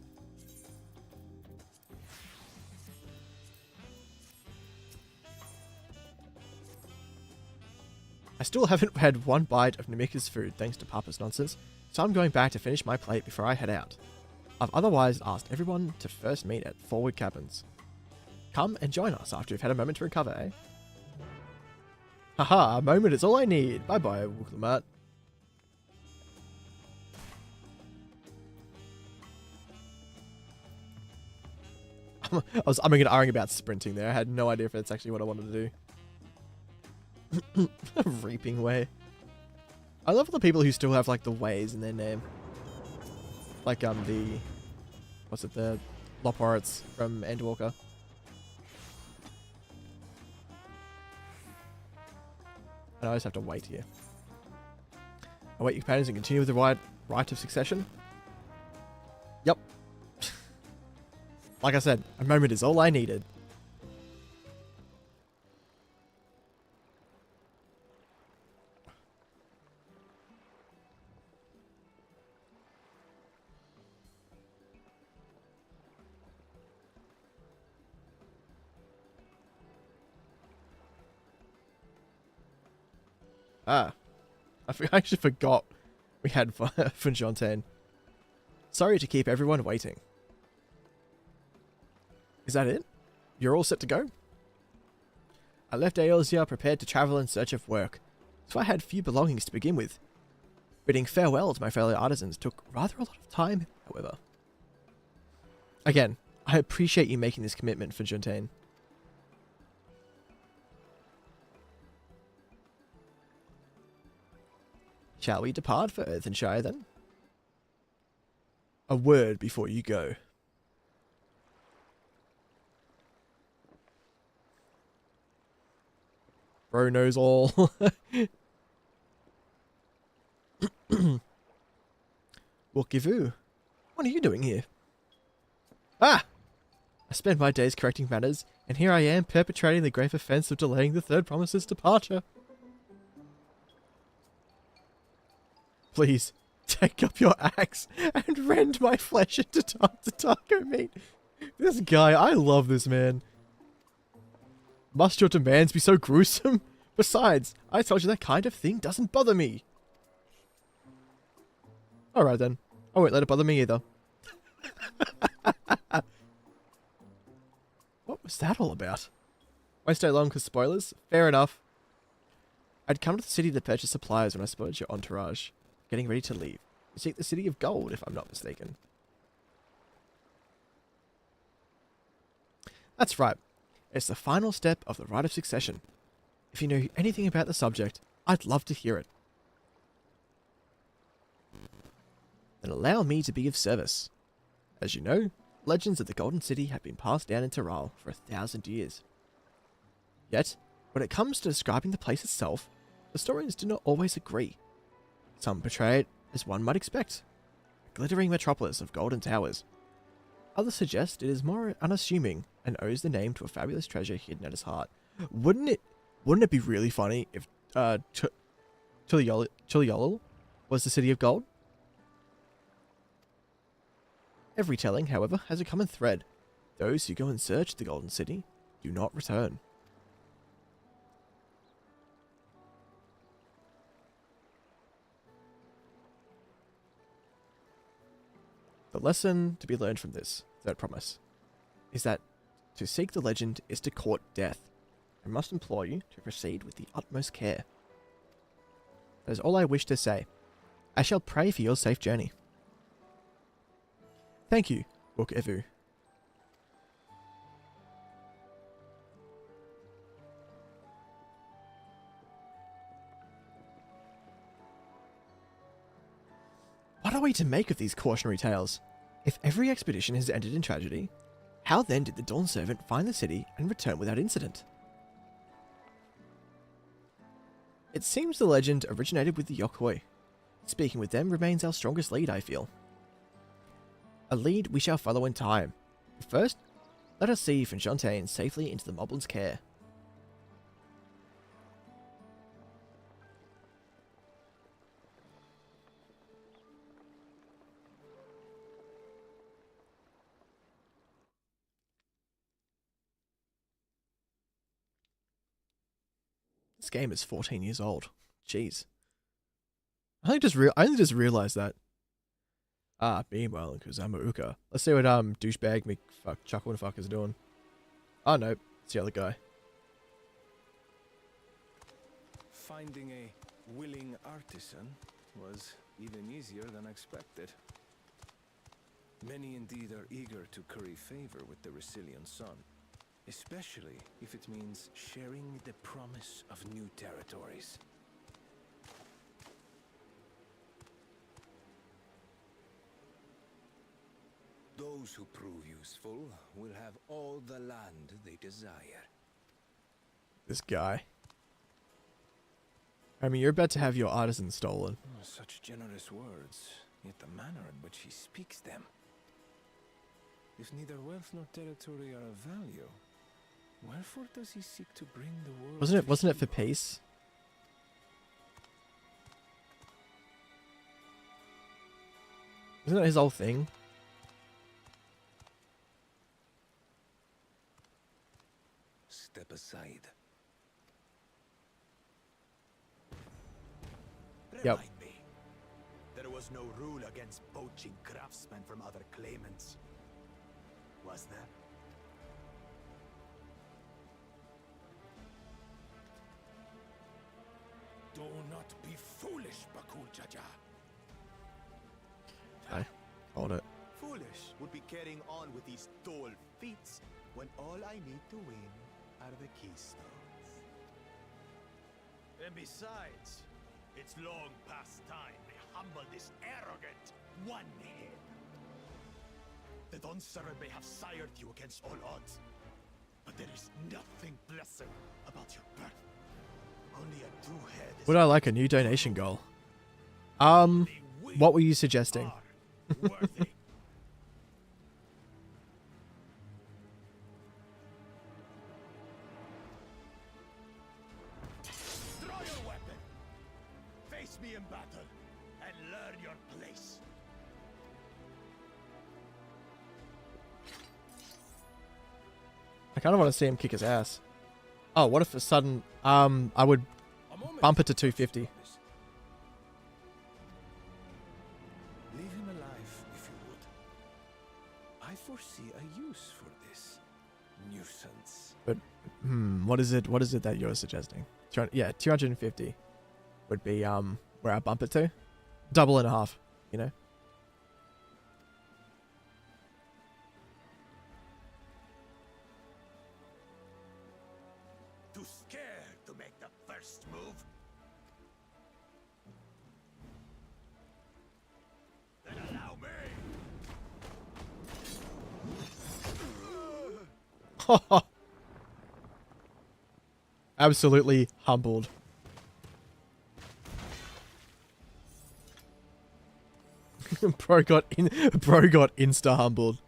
I still haven't had one bite of Namika's food thanks to Papa's nonsense, so I'm going back to finish my plate before I head out. I've otherwise asked everyone to first meet at Forward Cabins. Come and join us after you've had a moment to recover, eh? Haha, a moment is all I need. Bye bye, Wukelamat. I was umming and ahhing about sprinting there. I had no idea if that's actually what I wanted to do. Reaping Way. I love the people who still have like the ways in their name. Like the Loporits from Endwalker. And I always have to wait here. Await your companions and continue with the right of succession. Yep. Like I said, a moment is all I needed. I actually forgot we had Fontaine. Sorry to keep everyone waiting. Is that it? You're all set to go? I left Aosia prepared to travel in search of work, so I had few belongings to begin with. Bidding farewell to my fellow artisans took rather a lot of time, however. Again, I appreciate you making this commitment, Fontaine. Shall we depart for Earthenshire then? A word before you go. Bro knows all. Wokivu, what are you doing here? Ah! I spend my days correcting matters, and here I am perpetrating the grave offence of delaying the third promise's departure. Please, take up your axe and rend my flesh into taco meat. This guy, I love this man. Must your demands be so gruesome? Besides, I told you that kind of thing doesn't bother me. Alright then, I won't let it bother me either. What was that all about? Won't stay long because spoilers? Fair enough. I'd come to the city to purchase supplies when I spotted your entourage, getting ready to leave. You seek the City of Gold, if I'm not mistaken. That's right. It's the final step of the rite of succession. If you know anything about the subject, I'd love to hear it. Then allow me to be of service. As you know, legends of the Golden City have been passed down in Teral for 1,000 years. Yet, when it comes to describing the place itself, historians do not always agree. Some portray it as one might expect, a glittering metropolis of golden towers. Others suggest it is more unassuming and owes the name to a fabulous treasure hidden at its heart. Wouldn't it be really funny if Chiliolil was the City of Gold? Every telling, however, has a common thread. Those who go in search of the Golden City do not return. The lesson to be learned from this third promise is that to seek the legend is to court death. I must implore you to proceed with the utmost care. That is all I wish to say. I shall pray for your safe journey. Thank you, Book Evu. What are we to make of these cautionary tales? If every expedition has ended in tragedy, how then did the Dawn Servant find the city and return without incident? It seems the legend originated with the Yokoi. Speaking with them remains our strongest lead, I feel. A lead we shall follow in time. But first, let us see Fontaine safely into the Moblin's care. This game is 14 years old. Jeez. I only just realized that. Ah, meanwhile, because I'm a Uka. Let's see what douchebag chuckle and fuck is doing. Oh no, it's the other guy. Finding a willing artisan was even easier than expected. Many indeed are eager to curry favor with the Resilient Sun, especially if it means sharing the promise of new territories. Those who prove useful will have all the land they desire. This guy. I mean, you're about to have your artisan stolen. Oh, such generous words, yet the manner in which he speaks them. If neither wealth nor territory are of value, wherefore does he seek to bring the world? Wasn't it for peace? Isn't that his whole thing? Step aside. Yep. Remind me. There was no rule against poaching craftsmen from other claimants. Was there? Do not be foolish, Bakul Jaja. Okay. Hold it. Foolish would be carrying on with these dull feats when all I need to win are the keystones. And besides, it's long past time we humble this arrogant one-head. The Dawntrail may have sired you against all odds, but there is nothing blessed about your birth. Only a two-head is Would I like a new donation goal? What were you suggesting? worthy. Draw your weapon. Face me in battle and learn your place. I kind of want to see him kick his ass. Oh, what if a sudden, I would bump it to 250. Leave him alive, if you would. I foresee a use for this nuisance. But, what is it that you're suggesting? Yeah, 250 would be, where I bump it to. Double and a half, you know? Too scared to make the first move? Then allow me! Absolutely humbled. Bro got insta humbled.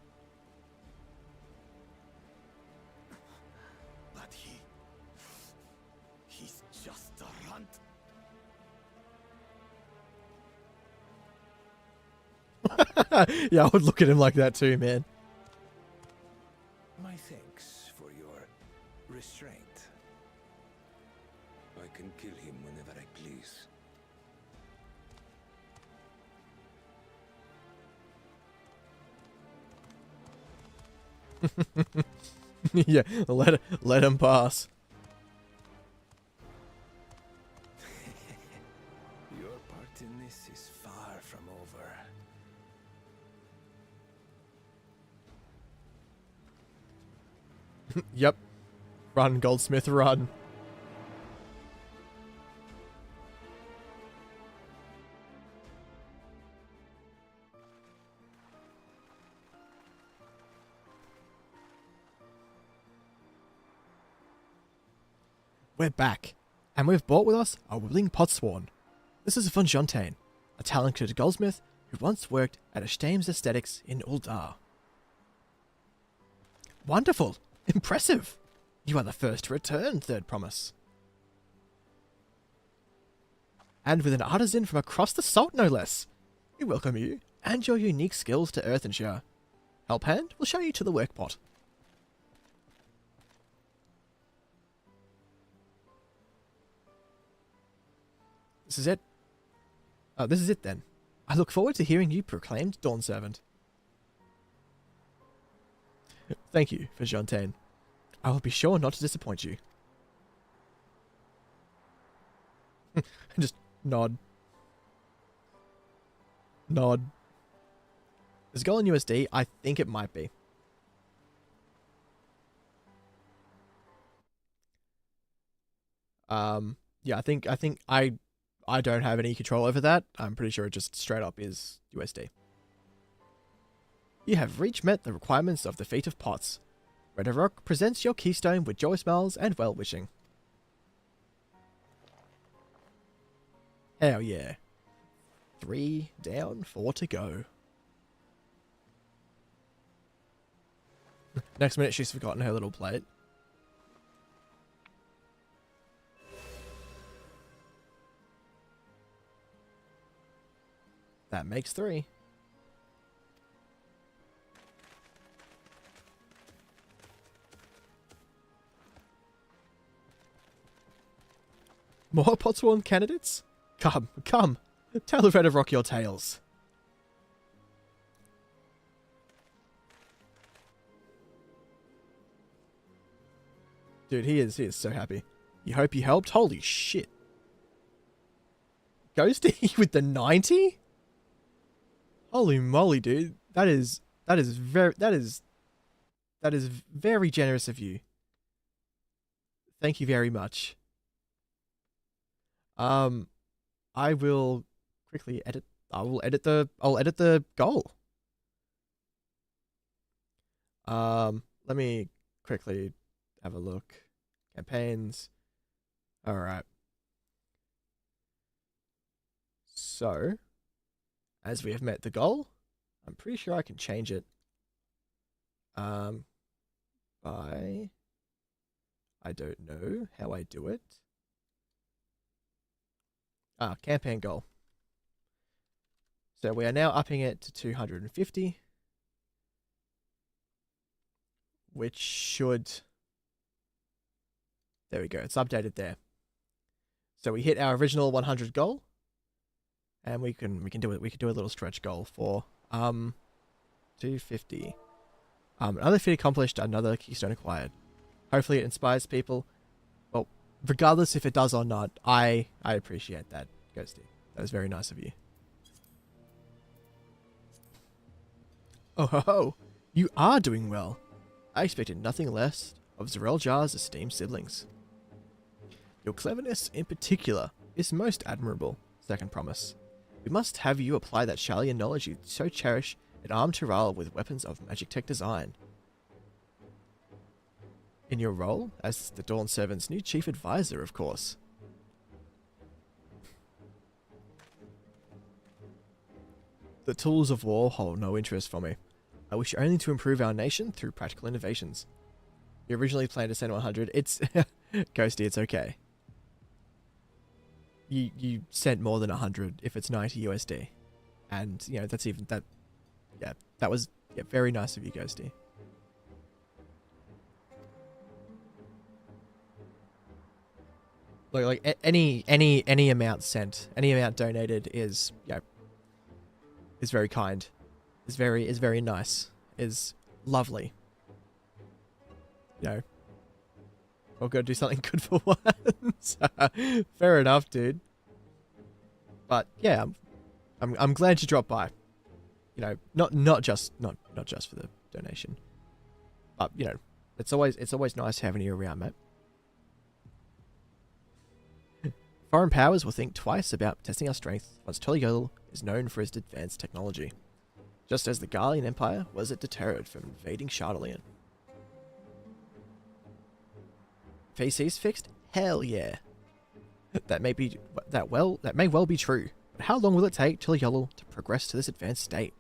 But he's just a runt. Yeah, I would look at him like that too, man. My thanks for your restraint. I can kill him whenever I please. Yeah, let him pass. Your part in this is far from over. Yep. Run, Goldsmith, run. We're back, and we've brought with us a willing potsworn. This is Von Jontain, a talented goldsmith who once worked at Ashtame's Aesthetics in Uldar. Wonderful! Impressive! You are the first to return, Third Promise. And with an artisan from across the salt, no less. We welcome you and your unique skills to Earthenshire. Helphand will show you to the workpot. This is it. Oh, this is it then. I look forward to hearing you proclaimed Dawn Servant. Thank you for Jontain. I will be sure not to disappoint you. Just nod. Nod. Is goal in USD? I think it might be. Yeah, I don't have any control over that. I'm pretty sure it just straight up is USD. You have met the requirements of the Fate of Pots. Red Rock presents your keystone with joy smiles and well-wishing. Hell yeah. 3 down, 4 to go. Next minute she's forgotten her little plate. That makes 3. More Potsworn candidates? Come, come. Tell the Red of Rock your tales. Dude, he is so happy. You hope you helped? Holy shit. Ghosty with the 90? Holy moly, dude. That is very generous of you. Thank you very much. I will quickly edit. I'll edit the goal. Let me quickly have a look. Campaigns. All right. So, as we have met the goal, I'm pretty sure I can change it. By, I don't know how I do it. Campaign goal. So we are now upping it to 250, which should, there we go, it's updated there. So we hit our original 100 goal, and we can do it. We can do a little stretch goal for 250. Another feat accomplished, another keystone acquired. Hopefully it inspires people. Well, regardless if it does or not, I appreciate that, Ghosty. That was very nice of you. Oh ho ho! You are doing well. I expected nothing less of Zarel Jar's esteemed siblings. Your cleverness, in particular, is most admirable. Second promise. We must have you apply that Shallian knowledge you so cherish and arm Tiral with weapons of magic tech design. In your role as the Dawn Servant's new chief advisor, of course. The tools of war hold no interest for me. I wish only to improve our nation through practical innovations. You originally planned to send 100. It's Ghosty, it's okay. You sent more than 100 if it's 90 USD. And, you know, that's even that. Yeah, that was very nice of you, Ghosty. Like any amount sent, any amount donated is, you know, is very kind. Is very nice. Is lovely. You know. We're gonna do something good for once. Fair enough, dude. But yeah, I'm glad you dropped by. You know, not just for the donation, but you know, it's always nice having you around, mate. Foreign powers will think twice about testing our strength once Toliol is known for its advanced technology, just as the Garlean Empire was deterred from invading Shardalian. VC's fixed? Hell yeah. That may well be true. But how long will it take Toliol to progress to this advanced state?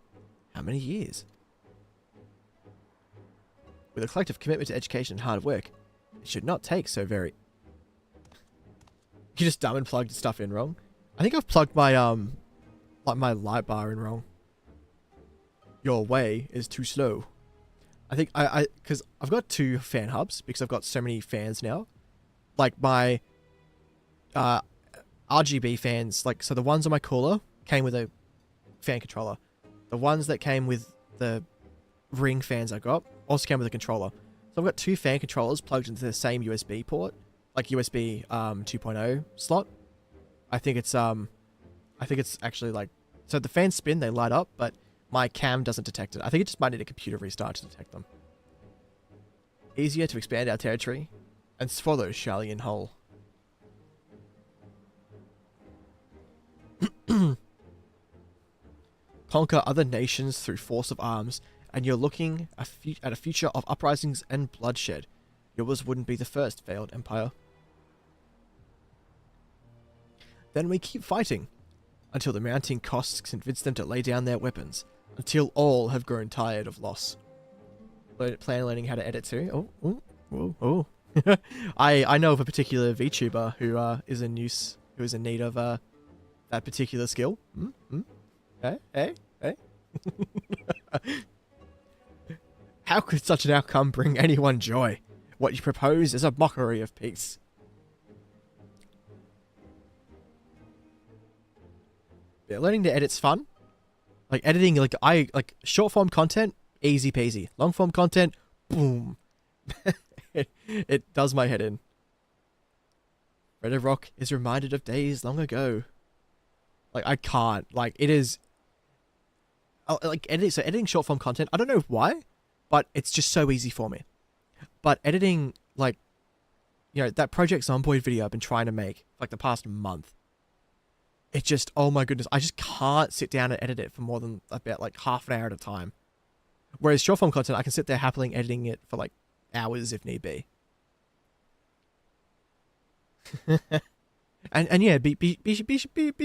How many years? With a collective commitment to education and hard work, it should not take so very... You just dumb and plugged stuff in wrong? I think I've plugged my, like my light bar in wrong. Your way is too slow. I think because I've got 2 fan hubs because I've got so many fans now. Like my RGB fans, like, so the ones on my cooler came with a fan controller. The ones that came with the ring fans I got also came with a controller. So I've got 2 fan controllers plugged into the same USB port, like USB 2.0 slot. I think it's actually like, so the fans spin, they light up, but my cam doesn't detect it. I think it just might need a computer restart to detect them. Easier to expand our territory and swallow Shallian whole. Conquer other nations through force of arms, and you're looking at a future of uprisings and bloodshed. Yours wouldn't be the first failed empire. Then we keep fighting, until the mounting costs convince them to lay down their weapons, until all have grown tired of loss. Plan learning how to edit too. Oh. I know of a particular VTuber who is in need of that particular skill. Hey. How could such an outcome bring anyone joy? What you propose is a mockery of peace. Yeah, learning to edit's fun. Like editing, like short form content, easy peasy. Long form content, boom. it does my head in. Red of Rock is reminded of days long ago. Like I can't. Like it is. Like editing short form content. I don't know why, but it's just so easy for me. But editing like, you know, that Project Zomboid video I've been trying to make for like the past month. It just, oh my goodness, I just can't sit down and edit it for more than about like half an hour at a time. Whereas short form content, I can sit there happily editing it for like hours if need be. and yeah, be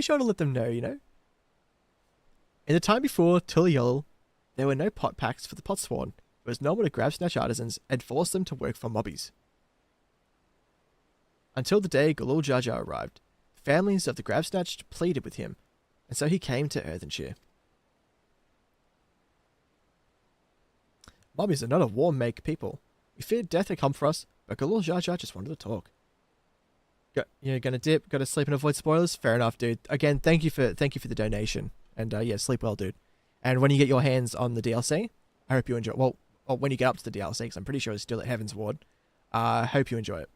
sure to let them know, you know. In the time before Tuliol, there were no pot packs for the Potsworn. It was normal to grab snatch artisans and force them to work for mobbies. Until the day Galul Jar Jar arrived. Families of the Grabsnatched pleaded with him, and so he came to Earthenshire. Mobbies are not a warm-make people. We feared death had come for us, but Galul Jar Jar just wanted to talk. You're gonna dip, gotta sleep and avoid spoilers? Fair enough, dude. Again, thank you for the donation. And yeah, sleep well, dude. And when you get your hands on the DLC, I hope you enjoy it. Well, when you get up to the DLC, because I'm pretty sure it's still at Heaven's Ward. I hope you enjoy it.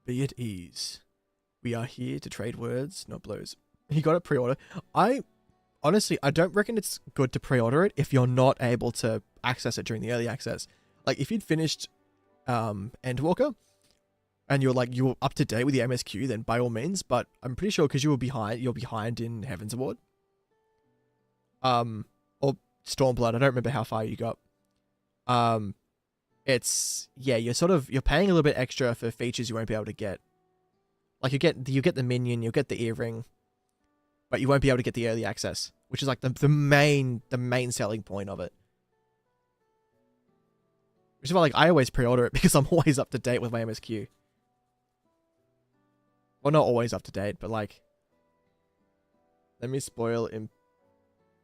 Be at ease. We are here to trade words, not blows. He got it pre-order. Honestly, I don't reckon it's good to pre-order it if you're not able to access it during the early access. Like, if you'd finished Endwalker, and you're up to date with the MSQ, then by all means, but I'm pretty sure because you're behind in Heaven's Award. Or Stormblood, I don't remember how far you got. It's, yeah, you're paying a little bit extra for features you won't be able to get. Like, you get the minion, you'll get the earring, but you won't be able to get the early access, which is like the main selling point of it. Which is why, like, I always pre-order it because I'm always up to date with my MSQ. Well, not always up to date, but like, let me spoil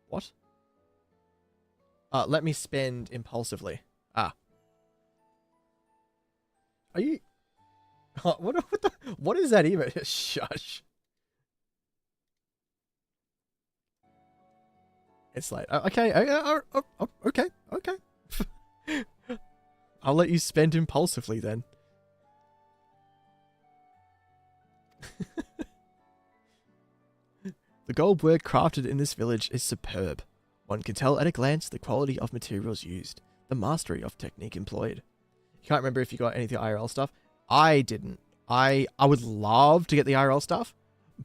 what? Let me spend impulsively. Ah. Are you? What is that even? Shush. It's like, okay. I'll let you spend impulsively then. The gold work crafted in this village is superb. One can tell at a glance the quality of materials used, the mastery of technique employed. You can't remember if you got any of the IRL stuff. I didn't. I would love to get the IRL stuff,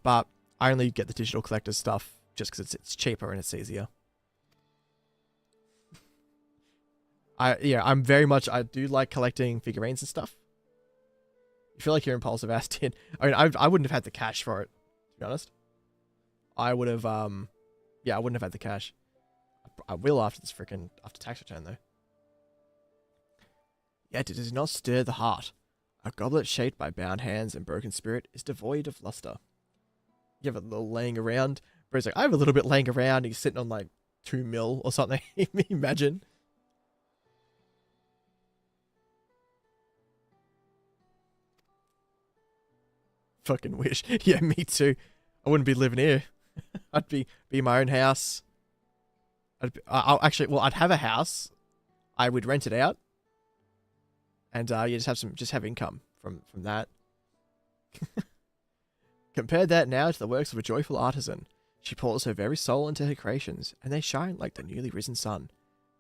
but I only get the digital collector's stuff just because it's cheaper and it's easier. I'm very much, I do like collecting figurines and stuff. You feel like you're impulsive, Aston. I mean, I wouldn't have had the cash for it, to be honest. I would have, yeah, I wouldn't have had the cash. I will after tax return, though. Yet it does not stir the heart. A goblet shaped by bound hands and broken spirit is devoid of luster. You have a little laying around. Bro's like, I have a little bit laying around. He's sitting on like 2 mil or something. Imagine. Fucking wish. Yeah, me too. I wouldn't be living here. I'd be in my own house. I'd have a house. I would rent it out. And you just have income from that. Compare that now to the works of a joyful artisan. She pours her very soul into her creations, and they shine like the newly risen sun.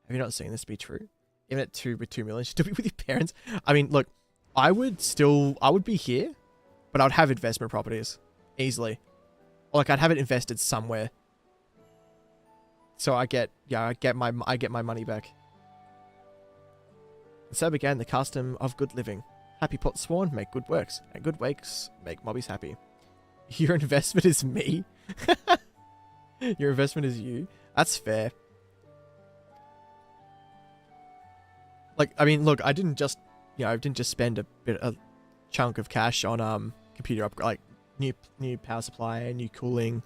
Have you not seen this be true? Even with 2 million, she'd still be with your parents. I mean, look, I would be here, but I would have investment properties easily. Or like I'd have it invested somewhere. So I get my money back. And so began the custom of good living. Happy pots sworn make good works, and good works make mobbies happy. Your investment is me? Your investment is you? That's fair. Like, I mean, look, I didn't just spend a chunk of cash on computer upgrade, like new power supply, new cooling.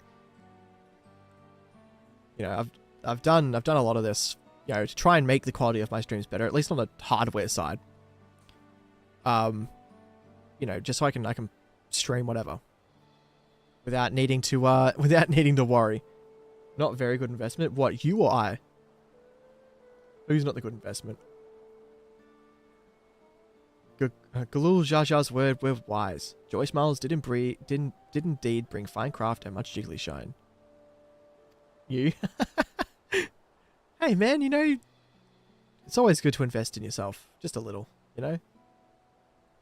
You know, I've done a lot of this, you know, to try and make the quality of my streams better, at least on the hardware side. You know, just so I can stream whatever without needing to worry. Not very good investment. What, you or I? Who's not the good investment? Galul Jar Jar's word were wise. Joy Smiles did indeed bring fine craft and much jiggly shine. You? Hey man, you know, it's always good to invest in yourself. Just a little, you know?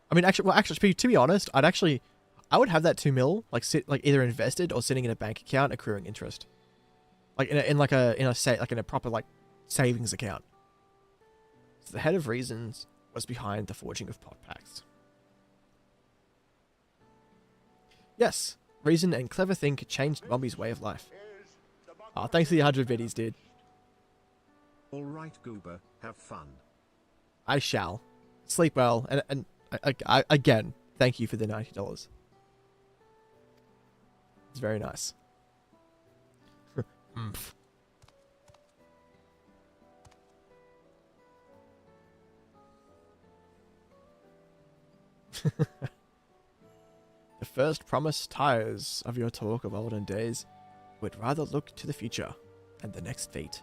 I mean, actually, to be honest, I would have that 2 mil, like, either invested or sitting in a bank account accruing interest. Like, in a proper, like, savings account. So the head of reasons was behind the forging of pot packs. Yes, reason and clever think changed Momby's way of life. Oh, thanks for the 100 biddies, dude. Alright, Goober, have fun. I shall. Sleep well, and I again, thank you for the $90. It's very nice. The first promise tires of your talk of olden days. Would rather look to the future and the next fate.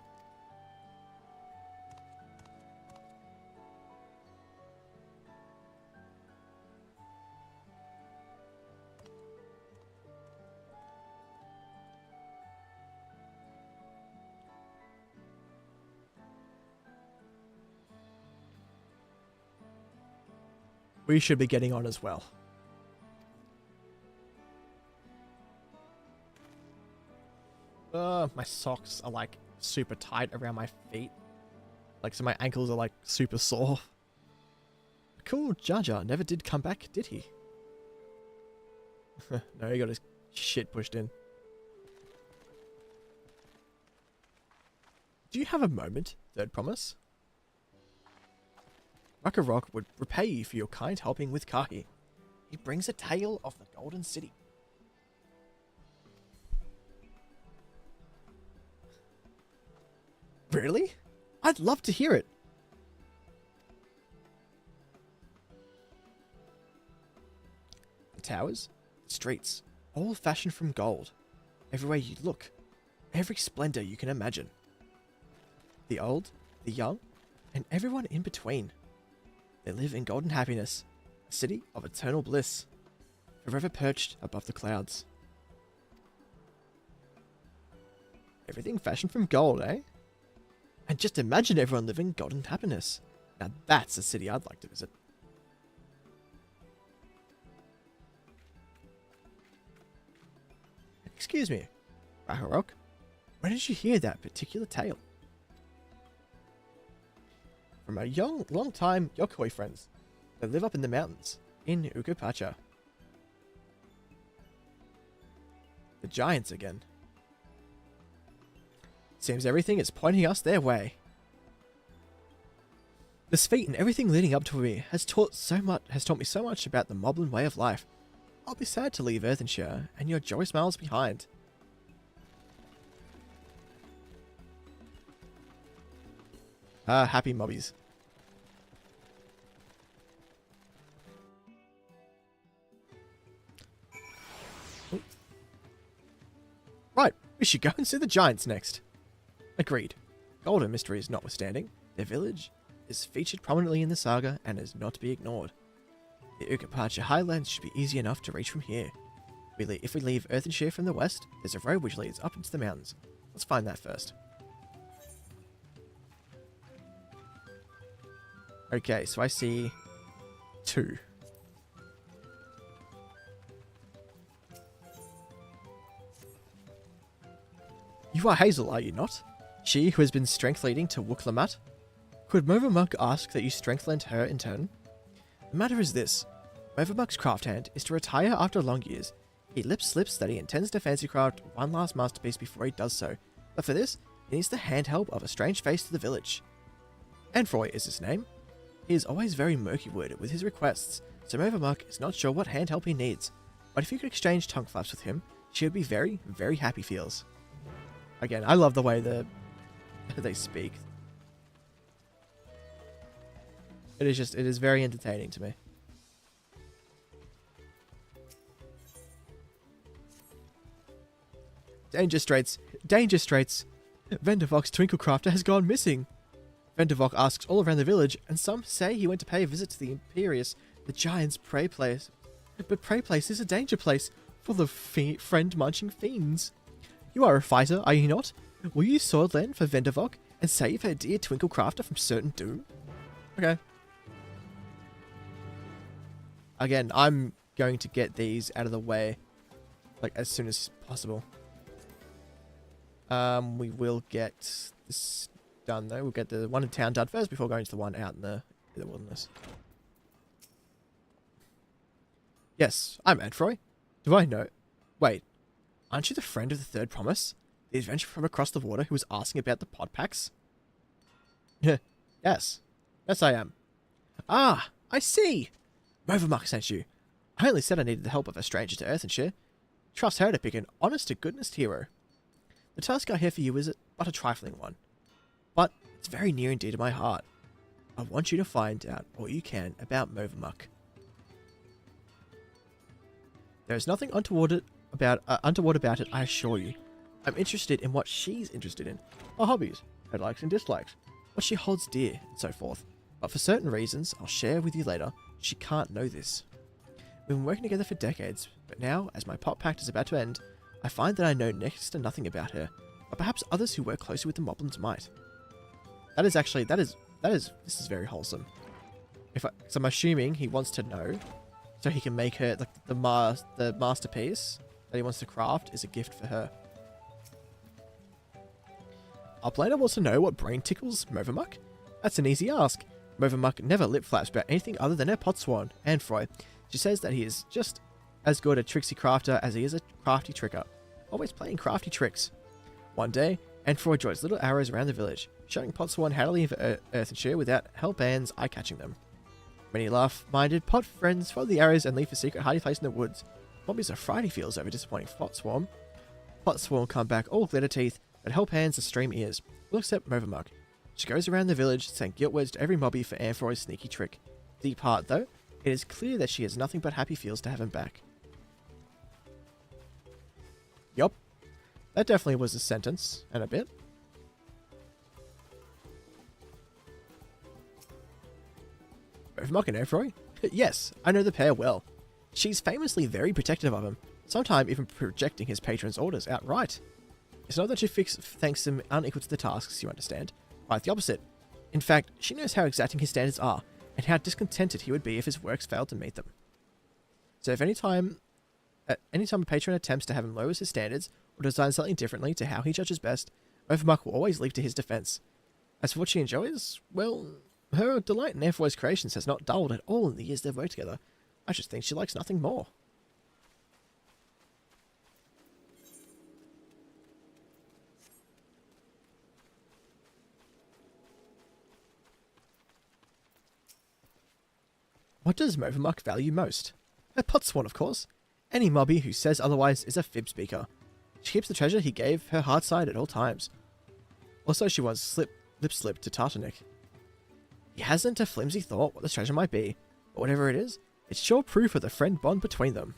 We should be getting on as well. My socks are like super tight around my feet. Like, so my ankles are like super sore. Cool, Jar Jar never did come back, did he? No, he got his shit pushed in. Do you have a moment, third promise? Rock would repay you for your kind helping with Kahi. He brings a tale of the Golden City. Really? I'd love to hear it. The towers, the streets, all fashioned from gold. Everywhere you look, every splendor you can imagine. The old, the young, and everyone in between. They live in golden happiness, a city of eternal bliss, forever perched above the clouds. Everything fashioned from gold, eh? And just imagine everyone living golden happiness. Now that's a city I'd like to visit. Excuse me, Raharok, where did you hear that particular tale? From our long-time Yokoi friends. They live up in the mountains, in Ukupacha. The giants again. Seems everything is pointing us their way. This feat and everything leading up to it has taught me so much about the Moblin way of life. I'll be sad to leave Earthenshire and your Joy Smiles behind. Happy mobbies. Right, we should go and see the giants next. Agreed. Golden mysteries notwithstanding, their village is featured prominently in the saga and is not to be ignored. The Ukupacha highlands should be easy enough to reach from here. If we leave Earthenshire from the west, there's a road which leads up into the mountains. Let's find that first. Okay, so I see 2. You are Hazel, are you not? She who has been strength leading to Wooklamat? Could Movamuk ask that you strength lend her in turn? The matter is this. Movamuk's craft hand is to retire after long years. He lip-slips that he intends to fancy craft one last masterpiece before he does so, but for this, he needs the hand help of a strange face to the village. Anfroy is his name. He is always very murky-worded with his requests, so Movamuk is not sure what hand help he needs, but if you could exchange tongue flaps with him, she would be very, very happy feels. Again, I love the way they speak. It is very entertaining to me. Danger Straits! Danger Straits! Vendervox Twinklecrafter has gone missing! Vendervox asks all around the village, and some say he went to pay a visit to the Imperious, the giant's prey place. But Prey Place is a danger place, full of friend-munching fiends. You are a fighter, are you not? Will you swordland for Vendervox and save her dear Twinklecrafter from certain doom? Okay. Again, I'm going to get these out of the way, like, as soon as possible. We will get this done, though. We'll get the one in town done first before going to the one out in the wilderness. Yes, I'm Adfroy. Do I know? Wait, aren't you the friend of the Third Promise? The adventurer from across the water who was asking about the pod packs? Yes. Yes, I am. Ah, I see! Movermuck sent you. I only said I needed the help of a stranger to Earthenshire. Trust her to pick an honest-to-goodness hero. The task I have for you is but a trifling one. But it's very near and dear to my heart. I want you to find out all you can about Movermuck. There is nothing untoward about it, I assure you. I'm interested in what she's interested in. Her hobbies, her likes and dislikes, what she holds dear, and so forth. But for certain reasons I'll share with you later, she can't know this. We've been working together for decades, but now, as my pot pact is about to end, I find that I know next to nothing about her, but perhaps others who work closely with the Moblins might. This is very wholesome. So I'm assuming he wants to know, so he can make her, like, the masterpiece that he wants to craft is a gift for her. Our planner wants to know what brain tickles Movermuck? That's an easy ask. Movermuck never lip flaps about anything other than her potswan, and Froy. She says that he is just as good a tricksy crafter as he is a crafty tricker, always playing crafty tricks. One day, Anfroy draws little arrows around the village, showing Potswan how to leave Earthenshire without Hellband's eye-catching them. Many laugh-minded pot friends follow the arrows and leave a secret hiding place in the woods. Mobbies are frighty feels over disappointing Potswarm. Potswarm come back all glitter teeth, but Hellpans are stream ears. Will accept Movermuck. She goes around the village saying guilt words to every mobby for Anfroy's sneaky trick. Deep heart, though, it is clear that she has nothing but happy feels to have him back. Yup. That definitely was a sentence, and a bit. Movermuck and Anfroy? Yes, I know the pair well. She's famously very protective of him, sometimes even projecting his patron's orders outright. It's not that she thinks him unequal to the tasks, you understand. Quite the opposite. In fact, she knows how exacting his standards are, and how discontented he would be if his works failed to meet them. So if any time a patron attempts to have him lower his standards, or design something differently to how he judges best, Movermuck will always leap to his defense. As for what she enjoys, well, her delight in Anfroy's creations has not dulled at all in the years they've worked together. I just think she likes nothing more. What does Movermuck value most? Her potswan, of course. Any mobby who says otherwise is a fib speaker. She keeps the treasure he gave her hard side at all times. Also, she once lip-slipped to Tartanik. He hasn't a flimsy thought what the treasure might be, but whatever it is, it's sure proof of the friend bond between them.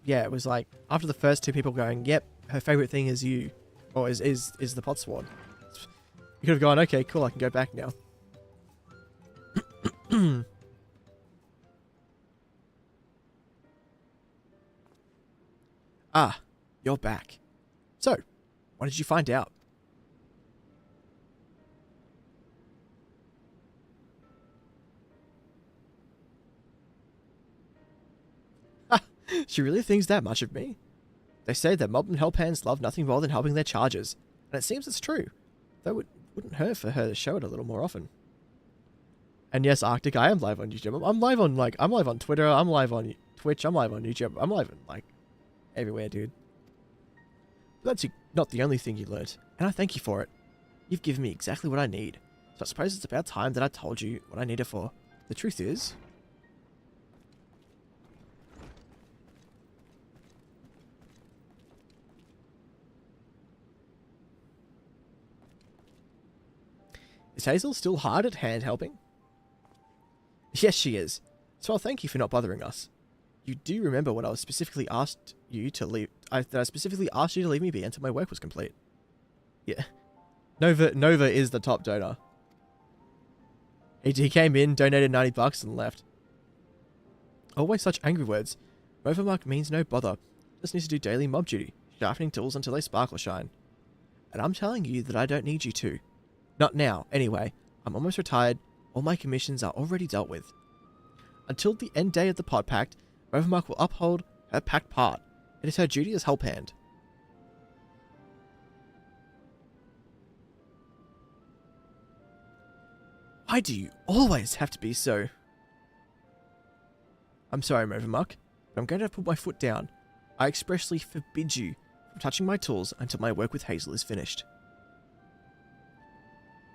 Yeah, it was like, after the first two people going, yep, her favourite thing is you, or is the potswan. You could have gone, okay, cool, I can go back now. Ah, you're back. So, what did you find out? Ha! She really thinks that much of me? They say that mob and hellpans love nothing more than helping their charges, and it seems it's true, though it wouldn't hurt for her to show it a little more often. And yes, Arctic, I am live on YouTube. I'm live on Twitter, I'm live on Twitch, I'm live on YouTube, I'm live on, like, everywhere, dude. But that's not the only thing you learnt, and I thank you for it. You've given me exactly what I need, so I suppose it's about time that I told you what I need it for. The truth is... Is Hazel still hard at hand helping? Yes, she is. So I'll thank you for not bothering us. You do remember what I was specifically asked you to leave. That I specifically asked you to leave me be until my work was complete. Yeah. Nova is the top donor. He came in, donated $90 and left. Always such angry words. Overmark means no bother. Just needs to do daily mob duty, sharpening tools until they sparkle shine. And I'm telling you that I don't need you to. Not now, anyway. I'm almost retired. All my commissions are already dealt with. Until the end day of the pod pact, Overmark will uphold her pact part. It is her duty as help hand. Why do you always have to be so? I'm sorry, Overmark, but I'm going to put my foot down. I expressly forbid you from touching my tools until my work with Hazel is finished.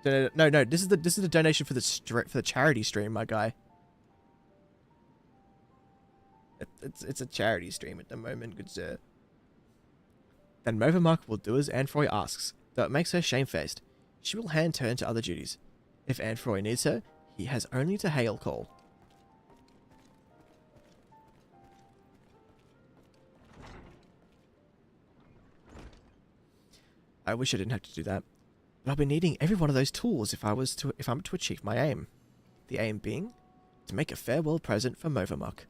No, this is the donation for the charity stream, my guy. It's a charity stream at the moment, good sir. Then Overmark will do as Anfroy asks, though it makes her shamefaced. She will hand turn to other duties. If Anfroy needs her, he has only to hail call. I wish I didn't have to do that, but I'll be needing every one of those tools if I'm to achieve my aim. The aim being to make a farewell present for Overmark.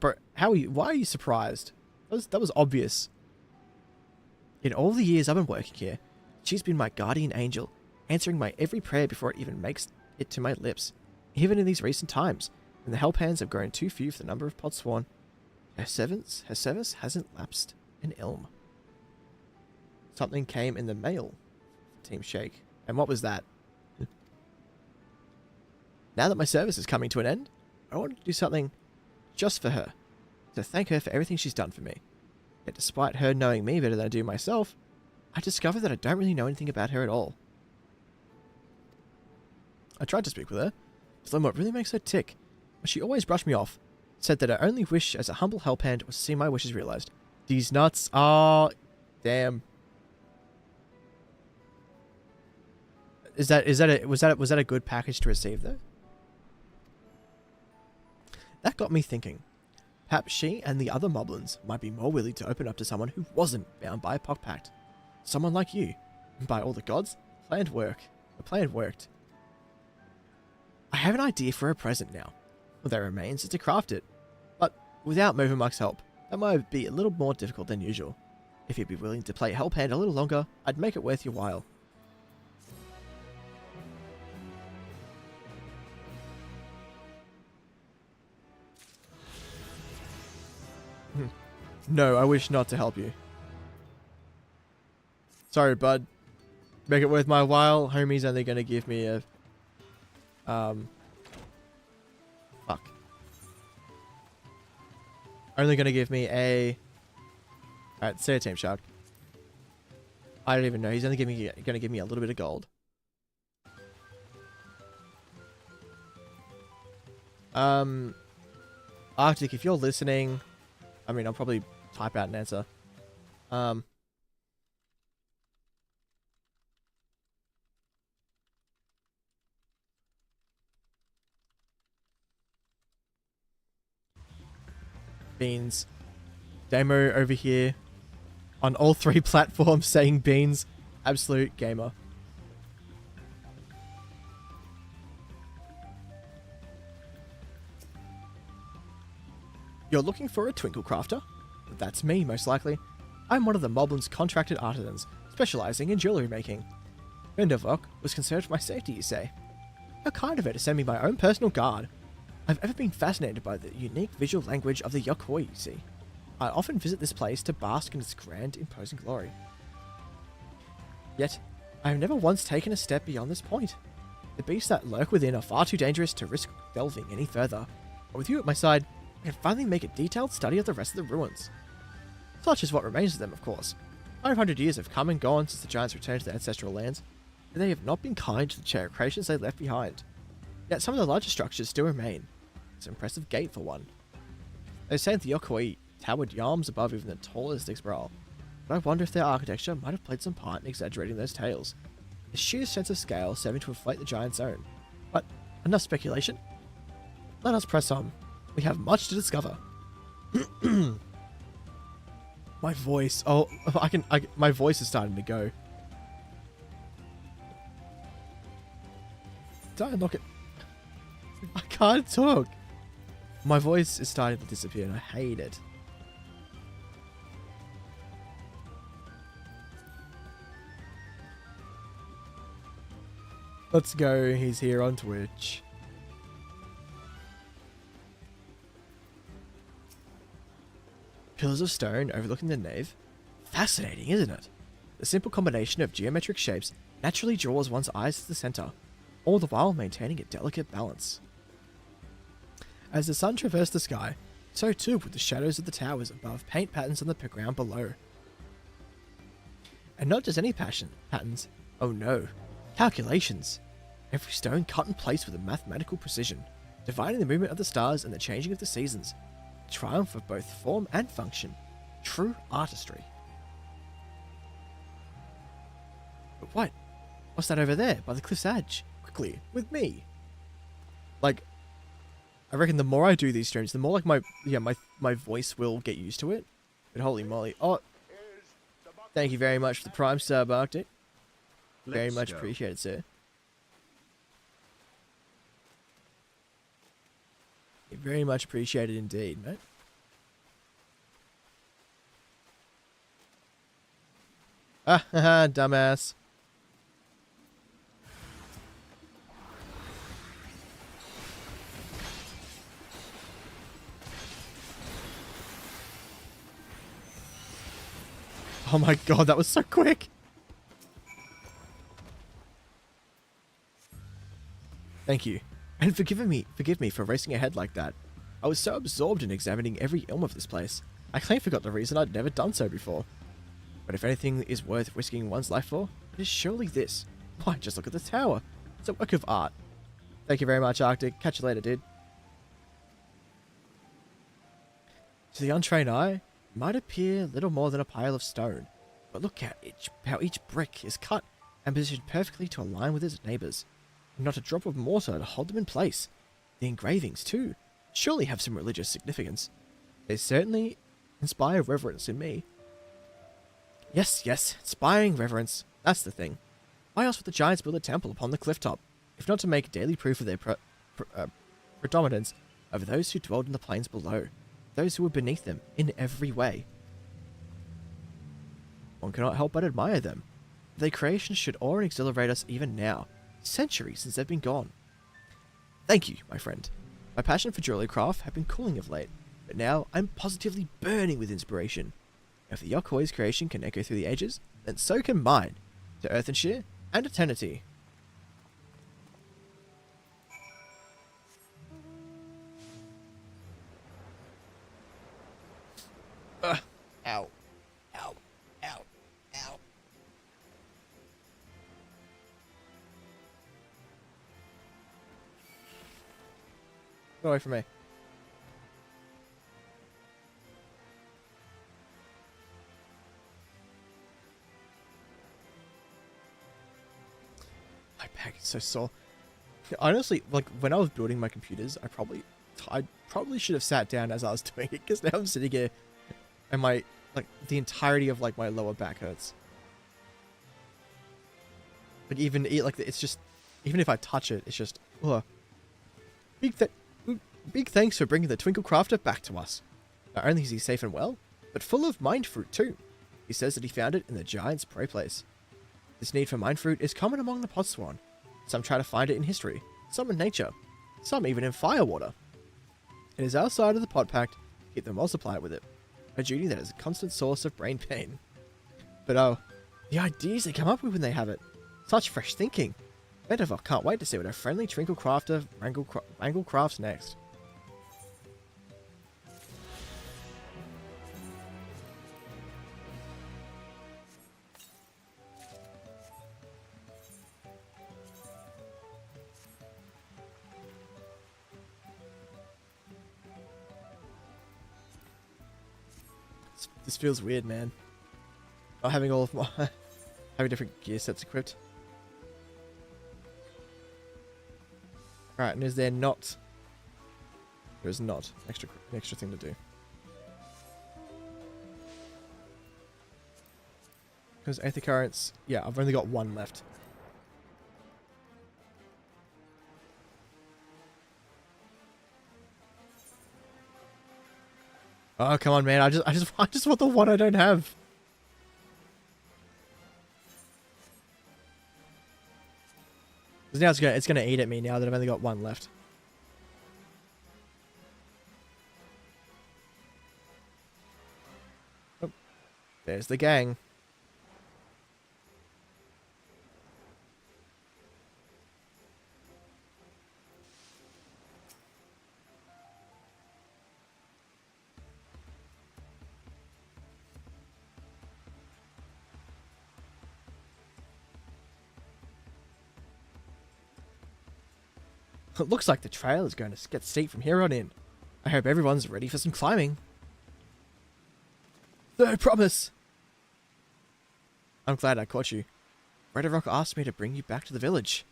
Bro, why are you surprised? That was obvious. In all the years I've been working here, she's been my guardian angel, answering my every prayer before it even makes it to my lips. Even in these recent times, when the help hands have grown too few for the number of pods sworn, her service hasn't lapsed an ilm. Something came in the mail, Team Shake. And what was that? Now that my service is coming to an end, I want to do something just for her, to thank her for everything she's done for me. Yet despite her knowing me better than I do myself, I discovered that I don't really know anything about her at all. I tried to speak with her, to learn what really makes her tick, but she always brushed me off, said that her only wish as a humble help hand was to see my wishes realized. These nuts are... damn. Was that a good package to receive though? That got me thinking. Perhaps she and the other moblins might be more willing to open up to someone who wasn't bound by a POC pact. Someone like you. By all the gods, the plan worked. I have an idea for a present now. All that remains is to craft it. But without Overmark's help, that might be a little more difficult than usual. If you'd be willing to play help hand a little longer, I'd make it worth your while. No, I wish not to help you. Sorry, bud. Make it worth my while. Homie's only going to give me a... Fuck. Only going to give me a... Alright, say a Team Shark. I don't even know. He's only going to give me a little bit of gold. Arctic, if you're listening... I mean, I'll probably type out an answer. Beans. Demo over here on all 3 platforms saying beans. Absolute gamer. You're looking for a twinkle crafter? That's me, most likely. I'm one of the Moblin's contracted artisans, specializing in jewelry making. Vendovok was concerned for my safety, you say? How kind of her to send me my own personal guard. I've ever been fascinated by the unique visual language of the Yokoi, you see. I often visit this place to bask in its grand, imposing glory. Yet, I have never once taken a step beyond this point. The beasts that lurk within are far too dangerous to risk delving any further. But with you at my side, I can finally make a detailed study of the rest of the ruins. Such is what remains of them, of course. 500 years have come and gone since the giants returned to their ancestral lands, and they have not been kind to the creations they left behind. Yet some of the larger structures still remain. It's an impressive gate for one. They say the Yokoi towered yarms above even the tallest Ixbral, but I wonder if their architecture might have played some part in exaggerating those tales. The sheer sense of scale serving to inflate the giant's own. But enough speculation. Let us press on. We have much to discover. My voice. Oh, my voice is starting to go. Don't look at. I can't talk. My voice is starting to disappear and I hate it. Let's go. He's here on Twitch. Pillars of stone overlooking the nave. Fascinating, isn't it? The simple combination of geometric shapes naturally draws one's eyes to the center, all the while maintaining a delicate balance. As the sun traversed the sky, so too would the shadows of the towers above paint patterns on the ground below. And not just any patterns, oh no, calculations. Every stone cut in place with a mathematical precision, dividing the movement of the stars and the changing of the seasons. Triumph of both form and function. True artistry. But what? What's that over there by the cliff's edge? Quickly, with me. Like, I reckon the more I do these streams, the more like my voice will get used to it. But holy moly. Oh, thank you very much for the Prime sub, Arctic. Very much appreciated, sir. Very much appreciated indeed, mate. Ah, haha, dumbass. Oh my god, that was so quick. Thank you. And forgive me for racing ahead like that. I was so absorbed in examining every elm of this place, I clean forgot the reason I'd never done so before. But if anything is worth risking one's life for, it is surely this. Why, just look at the tower. It's a work of art. Thank you very much, Arctic. Catch you later, dude. To the untrained eye, it might appear little more than a pile of stone, but look at how each brick is cut and positioned perfectly to align with its neighbours. Not a drop of mortar to hold them in place. The engravings, too, surely have some religious significance. They certainly inspire reverence in me. Yes, inspiring reverence. That's the thing. Why else would the giants build a temple upon the cliff top, if not to make daily proof of their predominance over those who dwelled in the plains below, those who were beneath them in every way? One cannot help but admire them. Their creations should awe and exhilarate us even now, centuries since they've been gone. Thank you, my friend. My passion for jewelry craft had been cooling of late, but now I'm positively burning with inspiration. If the Yokoi's creation can echo through the ages, then so can mine, to earth and sheer, and eternity. Ow. Ow. Ow. Ow. Go away from me. My back is so sore. Honestly, like when I was building my computers, I probably should have sat down as I was doing it, because now I'm sitting here and my the entirety of my lower back hurts. Like it's just, even if I touch it, it's just ugh. Big thanks for bringing the Twinkle Crafter back to us. Not only is he safe and well, but full of mind fruit too. He says that he found it in the giant's prey place. This need for mind fruit is common among the podsworn. Some try to find it in history, some in nature, some even in firewater. It is our side of the pod pact to keep them well supplied with it, a duty that is a constant source of brain pain. But oh, the ideas they come up with when they have it. Such fresh thinking. Metaphor can't wait to see what our friendly Twinkle Crafter wrangle crafts next. This feels weird, man. Not having all of my having different gear sets equipped. Right, and is there not There's not an extra thing to do. Because Aether Currents, yeah, I've only got one left. Oh, come on, man. I just want the one I don't have. Because now it's gonna eat at me now that I've only got one left. Oh, there's the gang. It looks like the trail is going to get steep from here on in. I hope everyone's ready for some climbing. No promise. I'm glad I caught you. Red Rock asked me to bring you back to the village.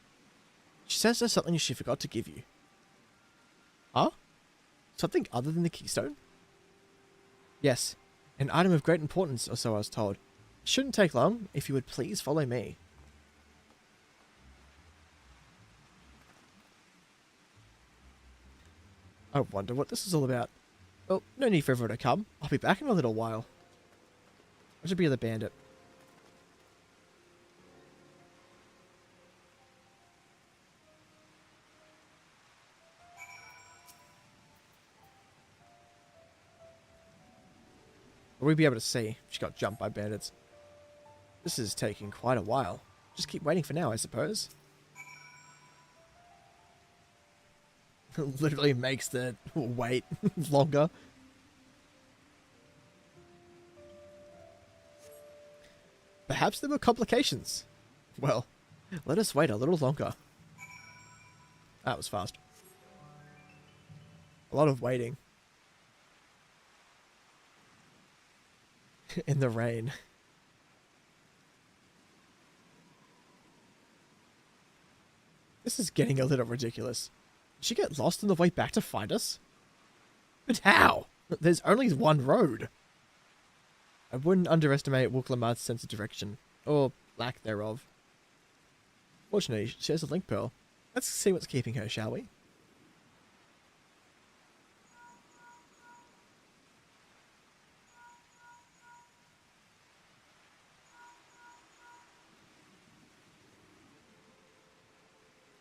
She says there's something she forgot to give you. Huh? Something other than the keystone? Yes, an item of great importance, or so I was told. It shouldn't take long, if you would please follow me. I wonder what this is all about. Well, no need for everyone to come. I'll be back in a little while. I should be the bandit. Will we be able to see? She got jumped by bandits. This is taking quite a while. Just keep waiting for now, I suppose. Literally makes the wait longer. Perhaps there were complications. Well, let us wait a little longer. That was fast. A lot of waiting. In the rain. This is getting a little ridiculous. Did she get lost on the way back to find us? But how? There's only one road. I wouldn't underestimate Wooklamard's sense of direction, or lack thereof. Fortunately, she has a link pearl. Let's see what's keeping her, shall we?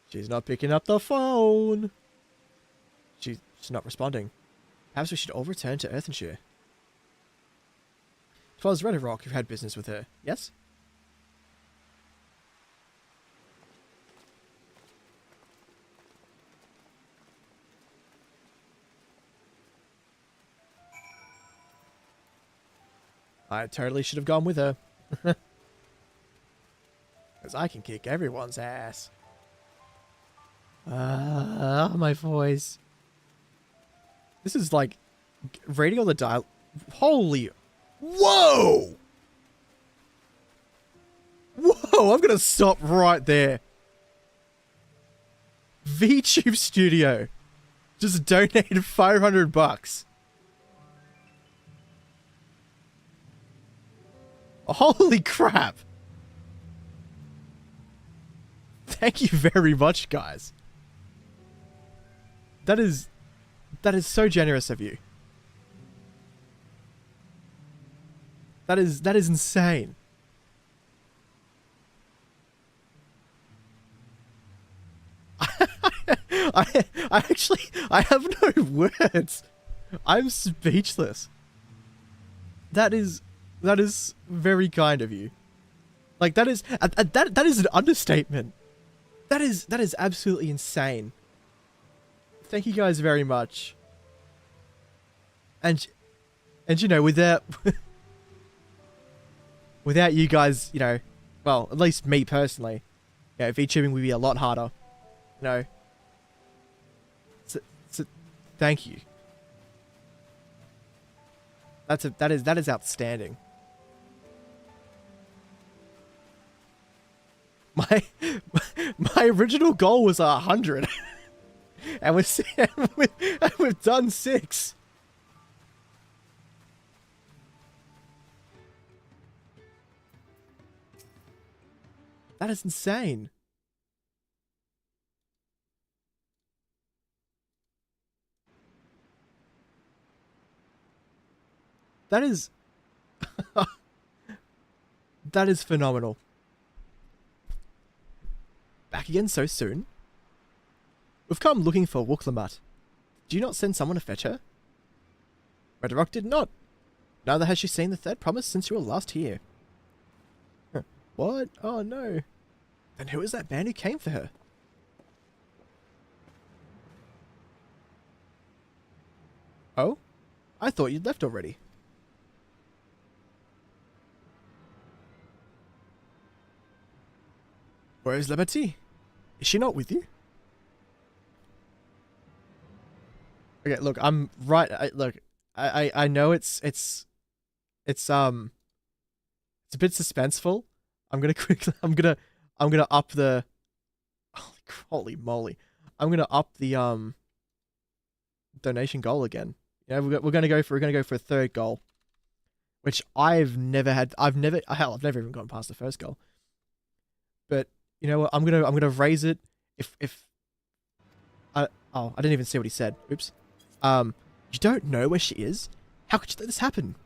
She's not picking up the phone. She's not responding. Perhaps we should all return to Earthenshire. 'Twas Red Rock who had business with her, yes? I totally should have gone with her. Because I can kick everyone's ass. My voice. This is like reading all the dial. Holy. Whoa! Whoa, I'm gonna stop right there. VTube Studio just donated $500. Holy crap. Thank you very much, guys. That is so generous of you. That is insane. I have no words. I'm speechless. That is very kind of you. Like that is an understatement. That is absolutely insane. Thank you guys very much. And you know, without you guys, you know, well, at least me personally, you know, VTubing would be a lot harder. You know. So thank you. That is outstanding. My original goal was 100. And we've done 6. That is insane. That is... that is phenomenal. Back again so soon? We've come looking for Wooklamat. Do you not send someone to fetch her? Red Rock did not. Neither has she seen the third promise since you were last here. Huh. What? Oh no. Then who is that man who came for her? Oh? I thought you'd left already. Where is Liberty? Is she not with you? Okay, look, I'm right. I know it's a bit suspenseful. I'm gonna quickly. I'm gonna up the. Holy moly! I'm gonna up the donation goal again. Yeah, we're gonna go for a third goal, which I've never even gone past the first goal. But you know what? I'm gonna raise it. I didn't even see what he said. Oops. You don't know where she is? How could you let this happen?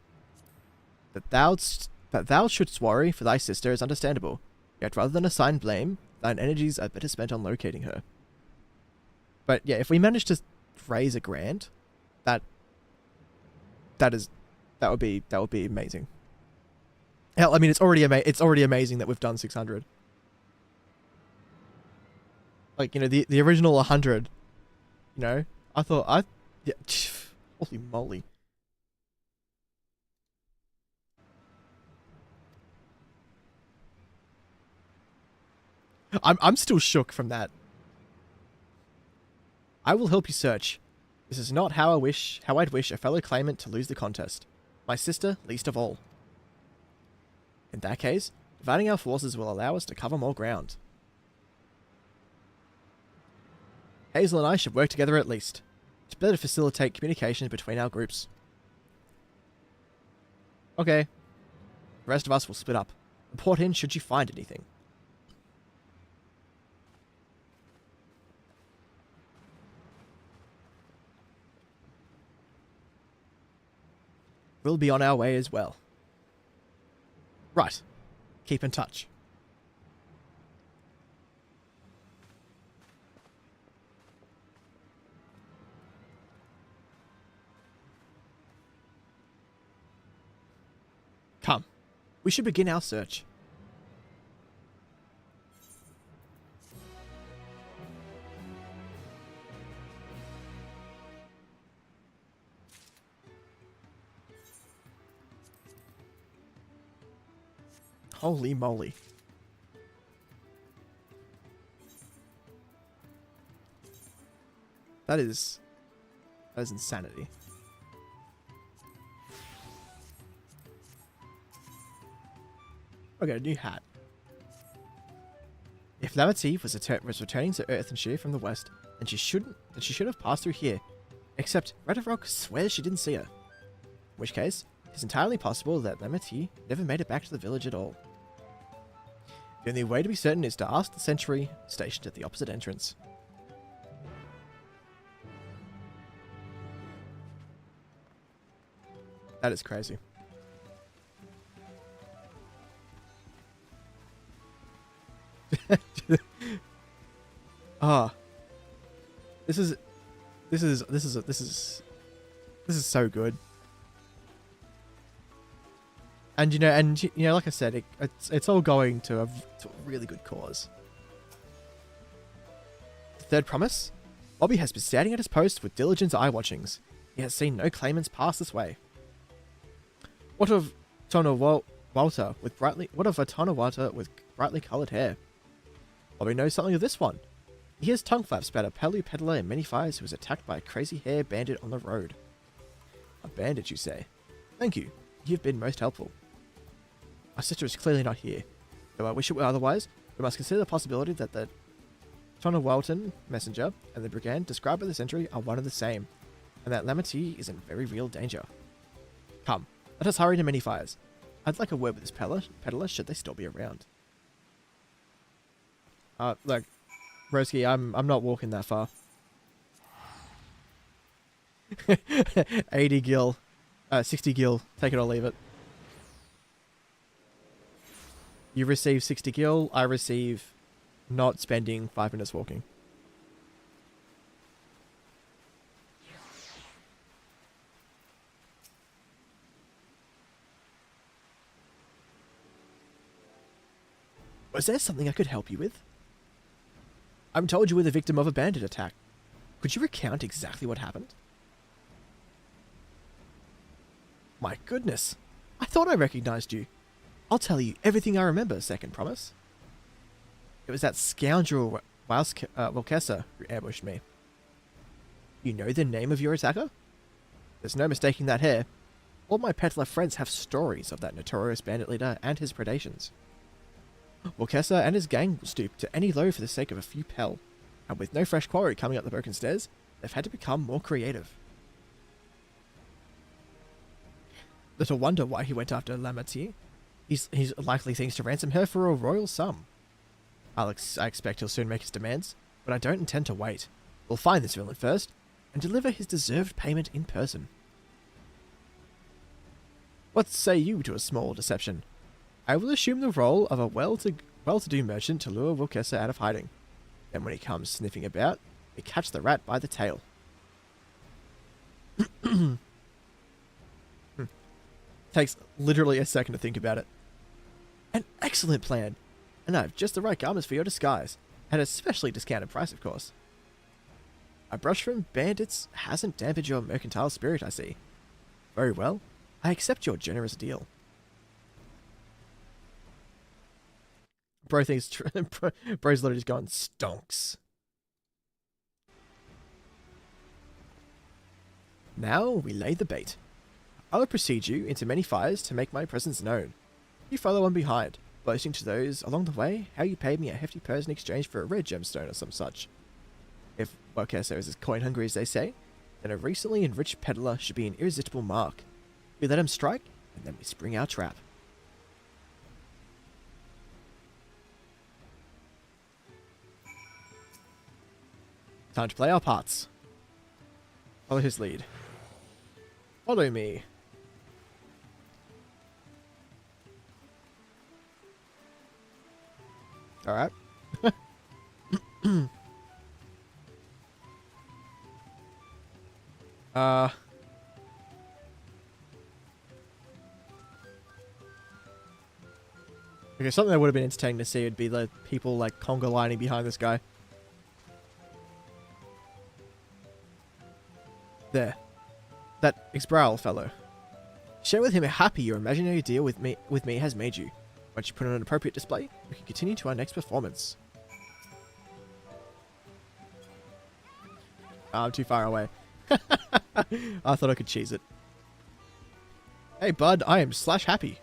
That thou shouldst worry for thy sister is understandable. Yet rather than assign blame, thine energies are better spent on locating her. But yeah, if we manage to raise a grand, that would be amazing. Hell, I mean, it's already amazing that we've done 600. Like, you know, the original 100, you know, yeah, holy moly. I'm still shook from that. I will help you search. This is not how I'd wish a fellow claimant to lose the contest. My sister, least of all. In that case, dividing our forces will allow us to cover more ground. Hazel and I should work together at least. It's better to facilitate communication between our groups. Okay. The rest of us will split up. Report in should you find anything. We'll be on our way as well. Right. Keep in touch. Come. We should begin our search. Holy moly. That is insanity. Okay, a new hat. If Lamity was returning to Earth and Shear from the west, then she should have passed through here. Except Red Rock swears she didn't see her. In which case, it's entirely possible that Lamity never made it back to the village at all. The only way to be certain is to ask the sentry stationed at the opposite entrance. That is crazy. Ah, this is so good. And you know, like I said, it's all going to a really good cause. The third promise: Bobby has been standing at his post with diligent eye watchings. He has seen no claimants pass this way. What of Tonawata with brightly coloured hair? Bobby knows something of this one. He hears tongue flaps about a Palu peddler in many fires who was attacked by a crazy hair bandit on the road. A bandit, you say? Thank you. You've been most helpful. My sister is clearly not here. Though I wish it were otherwise, we must consider the possibility that Tonna Walton, messenger, and the brigand described by the sentry are one and the same, and that Lamartine is in very real danger. Come, let us hurry to many fires. I'd like a word with this peddler should they still be around. Look, Broski, I'm not walking that far. 80 gil. 60 gil. Take it or leave it. You receive 60 gil. I receive not spending 5 minutes walking. Was there something I could help you with? I'm told you were the victim of a bandit attack. Could you recount exactly what happened? My goodness. I thought I recognized you. I'll tell you everything I remember, second promise. It was that scoundrel Wilkessa who ambushed me. You know the name of your attacker? There's no mistaking that hair. All my peddler friends have stories of that notorious bandit leader and his predations. Wilkessa and his gang will stoop to any low for the sake of a few pel, and with no fresh quarry coming up the broken stairs, they've had to become more creative. Little wonder why he went after Lamartine. He's likely thinks to ransom her for a royal sum. I expect he'll soon make his demands, but I don't intend to wait. We'll find this villain first, and deliver his deserved payment in person. What say you to a small deception? I will assume the role of a well-to-do merchant to lure Wilkessa out of hiding. Then when he comes sniffing about, we catch the rat by the tail. Takes literally a second to think about it. An excellent plan! And I have just the right garments for your disguise. At a specially discounted price, of course. A brush from bandits hasn't dampened your mercantile spirit, I see. Very well. I accept your generous deal. Bro thinks bro's literally just gone stonks. Now we lay the bait. I'll precede you into many fires to make my presence known. You follow on behind, boasting to those along the way how you paid me a hefty purse in exchange for a red gemstone or some such. If Wilkessa is as coin hungry as they say, then a recently enriched peddler should be an irresistible mark. We let him strike, and then we spring our trap. Time to play our parts. Follow his lead. Follow me. Alright. Okay, something that would have been entertaining to see would be the people like conga lining behind this guy. There. That Ixbral fellow. Share with him how happy your imaginary deal with me has made you. Once you put on an appropriate display, we can continue to our next performance. Oh, I'm too far away. I thought I could cheese it. Hey bud, I am slash happy.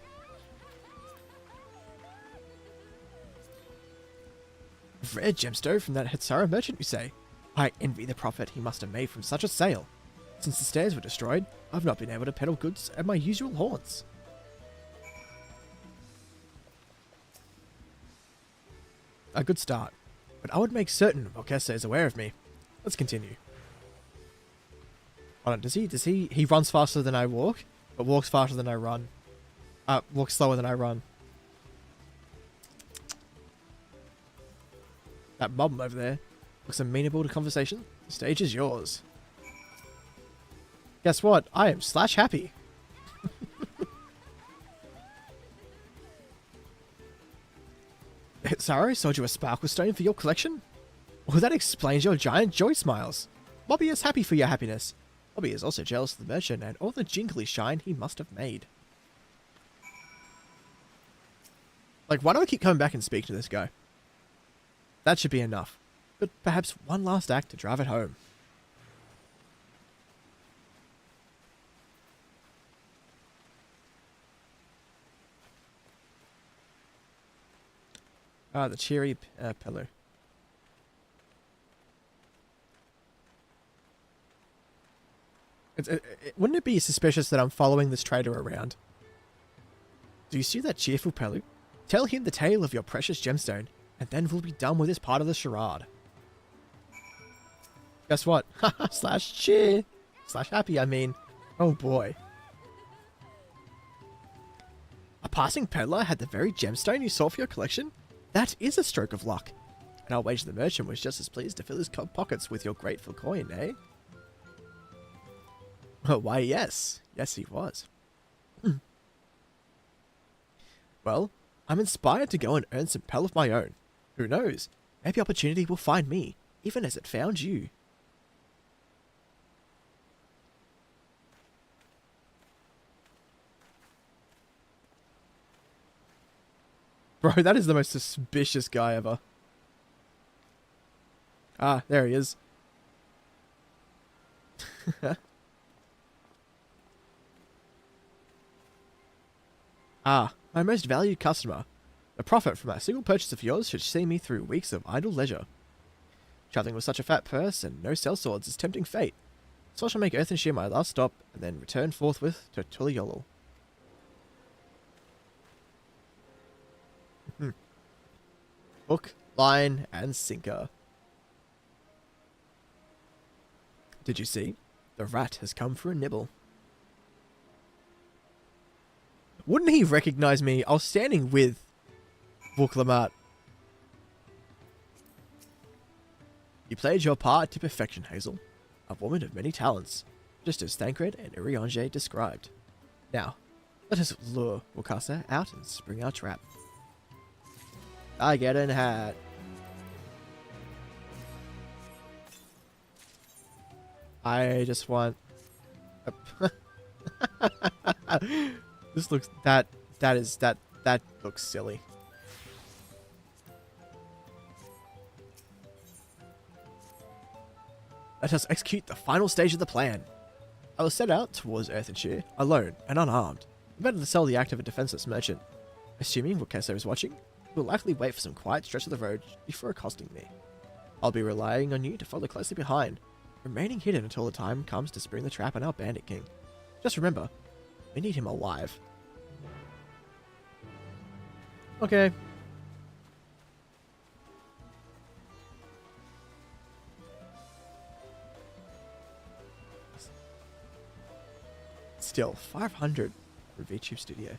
Rare gemstone from that Hetsara merchant, you say? I envy the profit he must have made from such a sale. Since the stairs were destroyed, I've not been able to peddle goods at my usual haunts. A good start, but I would make certain Wilkessa is aware of me. Let's continue. Hold on, does he runs faster than I walk, but walks faster than I run. Walks slower than I run. That mob over there looks amenable to conversation. The stage is yours. Guess what? I am slash happy. Sorry, sold you a sparkle stone for your collection? Well, that explains your giant joy smiles. Bobby is happy for your happiness. Bobby is also jealous of the merchant and all the jingly shine he must have made. Like, why do I keep coming back and speaking to this guy? That should be enough. But perhaps one last act to drive it home. The cheery pillow. Wouldn't it be suspicious that I'm following this trader around? Do you see that cheerful prelude? Tell him the tale of your precious gemstone, and then we'll be done with this part of the charade. Guess what? Slash cheer. Slash happy, I mean. Oh boy. A passing peddler had the very gemstone you sought for your collection? That is a stroke of luck. And I'll wager the merchant was just as pleased to fill his pockets with your grateful coin, eh? Why, yes. Yes, he was. Well, I'm inspired to go and earn some pel of my own. Who knows? Maybe opportunity will find me, even as it found you. Bro, that is the most suspicious guy ever. Ah, there he is. Ah, my most valued customer. The profit from a single purchase of yours should see me through weeks of idle leisure. Travelling with such a fat purse and no sellswords is tempting fate, so I shall make Earthenshire my last stop and then return forthwith to Tuliolol. Hook, line, and sinker. Did you see? The rat has come for a nibble. Wouldn't he recognize me? I was standing with Vuklamart. You played your part to perfection, Hazel. A woman of many talents, just as Thancred and Urianger described. Now, let us lure Wakasa out and spring our trap. I get an hat. I just want... This looks... That looks silly. Let us execute the final stage of the plan. I will set out towards Earthenshire, alone and unarmed. Better to sell the act of a defenseless merchant. Assuming Wukeso is watching, he will likely wait for some quiet stretch of the road before accosting me. I'll be relying on you to follow closely behind, remaining hidden until the time comes to spring the trap on our bandit king. Just remember, we need him alive. Okay. Still, 500 for VTube Studio.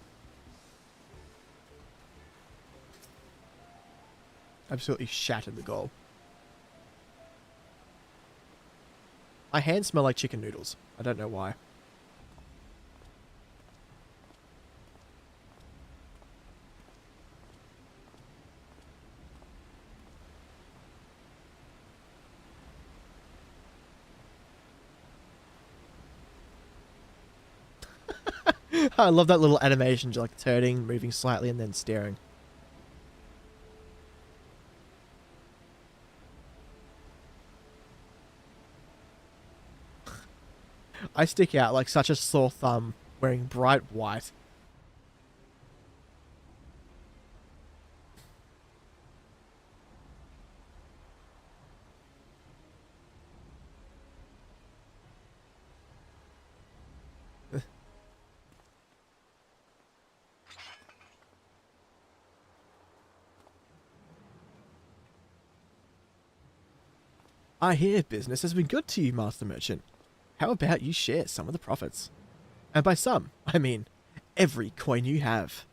Absolutely shattered the goal. My hands smell like chicken noodles. I don't know why. I love that little animation, like turning, moving slightly, and then staring. I stick out like such a sore thumb, wearing bright white. I hear business has been good to you, Master Merchant. How about you share some of the profits? And by some, I mean every coin you have.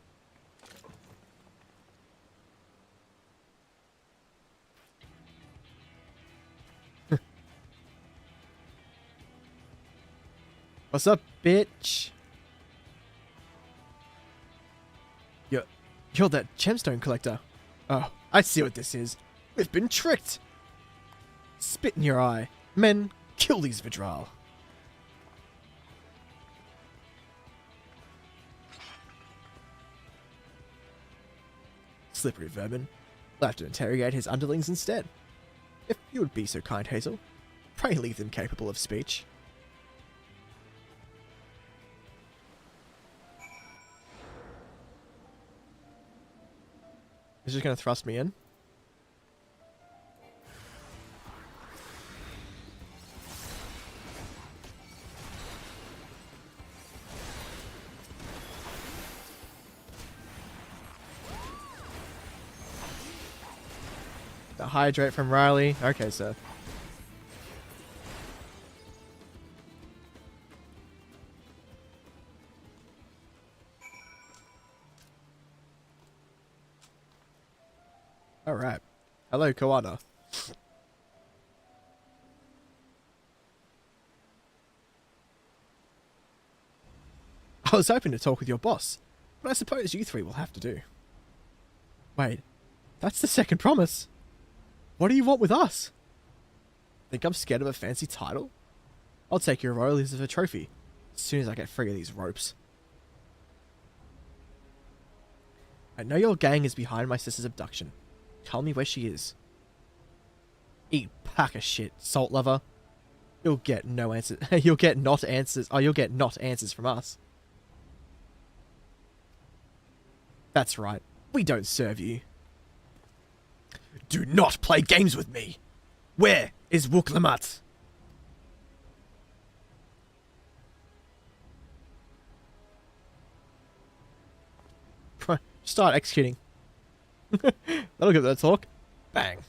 What's up, bitch? You're that gemstone collector. Oh, I see what this is. We've been tricked. Spit in your eye. Men, kill these Vidral. Slippery vermin. We'll have to interrogate his underlings instead. If you would be so kind, Hazel, pray leave them capable of speech. He's just going to thrust me in. hydrate from Riley. Okay, sir. Alright. Hello, Koana. I was hoping to talk with your boss, but I suppose you three will have to do. Wait, that's the second promise. What do you want with us? Think I'm scared of a fancy title? I'll take your royalties as a trophy, as soon as I get free of these ropes. I know your gang is behind my sister's abduction. Tell me where she is. Eat pack of shit, salt lover. You'll get no answers. You'll get not answers. Oh, you'll get not answers from us. That's right. We don't serve you. Do not play games with me. Where is Wuklamat? Start executing. That'll give that a talk. Bang.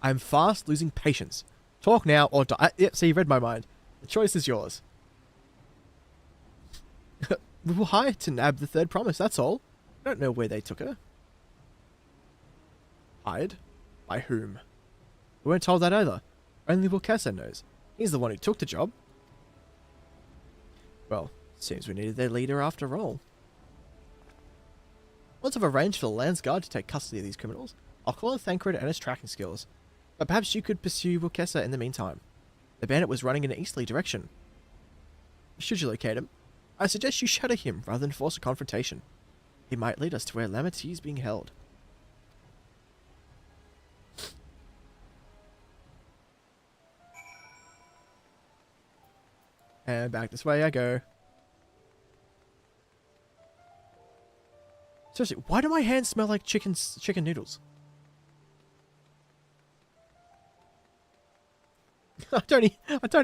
I'm fast losing patience. Talk now or die. Yep, so you read my mind. The choice is yours. We were hired to nab the third promise, that's all. I don't know where they took her. Hired? By whom? We weren't told that either. Only Wilkessa knows. He's the one who took the job. Well, seems we needed their leader after all. Once I've arranged for the Lands Guard to take custody of these criminals, I'll call on Thancred and his tracking skills. But perhaps you could pursue Wilkessa in the meantime. The bandit was running in an easterly direction. Should you locate him, I suggest you shadow him rather than force a confrontation. He might lead us to where Lamity is being held. And back this way I go. Seriously, why do my hands smell like chicken noodles? I don't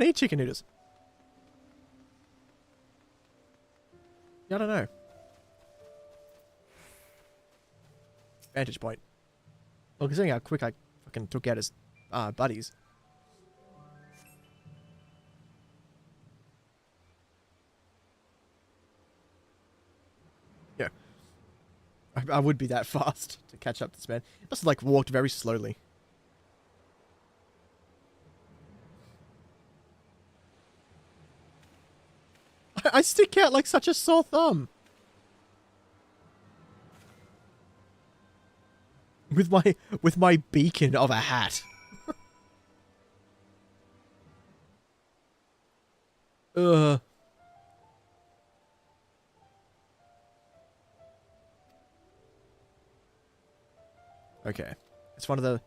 eat chicken noodles. I don't know. Vantage point. Well, considering how quick I fucking took out his buddies. Yeah. I would be that fast to catch up to this man. He must have like walked very slowly. I stick out like such a sore thumb. With my beacon of a hat. Ugh. Okay. It's one of the...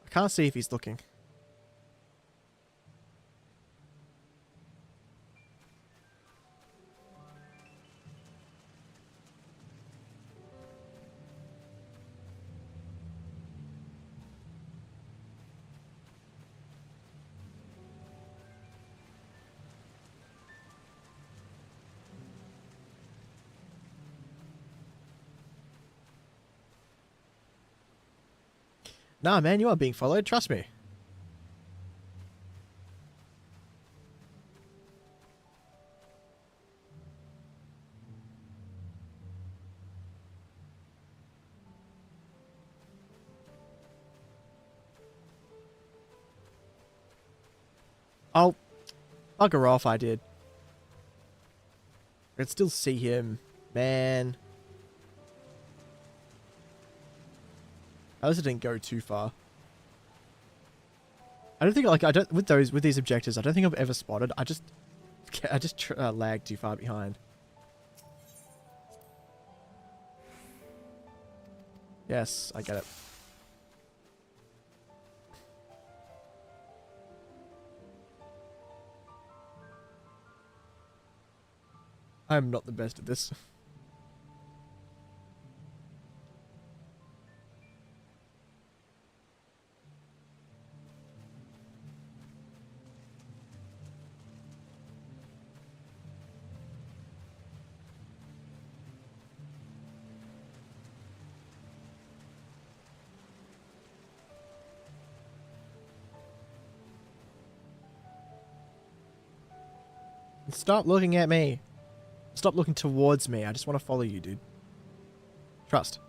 I can't see if he's looking. Nah, man, you are being followed. Trust me. Oh, bugger off, I did. I can still see him. Man. I also didn't go too far. I don't think with these objectives, I don't think I've ever spotted. I just lag too far behind. Yes, I get it. I'm not the best at this. Stop looking at me. Stop looking towards me. I just want to follow you, dude. Trust.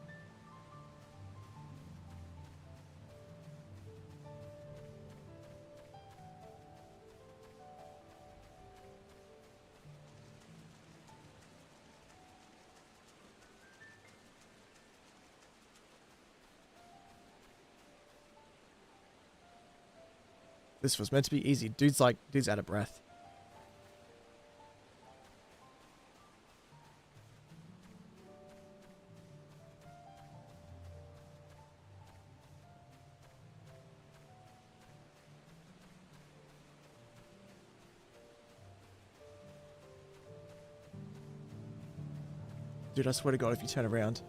This was meant to be easy. Dude's out of breath. Dude, I swear to God, if you turn around.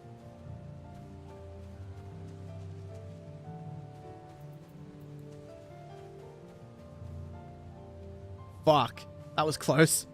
Fuck. That was close.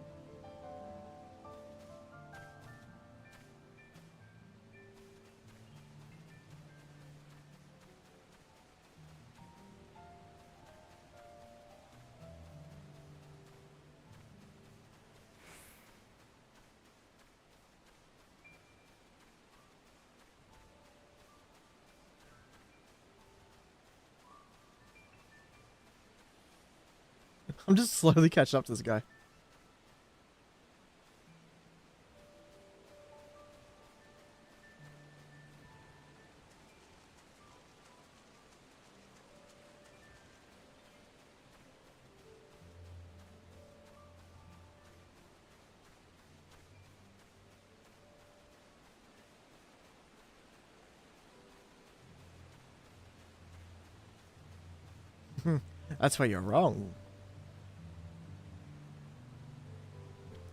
I'm just slowly catching up to this guy. That's where you're wrong.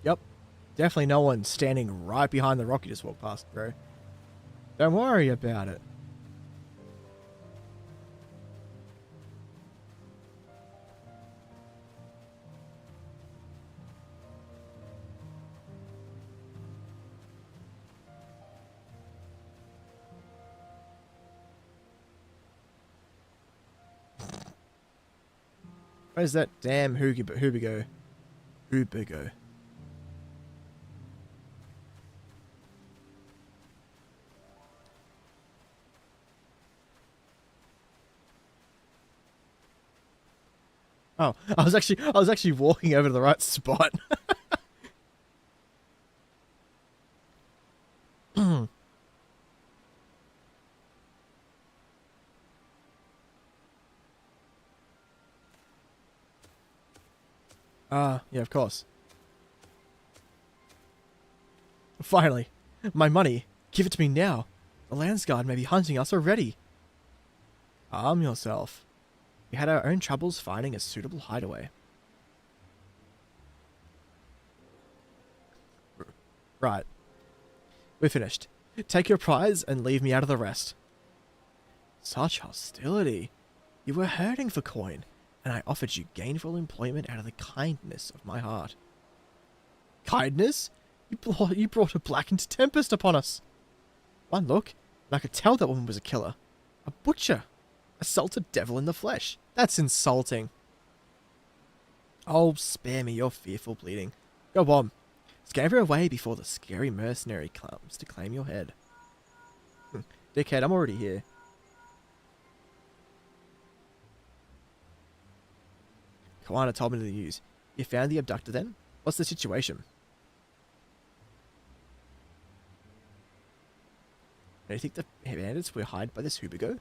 Yep. Definitely no one standing right behind the rock you just walked past, bro. Don't worry about it. Where's that damn Hubigo? Hubigo. Oh, I was actually walking over to the right spot. Yeah, of course. Finally, my money. Give it to me now. The Landsguard may be hunting us already. Arm yourself. We had our own troubles finding a suitable hideaway. Right. We're finished. Take your prize and leave me out of the rest. Such hostility. You were hurting for coin, and I offered you gainful employment out of the kindness of my heart. Kindness? You brought a blackened tempest upon us. One look, and I could tell that woman was a killer. A butcher. A salted devil in the flesh. That's insulting. Oh, spare me your fearful pleading. Go on. Scamper away before the scary mercenary comes to claim your head. Dickhead, I'm already here. Koana told me the news. You found the abductor then? What's the situation? Do you think the bandits were hired by this Hubigo?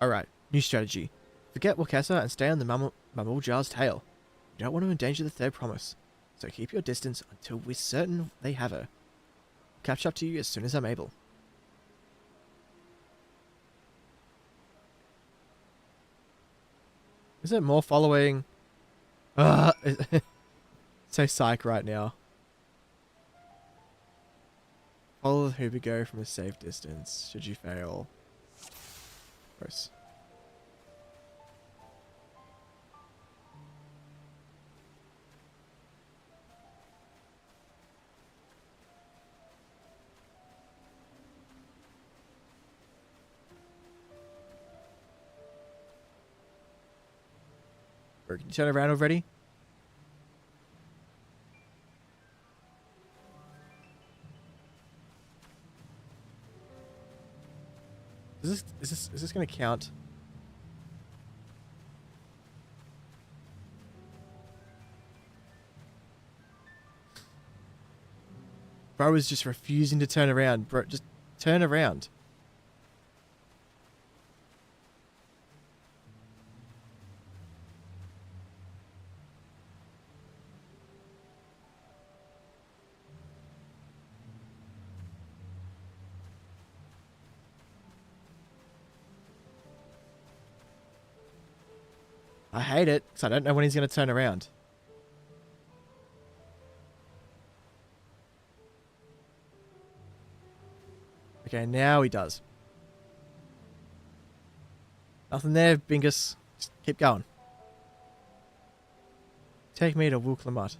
Alright, new strategy. Forget Wakasa and stay on the Mamuljar's tail. You don't want to endanger the third promise, so keep your distance until we're certain they have her. I'll catch up to you as soon as I'm able. Is it more following? So psych right now. Follow the Hubigo from a safe distance. Should you fail? Gross. Can you turn around already? Is this gonna count? Bro is just refusing to turn around. Bro, just turn around. I hate it, because I don't know when he's going to turn around. Okay, now he does. Nothing there, Bingus. Just keep going. Take me to Wuklamut.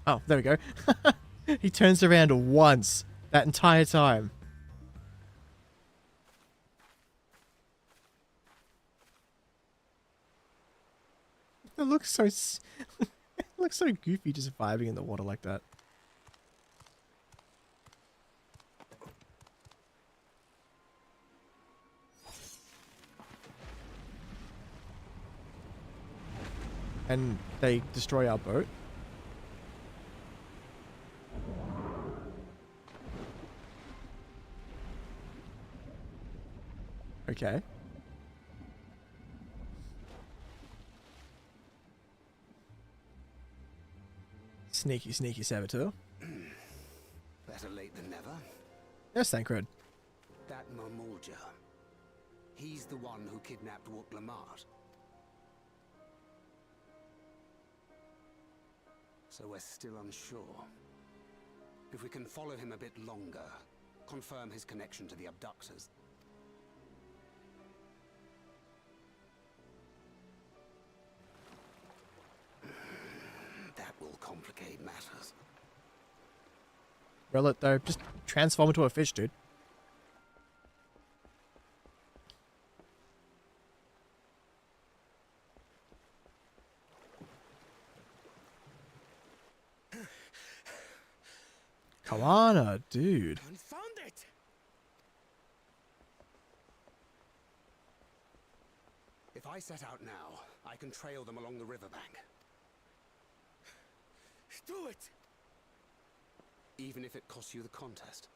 Oh, there we go. He turns around once that entire time. It looks so it looks so goofy just vibing in the water like that. And they destroy our boat. Okay. Sneaky, sneaky saboteur. Better late than never. Yes, Thancred. That Mamulja. He's the one who kidnapped Wuklamart. So we're still unsure. If we can follow him a bit longer, confirm his connection to the abductors. That will complicate matters. Relic though, just transform into a fish, dude. Come on, dude. Confound it! If I set out now, I can trail them along the riverbank. Do it! Even if it costs you the contest.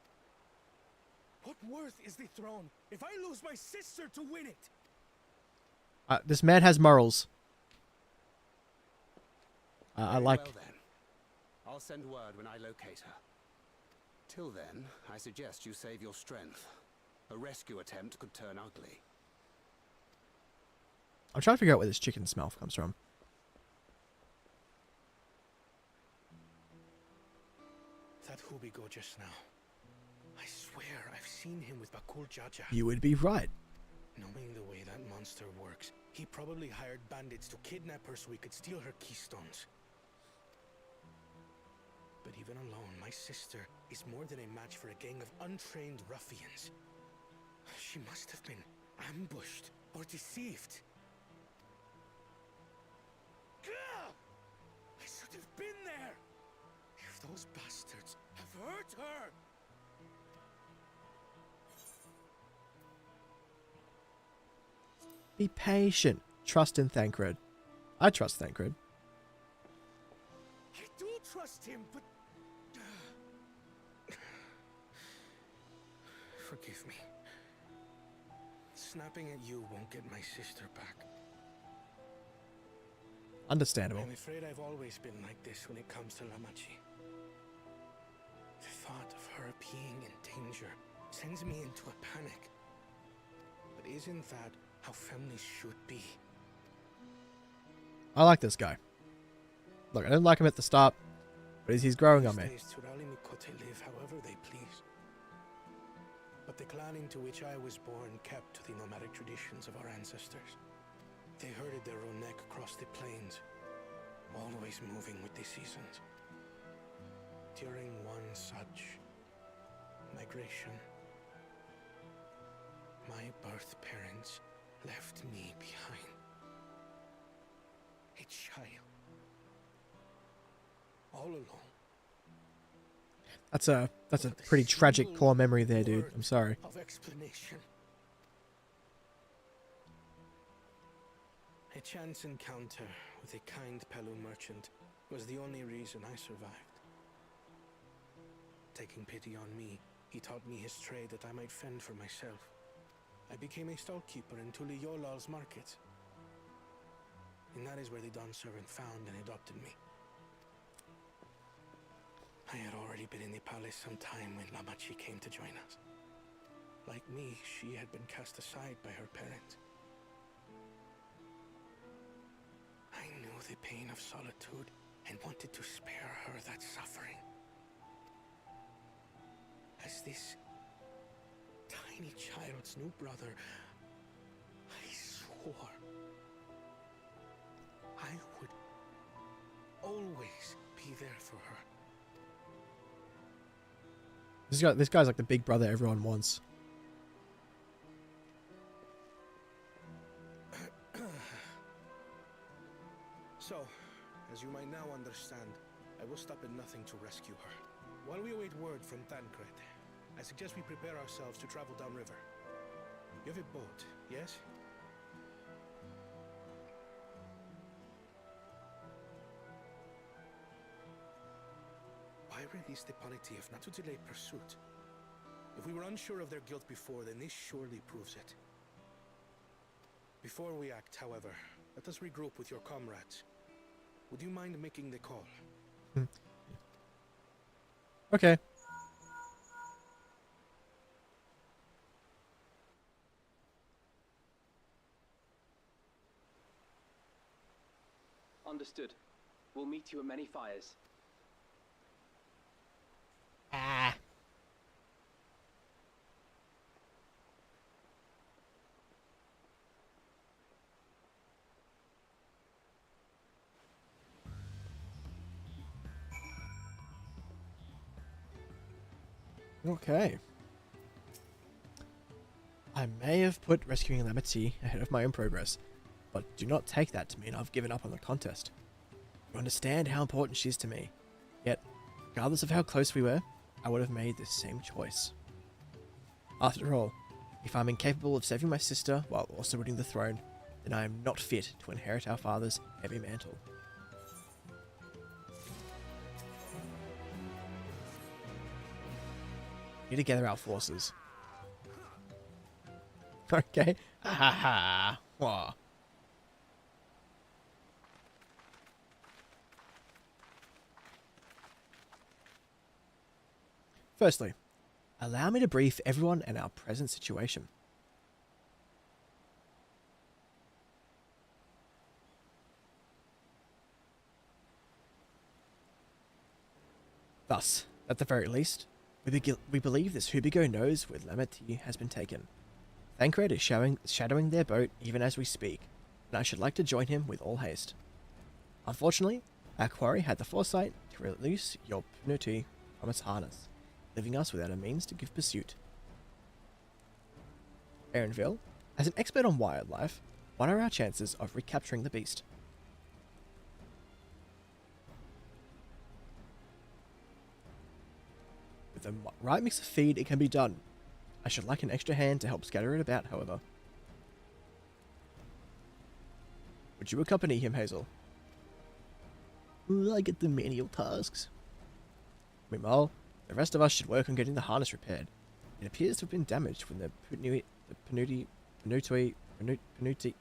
What worth is the throne if I lose my sister to win it? This man has morals. I like... Well then, I'll send word when I locate her. Till then, I suggest you save your strength. A rescue attempt could turn ugly. I'm trying to figure out where this chicken smell comes from. That Hubigo just now. I swear I've seen him with Bakul Jaja. You would be right. Knowing the way that monster works, he probably hired bandits to kidnap her so he could steal her keystones. But even alone, my sister is more than a match for a gang of untrained ruffians. She must have been ambushed or deceived. Gah! I should have been there! If those bastards have hurt her! Be patient. Trust in Thancred. I trust Thancred. I do trust him, but... Forgive me. Snapping at you won't get my sister back. Understandable. I'm afraid I've always been like this when it comes to Lamachi. The thought of her being in danger sends me into a panic. But isn't that how families should be? I like this guy. Look, I didn't like him at the start, but he's growing on me. These days, Turali Mikote live however they please. But the clan into which I was born kept to the nomadic traditions of our ancestors. They herded their own neck across the plains, always moving with the seasons. During one such migration, my birth parents left me behind. A child. All alone. That's a pretty tragic core memory there, dude. I'm sorry. Of explanation. A chance encounter with a kind Pelu merchant was the only reason I survived. Taking pity on me, he taught me his trade that I might fend for myself. I became a stallkeeper in Tuliyolal's market. And that is where the Dawn servant found and adopted me. I had already been in the palace some time when Lamachi came to join us. Like me, she had been cast aside by her parents. I knew the pain of solitude and wanted to spare her that suffering. As this tiny child's new brother, I swore I would always be there for her. This guy's like the big brother everyone wants. So, as you might now understand, I will stop at nothing to rescue her. While we await word from Tancred, I suggest we prepare ourselves to travel downriver. You have a boat, yes? Why release the Ponity if not to delay pursuit? If we were unsure of their guilt before, then this surely proves it. Before we act, however, let us regroup with your comrades. Would you mind making the call? Okay. Understood. We'll meet you at many fires. Ah. Okay. I may have put rescuing Lamaty ahead of my own progress, but do not take that to mean I've given up on the contest. You understand how important she is to me, yet, regardless of how close we were, I would have made the same choice. After all, if I'm incapable of saving my sister while also winning the throne, then I am not fit to inherit our father's heavy mantle. Need to gather our forces. Okay. Ha ha ha. Wah. Firstly, allow me to brief everyone on our present situation. Thus, at the very least, we believe this Hubigo knows where Lamaty has been taken. Thancred is shadowing their boat even as we speak, and I should like to join him with all haste. Unfortunately, our quarry had the foresight to release your Panuti from its harness, leaving us without a means to give pursuit. Aaronville, as an expert on wildlife, what are our chances of recapturing the beast? With the right mix of feed, it can be done. I should like an extra hand to help scatter it about, however. Would you accompany him, Hazel? I get the menial tasks. Meanwhile, the rest of us should work on getting the harness repaired. It appears to have been damaged when the Panuti,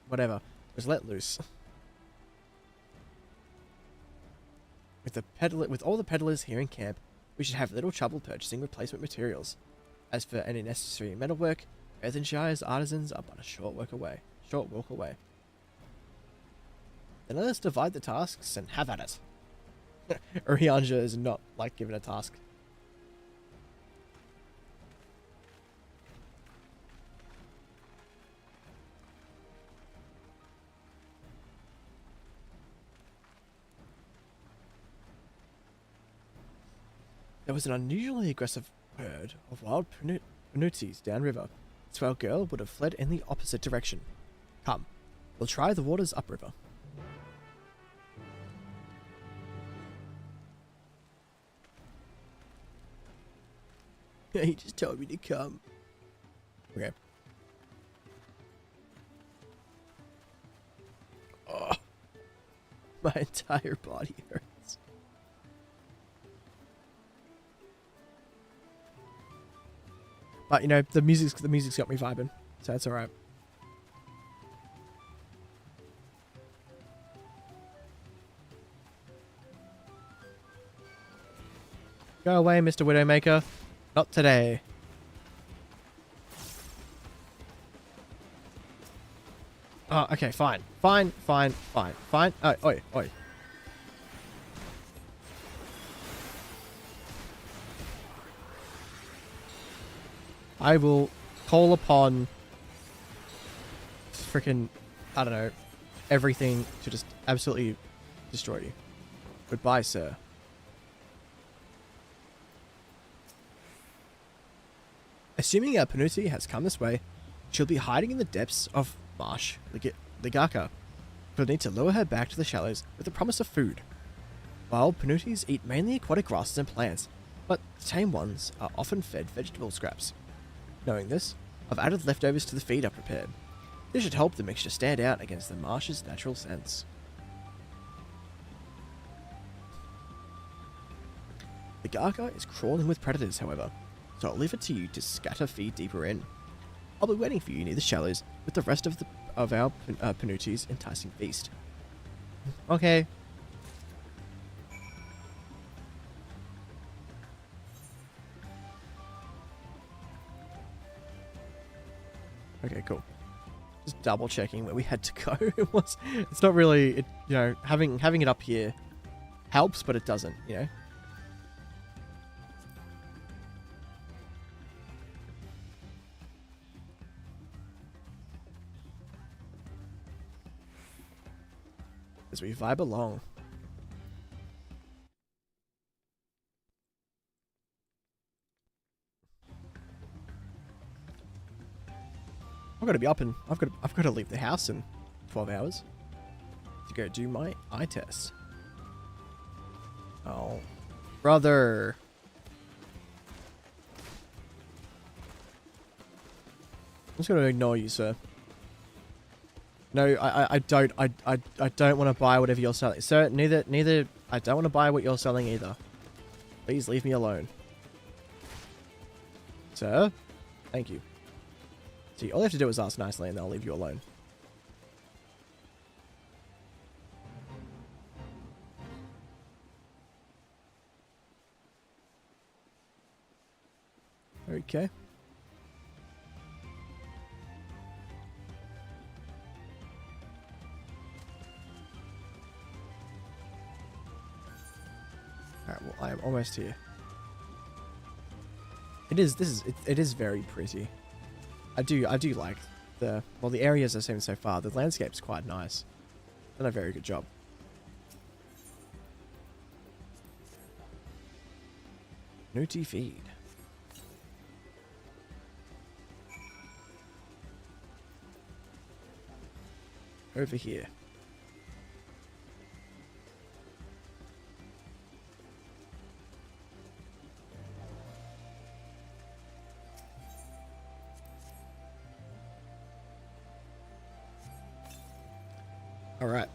whatever, was let loose. With all the peddlers here in camp, we should have little trouble purchasing replacement materials. As for any necessary metalwork, Earthenshire's artisans are but a short walk away. Then let us divide the tasks and have at it. Urianja is not like given a task. There was an unusually aggressive herd of wild Panutis downriver, so our girl would have fled in the opposite direction. Come, we'll try the waters upriver. He just told me to come. Okay. Oh, my entire body hurts. But you know, the music's got me vibing, so that's all right. Go away, Mr. Widowmaker. Not today. Oh, okay, fine. Fine. Oh, oi. I will call upon freaking, I don't know, everything to just absolutely destroy you. Goodbye, sir. Assuming our Panuti has come this way, she'll be hiding in the depths of Marsh Ligaka. We'll need to lure her back to the shallows with the promise of food. Wild Panutis eat mainly aquatic grasses and plants, but tame ones are often fed vegetable scraps. Knowing this, I've added leftovers to the feed I prepared. This should help the mixture stand out against the marsh's natural scents. The Garka is crawling with predators, however, so I'll leave it to you to scatter feed deeper in. I'll be waiting for you near the shallows with the rest of our Panuti's enticing feast. Okay. Okay, cool. Just double checking where we had to go. It's not really, you know, having it up here helps, but it doesn't, you know. As we vibe along. I've got to be up and I've got to leave the house in 12 hours to go do my eye test. Oh, brother. I'm just going to ignore you, sir. No, I don't want to buy whatever you're selling. Sir, neither, I don't want to buy what you're selling either. Please leave me alone. Sir? Thank you. See, all you have to do is ask nicely and they'll leave you alone. Okay. Alright, well, I am almost here. It is very pretty. I do like the areas I've seen so far. The landscape's quite nice. Done a very good job. Newty feed. Over here. Alright.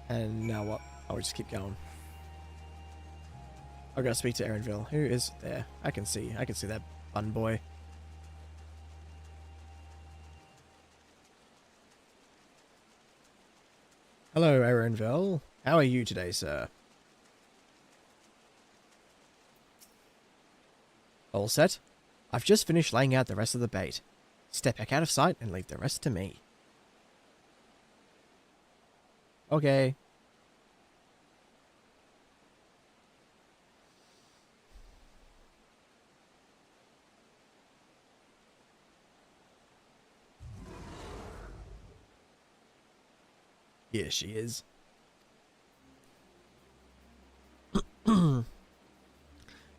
And now what? I'll just keep going. I've got to speak to Erinville. Who is there? I can see that bun boy. Hello, Erinville. How are you today, sir? All set? I've just finished laying out the rest of the bait. Step back out of sight and leave the rest to me. Okay. Here she is.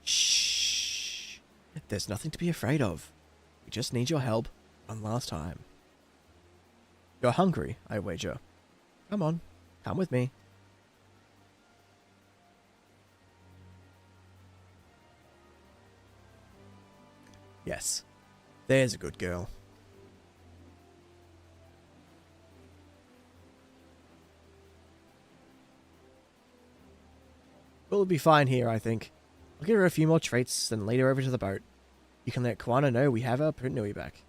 Shh. There's nothing to be afraid of. We just need your help one last time. You're hungry, I wager. Come on, come with me. Yes, there's a good girl. We'll be fine here, I think. I'll give her a few more treats, then lead her over to the boat. You can let Kwana know we have our Punui back.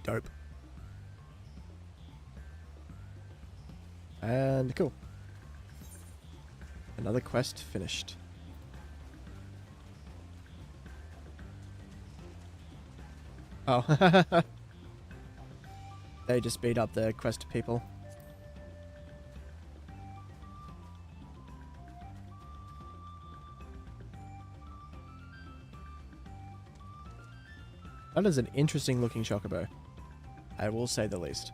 Dope. And cool. Another quest finished. Oh. They just beat up the quest people. That is an interesting looking chocobo. I will say the least.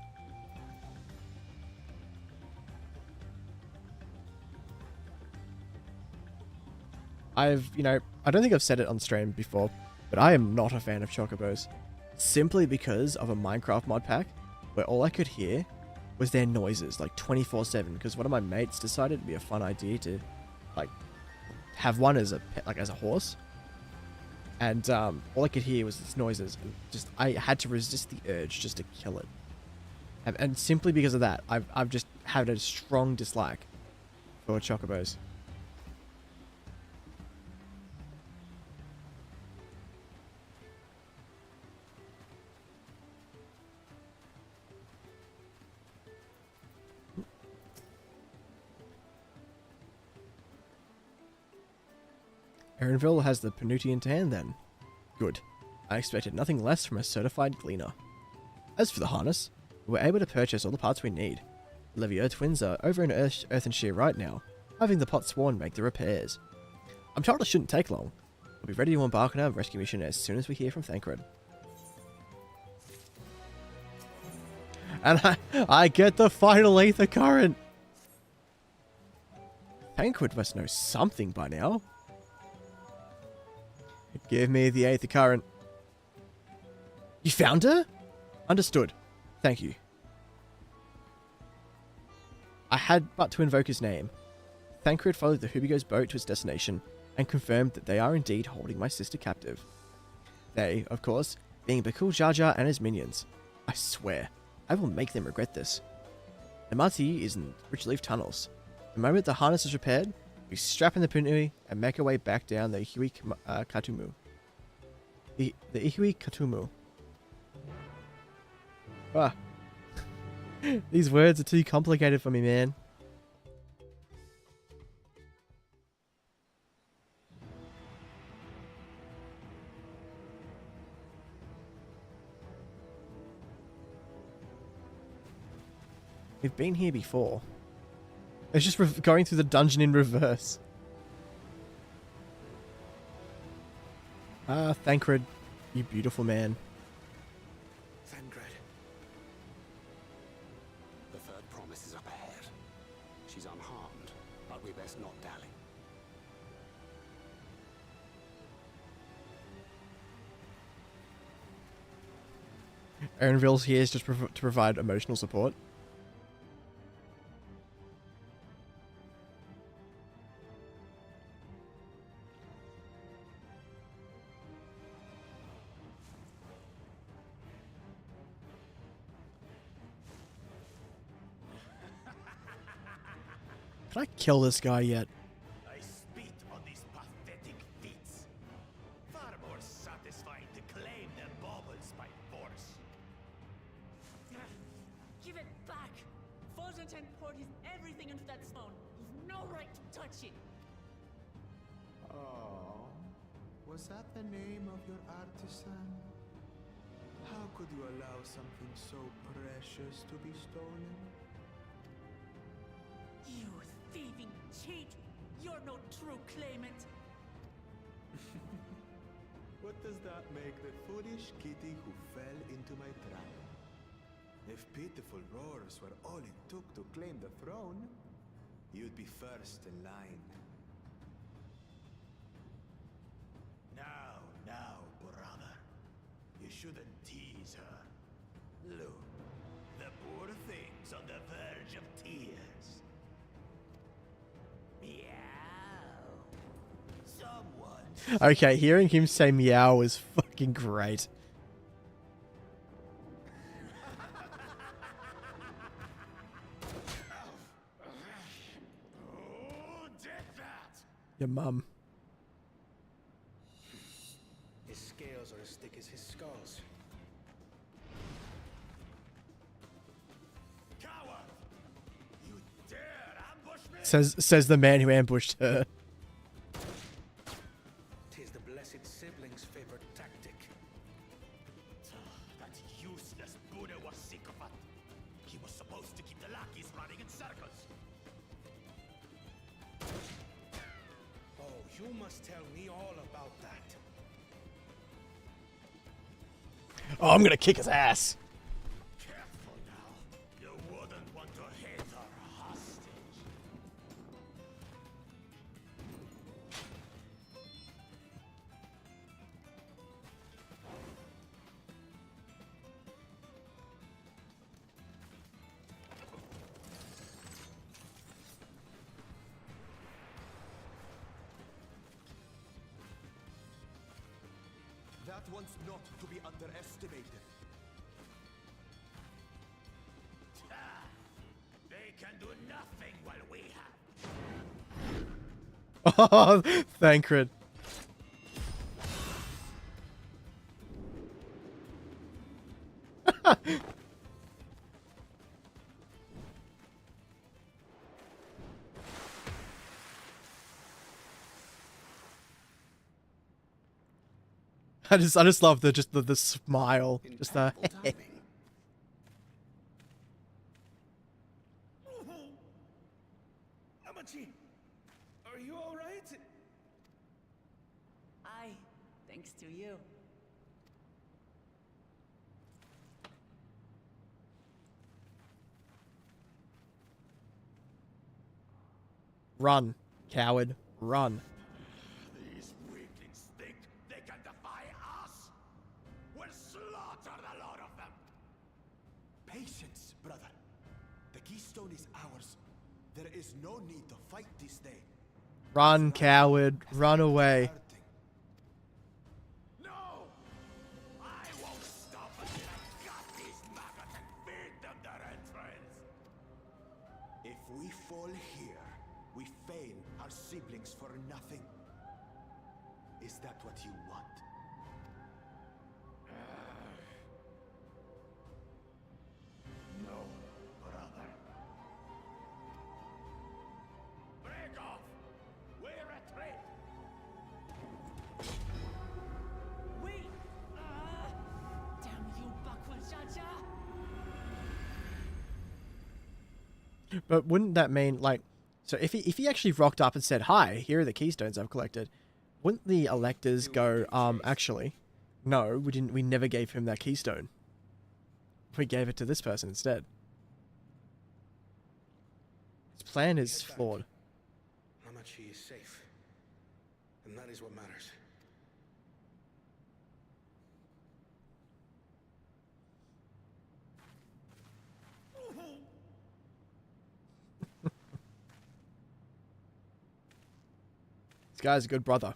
I don't think I've said it on stream before, but I am not a fan of chocobos. Simply because of a Minecraft mod pack where all I could hear was their noises like 24/7, because one of my mates decided it'd be a fun idea to like have one as a pet, like as a horse. And all I could hear was its noises, and just I had to resist the urge just to kill it. And simply because of that, I've just had a strong dislike for chocobos. Erinville has the Panuti in hand then. Good. I expected nothing less from a certified gleaner. As for the harness, we were able to purchase all the parts we need. Olivia twins are over in Earthenshire right now, having the pot sworn make the repairs. I'm told it shouldn't take long. We'll be ready to embark on our rescue mission as soon as we hear from Thancred. And I get the final Aether Current! Thancred must know something by now. Give me the Aether Current. You found her? Understood. Thank you. I had but to invoke his name. Thancred followed the Hubigo's boat to its destination and confirmed that they are indeed holding my sister captive. They, of course, being Bakul Jar Jar and his minions. I swear, I will make them regret this. The Mati is in Richleaf tunnels. The moment the harness is repaired, we strap in the Punui and make our way back down the Ihui Katumu. The Ihui Katumu. Ah. These words are too complicated for me, man. We've been here before. It's just going through the dungeon in reverse. Ah, Thancred, you beautiful man. Thancred. The third promise is up ahead. She's unharmed, but we best not dally. Erinville's here is just to provide emotional support. Can I kill this guy yet? I spit on these pathetic feats. Far more satisfying to claim their baubles by force. Give it back! For Constantine poured his everything into that stone. You've no right to touch it. Oh, was that the name of your artisan? How could you allow something so precious to be stolen? You thieving cheat! You're no true claimant. What does that make the foolish kitty who fell into my trap? If pitiful roars were all it took to claim the throne, you'd be first in line. Now, brother. You shouldn't tease her. Look, the poor thing's on the verge of tears. Meow. Someone. Okay, hearing him say meow was fucking great. Who did that? Your mum. His scales are as thick as his skulls. Coward! You dare ambush me? Says the man who ambushed her. Tis the blessed sibling's favorite tactic. That useless Buddha was sycophant. He was supposed to keep the lackeys running in circles. Oh, you must tell me all about that. Oh, I'm gonna kick his ass. Careful now. You wouldn't want to hit her hostage. That one's not to be underestimated. They can do nothing while we have. Oh, Thancred. I just love the smile, just the. Amachi, are you all right? Aye, thanks to you. Run, coward, run. These weaklings think they can defy us. We'll slaughter the lot of them. Patience, brother. The keystone is ours. There is no need to fight this day. Run, coward, run away. No! I won't stop until I got these maggots and feed them their entrails. If we fall here, we feign our siblings for nothing. Is that what you want? No, brother. Break off! We retreat! Wait! Damn you, Bakwanjaja! But wouldn't that mean, like, so if he actually rocked up and said, "Hi, here are the keystones I've collected," wouldn't the electors go, actually, no, we never gave him that keystone. We gave it to this person instead. His plan is flawed. Amachi is safe. And that is what matters. This guy's a good brother.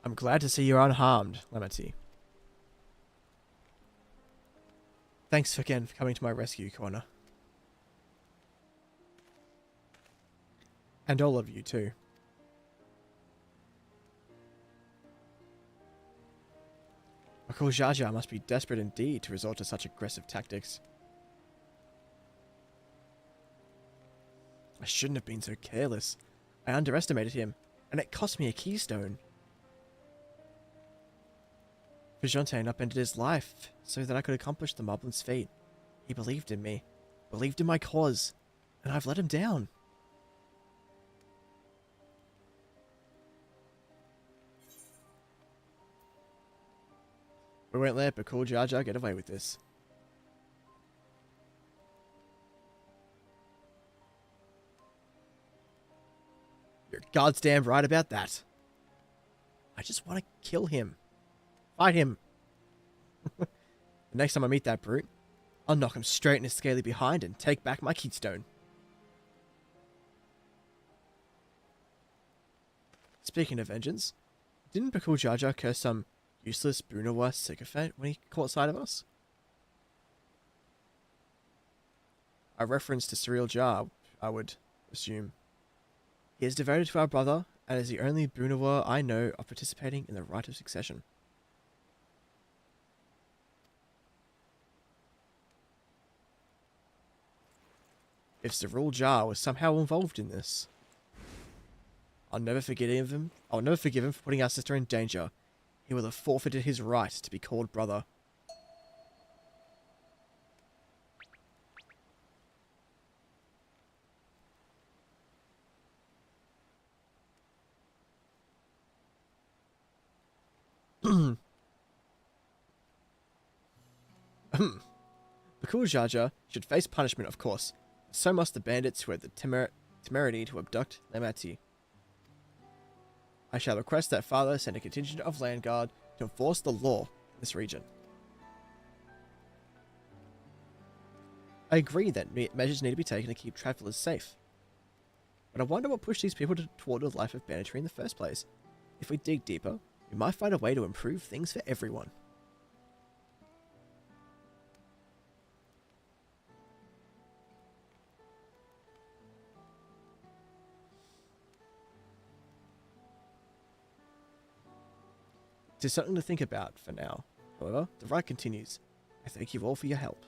I'm glad to see you're unharmed, Lemity. Thanks again for coming to my rescue, Connor. And all of you, too. Uncle Jar Jar must be desperate indeed to resort to such aggressive tactics. I shouldn't have been so careless. I underestimated him, and it cost me a keystone. Vigente upended his life so that I could accomplish the Moblin's fate. He believed in me, believed in my cause, and I've let him down. We won't let Bakul Jar Jar get away with this. You're goddamn right about that. I just want to kill him. Fight him. The next time I meet that brute, I'll knock him straight in his scaly behind and take back my keystone. Speaking of vengeance, didn't Bakul Jar Jar curse some useless Boonawa sycophant when he caught sight of us? A reference to Surreal Jar, I would assume. He is devoted to our brother, and is the only Boonawa I know of participating in the rite of succession. If Surreal Jar was somehow involved in this, I'll never forgive him for putting our sister in danger. He will have forfeited his right to be called brother. Bakul Jar Jar should face punishment, of course. So must the bandits who had the temerity to abduct Lamati. I shall request that Father send a contingent of Land Guard to enforce the law in this region. I agree that measures need to be taken to keep travelers safe. But I wonder what pushed these people toward a life of banditry in the first place. If we dig deeper, we might find a way to improve things for everyone. It is something to think about for now. However, the ride continues. I thank you all for your help.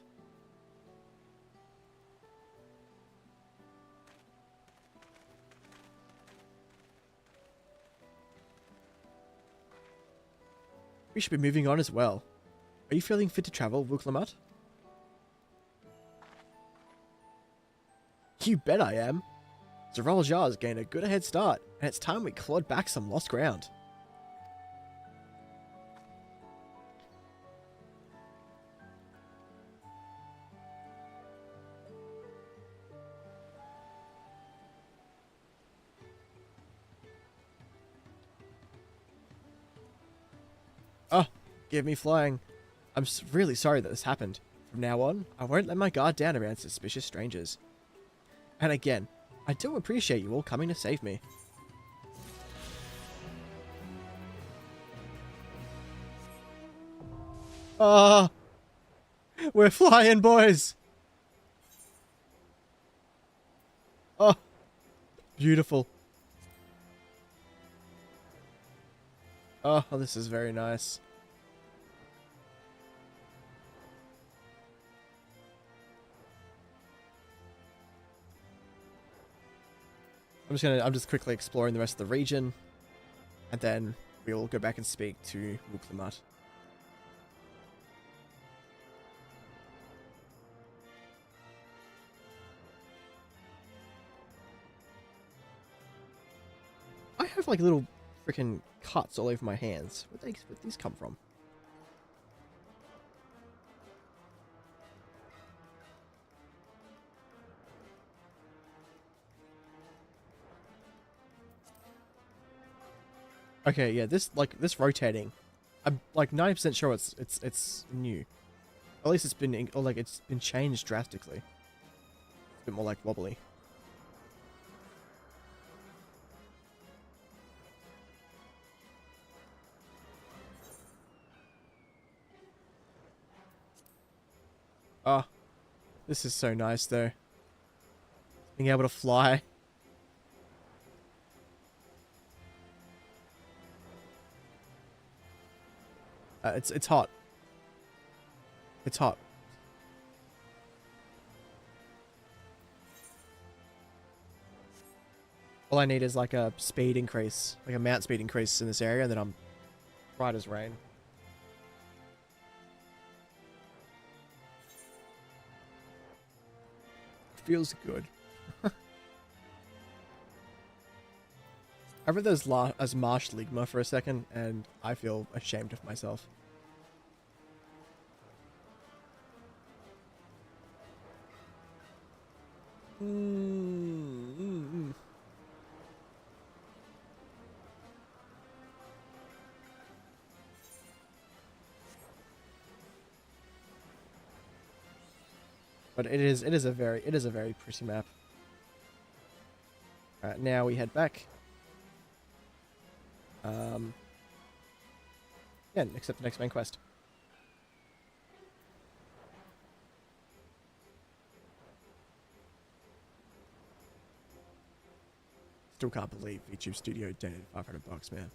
We should be moving on as well. Are you feeling fit to travel, Wuklamat? You bet I am. Zoral Jar has gained a good head start, and it's time we clawed back some lost ground. Oh, give me flying. I'm really sorry that this happened. From now on, I won't let my guard down around suspicious strangers. And again, I do appreciate you all coming to save me. Ah, we're flying, boys. Oh, beautiful. Oh, this is very nice. I'm just quickly exploring the rest of the region, and then we'll go back and speak to Wuklamat. I have like little freaking cuts all over my hands. Where'd these come from? Okay, yeah, this rotating. I'm like 90% sure it's new. At least it's been changed drastically. It's a bit more like wobbly. This is so nice though. Being able to fly. It's hot. It's hot. All I need is like a speed increase, like a mount speed increase in this area, and then I'm bright as rain. Feels good. I read those as Marsh Ligma for a second, and I feel ashamed of myself. But it is a very pretty map. Alright, now we head back. Yeah, accept the next main quest. Still can't believe VTube Studio donated $500, man.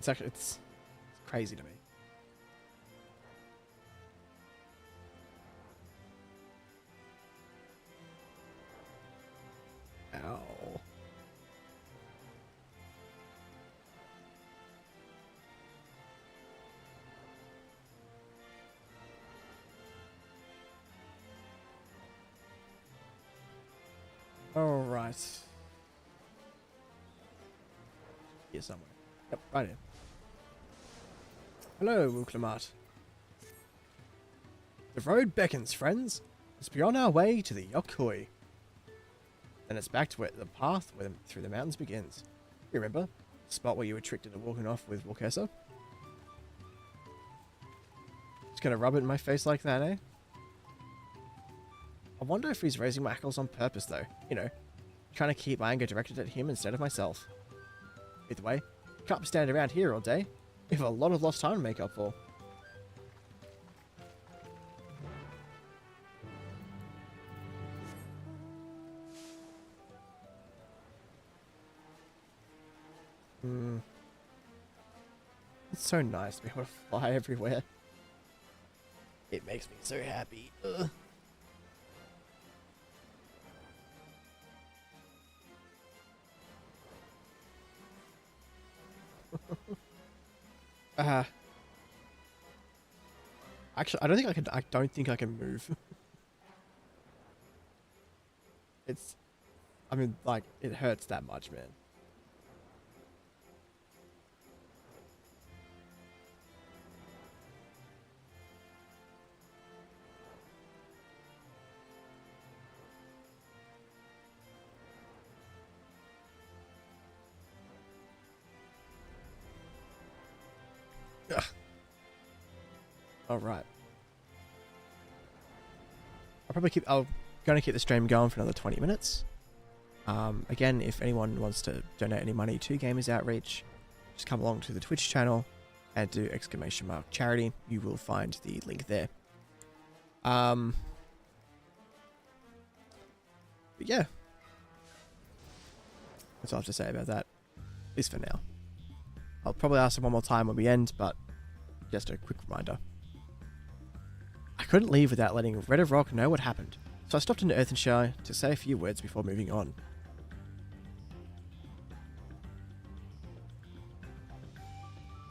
It's crazy to me. Ow. All right. Here somewhere. Yep, right here. Hello, Wuklamat. The road beckons, friends. It's beyond our way to the Yokoi. Then it's back to where the path through the mountains begins. You remember? The spot where you were tricked into walking off with Walkesa? Just gonna rub it in my face like that, eh? I wonder if he's raising my hackles on purpose, though. You know, trying to keep my anger directed at him instead of myself. Either way, can't be standing around here all day. We have a lot of lost time to make up for. It's so nice to be able to fly everywhere. It makes me so happy. Ugh. Actually, I don't think I can move. I mean, like, it hurts that much, man. Ugh. All right. I'm gonna keep the stream going for another 20 minutes. Again, if anyone wants to donate any money to Gamers Outreach, just come along to the Twitch channel and do !charity. You will find the link there. But yeah. That's all I have to say about that. At least for now. I'll probably ask him one more time when we end, but just a quick reminder. I couldn't leave without letting Red of Rock know what happened, so I stopped into Earthenshire to say a few words before moving on.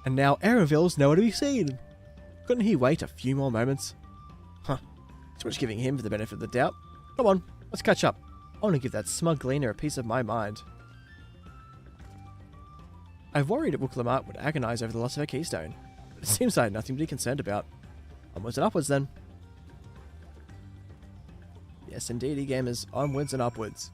And now Erenville's nowhere to be seen. Couldn't he wait a few more moments? Huh. So much giving him for the benefit of the doubt. Come on, let's catch up. I want to give that smug gleaner a piece of my mind. I worried that Wuklamat would agonize over the loss of her keystone, but it seems I had nothing to be concerned about. Onwards and upwards, then. Yes, indeedy, gamers. Onwards and upwards.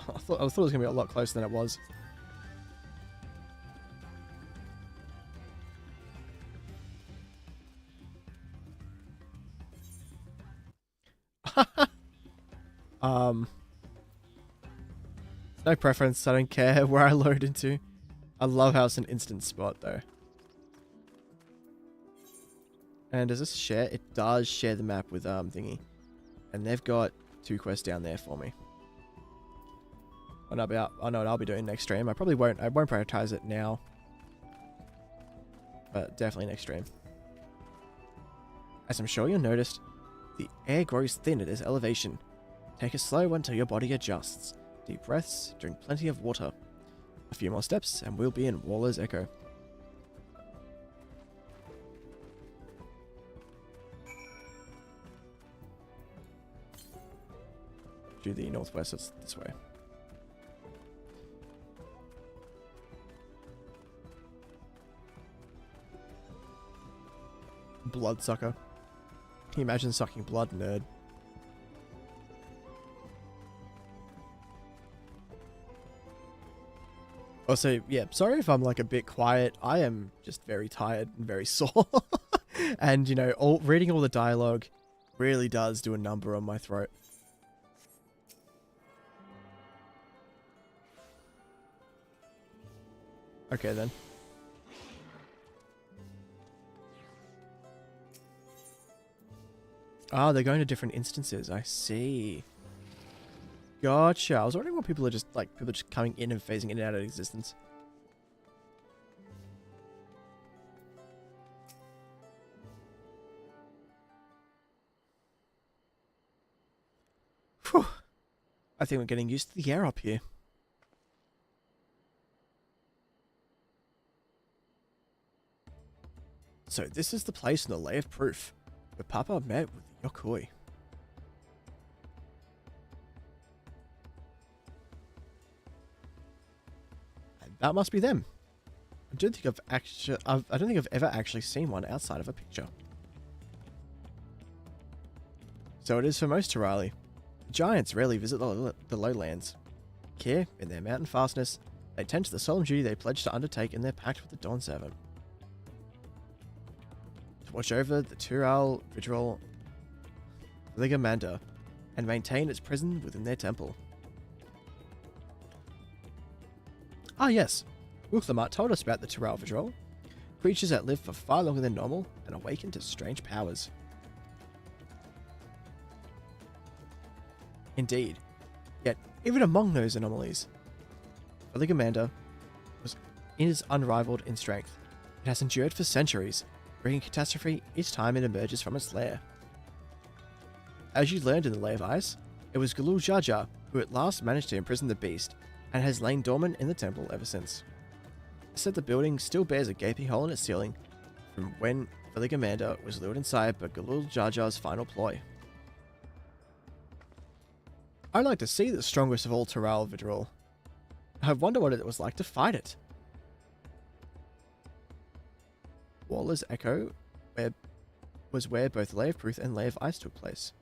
I thought it was going to be a lot closer than it was. No preference. I don't care where I load into. I love how it's an instant spot though. And does this share? It does share the map with thingy, and they've got 2 quests down there for me. I know what I'll be doing next stream. I probably won't. I won't prioritize it now, but definitely next stream. As I'm sure you'll notice, the air grows thin at this elevation. Take it slow until your body adjusts. Deep breaths, drink plenty of water. A few more steps and we'll be in Waller's Echo. To the northwest, it's this way. Bloodsucker. Can you imagine sucking blood, nerd? Also, yeah, sorry if I'm like a bit quiet. I am just very tired and very sore. And, you know, reading all the dialogue really does do a number on my throat. Okay, then. Ah, they're going to different instances. I see. Gotcha. I was wondering what people are just like. People are just coming in and phasing in and out of existence. Whew. I think we're getting used to the air up here. So this is the place in the Lay of Proof where Papa met with the Yokoi. And that must be them. I don't think I've ever actually seen one outside of a picture. So it is for most Turali. Giants rarely visit the lowlands. Here, in their mountain fastness, they tend to the solemn duty they pledge to undertake in their pact with the Dawn Servant. To watch over the Tural Vidral Ligamanda and maintain its prison within their temple. Ah yes, Wuklamart told us about the Tural Vidral, creatures that live for far longer than normal and awaken to strange powers. Indeed, yet even among those anomalies, the Ligamanda is unrivaled in strength. It has endured for centuries, bringing catastrophe each time it emerges from its lair. As you learned in the Lay of Ice, it was Galul Jaja who at last managed to imprison the beast, and has lain dormant in the temple ever since. It said the building still bears a gaping hole in its ceiling from when the Ligamanda was lured inside by Galul Jaja's final ploy. I'd like to see the strongest of all Tural Vidral. I wonder what it was like to fight it. Waller's Echo was where both Lay of Proof and Lay of Ice took place.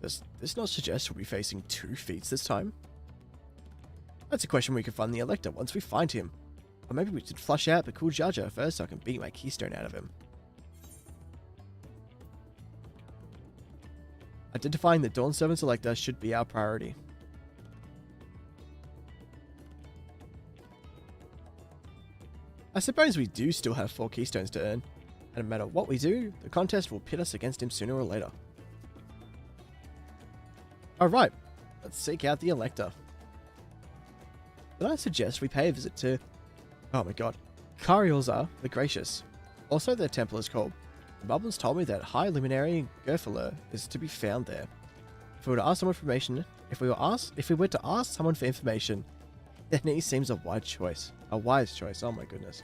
Does this not suggest we'll be facing 2 feats this time? That's a question we can find the Elector once we find him. Or maybe we should flush out the cool Jaja first so I can beat my keystone out of him. Identifying the Dawn Servant's Elector should be our priority. I suppose we do still have 4 keystones to earn, and no matter what we do, the contest will pit us against him sooner or later. Alright, let's seek out the Elector. Then I suggest we pay a visit to, oh my god, Kariolza the Gracious. Also their temple is called. The Bubbles told me that High Luminary Gerfaler is to be found there. If we were to ask someone to ask someone for information, then he seems a wise choice. A wise choice, oh my goodness.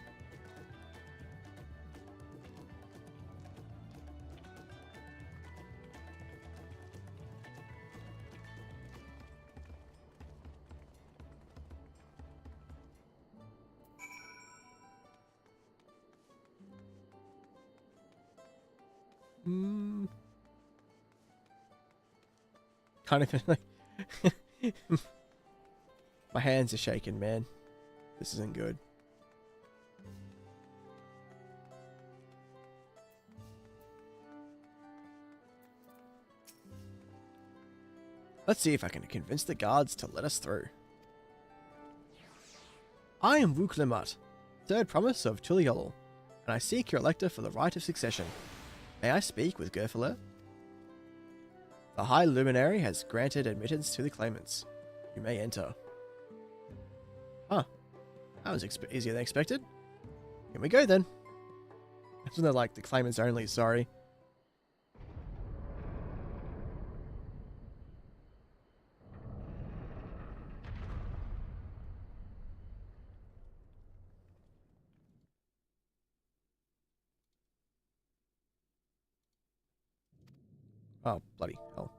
Kind of like my hands are shaking, man. This isn't good. Let's see if I can convince the guards to let us through. I am Wuklemat, third promise of Tuliolol, and I seek your elector for the right of succession. May I speak with Gerfaler? The High Luminary has granted admittance to the claimants. You may enter. Huh. That was easier than expected. Here we go then. Isn't that like the claimants only, sorry. Oh, bloody hell.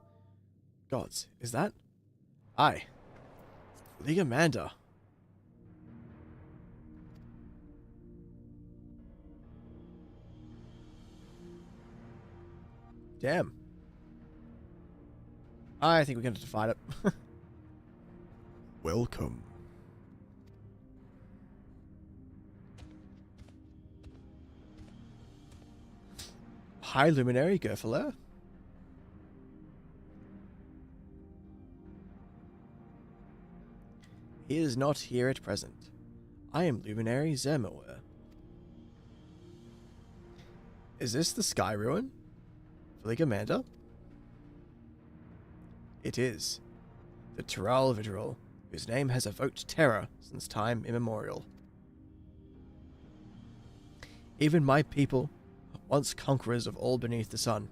Gods, is that? Aye. Ligamanda. Damn. I think we're going to fight it. Welcome. High Luminary Gerfaler. He is not here at present. I am Luminary Zermower. Is this the Sky Ruin? Ligamanda? It is. The Tural Vidral, whose name has evoked terror since time immemorial. Even my people, once conquerors of all beneath the sun,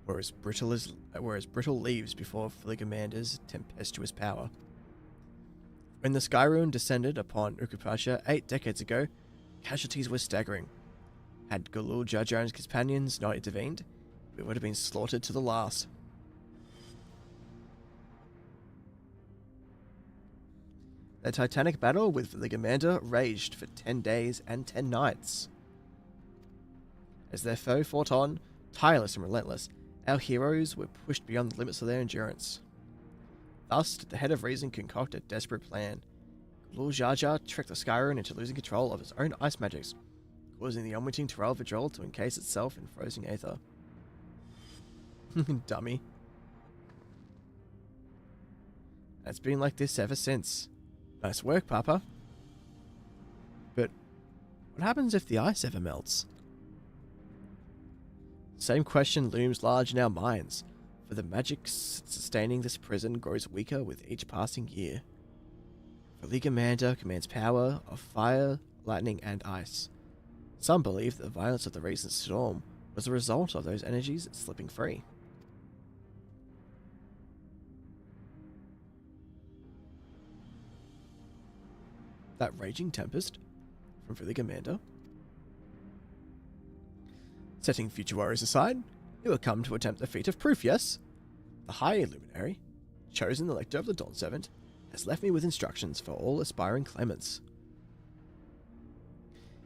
were as brittle leaves before Fligamander's tempestuous power. When the Skyruin descended upon Ukupacha 8 decades ago, casualties were staggering. Had Gulul Jaja and his companions not intervened, we would have been slaughtered to the last. The titanic battle with Ligamanda raged for 10 days and 10 nights. As their foe fought on, tireless and relentless, our heroes were pushed beyond the limits of their endurance. Thus did the Head of Reason concoct a desperate plan. Gulul Jaja tricked the Skyruin into losing control of its own ice magics, causing the unwitting Tural Vidral to encase itself in frozen aether. Dummy. It's been like this ever since. Nice work, Papa. But what happens if the ice ever melts? Same question looms large in our minds, for the magic sustaining this prison grows weaker with each passing year. Ligamanda commands power of fire, lightning, and ice. Some believe that the violence of the recent storm was a result of those energies slipping free. That raging tempest from Ligamanda. Setting future worries aside, you have come to attempt the feat of proof, yes? The High Luminary, chosen elector of the Dawn Servant, has left me with instructions for all aspiring claimants.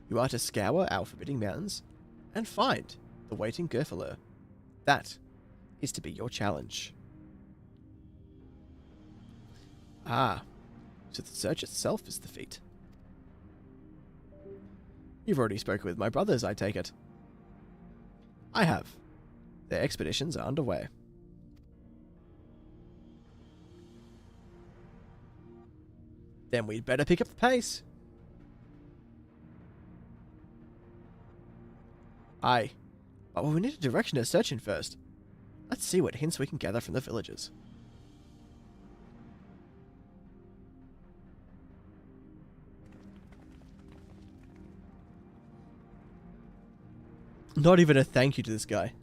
You are to scour our forbidding mountains and find the waiting Gerfaler. That is to be your challenge. Ah, so the search itself is the feat. You've already spoken with my brothers, I take it. I have. Their expeditions are underway. Then we'd better pick up the pace. Aye. But we need a direction to search in first. Let's see what hints we can gather from the villagers. Not even a thank you to this guy.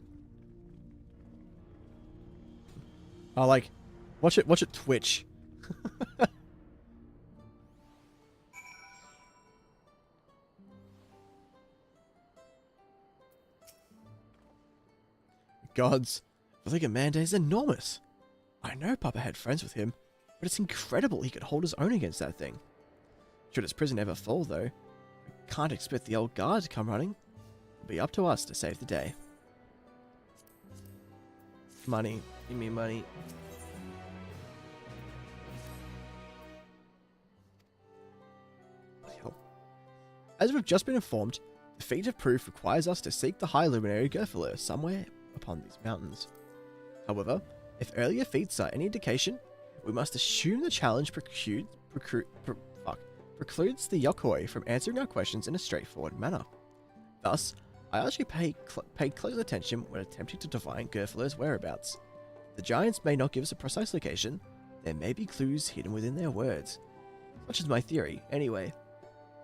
Oh, like, watch it twitch. Gods, Ligamanda is enormous. I know Papa had friends with him, but it's incredible he could hold his own against that thing. Should his prison ever fall, though, we can't expect the old guard to come running. It'll be up to us to save the day. Money. Give me money. Hell. As we've just been informed, the feat of proof requires us to seek the High Luminary Gerfaler somewhere upon these mountains. However, if earlier feats are any indication, we must assume the challenge precludes the Yokoi from answering our questions in a straightforward manner. Thus, I ask you pay close attention when attempting to divine Gerfler's whereabouts. The giants may not give us a precise location, there may be clues hidden within their words. Such is my theory, anyway.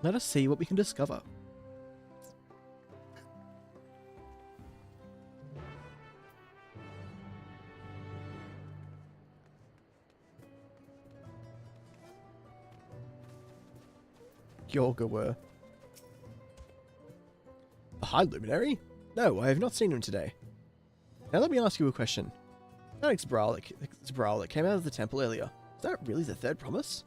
Let us see what we can discover. Yorgawer. The High Luminary? No, I have not seen him today. Now let me ask you a question. That Xbral that came out of the temple earlier, is that really the third promise?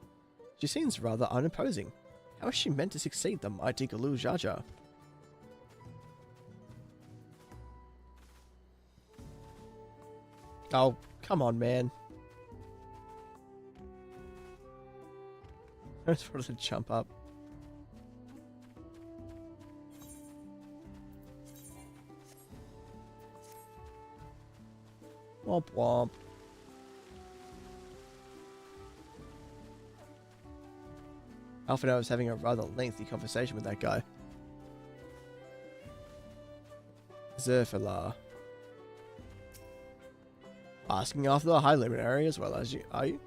She seems rather unimposing. How is she meant to succeed the mighty Galu Jaja? Oh, come on, man. I just wanted to jump up. Womp womp. Alpha was having a rather lengthy conversation with that guy. Zerfala. Asking after the High Luminary as well as you, are you?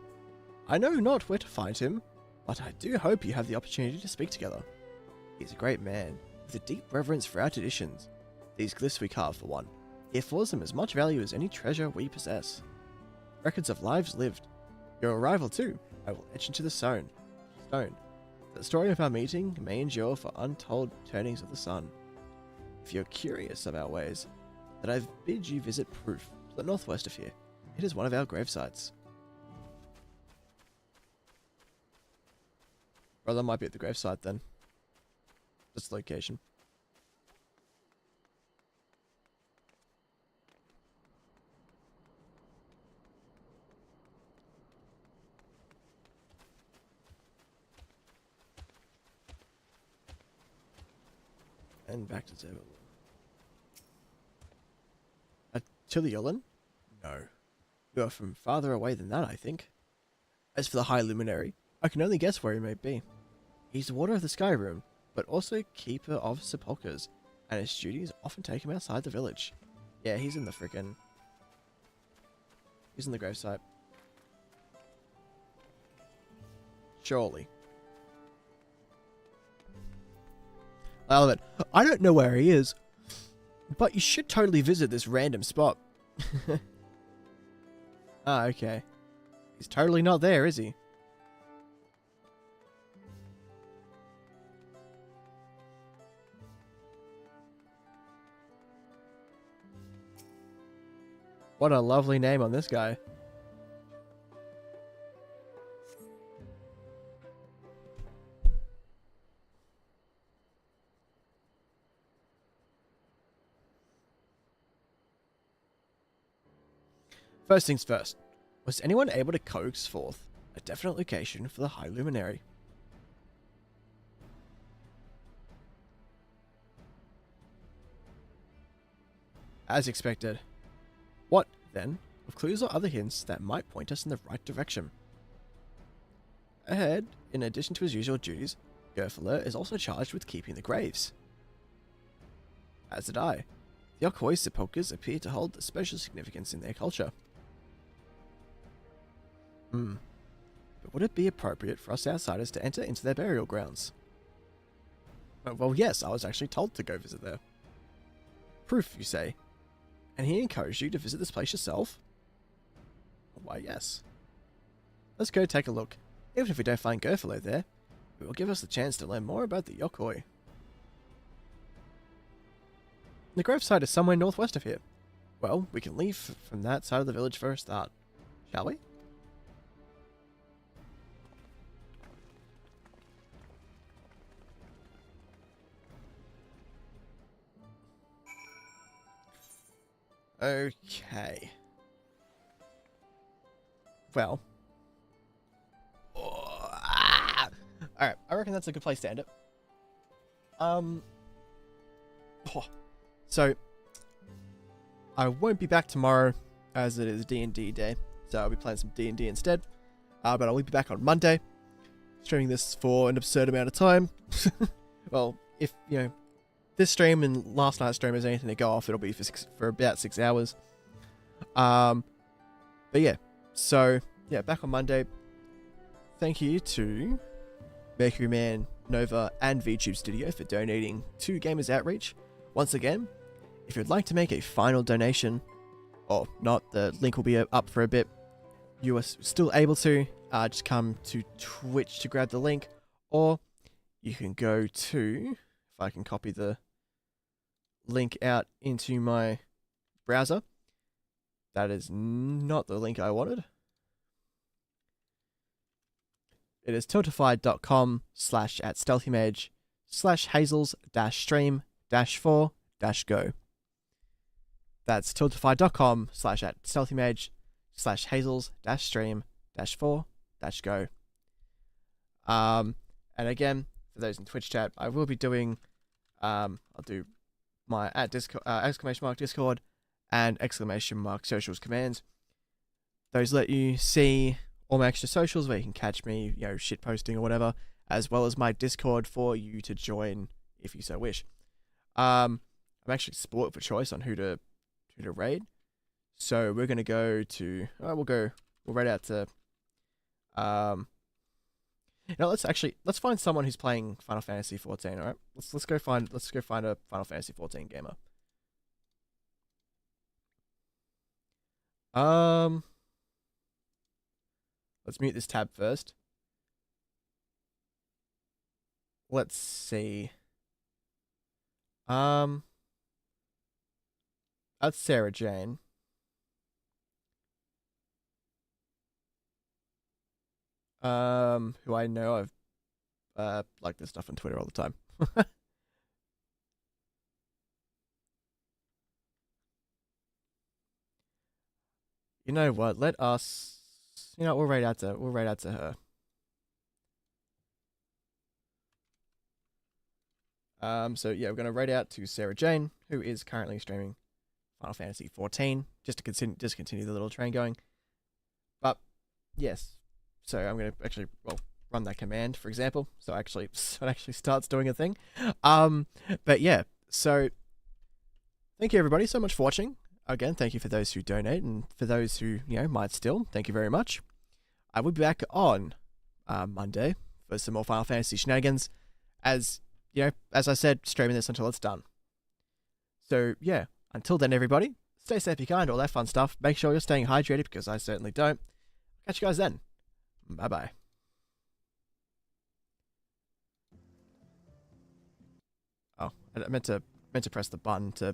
I know not where to find him, but I do hope you have the opportunity to speak together. He's a great man, with a deep reverence for our traditions. These glyphs we carve, for one. He affords them as much value as any treasure we possess. Records of lives lived. Your arrival, too, I will etch into the stone. The story of our meeting may endure for untold turnings of the sun. If you're curious of our ways, then I bid you visit Proof, to the northwest of here. It is one of our grave sites. Well, that might be at the gravesite then. That's the location. And back to Zerbil. Tiliolan? No. You are from farther away than that, I think. As for the High Luminary, I can only guess where he may be. He's the Warder of the Sky Room, but also Keeper of Sepulchres, and his duties often take him outside the village. Yeah, he's in the frickin'... He's in the gravesite. Surely. I love it. I don't know where he is, but you should totally visit this random spot. Ah, okay. He's totally not there, is he? What a lovely name on this guy. First things first, was anyone able to coax forth a definite location for the High Luminary? As expected. What, then, of clues or other hints that might point us in the right direction? Ahead, in addition to his usual duties, Gerfler is also charged with keeping the graves. As did I. The Yokoi sepulchres appear to hold a special significance in their culture. But would it be appropriate for us outsiders to enter into their burial grounds? Well, yes, I was actually told to go visit there. Proof, you say? And he encouraged you to visit this place yourself? Why, yes. Let's go take a look. Even if we don't find Gerfler there, it will give us the chance to learn more about the Yokoi. The gravesite is somewhere northwest of here. Well, we can leave from that side of the village for a start. Shall we? Okay. Well. Alright, I reckon that's a good place to end it. So, I won't be back tomorrow, as it is D&D day, so I'll be playing some D&D instead. But I will be back on Monday, streaming this for an absurd amount of time. Well, if, you know, this stream and last night's stream is anything to go off, it'll be for about 6 hours. But yeah, so, yeah, back on Monday. Thank you to Mercury Man, Nova, and VTube Studio for donating to Gamers Outreach. Once again, if you'd like to make a final donation, or not, the link will be up for a bit. You are still able to just come to Twitch to grab the link, or you can go to, if I can copy the link out into my browser. That is not the link I wanted. It is tiltify.com/@stealthymage/hazels-stream-4-go. That's tiltify.com/@stealthymage/hazels-stream-4-go. And again, for those in Twitch chat, I will be doing, I'll do my !Discord and !Socials commands. Those let you see all my extra socials where you can catch me, you know, shit posting or whatever, as well as my Discord for you to join if you so wish. I'm actually split for choice on who to raid. So we're gonna go to we'll raid out to you know, let's find someone who's playing Final Fantasy 14, alright? Let's go find a Final Fantasy 14 gamer. Let's mute this tab first. Let's see. That's Sarah Jane. Who I know, I've like this stuff on Twitter all the time. You know what? Let us. You know, we'll raid out to her. So yeah, we're gonna raid out to Sarah Jane, who is currently streaming Final Fantasy 14, just to continue the little train going. But yes, so I'm gonna actually run that command, for example, so it actually starts doing a thing. But yeah, so thank you everybody so much for watching. Again, thank you for those who donate, and for those who, you know, might still, thank you very much. I will be back on Monday for some more Final Fantasy shenanigans, as you know, as I said, streaming this until it's done. So yeah, until then, everybody, stay safe, be kind, all that fun stuff. Make sure you're staying hydrated, because I certainly don't. Catch you guys then. Bye bye. Oh, I meant to press the button to.